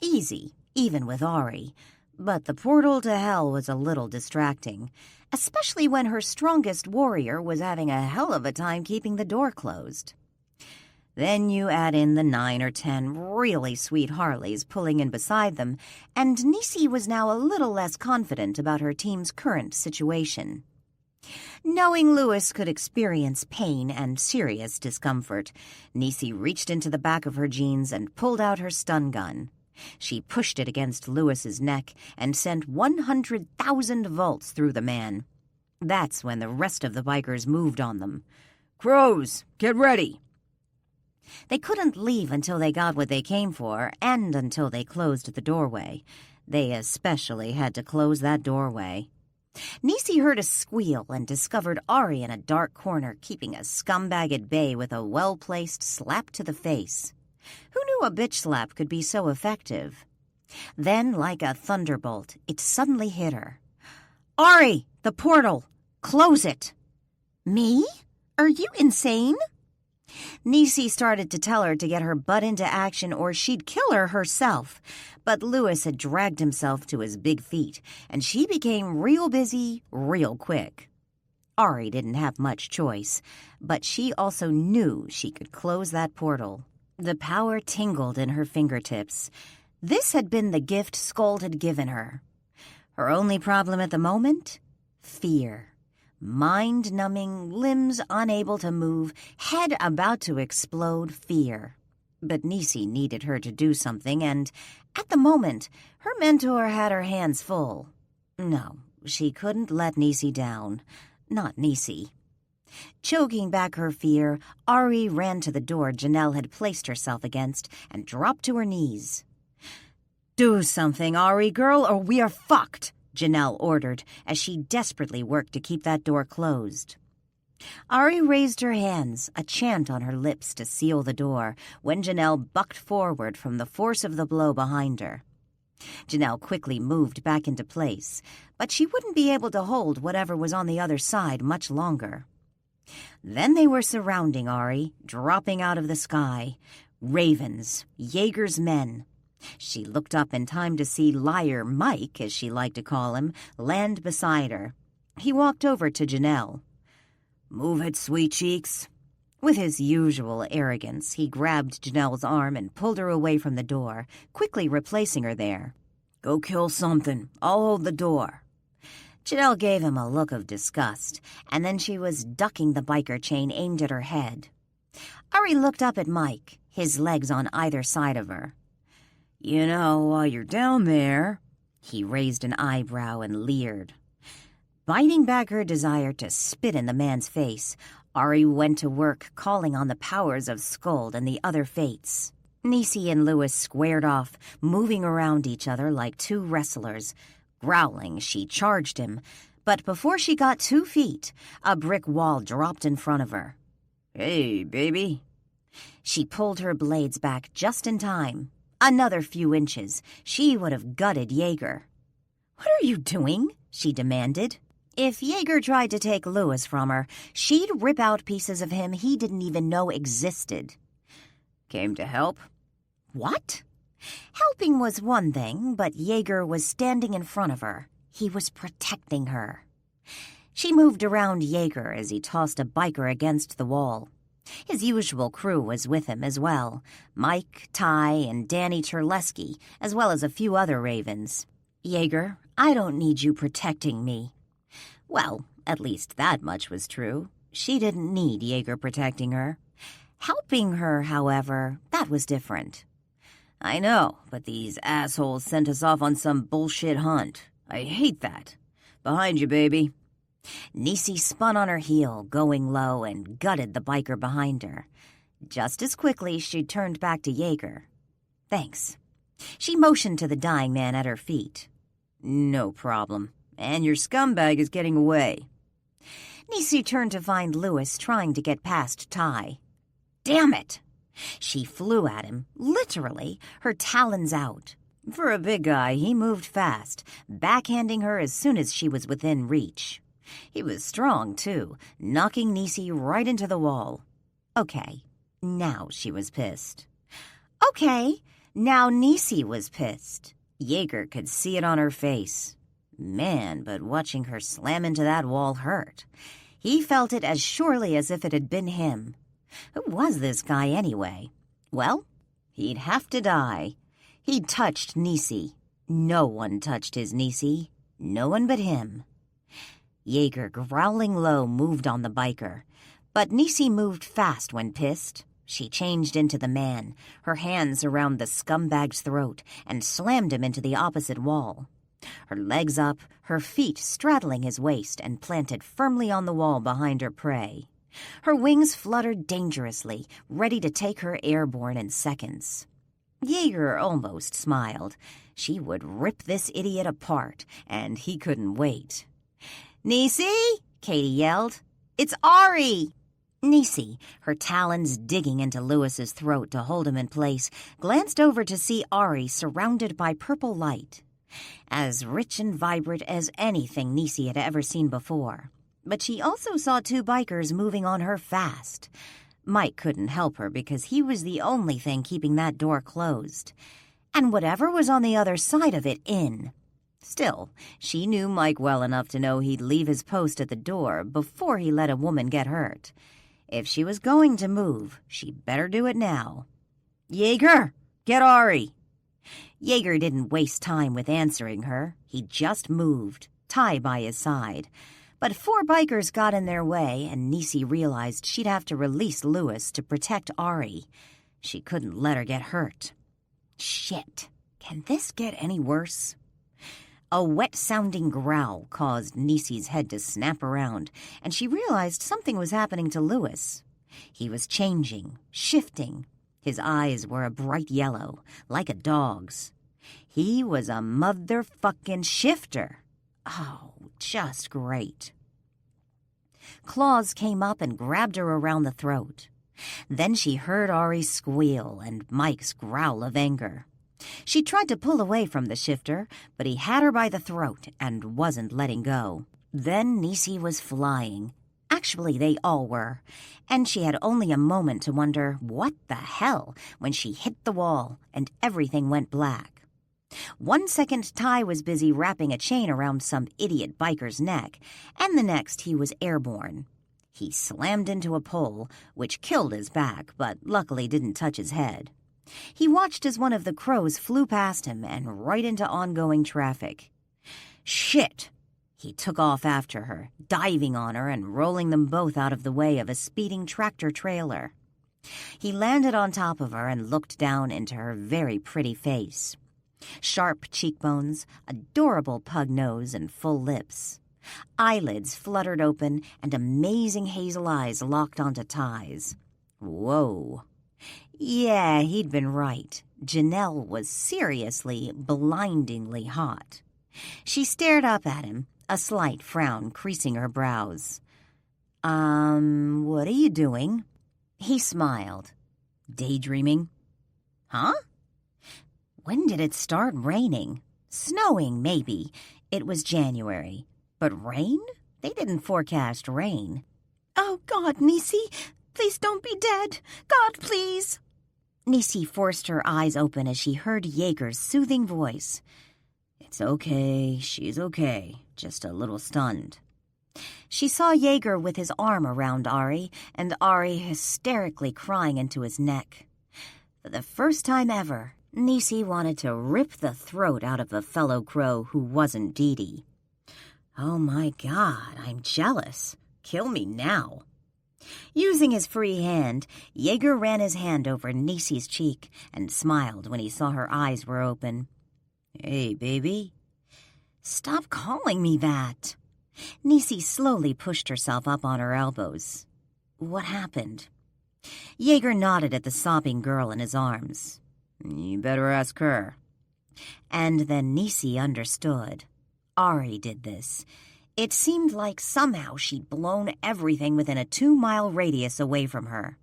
Easy, even with Ari. But the portal to hell was a little distracting, especially when her strongest warrior was having a hell of a time keeping the door closed. Then you add in the 9 or 10 really sweet Harleys pulling in beside them, and Nisi was now a little less confident about her team's current situation. Knowing Lewis could experience pain and serious discomfort, Nisi reached into the back of her jeans and pulled out her stun gun. She pushed it against Lewis's neck and sent 100,000 volts through the man. That's when the rest of the bikers moved on them. "Crows, get ready!" They couldn't leave until they got what they came for, and until they closed the doorway. They especially had to close that doorway. Nisi heard a squeal and discovered Ari in a dark corner keeping a scumbag at bay with a well-placed slap to the face. Who knew a bitch slap could be so effective? Then, like a thunderbolt, it suddenly hit her. "Ari, the portal! Close it!" "Me? Are you insane?" Nisi started to tell her to get her butt into action or she'd kill her herself, but Lewis had dragged himself to his big feet, and she became real busy real quick. Ari didn't have much choice, but she also knew she could close that portal. The power tingled in her fingertips. This had been the gift Skuld had given her. Her only problem at the moment? Fear. Mind-numbing, limbs unable to move, head about to explode fear. But Nisi needed her to do something, and at the moment, her mentor had her hands full. No, she couldn't let Nisi down. Not Nisi. Choking back her fear, Ari ran to the door Janelle had placed herself against and dropped to her knees. "Do something, Ari girl, or we are fucked," Janelle ordered as she desperately worked to keep that door closed. Ari raised her hands, a chant on her lips to seal the door, when Janelle bucked forward from the force of the blow behind her. Janelle quickly moved back into place, but she wouldn't be able to hold whatever was on the other side much longer. Then they were surrounding Ari, dropping out of the sky. Ravens, Jaeger's men. She looked up in time to see Liar Mike, as she liked to call him, land beside her. He walked over to Janelle. "Move it, sweet cheeks." With his usual arrogance, he grabbed Janelle's arm and pulled her away from the door, quickly replacing her there. "Go kill something. I'll hold the door." Janelle gave him a look of disgust, and then she was ducking the biker chain aimed at her head. Ari looked up at Mike, his legs on either side of her. "You know, while you're down there," he raised an eyebrow and leered. Biting back her desire to spit in the man's face, Ari went to work calling on the powers of Skuld and the other fates. Nisi and Lewis squared off, moving around each other like 2 wrestlers. Growling, she charged him, but before she got 2 feet, a brick wall dropped in front of her. "Hey, baby." She pulled her blades back just in time. Another few inches, she would have gutted Jaeger. "What are you doing?" she demanded. If Jaeger tried to take Lewis from her, she'd rip out pieces of him he didn't even know existed. "Came to help?" "What?" Helping was one thing, but Jaeger was standing in front of her. He was protecting her. She moved around Jaeger as he tossed a biker against the wall. His usual crew was with him as well, Mike, Ty, and Danny Terleski, as well as a few other ravens. "Jaeger, I don't need you protecting me." Well, at least that much was true. She didn't need Jaeger protecting her. Helping her, however, that was different. I know, but these assholes sent us off on some bullshit hunt. I hate that. Behind you, baby. Nisi spun on her heel, going low, and gutted the biker behind her. Just as quickly, she turned back to Jaeger. Thanks. She motioned to the dying man at her feet. No problem. And your scumbag is getting away. Nisi turned to find Lewis trying to get past Ty. Damn it! She flew at him, literally, her talons out. For a big guy, he moved fast, backhanding her as soon as she was within reach. He was strong, too, knocking Nisi right into the wall. Okay, now she was pissed. Okay, now Nisi was pissed. Jaeger could see it on her face. Man, but watching her slam into that wall hurt. He felt it as surely as if it had been him. Who was this guy anyway? Well, he'd have to die. He'd touched Nisi. No one touched his Nisi. No one but him. Jaeger, growling low, moved on the biker. But Nisi moved fast when pissed. She changed into the man, her hands around the scumbag's throat, and slammed him into the opposite wall. Her legs up, her feet straddling his waist and planted firmly on the wall behind her prey. Her wings fluttered dangerously, ready to take her airborne in seconds. Jaeger almost smiled. She would rip this idiot apart, and he couldn't wait. "Nisi!" Katie yelled. "It's Ari!" Nisi, her talons digging into Lewis's throat to hold him in place, glanced over to see Ari surrounded by purple light. As rich and vibrant as anything Nisi had ever seen before. But she also saw two bikers moving on her fast. Mike couldn't help her because he was the only thing keeping that door closed. And whatever was on the other side of it in. Still, she knew Mike well enough to know he'd leave his post at the door before he let a woman get hurt. If she was going to move, she better do it now. "Jaeger, get Ari!" Jaeger didn't waste time with answering her. He just moved, Ty by his side. But 4 bikers got in their way, and Nisi realized she'd have to release Lewis to protect Ari. She couldn't let her get hurt. Shit, can this get any worse? A wet-sounding growl caused Nisi's head to snap around, and she realized something was happening to Lewis. He was changing, shifting. His eyes were a bright yellow, like a dog's. He was a motherfucking shifter. Oh, just great. Claws came up and grabbed her around the throat. Then she heard Ari squeal and Mike's growl of anger. She tried to pull away from the shifter, but he had her by the throat and wasn't letting go. Then Nisi was flying. Actually, they all were. And she had only a moment to wonder what the hell when she hit the wall and everything went black. 1 second, Ty was busy wrapping a chain around some idiot biker's neck, and the next he was airborne. He slammed into a pole, which killed his back, but luckily didn't touch his head. He watched as one of the crows flew past him and right into ongoing traffic. Shit! He took off after her, diving on her and rolling them both out of the way of a speeding tractor-trailer. He landed on top of her and looked down into her very pretty face. Sharp cheekbones, adorable pug nose, and full lips. Eyelids fluttered open and amazing hazel eyes locked onto Ty's. Whoa. Yeah, he'd been right. Janelle was seriously, blindingly hot. She stared up at him, a slight frown creasing her brows. What are you doing?" He smiled. "Daydreaming." "Huh?" When did it start raining? Snowing, maybe. It was January. But rain? They didn't forecast rain. "Oh, God, Nisi, please don't be dead. God, please." Nisi forced her eyes open as she heard Jaeger's soothing voice. "It's okay, she's okay, just a little stunned." She saw Jaeger with his arm around Ari, and Ari hysterically crying into his neck. For the first time ever, Nisi wanted to rip the throat out of a fellow crow who wasn't Dee Dee. "Oh my God, I'm jealous. Kill me now." Using his free hand, Jaeger ran his hand over Nisi's cheek and smiled when he saw her eyes were open. "Hey, baby." "Stop calling me that." Nisi slowly pushed herself up on her elbows. "What happened?" Jaeger nodded at the sobbing girl in his arms. "You better ask her." And then Nisi understood. Ari did this. It seemed like somehow she'd blown everything within a 2-mile radius away from her.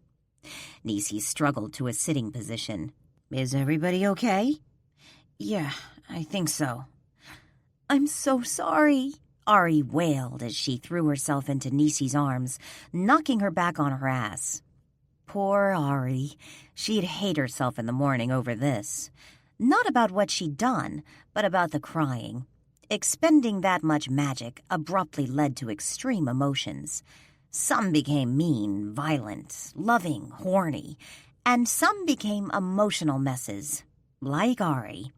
Nisi struggled to a sitting position. "Is everybody okay?" "Yeah, I think so." "I'm so sorry," Ari wailed as she threw herself into Nisi's arms, knocking her back on her ass. Poor Ari. She'd hate herself in the morning over this. Not about what she'd done, but about the crying. Expending that much magic abruptly led to extreme emotions. Some became mean, violent, loving, horny, and some became emotional messes, like Ari.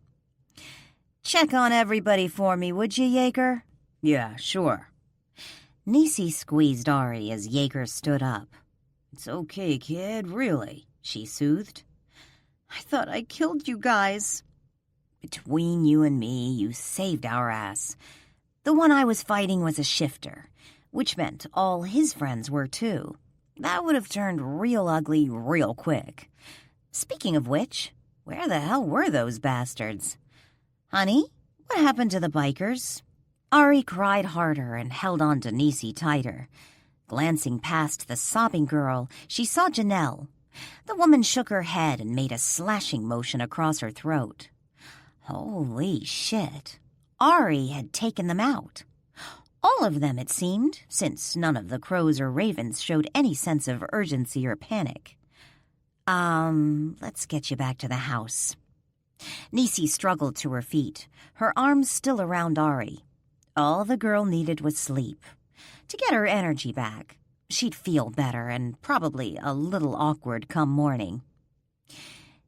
"Check on everybody for me, would you, Jaeger?" "Yeah, sure." Nisi squeezed Ari as Jaeger stood up. "It's okay, kid, really," she soothed. "I thought I killed you guys." "Between you and me, you saved our ass. The one I was fighting was a shifter, which meant all his friends were too. That would have turned real ugly real quick. Speaking of which, where the hell were those bastards? Honey, what happened to the bikers?" Ari cried harder and held on to Nisi tighter. Glancing past the sobbing girl, she saw Janelle. The woman shook her head and made a slashing motion across her throat. Holy shit. Ari had taken them out. All of them, it seemed, since none of the crows or ravens showed any sense of urgency or panic. Let's get you back to the house." Nisi struggled to her feet, her arms still around Ari. All the girl needed was sleep. To get her energy back, she'd feel better and probably a little awkward come morning.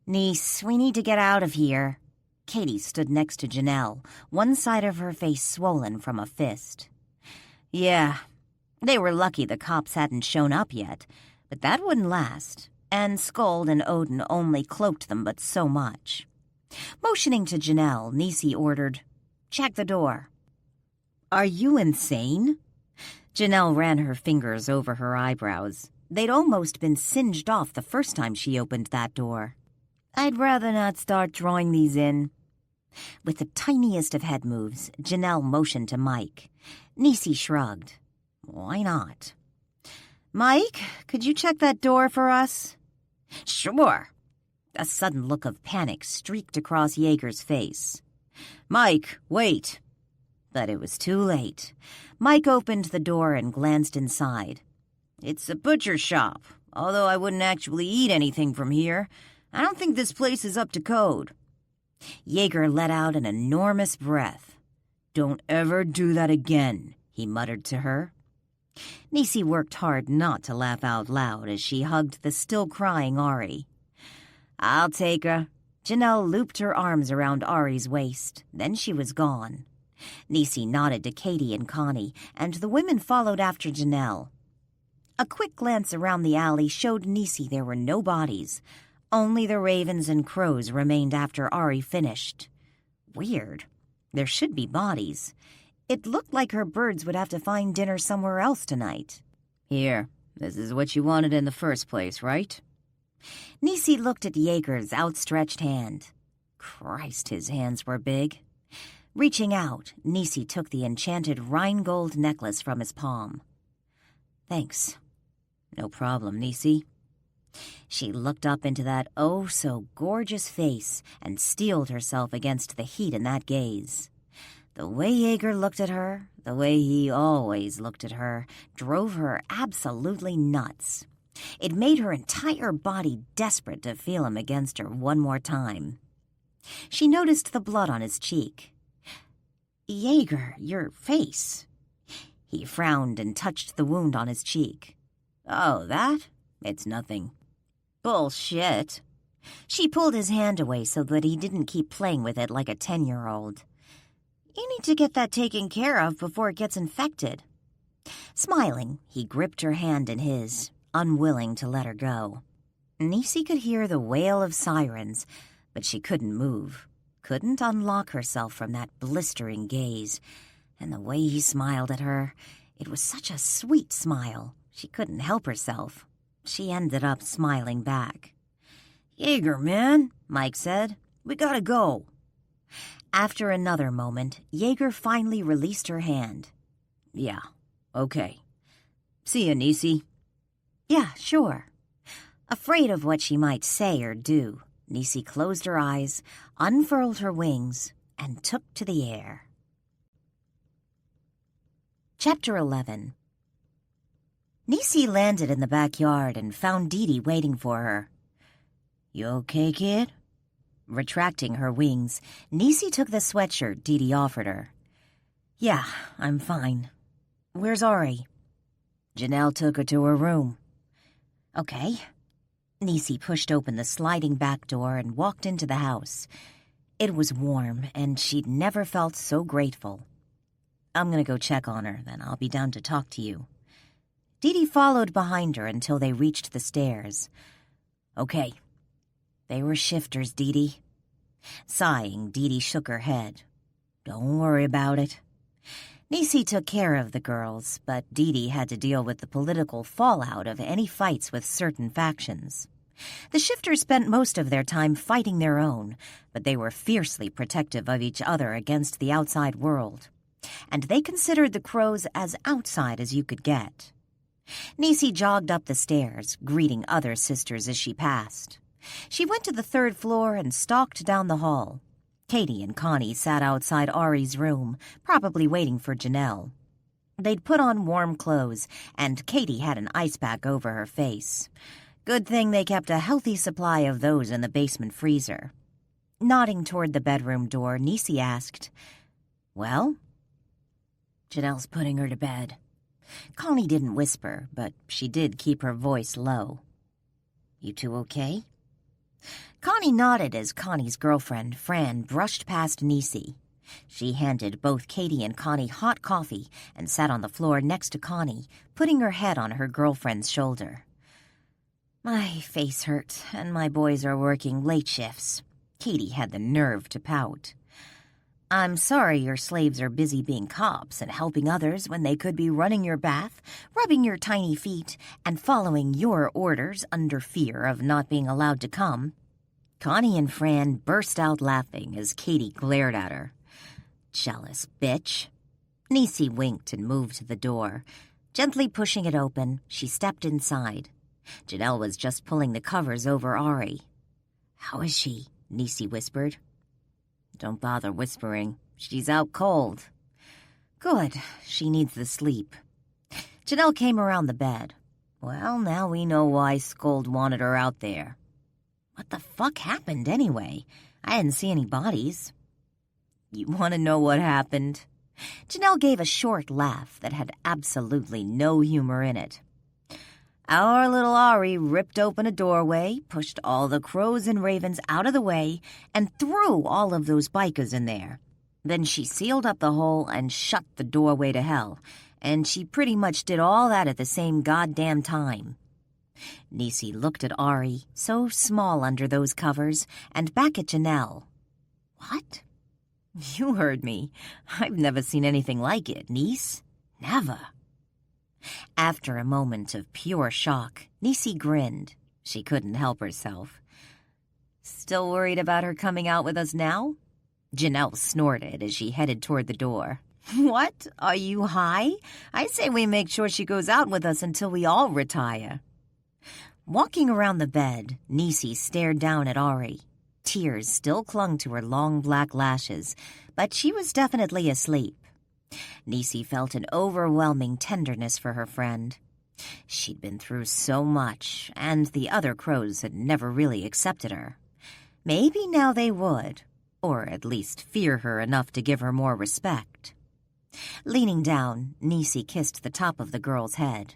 "Niece, we need to get out of here." Katie stood next to Janelle, one side of her face swollen from a fist. Yeah, they were lucky the cops hadn't shown up yet, but that wouldn't last, and Skuld and Odin only cloaked them but so much. Motioning to Janelle, Nisi ordered, "Check the door." "Are you insane?" Janelle ran her fingers over her eyebrows. They'd almost been singed off the first time she opened that door. "I'd rather not start drawing these in." With the tiniest of head moves, Janelle motioned to Mike. Nisi shrugged. Why not? "Mike, could you check that door for us?" "Sure." A sudden look of panic streaked across Jaeger's face. "Mike, wait." But it was too late. Mike opened the door and glanced inside. "It's a butcher shop, although I wouldn't actually eat anything from here. I don't think this place is up to code." Jaeger let out an enormous breath. "Don't ever do that again," he muttered to her. Nisi worked hard not to laugh out loud as she hugged the still-crying Ari. "I'll take her." Janelle looped her arms around Ari's waist. Then she was gone. Nisi nodded to Katie and Connie, and the women followed after Janelle. A quick glance around the alley showed Nisi there were no bodies. Only the ravens and crows remained after Ari finished. Weird. There should be bodies. It looked like her birds would have to find dinner somewhere else tonight. "Here, this is what you wanted in the first place, right?" Nisi looked at Jaeger's outstretched hand. Christ, his hands were big. Reaching out, Nisi took the enchanted Rheingold necklace from his palm. "Thanks." "No problem, Nisi." She looked up into that oh-so-gorgeous face and steeled herself against the heat in that gaze. The way Jaeger looked at her, the way he always looked at her, drove her absolutely nuts. It made her entire body desperate to feel him against her one more time. She noticed the blood on his cheek. "Jaeger, your face." He frowned and touched the wound on his cheek. "Oh, that? It's nothing." "Bullshit." She pulled his hand away so that he didn't keep playing with it like a 10-year-old. "You need to get that taken care of before it gets infected." Smiling, he gripped her hand in his. unwilling to let her go. Nisi could hear the wail of sirens, but she couldn't move, couldn't unlock herself from that blistering gaze. And the way he smiled at her, it was such a sweet smile, she couldn't help herself. She ended up smiling back. "Jaeger, man," Mike said. "We gotta go." After another moment, Jaeger finally released her hand. "Yeah, okay. See ya, Nisi." "Yeah, sure." Afraid of what she might say or do, Nisi closed her eyes, unfurled her wings, and took to the air. Chapter 11. Nisi landed in the backyard and found Dee Dee waiting for her. "You okay, kid?" Retracting her wings, Nisi took the sweatshirt Dee Dee offered her. "Yeah, I'm fine. Where's Ari?" "Janelle took her to her room." "Okay." Nisi pushed open the sliding back door and walked into the house. It was warm, and she'd never felt so grateful. "I'm gonna go check on her, then I'll be down to talk to you." Dee Dee followed behind her until they reached the stairs. "Okay." "They were shifters, Dee Dee." Sighing, Dee Dee shook her head. "Don't worry about it." Nisi took care of the girls, but Dee Dee had to deal with the political fallout of any fights with certain factions. The shifters spent most of their time fighting their own, but they were fiercely protective of each other against the outside world. And they considered the crows as outside as you could get. Nisi jogged up the stairs, greeting other sisters as she passed. She went to the third floor and stalked down the hall. Katie and Connie sat outside Ari's room, probably waiting for Janelle. They'd put on warm clothes, and Katie had an ice pack over her face. Good thing they kept a healthy supply of those in the basement freezer. Nodding toward the bedroom door, Nisi asked, "Well?" "Janelle's putting her to bed." Connie didn't whisper, but she did keep her voice low. "You two okay?" Connie nodded as Connie's girlfriend, Fran, brushed past Nisi. She handed both Katie and Connie hot coffee and sat on the floor next to Connie, putting her head on her girlfriend's shoulder. "My face hurts, and my boys are working late shifts." Katie had the nerve to pout. "I'm sorry your slaves are busy being cops and helping others when they could be running your bath, rubbing your tiny feet, and following your orders under fear of not being allowed to come." Connie and Fran burst out laughing as Katie glared at her. "Jealous bitch." Nisi winked and moved to the door. Gently pushing it open, she stepped inside. Janelle was just pulling the covers over Ari. "How is she?" Nisi whispered. "Don't bother whispering. She's out cold." "Good. She needs the sleep." Janelle came around the bed. "Well, now we know why Scold wanted her out there." "What the fuck happened anyway? I didn't see any bodies." "You want to know what happened?" Janelle gave a short laugh that had absolutely no humor in it. "Our little Ari ripped open a doorway, pushed all the crows and ravens out of the way, and threw all of those bikas in there. Then she sealed up the hole and shut the doorway to hell, and she pretty much did all that at the same goddamn time." Nisi looked at Ari, so small under those covers, and back at Janelle. "What?" "You heard me. I've never seen anything like it, niece. Never." After a moment of pure shock, Nisi grinned. She couldn't help herself. "Still worried about her coming out with us now?" Janelle snorted as she headed toward the door. "What? Are you high? I say we make sure she goes out with us until we all retire." Walking around the bed, Nisi stared down at Ari. Tears still clung to her long black lashes, but she was definitely asleep. Nisi felt an overwhelming tenderness for her friend. She'd been through so much, and the other crows had never really accepted her. Maybe now they would, or at least fear her enough to give her more respect. Leaning down, Nisi kissed the top of the girl's head.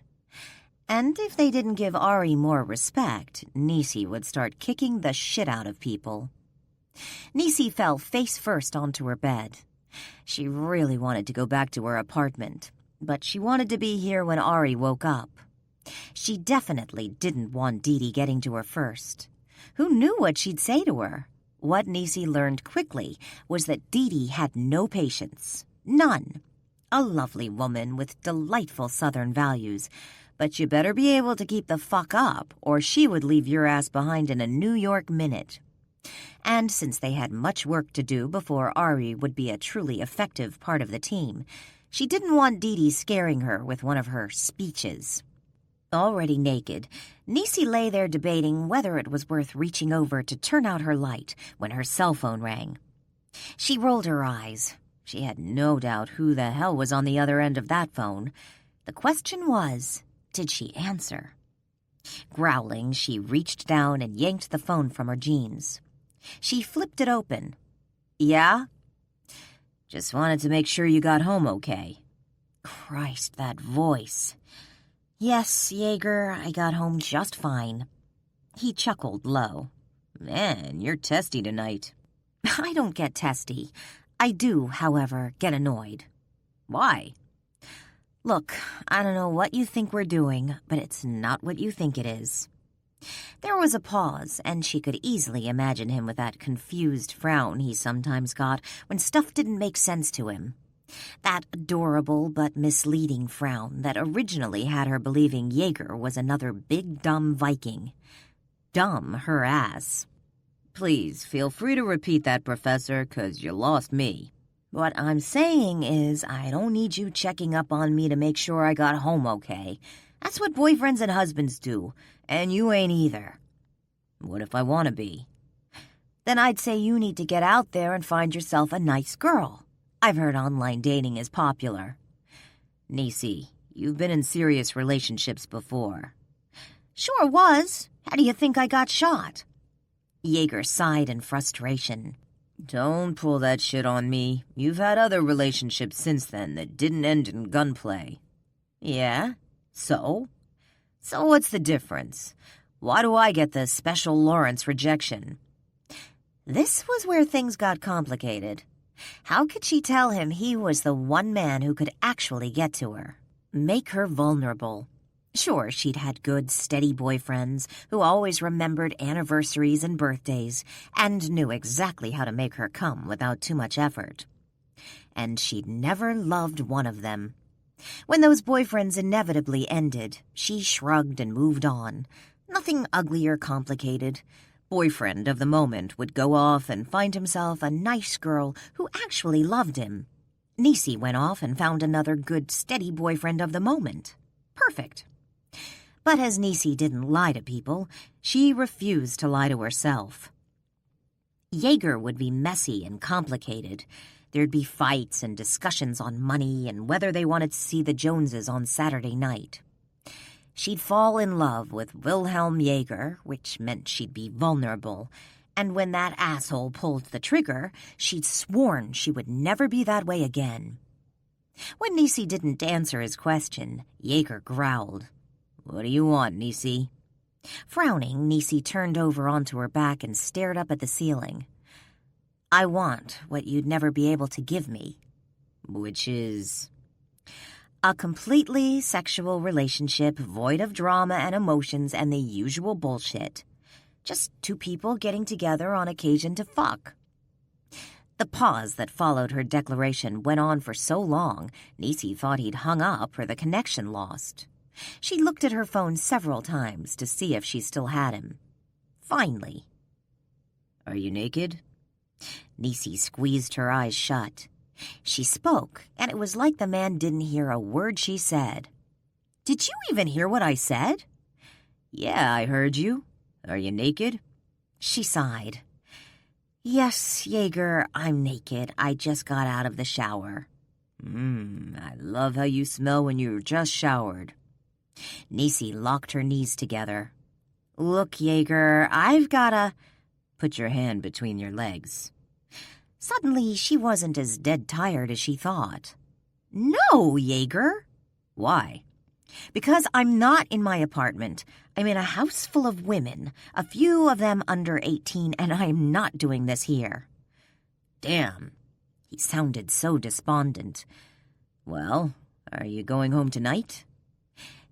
And if they didn't give Ari more respect, Nisi would start kicking the shit out of people. Nisi fell face first onto her bed. She really wanted to go back to her apartment, but she wanted to be here when Ari woke up. She definitely didn't want Dee Dee getting to her first. Who knew what she'd say to her? What Nisi learned quickly was that Dee Dee had no patience. None. A lovely woman with delightful Southern values, but you better be able to keep the fuck up, or she would leave your ass behind in a New York minute. And since they had much work to do before Ari would be a truly effective part of the team, she didn't want Dee Dee scaring her with one of her speeches. Already naked, Nisi lay there debating whether it was worth reaching over to turn out her light when her cell phone rang. She rolled her eyes. She had no doubt who the hell was on the other end of that phone. The question was, did she answer? Growling, she reached down and yanked the phone from her jeans. She flipped it open. Yeah? Just wanted to make sure you got home okay. Christ, that voice. Yes, Jaeger, I got home just fine. He chuckled low. Man, you're testy tonight. I don't get testy. I do, however, get annoyed. Why? Look, I don't know what you think we're doing, but it's not what you think it is. There was a pause, and she could easily imagine him with that confused frown he sometimes got when stuff didn't make sense to him. That adorable but misleading frown that originally had her believing Jaeger was another big dumb Viking. Dumb her ass. Please, feel free to repeat that, Professor, 'cause you lost me. What I'm saying is I don't need you checking up on me to make sure I got home okay. That's what boyfriends and husbands do, and you ain't either. What if I want to be? Then I'd say you need to get out there and find yourself a nice girl. I've heard online dating is popular. Nisi, you've been in serious relationships before. Sure was. How do you think I got shot? Jaeger sighed in frustration. Don't pull that shit on me. You've had other relationships since then that didn't end in gunplay. Yeah? So? So what's the difference? Why do I get the special Lawrence rejection? This was where things got complicated. How could she tell him he was the one man who could actually get to her? Make her vulnerable. Sure, she'd had good, steady boyfriends who always remembered anniversaries and birthdays and knew exactly how to make her come without too much effort. And she'd never loved one of them. When those boyfriends inevitably ended, she shrugged and moved on. Nothing ugly or complicated. Boyfriend of the moment would go off and find himself a nice girl who actually loved him. Nisi went off and found another good, steady boyfriend of the moment. Perfect. But as Nisi didn't lie to people, she refused to lie to herself. Jaeger would be messy and complicated. There'd be fights and discussions on money and whether they wanted to see the Joneses on Saturday night. She'd fall in love with Wilhelm Jaeger, which meant she'd be vulnerable, and when that asshole pulled the trigger, she'd sworn she would never be that way again. When Nisi didn't answer his question, Jaeger growled. What do you want, Nisi? Frowning, Nisi turned over onto her back and stared up at the ceiling. I want what you'd never be able to give me. Which is? A completely sexual relationship void of drama and emotions and the usual bullshit. Just two people getting together on occasion to fuck. The pause that followed her declaration went on for so long, Nisi thought he'd hung up or the connection lost. She looked at her phone several times to see if she still had him. Finally. Are you naked? Nisi squeezed her eyes shut. She spoke, and it was like the man didn't hear a word she said. Did you even hear what I said? Yeah, I heard you. Are you naked? She sighed. Yes, Jaeger, I'm naked. I just got out of the shower. I love how you smell when you're just showered. Nisi locked her knees together. Look, Jaeger, I've gotta... Put your hand between your legs. Suddenly, she wasn't as dead tired as she thought. No, Jaeger. Why? Because I'm not in my apartment. I'm in a house full of women, a few of them under 18, and I'm not doing this here. Damn. He sounded so despondent. Well, are you going home tonight?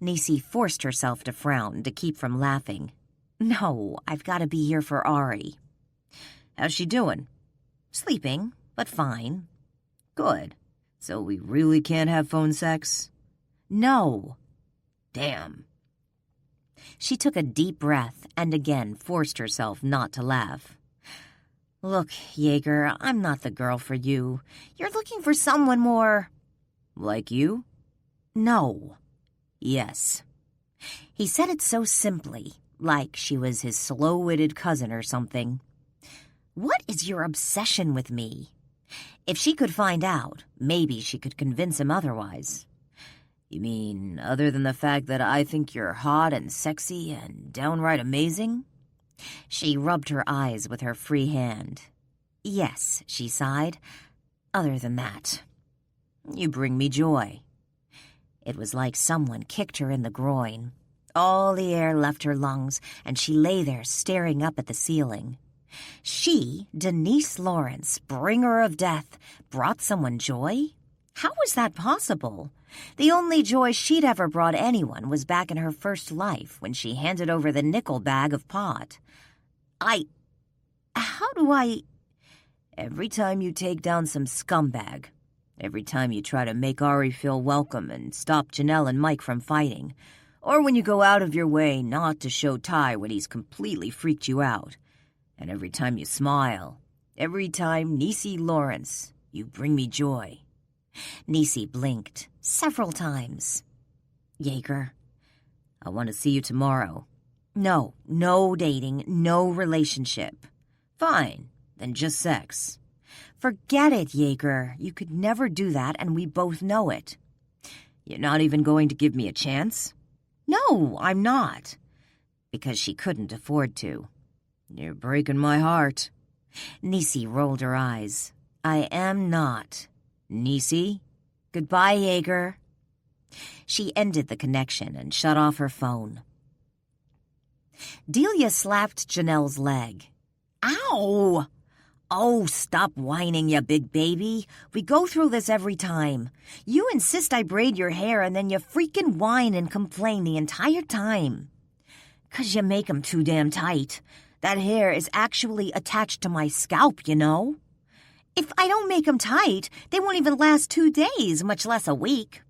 Nisi forced herself to frown to keep from laughing. No, I've got to be here for Ari. How's she doing? Sleeping, but fine. Good. So we really can't have phone sex? No. Damn. She took a deep breath and again forced herself not to laugh. Look, Jaeger, I'm not the girl for you. You're looking for someone more... Like you? No. Yes. He said it so simply, like she was his slow-witted cousin or something. What is your obsession with me? If she could find out, maybe she could convince him otherwise. You mean other than the fact that I think you're hot and sexy and downright amazing? She rubbed her eyes with her free hand. Yes, she sighed. Other than that. You bring me joy. It was like someone kicked her in the groin. All the air left her lungs, and she lay there staring up at the ceiling. She, Denise Lawrence, bringer of death, brought someone joy? How was that possible? The only joy she'd ever brought anyone was back in her first life when she handed over the nickel bag of pot. How do I... Every time you take down some scumbag, every time you try to make Ari feel welcome and stop Janelle and Mike from fighting, or when you go out of your way not to show Ty when he's completely freaked you out, and every time you smile, every time, Nisi Lawrence, you bring me joy. Nisi blinked several times. Jaeger, I want to see you tomorrow. No dating, no relationship. Fine, then just sex. Forget it, Jaeger. You could never do that, and we both know it. You're not even going to give me a chance? No, I'm not. Because she couldn't afford to. You're breaking my heart. Nisi rolled her eyes. I am not. Nisi? Goodbye, Jaeger. She ended the connection and shut off her phone. Delia slapped Janelle's leg. Ow! Oh, stop whining, you big baby. We go through this every time. You insist I braid your hair and then you freaking whine and complain the entire time. 'Cause you make 'em too damn tight. That hair is actually attached to my scalp, you know. If I don't make 'em tight, they won't even last 2 days, much less a week.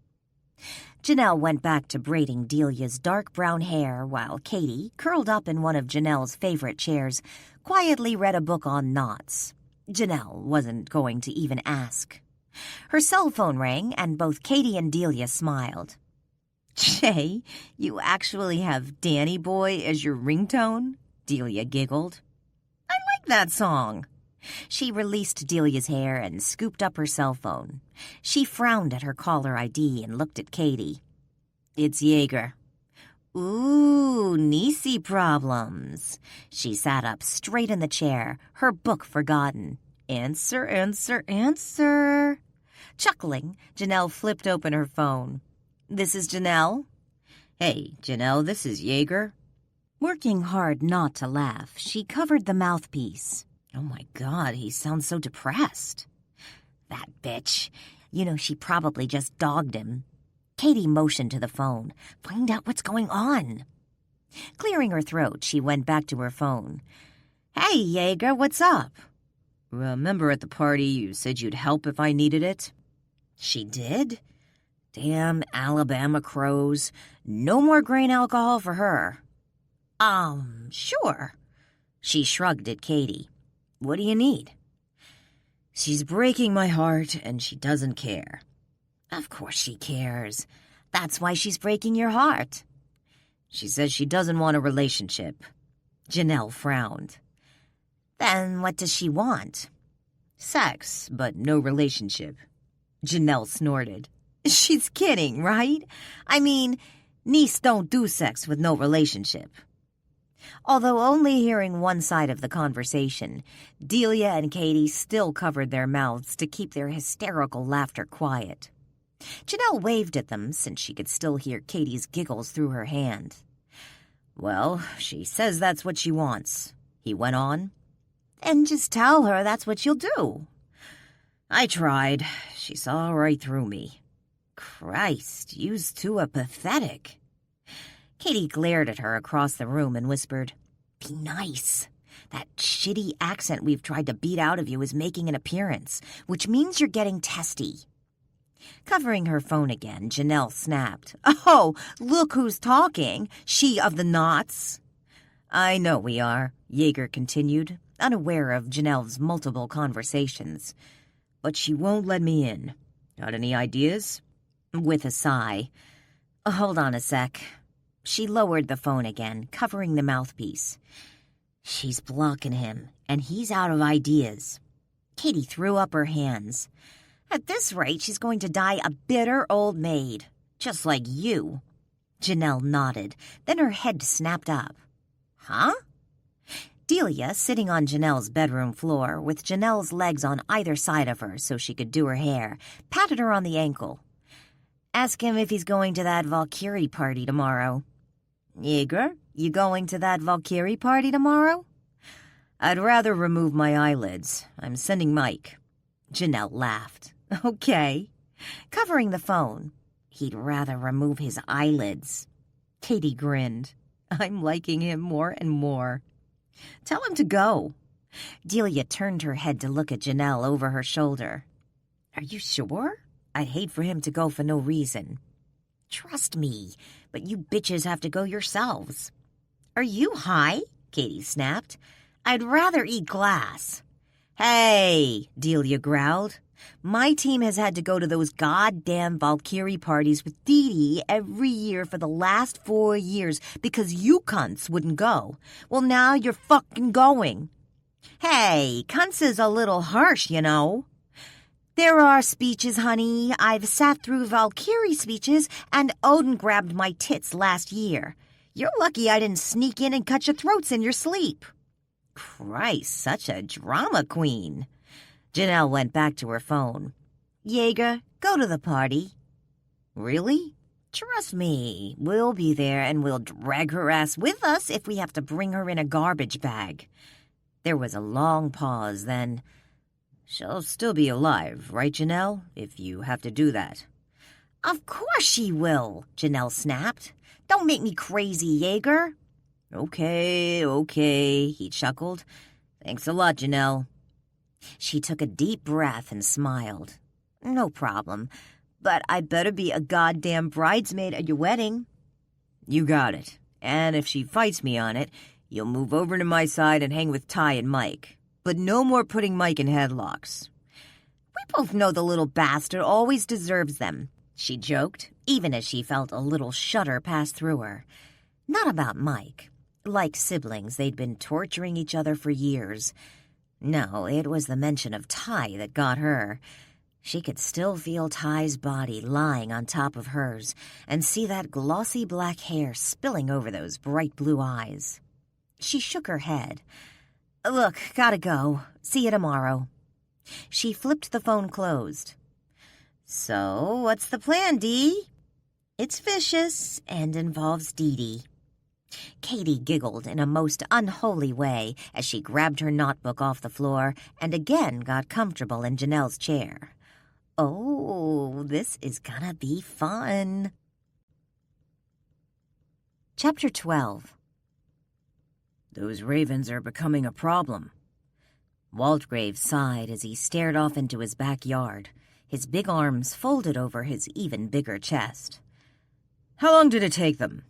Janelle went back to braiding Delia's dark brown hair while Katie, curled up in one of Janelle's favorite chairs, quietly read a book on knots. Janelle wasn't going to even ask. Her cell phone rang, and both Katie and Delia smiled. Jay, you actually have Danny Boy as your ringtone? Delia giggled. I like that song. She released Delia's hair and scooped up her cell phone. She frowned at her caller ID and looked at Katie. It's Jaeger. Ooh, Nisi problems. She sat up straight in the chair, her book forgotten. Answer, answer, answer. Chuckling, Janelle flipped open her phone. This is Janelle. Hey, Janelle, this is Jaeger. Working hard not to laugh, she covered the mouthpiece. Oh my God, he sounds so depressed. That bitch. You know, she probably just dogged him. Katie motioned to the phone. Find out what's going on. Clearing her throat, she went back to her phone. Hey, Jaeger, what's up? Remember at the party you said you'd help if I needed it? She did? Damn Alabama crows. No more grain alcohol for her. Sure. She shrugged at Katie. What do you need? She's breaking my heart, and she doesn't care. Of course she cares. That's why she's breaking your heart. She says she doesn't want a relationship. Janelle frowned. Then what does she want? Sex, but no relationship. Janelle snorted. She's kidding, right? I mean, niece don't do sex with no relationship. Although only hearing one side of the conversation, Delia and Katie still covered their mouths to keep their hysterical laughter quiet. Janelle waved at them since she could still hear Katie's giggles through her hand. Well, she says that's what she wants, he went on. And just tell her that's what you'll do. I tried. She saw right through me. Christ, yous two are pathetic. Katie glared at her across the room and whispered, "Be nice. That shitty accent we've tried to beat out of you is making an appearance, which means you're getting testy." Covering her phone again, Janelle snapped, "Oh, look who's talking, she of the knots." "I know we are," Yeager continued, unaware of Janelle's multiple conversations. "But she won't let me in. Got any ideas?" With a sigh. "Hold on a sec." She lowered the phone again, covering the mouthpiece. "She's blocking him, and he's out of ideas." Katie threw up her hands. "At this rate, she's going to die a bitter old maid, just like you." Janelle nodded, then her head snapped up. "Huh?" Delia, sitting on Janelle's bedroom floor, with Janelle's legs on either side of her so she could do her hair, patted her on the ankle. "Ask him if he's going to that Valkyrie party tomorrow." "Yeager, you going to that Valkyrie party tomorrow?" "I'd rather remove my eyelids. I'm sending Mike." Janelle laughed. "Okay." Covering the phone. "He'd rather remove his eyelids." Katie grinned. "I'm liking him more and more." "Tell him to go." Delia turned her head to look at Janelle over her shoulder. "Are you sure? I'd hate for him to go for no reason." "Trust me, but you bitches have to go yourselves." "Are you high?" Katie snapped. "I'd rather eat glass." "Hey," Delia growled. "My team has had to go to those goddamn Valkyrie parties with Dee Dee every year for the last 4 years because you cunts wouldn't go. Well, now you're fucking going." "Hey, cunts is a little harsh, you know." "There are speeches, honey. I've sat through Valkyrie speeches, and Odin grabbed my tits last year. You're lucky I didn't sneak in and cut your throats in your sleep." Christ, such a drama queen. Janelle went back to her phone. "Yeager, go to the party." "Really?" "Trust me, we'll be there and we'll drag her ass with us if we have to bring her in a garbage bag." There was a long pause, then, "She'll still be alive, right, Janelle, if you have to do that?" "Of course she will," Janelle snapped. "Don't make me crazy, Yeager." Okay, he chuckled. "Thanks a lot, Janelle." She took a deep breath and smiled. "No problem, but I better be a goddamn bridesmaid at your wedding." "You got it. And if she fights me on it, you'll move over to my side and hang with Ty and Mike. But no more putting Mike in headlocks." "We both know the little bastard always deserves them," she joked, even as she felt a little shudder pass through her. Not about Mike. Like siblings, they'd been torturing each other for years. No, it was the mention of Ty that got her. She could still feel Ty's body lying on top of hers and see that glossy black hair spilling over those bright blue eyes. She shook her head. "Look, gotta go. See you tomorrow." She flipped the phone closed. "So, what's the plan, Dee?" "It's vicious and involves Dee Dee." Katie giggled in a most unholy way as she grabbed her notebook off the floor and again got comfortable in Janelle's chair. Oh, this is gonna be fun. Chapter 12. "Those ravens are becoming a problem." Waldegrave sighed as he stared off into his backyard, his big arms folded over his even bigger chest. "How long did it take them?"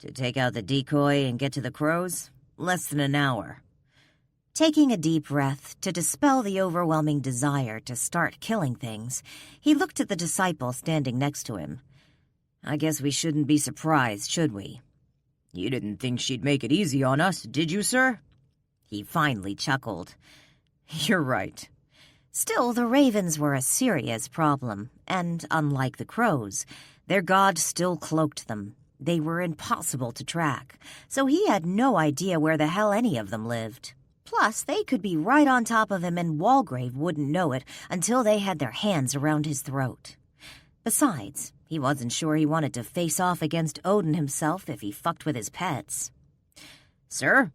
"To take out the decoy and get to the crows? Less than an hour." Taking a deep breath to dispel the overwhelming desire to start killing things, he looked at the disciple standing next to him. "I guess we shouldn't be surprised, should we?" "You didn't think she'd make it easy on us, did you, sir?" He finally chuckled. "You're right." Still, the ravens were a serious problem, and unlike the crows, their god still cloaked them. They were impossible to track, so he had no idea where the hell any of them lived. Plus, they could be right on top of him and Waldegrave wouldn't know it until they had their hands around his throat. Besides, he wasn't sure he wanted to face off against Odin himself if he fucked with his pets. "Sir?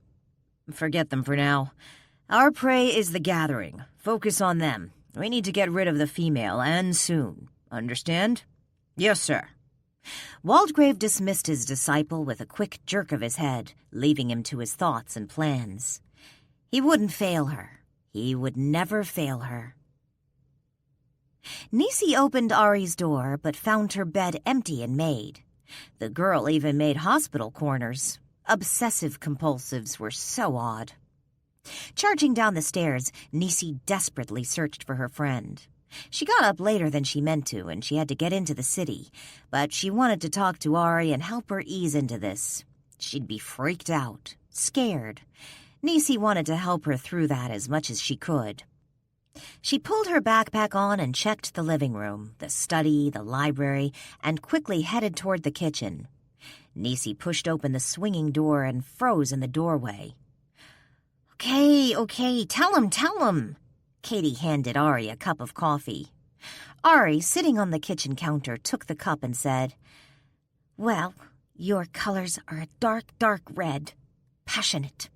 Forget them for now. Our prey is the gathering. Focus on them. We need to get rid of the female, and soon. Understand?" "Yes, sir." Waldegrave dismissed his disciple with a quick jerk of his head, leaving him to his thoughts and plans. He wouldn't fail her. He would never fail her. Nisi opened Ari's door, but found her bed empty and made. The girl even made hospital corners. Obsessive-compulsives were so odd. Charging down the stairs, Nisi desperately searched for her friend. She got up later than she meant to, and she had to get into the city, but she wanted to talk to Ari and help her ease into this. She'd be freaked out, scared. Nisi wanted to help her through that as much as she could. She pulled her backpack on and checked the living room, the study, the library, and quickly headed toward the kitchen. Nisi pushed open the swinging door and froze in the doorway. Okay, tell him. Katie handed Ari a cup of coffee. Ari, sitting on the kitchen counter, took the cup and said, "Well, your colors are a dark, dark red. Passionate."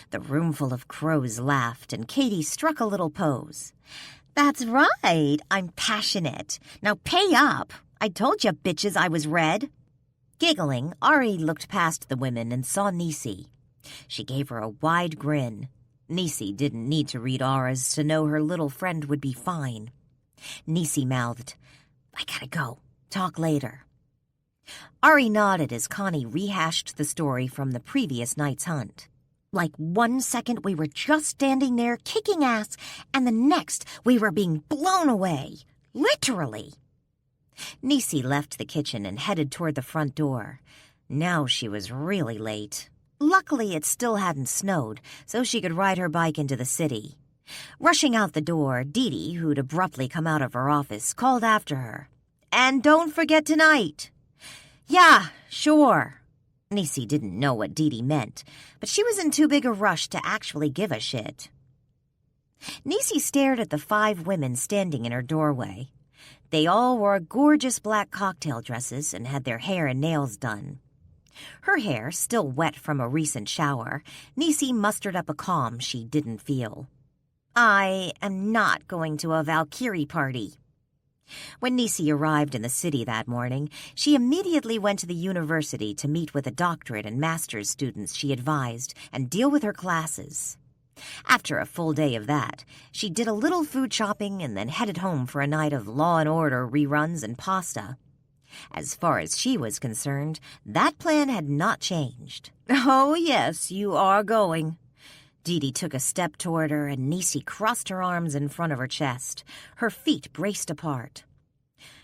The roomful of crows laughed, and Katie struck a little pose. "That's right, I'm passionate. Now pay up. I told you bitches I was red." Giggling, Ari looked past the women and saw Nisi. She gave her a wide grin. Nisi didn't need to read auras to know her little friend would be fine. Nisi mouthed, "I gotta go. Talk later." Ari nodded as Connie rehashed the story from the previous night's hunt. Like 1 second we were just standing there kicking ass, and the next we were being blown away. Literally. Nisi left the kitchen and headed toward the front door. Now she was really late. Luckily, it still hadn't snowed, so she could ride her bike into the city. Rushing out the door, Dee, who'd abruptly come out of her office, called after her. "And don't forget tonight." "Yeah, sure." Nisi didn't know what Dee meant, but she was in too big a rush to actually give a shit. Nisi stared at the 5 women standing in her doorway. They all wore gorgeous black cocktail dresses and had their hair and nails done. Her hair, still wet from a recent shower, Nisi mustered up a calm she didn't feel. "I am not going to a Valkyrie party." When Nisi arrived in the city that morning, she immediately went to the university to meet with the doctorate and master's students she advised and deal with her classes. After a full day of that, she did a little food shopping and then headed home for a night of Law and Order reruns and pasta. As far as she was concerned, that plan had not changed. "Oh, yes, you are going." Dee took a step toward her, and Nisi crossed her arms in front of her chest, her feet braced apart.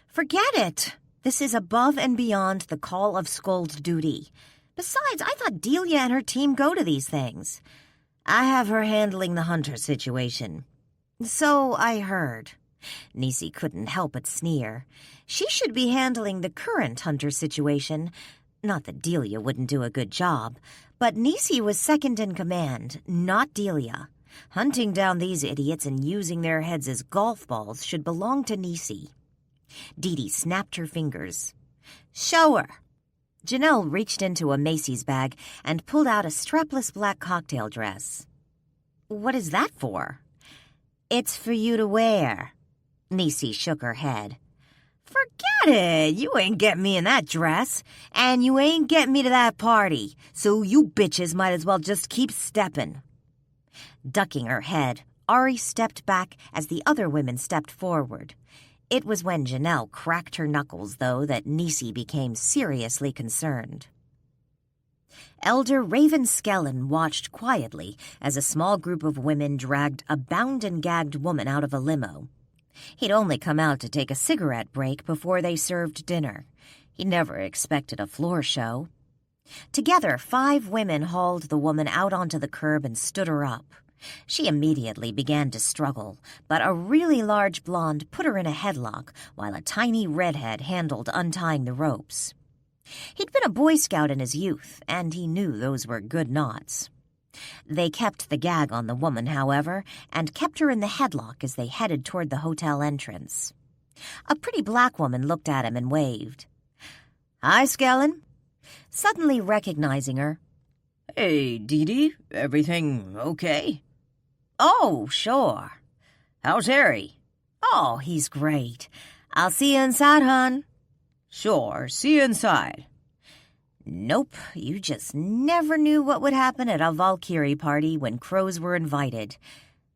"Forget it. This is above and beyond the call of scold duty. Besides, I thought Delia and her team go to these things. I have her handling the Hunter situation." "So I heard." Nisi couldn't help but sneer. She should be handling the current Hunter situation. Not that Delia wouldn't do a good job, but Nisi was second in command, not Delia. Hunting down these idiots and using their heads as golf balls should belong to Nisi. Dee snapped her fingers. "Show her." Janelle reached into a Macy's bag and pulled out a strapless black cocktail dress. "What is that for?" "It's for you to wear." Nisi shook her head. "Forget it. You ain't getting me in that dress, and you ain't getting me to that party, so you bitches might as well just keep stepping." Ducking her head, Ari stepped back as the other women stepped forward. It was when Janelle cracked her knuckles, though, that Nisi became seriously concerned. Elder Raven Skellen watched quietly as a small group of women dragged a bound and gagged woman out of a limo. He'd only come out to take a cigarette break before they served dinner. He never expected a floor show. Together, 5 women hauled the woman out onto the curb and stood her up. She immediately began to struggle, but a really large blonde put her in a headlock while a tiny redhead handled untying the ropes. He'd been a Boy Scout in his youth, and he knew those were good knots. They kept the gag on the woman, however, and kept her in the headlock as they headed toward the hotel entrance. A pretty black woman looked at him and waved. "Hi, Skellen." Suddenly recognizing her. "Hey, Dee, everything okay?" "Oh, sure." "How's Harry?" "Oh, he's great. I'll see you inside, hon." Sure, see you inside. Nope, you just never knew what would happen at a Valkyrie party when crows were invited.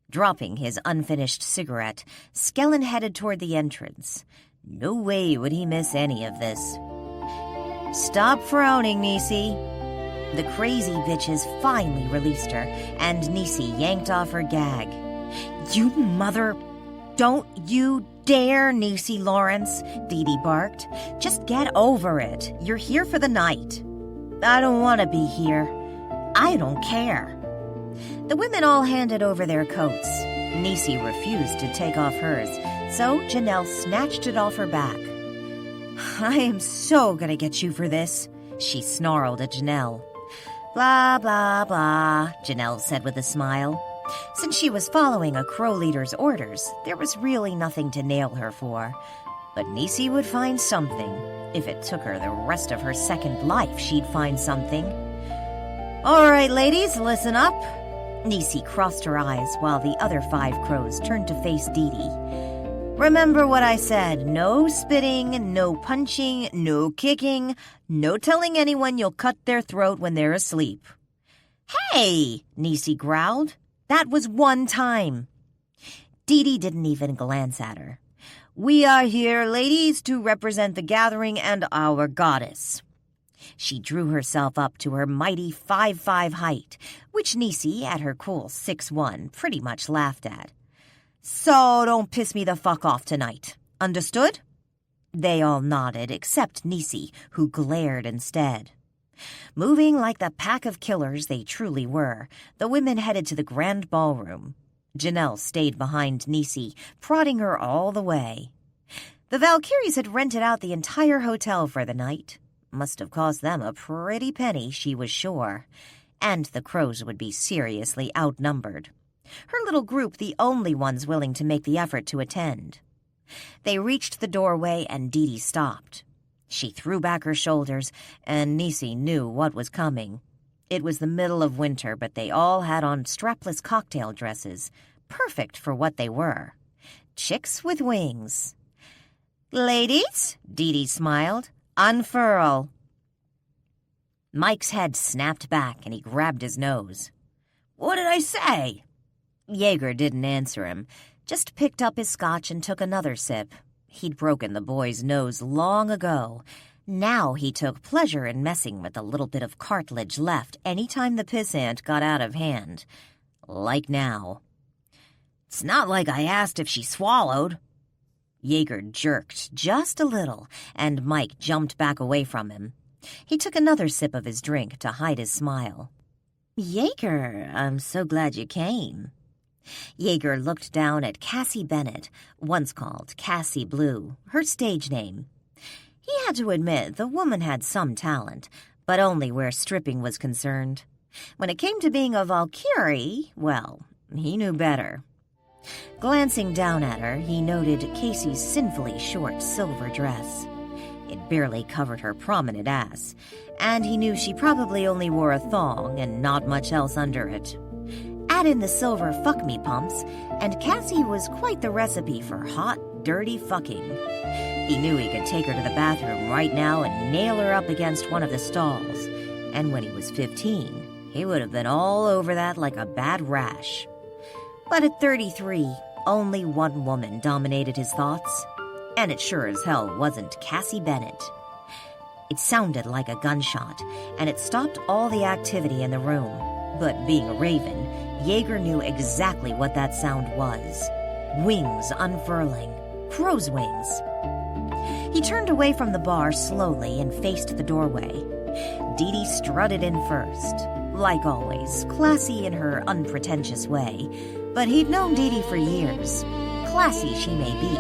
Dropping his unfinished cigarette, Skellen headed toward the entrance. No way would he miss any of this. Stop frowning, Nisi. The crazy bitches finally released her, and Nisi yanked off her gag. You mother... Don't you dare, Nisi Lawrence, Dee Dee barked. Just get over it. You're here for the night. I don't want to be here. I don't care. The women all handed over their coats. Nisi refused to take off hers, so Janelle snatched it off her back. I am so gonna get you for this, she snarled at Janelle. Blah, blah, blah, Janelle said with a smile. Since she was following a crow leader's orders, there was really nothing to nail her for. But Nisi would find something. If it took her the rest of her second life, she'd find something. All right, ladies, listen up. Nisi crossed her eyes while the other 5 crows turned to face Dee Dee. Remember what I said. No spitting, no punching, no kicking, no telling anyone you'll cut their throat when they're asleep. Hey, Nisi growled. That was one time. Dee Dee didn't even glance at her. We are here, ladies, to represent the gathering and our goddess. She drew herself up to her mighty 5'5" height, which Nisi, at her cool 6'1", pretty much laughed at. So don't piss me the fuck off tonight. Understood? They all nodded, except Nisi, who glared instead. Moving like the pack of killers they truly were, the women headed to the grand ballroom. Janelle stayed behind Nisi, prodding her all the way. The Valkyries had rented out the entire hotel for the night. Must have cost them a pretty penny, she was sure. And the crows would be seriously outnumbered. Her little group the only ones willing to make the effort to attend. They reached the doorway and Dee Dee stopped. She threw back her shoulders, and Nisi knew what was coming. It was the middle of winter, but they all had on strapless cocktail dresses, perfect for what they were. Chicks with wings. Ladies, Dee Dee smiled, unfurl. Mike's head snapped back, and he grabbed his nose. What did I say? Jaeger didn't answer him, just picked up his scotch and took another sip. He'd broken the boy's nose long ago. Now he took pleasure in messing with the little bit of cartilage left any time the pissant got out of hand. Like now. It's not like I asked if she swallowed. Jaeger jerked just a little, and Mike jumped back away from him. He took another sip of his drink to hide his smile. Jaeger, I'm so glad you came. Jaeger looked down at Cassie Bennett, once called Cassie Blue, her stage name. He had to admit the woman had some talent, but only where stripping was concerned. When it came to being a Valkyrie, well, he knew better. Glancing down at her, he noted Casey's sinfully short silver dress. It barely covered her prominent ass, and he knew she probably only wore a thong and not much else under it. Add in the silver fuck-me pumps, and Cassie was quite the recipe for hot, dirty fucking. He knew he could take her to the bathroom right now and nail her up against one of the stalls. And when he was 15, he would have been all over that like a bad rash. But at 33, only one woman dominated his thoughts. And it sure as hell wasn't Cassie Bennett. It sounded like a gunshot, and it stopped all the activity in the room. But being a raven, Jaeger knew exactly what that sound was. Wings unfurling. Crow's wings. He turned away from the bar slowly and faced the doorway. Dee Dee strutted in first. Like always, classy in her unpretentious way. But he'd known Dee Dee for years. Classy she may be,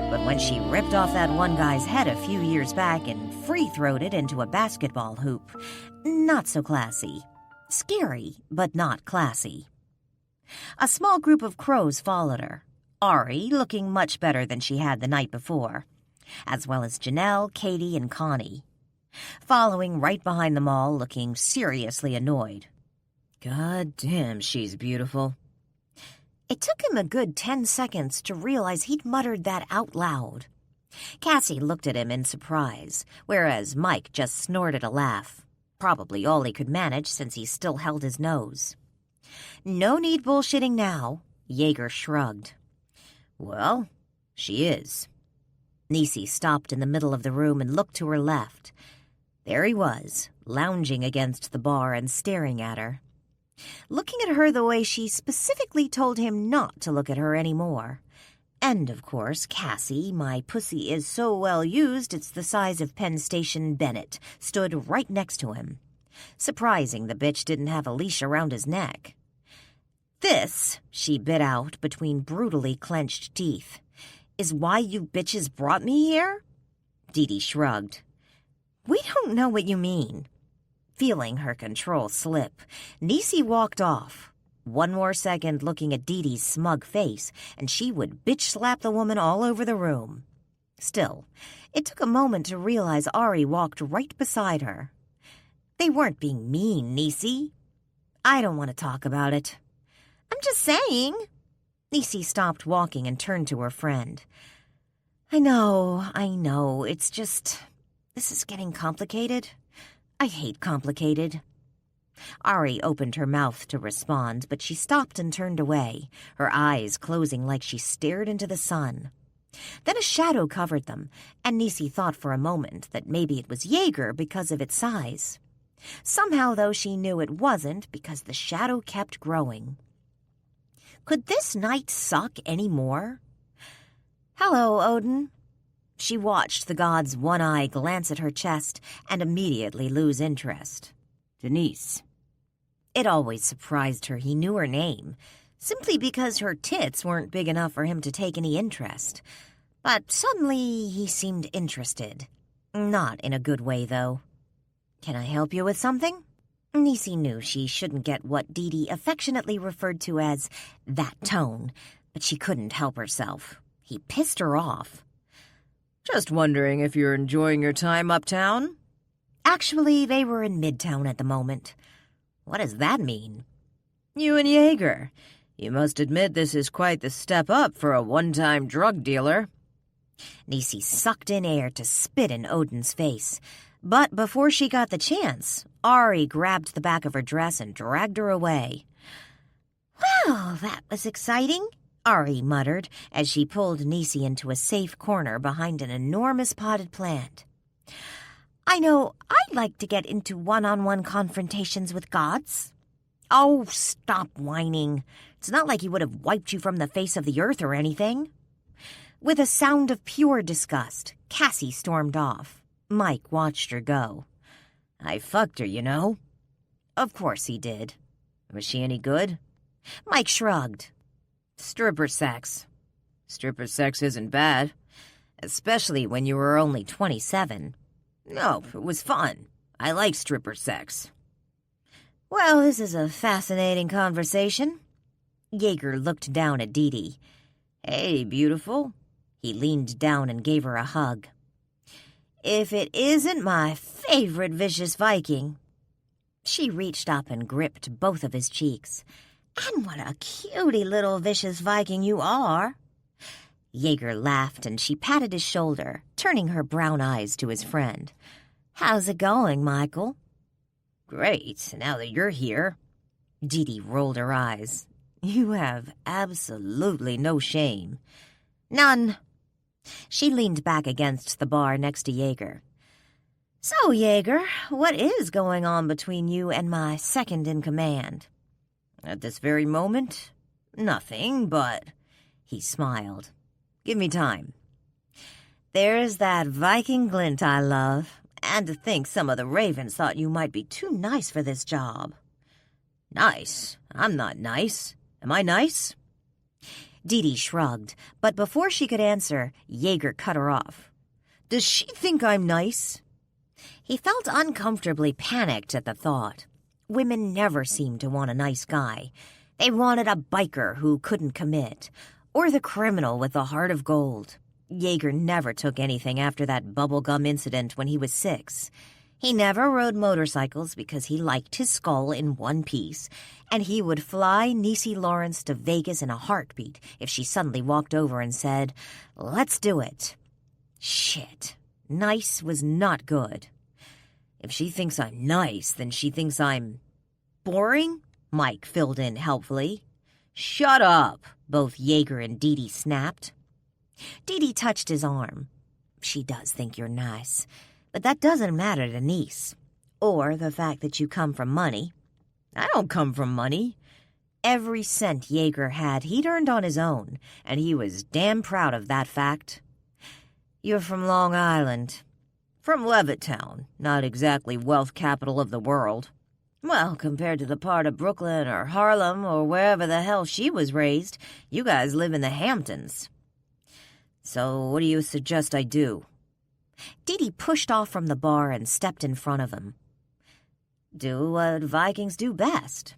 but when she ripped off that one guy's head a few years back and free-throated into a basketball hoop, not so classy. Scary, but not classy. A small group of crows followed her. Ari looking much better than she had the night before, as well as Janelle, Katie, and Connie. Following right behind them all, looking seriously annoyed. God damn, she's beautiful. It took him a good 10 seconds to realize he'd muttered that out loud. Cassie looked at him in surprise, whereas Mike just snorted a laugh, probably all he could manage since he still held his nose. No need bullshitting now, Jaeger shrugged. Well, she is. Nisi stopped in the middle of the room and looked to her left. There he was, lounging against the bar and staring at her. Looking at her the way she specifically told him not to look at her anymore. And, of course, Cassie, my pussy is so well used it's the size of Penn Station Bennett, stood right next to him. Surprising the bitch didn't have a leash around his neck. This, she bit out between brutally clenched teeth, is why you bitches brought me here? Dee Dee shrugged. We don't know what you mean. Feeling her control slip, Nisi walked off. One more second looking at Dee Dee's smug face, and she would bitch-slap the woman all over the room. Still, it took a moment to realize Ari walked right beside her. They weren't being mean, Nisi. I don't want to talk about it. I'm just saying. Nisi stopped walking and turned to her friend. I know, it's just... This is getting complicated. I hate complicated. Ari opened her mouth to respond, but she stopped and turned away, her eyes closing like she stared into the sun. Then a shadow covered them, and Nisi thought for a moment that maybe it was Jaeger because of its size. Somehow, though, she knew it wasn't because the shadow kept growing. Could this night suck any more? Hello, Odin. She watched the god's one eye glance at her chest and immediately lose interest. Denise. It always surprised her he knew her name, simply because her tits weren't big enough for him to take any interest. But suddenly he seemed interested. Not in a good way, though. Can I help you with something? Nisi knew she shouldn't get what Dee Dee affectionately referred to as that tone, but she couldn't help herself. He pissed her off. Just wondering if you're enjoying your time uptown? Actually, they were in Midtown at the moment. What does that mean? You and Jaeger. You must admit this is quite the step up for a one-time drug dealer. Nisi sucked in air to spit in Odin's face. But before she got the chance, Ari grabbed the back of her dress and dragged her away. Well, that was exciting, Ari muttered as she pulled Nisi into a safe corner behind an enormous potted plant. I know I'd like to get into one-on-one confrontations with gods. Oh, stop whining. It's not like he would have wiped you from the face of the earth or anything. With a sound of pure disgust, Cassie stormed off. Mike watched her go. I fucked her, you know. Of course he did. Was she any good? Mike shrugged. Stripper sex. Stripper sex isn't bad, especially when you were only 27. No, it was fun. I like stripper sex. Well, this is a fascinating conversation. Jaeger looked down at Dee Dee. Hey, beautiful. He leaned down and gave her a hug. If it isn't my favorite vicious Viking. She reached up and gripped both of his cheeks. And what a cutie little vicious Viking you are. Jaeger laughed and she patted his shoulder, turning her brown eyes to his friend. How's it going, Michael? Great, now that you're here. Dee Dee rolled her eyes. You have absolutely no shame. None. She leaned back against the bar next to Jaeger. So, Jaeger, what is going on between you and my second-in-command? At this very moment, nothing, but... He smiled. Give me time. There's that Viking glint I love, and to think some of the ravens thought you might be too nice for this job. Nice? I'm not nice. Am I nice? Dee Dee shrugged, but before she could answer, Jaeger cut her off. Does she think I'm nice? He felt uncomfortably panicked at the thought. Women never seemed to want a nice guy. They wanted a biker who couldn't commit, or the criminal with a heart of gold. Jaeger never took anything after that bubblegum incident when he was 6. He never rode motorcycles because he liked his skull in one piece, and he would fly Nisi Lawrence to Vegas in a heartbeat if she suddenly walked over and said, "Let's do it." Nice was not good. If she thinks I'm nice, then she thinks I'm boring, Mike filled in helpfully. Shut up, both Jaeger and Dee Dee snapped. Dee Dee touched his arm. She does think you're nice, but that doesn't matter to Niece. Or the fact that you come from money. I don't come from money. Every cent Jaeger had he'd earned on his own, and he was damn proud of that fact. You're from Long Island. From Levittown, not exactly wealth capital of the world. Well, compared to the part of Brooklyn or Harlem or wherever the hell she was raised, you guys live in the Hamptons. So what do you suggest I do? Dee Dee pushed off from the bar and stepped in front of him. Do what Vikings do best.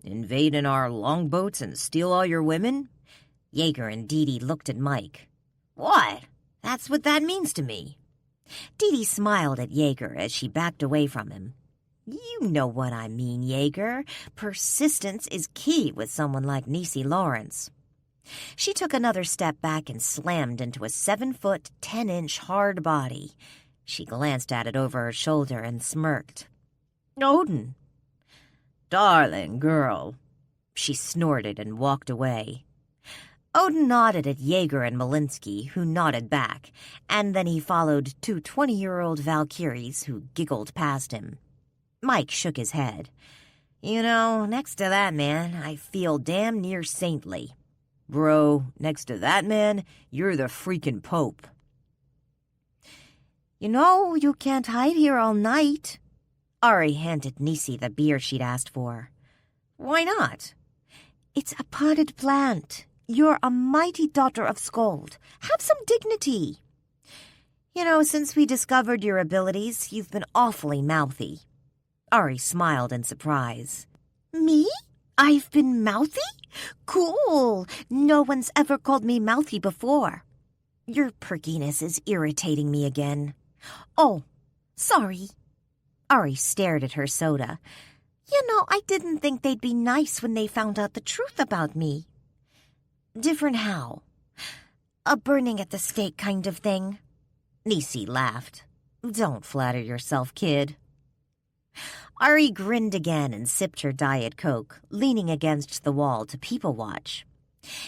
Invade in our longboats and steal all your women? Jaeger and Dee Dee looked at Mike. What? That's what that means to me. Dee Dee smiled at Jaeger as she backed away from him. You know what I mean, Jaeger. Persistence is key with someone like Niecy Lawrence. She took another step back and slammed into a 7-foot, 10-inch hard body. She glanced at it over her shoulder and smirked. Odin. Darling girl. She snorted and walked away. Odin nodded at Jaeger and Malinsky, who nodded back, and then he followed two 20-year-old Valkyries who giggled past him. Mike shook his head. You know, next to that man, I feel damn near saintly. Bro, next to that man, you're the freaking Pope. You know, you can't hide here all night. Ari handed Niecy the beer she'd asked for. Why not? It's a potted plant. You're a mighty daughter of Skold. Have some dignity. You know, since we discovered your abilities, you've been awfully mouthy. Ari smiled in surprise. Me? I've been mouthy? Cool. No one's ever called me mouthy before. Your perkiness is irritating me again. Oh, sorry. Ari stared at her soda. You know, I didn't think they'd be nice when they found out the truth about me. Different how? A burning at the stake kind of thing? Niecy laughed. Don't flatter yourself, kid. Ari grinned again and sipped her Diet Coke, leaning against the wall to people watch.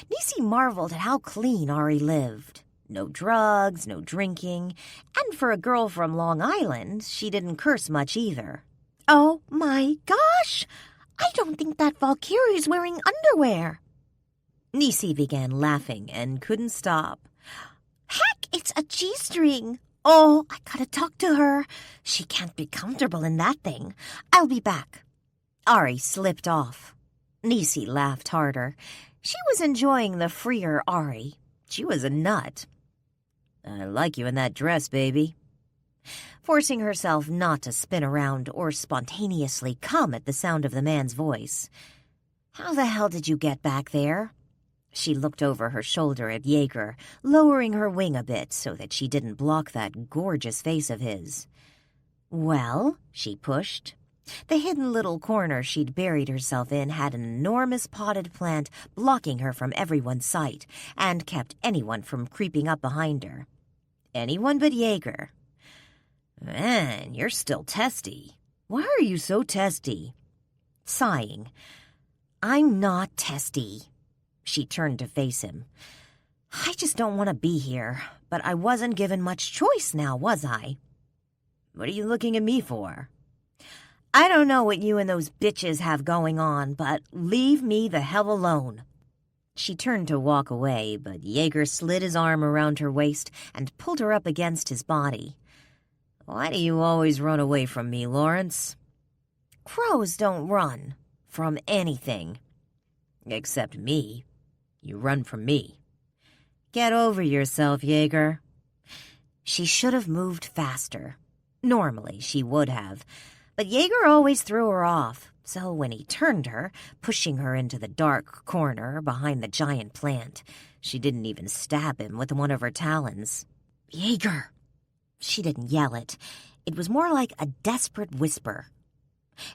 Niecy marveled at how clean Ari lived. No drugs, no drinking, and for a girl from Long Island, she didn't curse much either. Oh my gosh! I don't think that Valkyrie's wearing underwear. Niecy began laughing and couldn't stop. Heck, it's a G-string! Oh, I gotta talk to her. She can't be comfortable in that thing. I'll be back. Ari slipped off. Niecy laughed harder. She was enjoying the freer Ari. She was a nut. I like you in that dress, baby. Forcing herself not to spin around or spontaneously come at the sound of the man's voice. How the hell did you get back there? She looked over her shoulder at Jaeger, lowering her wing a bit so that she didn't block that gorgeous face of his. Well, she pushed. The hidden little corner she'd buried herself in had an enormous potted plant blocking her from everyone's sight and kept anyone from creeping up behind her. Anyone but Jaeger. Man, you're still testy. Why are you so testy? Sighing. I'm not testy. She turned to face him. I just don't want to be here, but I wasn't given much choice now, was I? What are you looking at me for? I don't know what you and those bitches have going on, but leave me the hell alone. She turned to walk away, but Jaeger slid his arm around her waist and pulled her up against his body. Why do you always run away from me, Lawrence? Crows don't run from anything. Except me. You run from me. Get over yourself, Jaeger. She should have moved faster. Normally, she would have. But Jaeger always threw her off, so when he turned her, pushing her into the dark corner behind the giant plant, she didn't even stab him with one of her talons. Jaeger! She didn't yell it. It was more like a desperate whisper.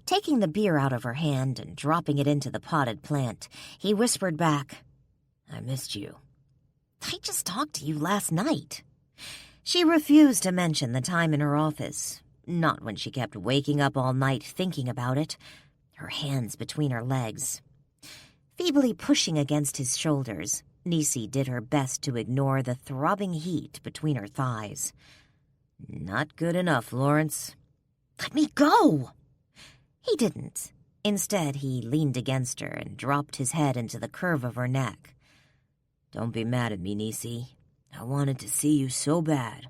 Taking the beer out of her hand and dropping it into the potted plant, he whispered back, I missed you. I just talked to you last night. She refused to mention the time in her office, not when she kept waking up all night thinking about it, her hands between her legs. Feebly pushing against his shoulders, Nisi did her best to ignore the throbbing heat between her thighs. "Not good enough, Lawrence." "Let me go!" He didn't. Instead, he leaned against her and dropped his head into the curve of her neck. "Don't be mad at me, Nisi. I wanted to see you so bad."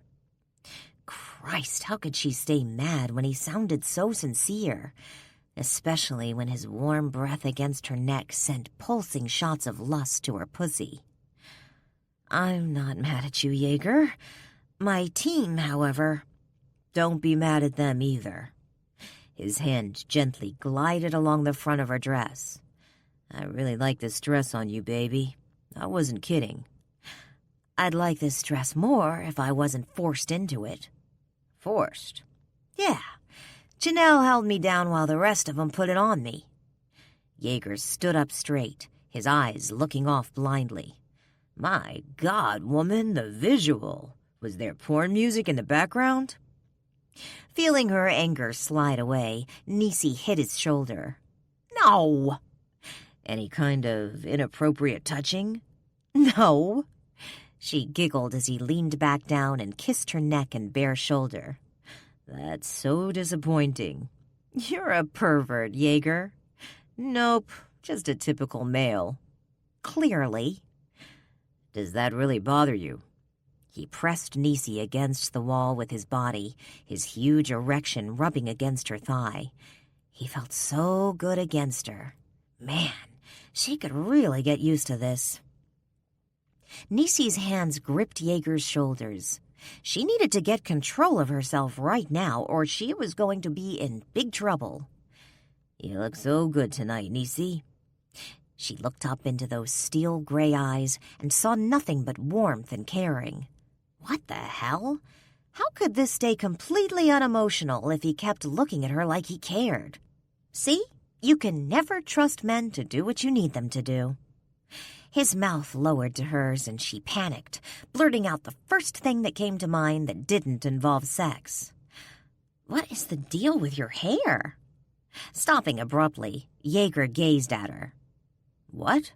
Christ, how could she stay mad when he sounded so sincere? Especially when his warm breath against her neck sent pulsing shots of lust to her pussy. "I'm not mad at you, Jaeger. My team, however, don't be mad at them either." His hand gently glided along the front of her dress. "I really like this dress on you, baby. I wasn't kidding." "I'd like this dress more if I wasn't forced into it." "Forced?" "Yeah. Janelle held me down while the rest of them put it on me." Jaeger stood up straight, his eyes looking off blindly. "My God, woman, the visual. Was there porn music in the background?" Feeling her anger slide away, Nisi hit his shoulder. "No." "Any kind of inappropriate touching?" "No." She giggled as he leaned back down and kissed her neck and bare shoulder. "That's so disappointing. You're a pervert, Jaeger." "Nope, just a typical male." "Clearly." "Does that really bother you?" He pressed Nisi against the wall with his body, his huge erection rubbing against her thigh. He felt so good against her. Man, she could really get used to this. Nisi's hands gripped Jaeger's shoulders. She needed to get control of herself right now, or she was going to be in big trouble. "You look so good tonight, Nisi." She looked up into those steel gray eyes and saw nothing but warmth and caring. What the hell? How could this stay completely unemotional if he kept looking at her like he cared? See? You can never trust men to do what you need them to do. His mouth lowered to hers and she panicked, blurting out the first thing that came to mind that didn't involve sex. "What is the deal with your hair?" Stopping abruptly, Jaeger gazed at her. "What?"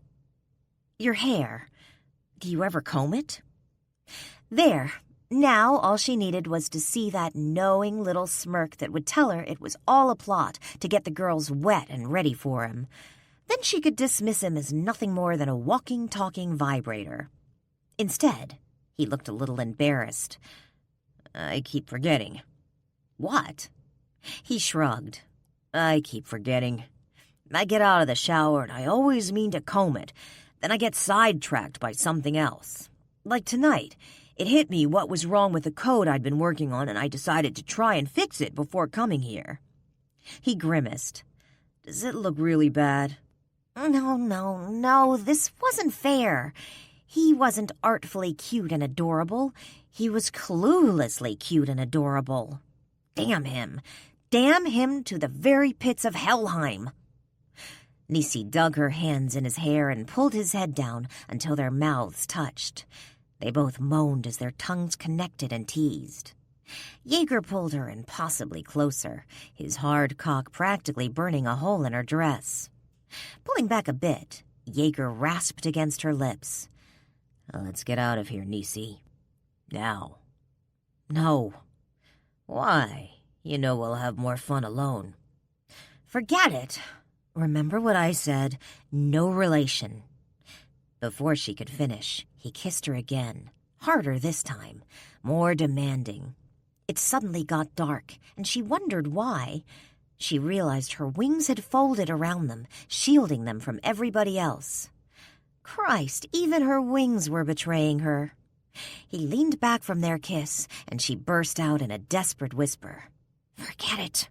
"Your hair. Do you ever comb it?" There. Now all she needed was to see that knowing little smirk that would tell her it was all a plot to get the girls wet and ready for him. Then she could dismiss him as nothing more than a walking, talking vibrator. Instead, he looked a little embarrassed. "I keep forgetting." "What?" He shrugged. "I keep forgetting. I get out of the shower and I always mean to comb it. Then I get sidetracked by something else. Like tonight. It hit me what was wrong with the code I'd been working on, and I decided to try and fix it before coming here." He grimaced. "Does it look really bad?" No, this wasn't fair. He wasn't artfully cute and adorable. He was cluelessly cute and adorable. Damn him. Damn him to the very pits of Helheim. Nisi dug her hands in his hair and pulled his head down until their mouths touched. They both moaned as their tongues connected and teased. Jaeger pulled her impossibly closer, his hard cock practically burning a hole in her dress. Pulling back a bit, Jaeger rasped against her lips. "Let's get out of here, Nisi. Now." "No." "Why? You know we'll have more fun alone." "Forget it. Remember what I said. No relation." Before she could finish, he kissed her again, harder this time, more demanding. It suddenly got dark, and she wondered why. She realized her wings had folded around them, shielding them from everybody else. Christ, even her wings were betraying her. He leaned back from their kiss, and she burst out in a desperate whisper. "Forget it."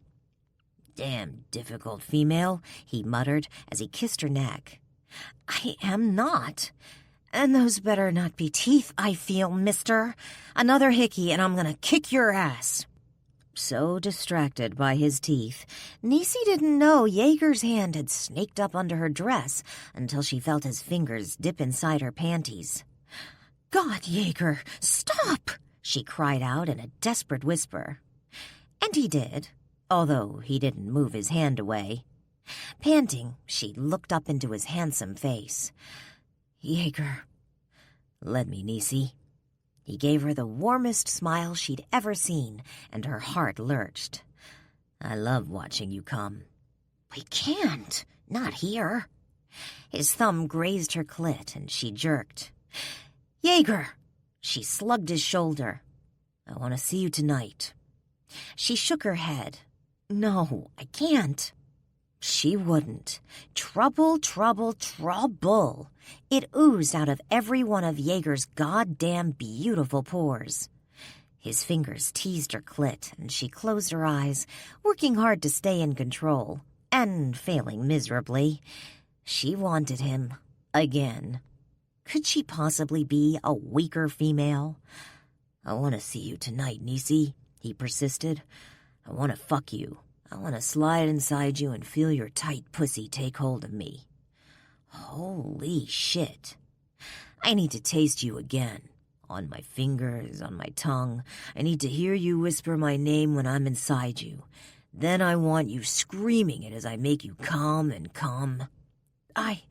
"Damn difficult female," he muttered as he kissed her neck. "I am not. And those better not be teeth, I feel, mister. Another hickey and I'm gonna kick your ass." So distracted by his teeth, Nisi didn't know Jaeger's hand had snaked up under her dress until she felt his fingers dip inside her panties. "God, Jaeger, stop!" she cried out in a desperate whisper. And he did, although he didn't move his hand away. Panting, she looked up into his handsome face. "Jaeger, let me, Nisi." He gave her the warmest smile she'd ever seen, and her heart lurched. "I love watching you come." "We can't. Not here." His thumb grazed her clit, and she jerked. "Jaeger!" She slugged his shoulder. "I want to see you tonight." She shook her head. "No, I can't." She wouldn't. Trouble, trouble, trouble. It oozed out of every one of Jaeger's goddamn beautiful pores. His fingers teased her clit, and she closed her eyes, working hard to stay in control, and failing miserably. She wanted him. Again. Could she possibly be a weaker female? "I want to see you tonight, Nisi," he persisted. "I want to fuck you. I want to slide inside you and feel your tight pussy take hold of me. Holy shit. I need to taste you again. On my fingers, on my tongue. I need to hear you whisper my name when I'm inside you. Then I want you screaming it as I make you come and come." I...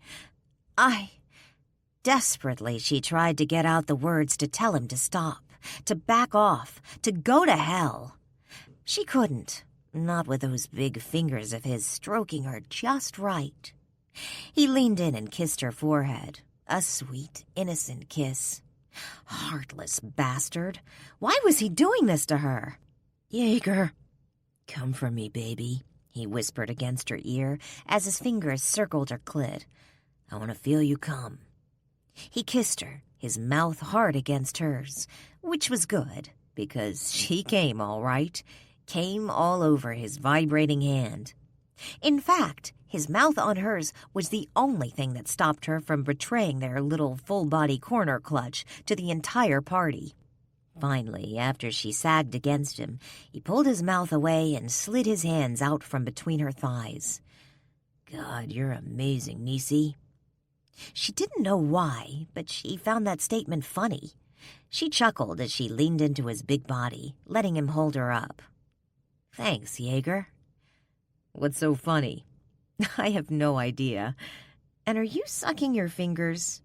Desperately, she tried to get out the words to tell him to stop, to back off, to go to hell. She couldn't. Not with those big fingers of his stroking her just right. He leaned in and kissed her forehead. A sweet, innocent kiss. Heartless bastard. Why was he doing this to her? "Jaeger, come for me, baby," he whispered against her ear as his fingers circled her clit. "I want to feel you come." He kissed her, his mouth hard against hers, which was good, because she came all right. Came all over his vibrating hand. In fact, his mouth on hers was the only thing that stopped her from betraying their little full-body corner clutch to the entire party. Finally, after she sagged against him, he pulled his mouth away and slid his hands out from between her thighs. "God, you're amazing, Nisi." She didn't know why, but she found that statement funny. She chuckled as she leaned into his big body, letting him hold her up. "Thanks, Jaeger." "What's so funny?" "I have no idea. And are you sucking your fingers?"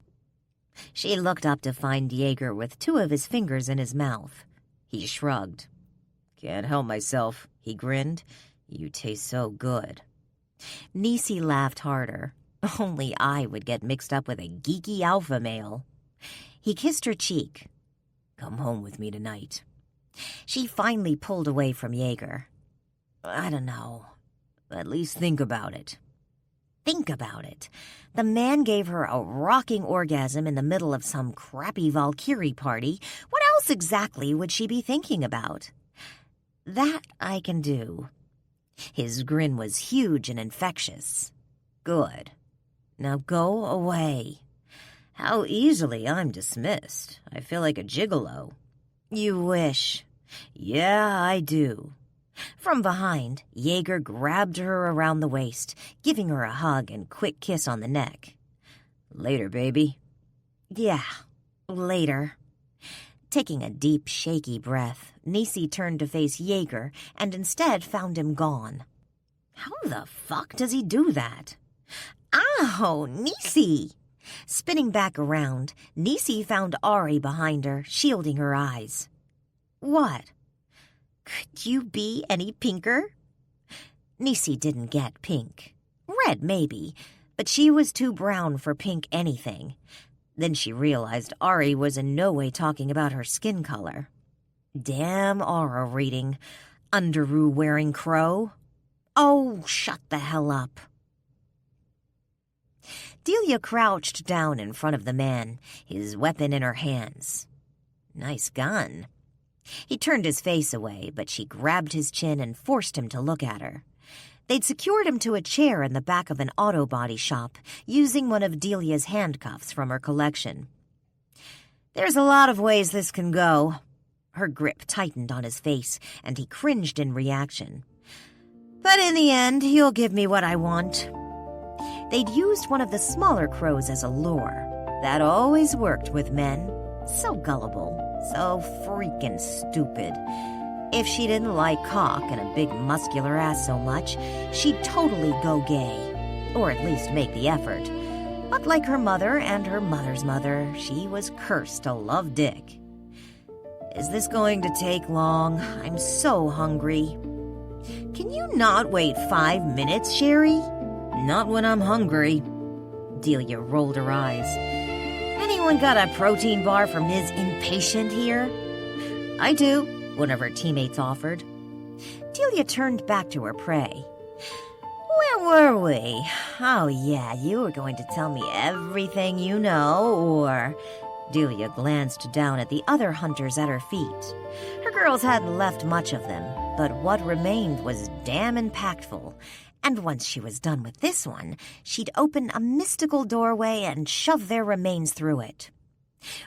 She looked up to find Jaeger with two of his fingers in his mouth. He shrugged. "Can't help myself," he grinned. "You taste so good." Nisi laughed harder. Only I would get mixed up with a geeky alpha male. He kissed her cheek. "Come home with me tonight." She finally pulled away from Jaeger. "I don't know. At least think about it." Think about it. The man gave her a rocking orgasm in the middle of some crappy Valkyrie party. What else exactly would she be thinking about? "That I can do." His grin was huge and infectious. "Good. Now go away." How easily I'm dismissed. I feel like a gigolo. "You wish." "Yeah, I do." From behind, Jaeger grabbed her around the waist, giving her a hug and quick kiss on the neck. "Later, baby." "Yeah, later." Taking a deep, shaky breath, Nisi turned to face Jaeger and instead found him gone. How the fuck does he do that? Ow, Nisi! Spinning back around, Nisi found Ari behind her, shielding her eyes. "What? Could you be any pinker?" Nisi didn't get pink. Red, maybe, but she was too brown for pink anything. Then she realized Ari was in no way talking about her skin color. Damn aura reading. Underoo-wearing crow. Oh, shut the hell up. Delia crouched down in front of the man, his weapon in her hands. Nice gun. He turned his face away, but she grabbed his chin and forced him to look at her. They'd secured him to a chair in the back of an auto body shop, using one of Delia's handcuffs from her collection. "There's a lot of ways this can go." Her grip tightened on his face, and he cringed in reaction. "But in the end, you'll give me what I want." They'd used one of the smaller crows as a lure. That always worked with men. So gullible. So freaking stupid. If she didn't like cock and a big muscular ass so much, she'd totally go gay. Or at least make the effort. But like her mother and her mother's mother, she was cursed to love dick. Is this going to take long? I'm so hungry. Can you not wait 5 minutes, Sherry? Not when I'm hungry. Delia rolled her eyes. Anyone got a protein bar for Ms. Impatient here? I do, one of her teammates offered. Delia turned back to her prey. Where were we? Oh, yeah, you were going to tell me everything you know, or... Delia glanced down at the other hunters at her feet. Her girls hadn't left much of them, but what remained was damn impactful. And once she was done with this one, she'd open a mystical doorway and shove their remains through it.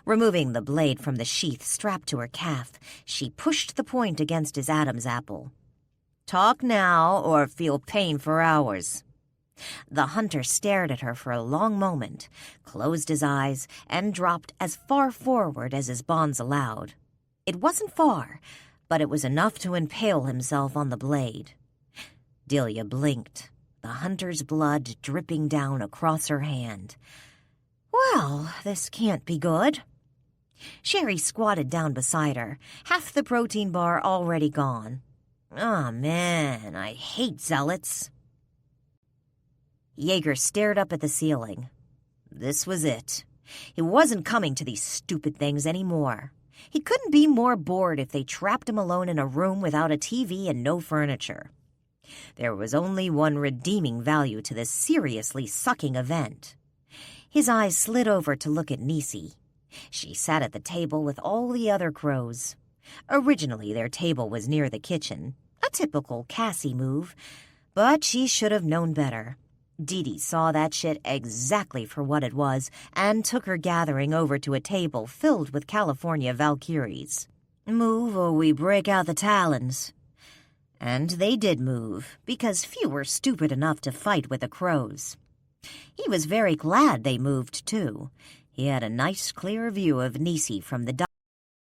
Removing the blade from the sheath strapped to her calf, she pushed the point against his Adam's apple. Talk now or feel pain for hours. The hunter stared at her for a long moment, closed his eyes, and dropped as far forward as his bonds allowed. It wasn't far, but it was enough to impale himself on the blade. Delia blinked, the hunter's blood dripping down across her hand. Well, this can't be good. Sherry squatted down beside her, half the protein bar already gone. Oh, man, I hate zealots. Yeager stared up at the ceiling. This was it. He wasn't coming to these stupid things anymore. He couldn't be more bored if they trapped him alone in a room without a TV and no furniture. There was only one redeeming value to this seriously sucking event. His eyes slid over to look at Nisi. She sat at the table with all the other crows. Originally, their table was near the kitchen, a typical Cassie move, but she should have known better. Dee saw that shit exactly for what it was and took her gathering over to a table filled with California Valkyries. Move or we break out the talons. And they did move, because few were stupid enough to fight with the crows. He was very glad they moved, too. He had a nice, clear view of Nisi from the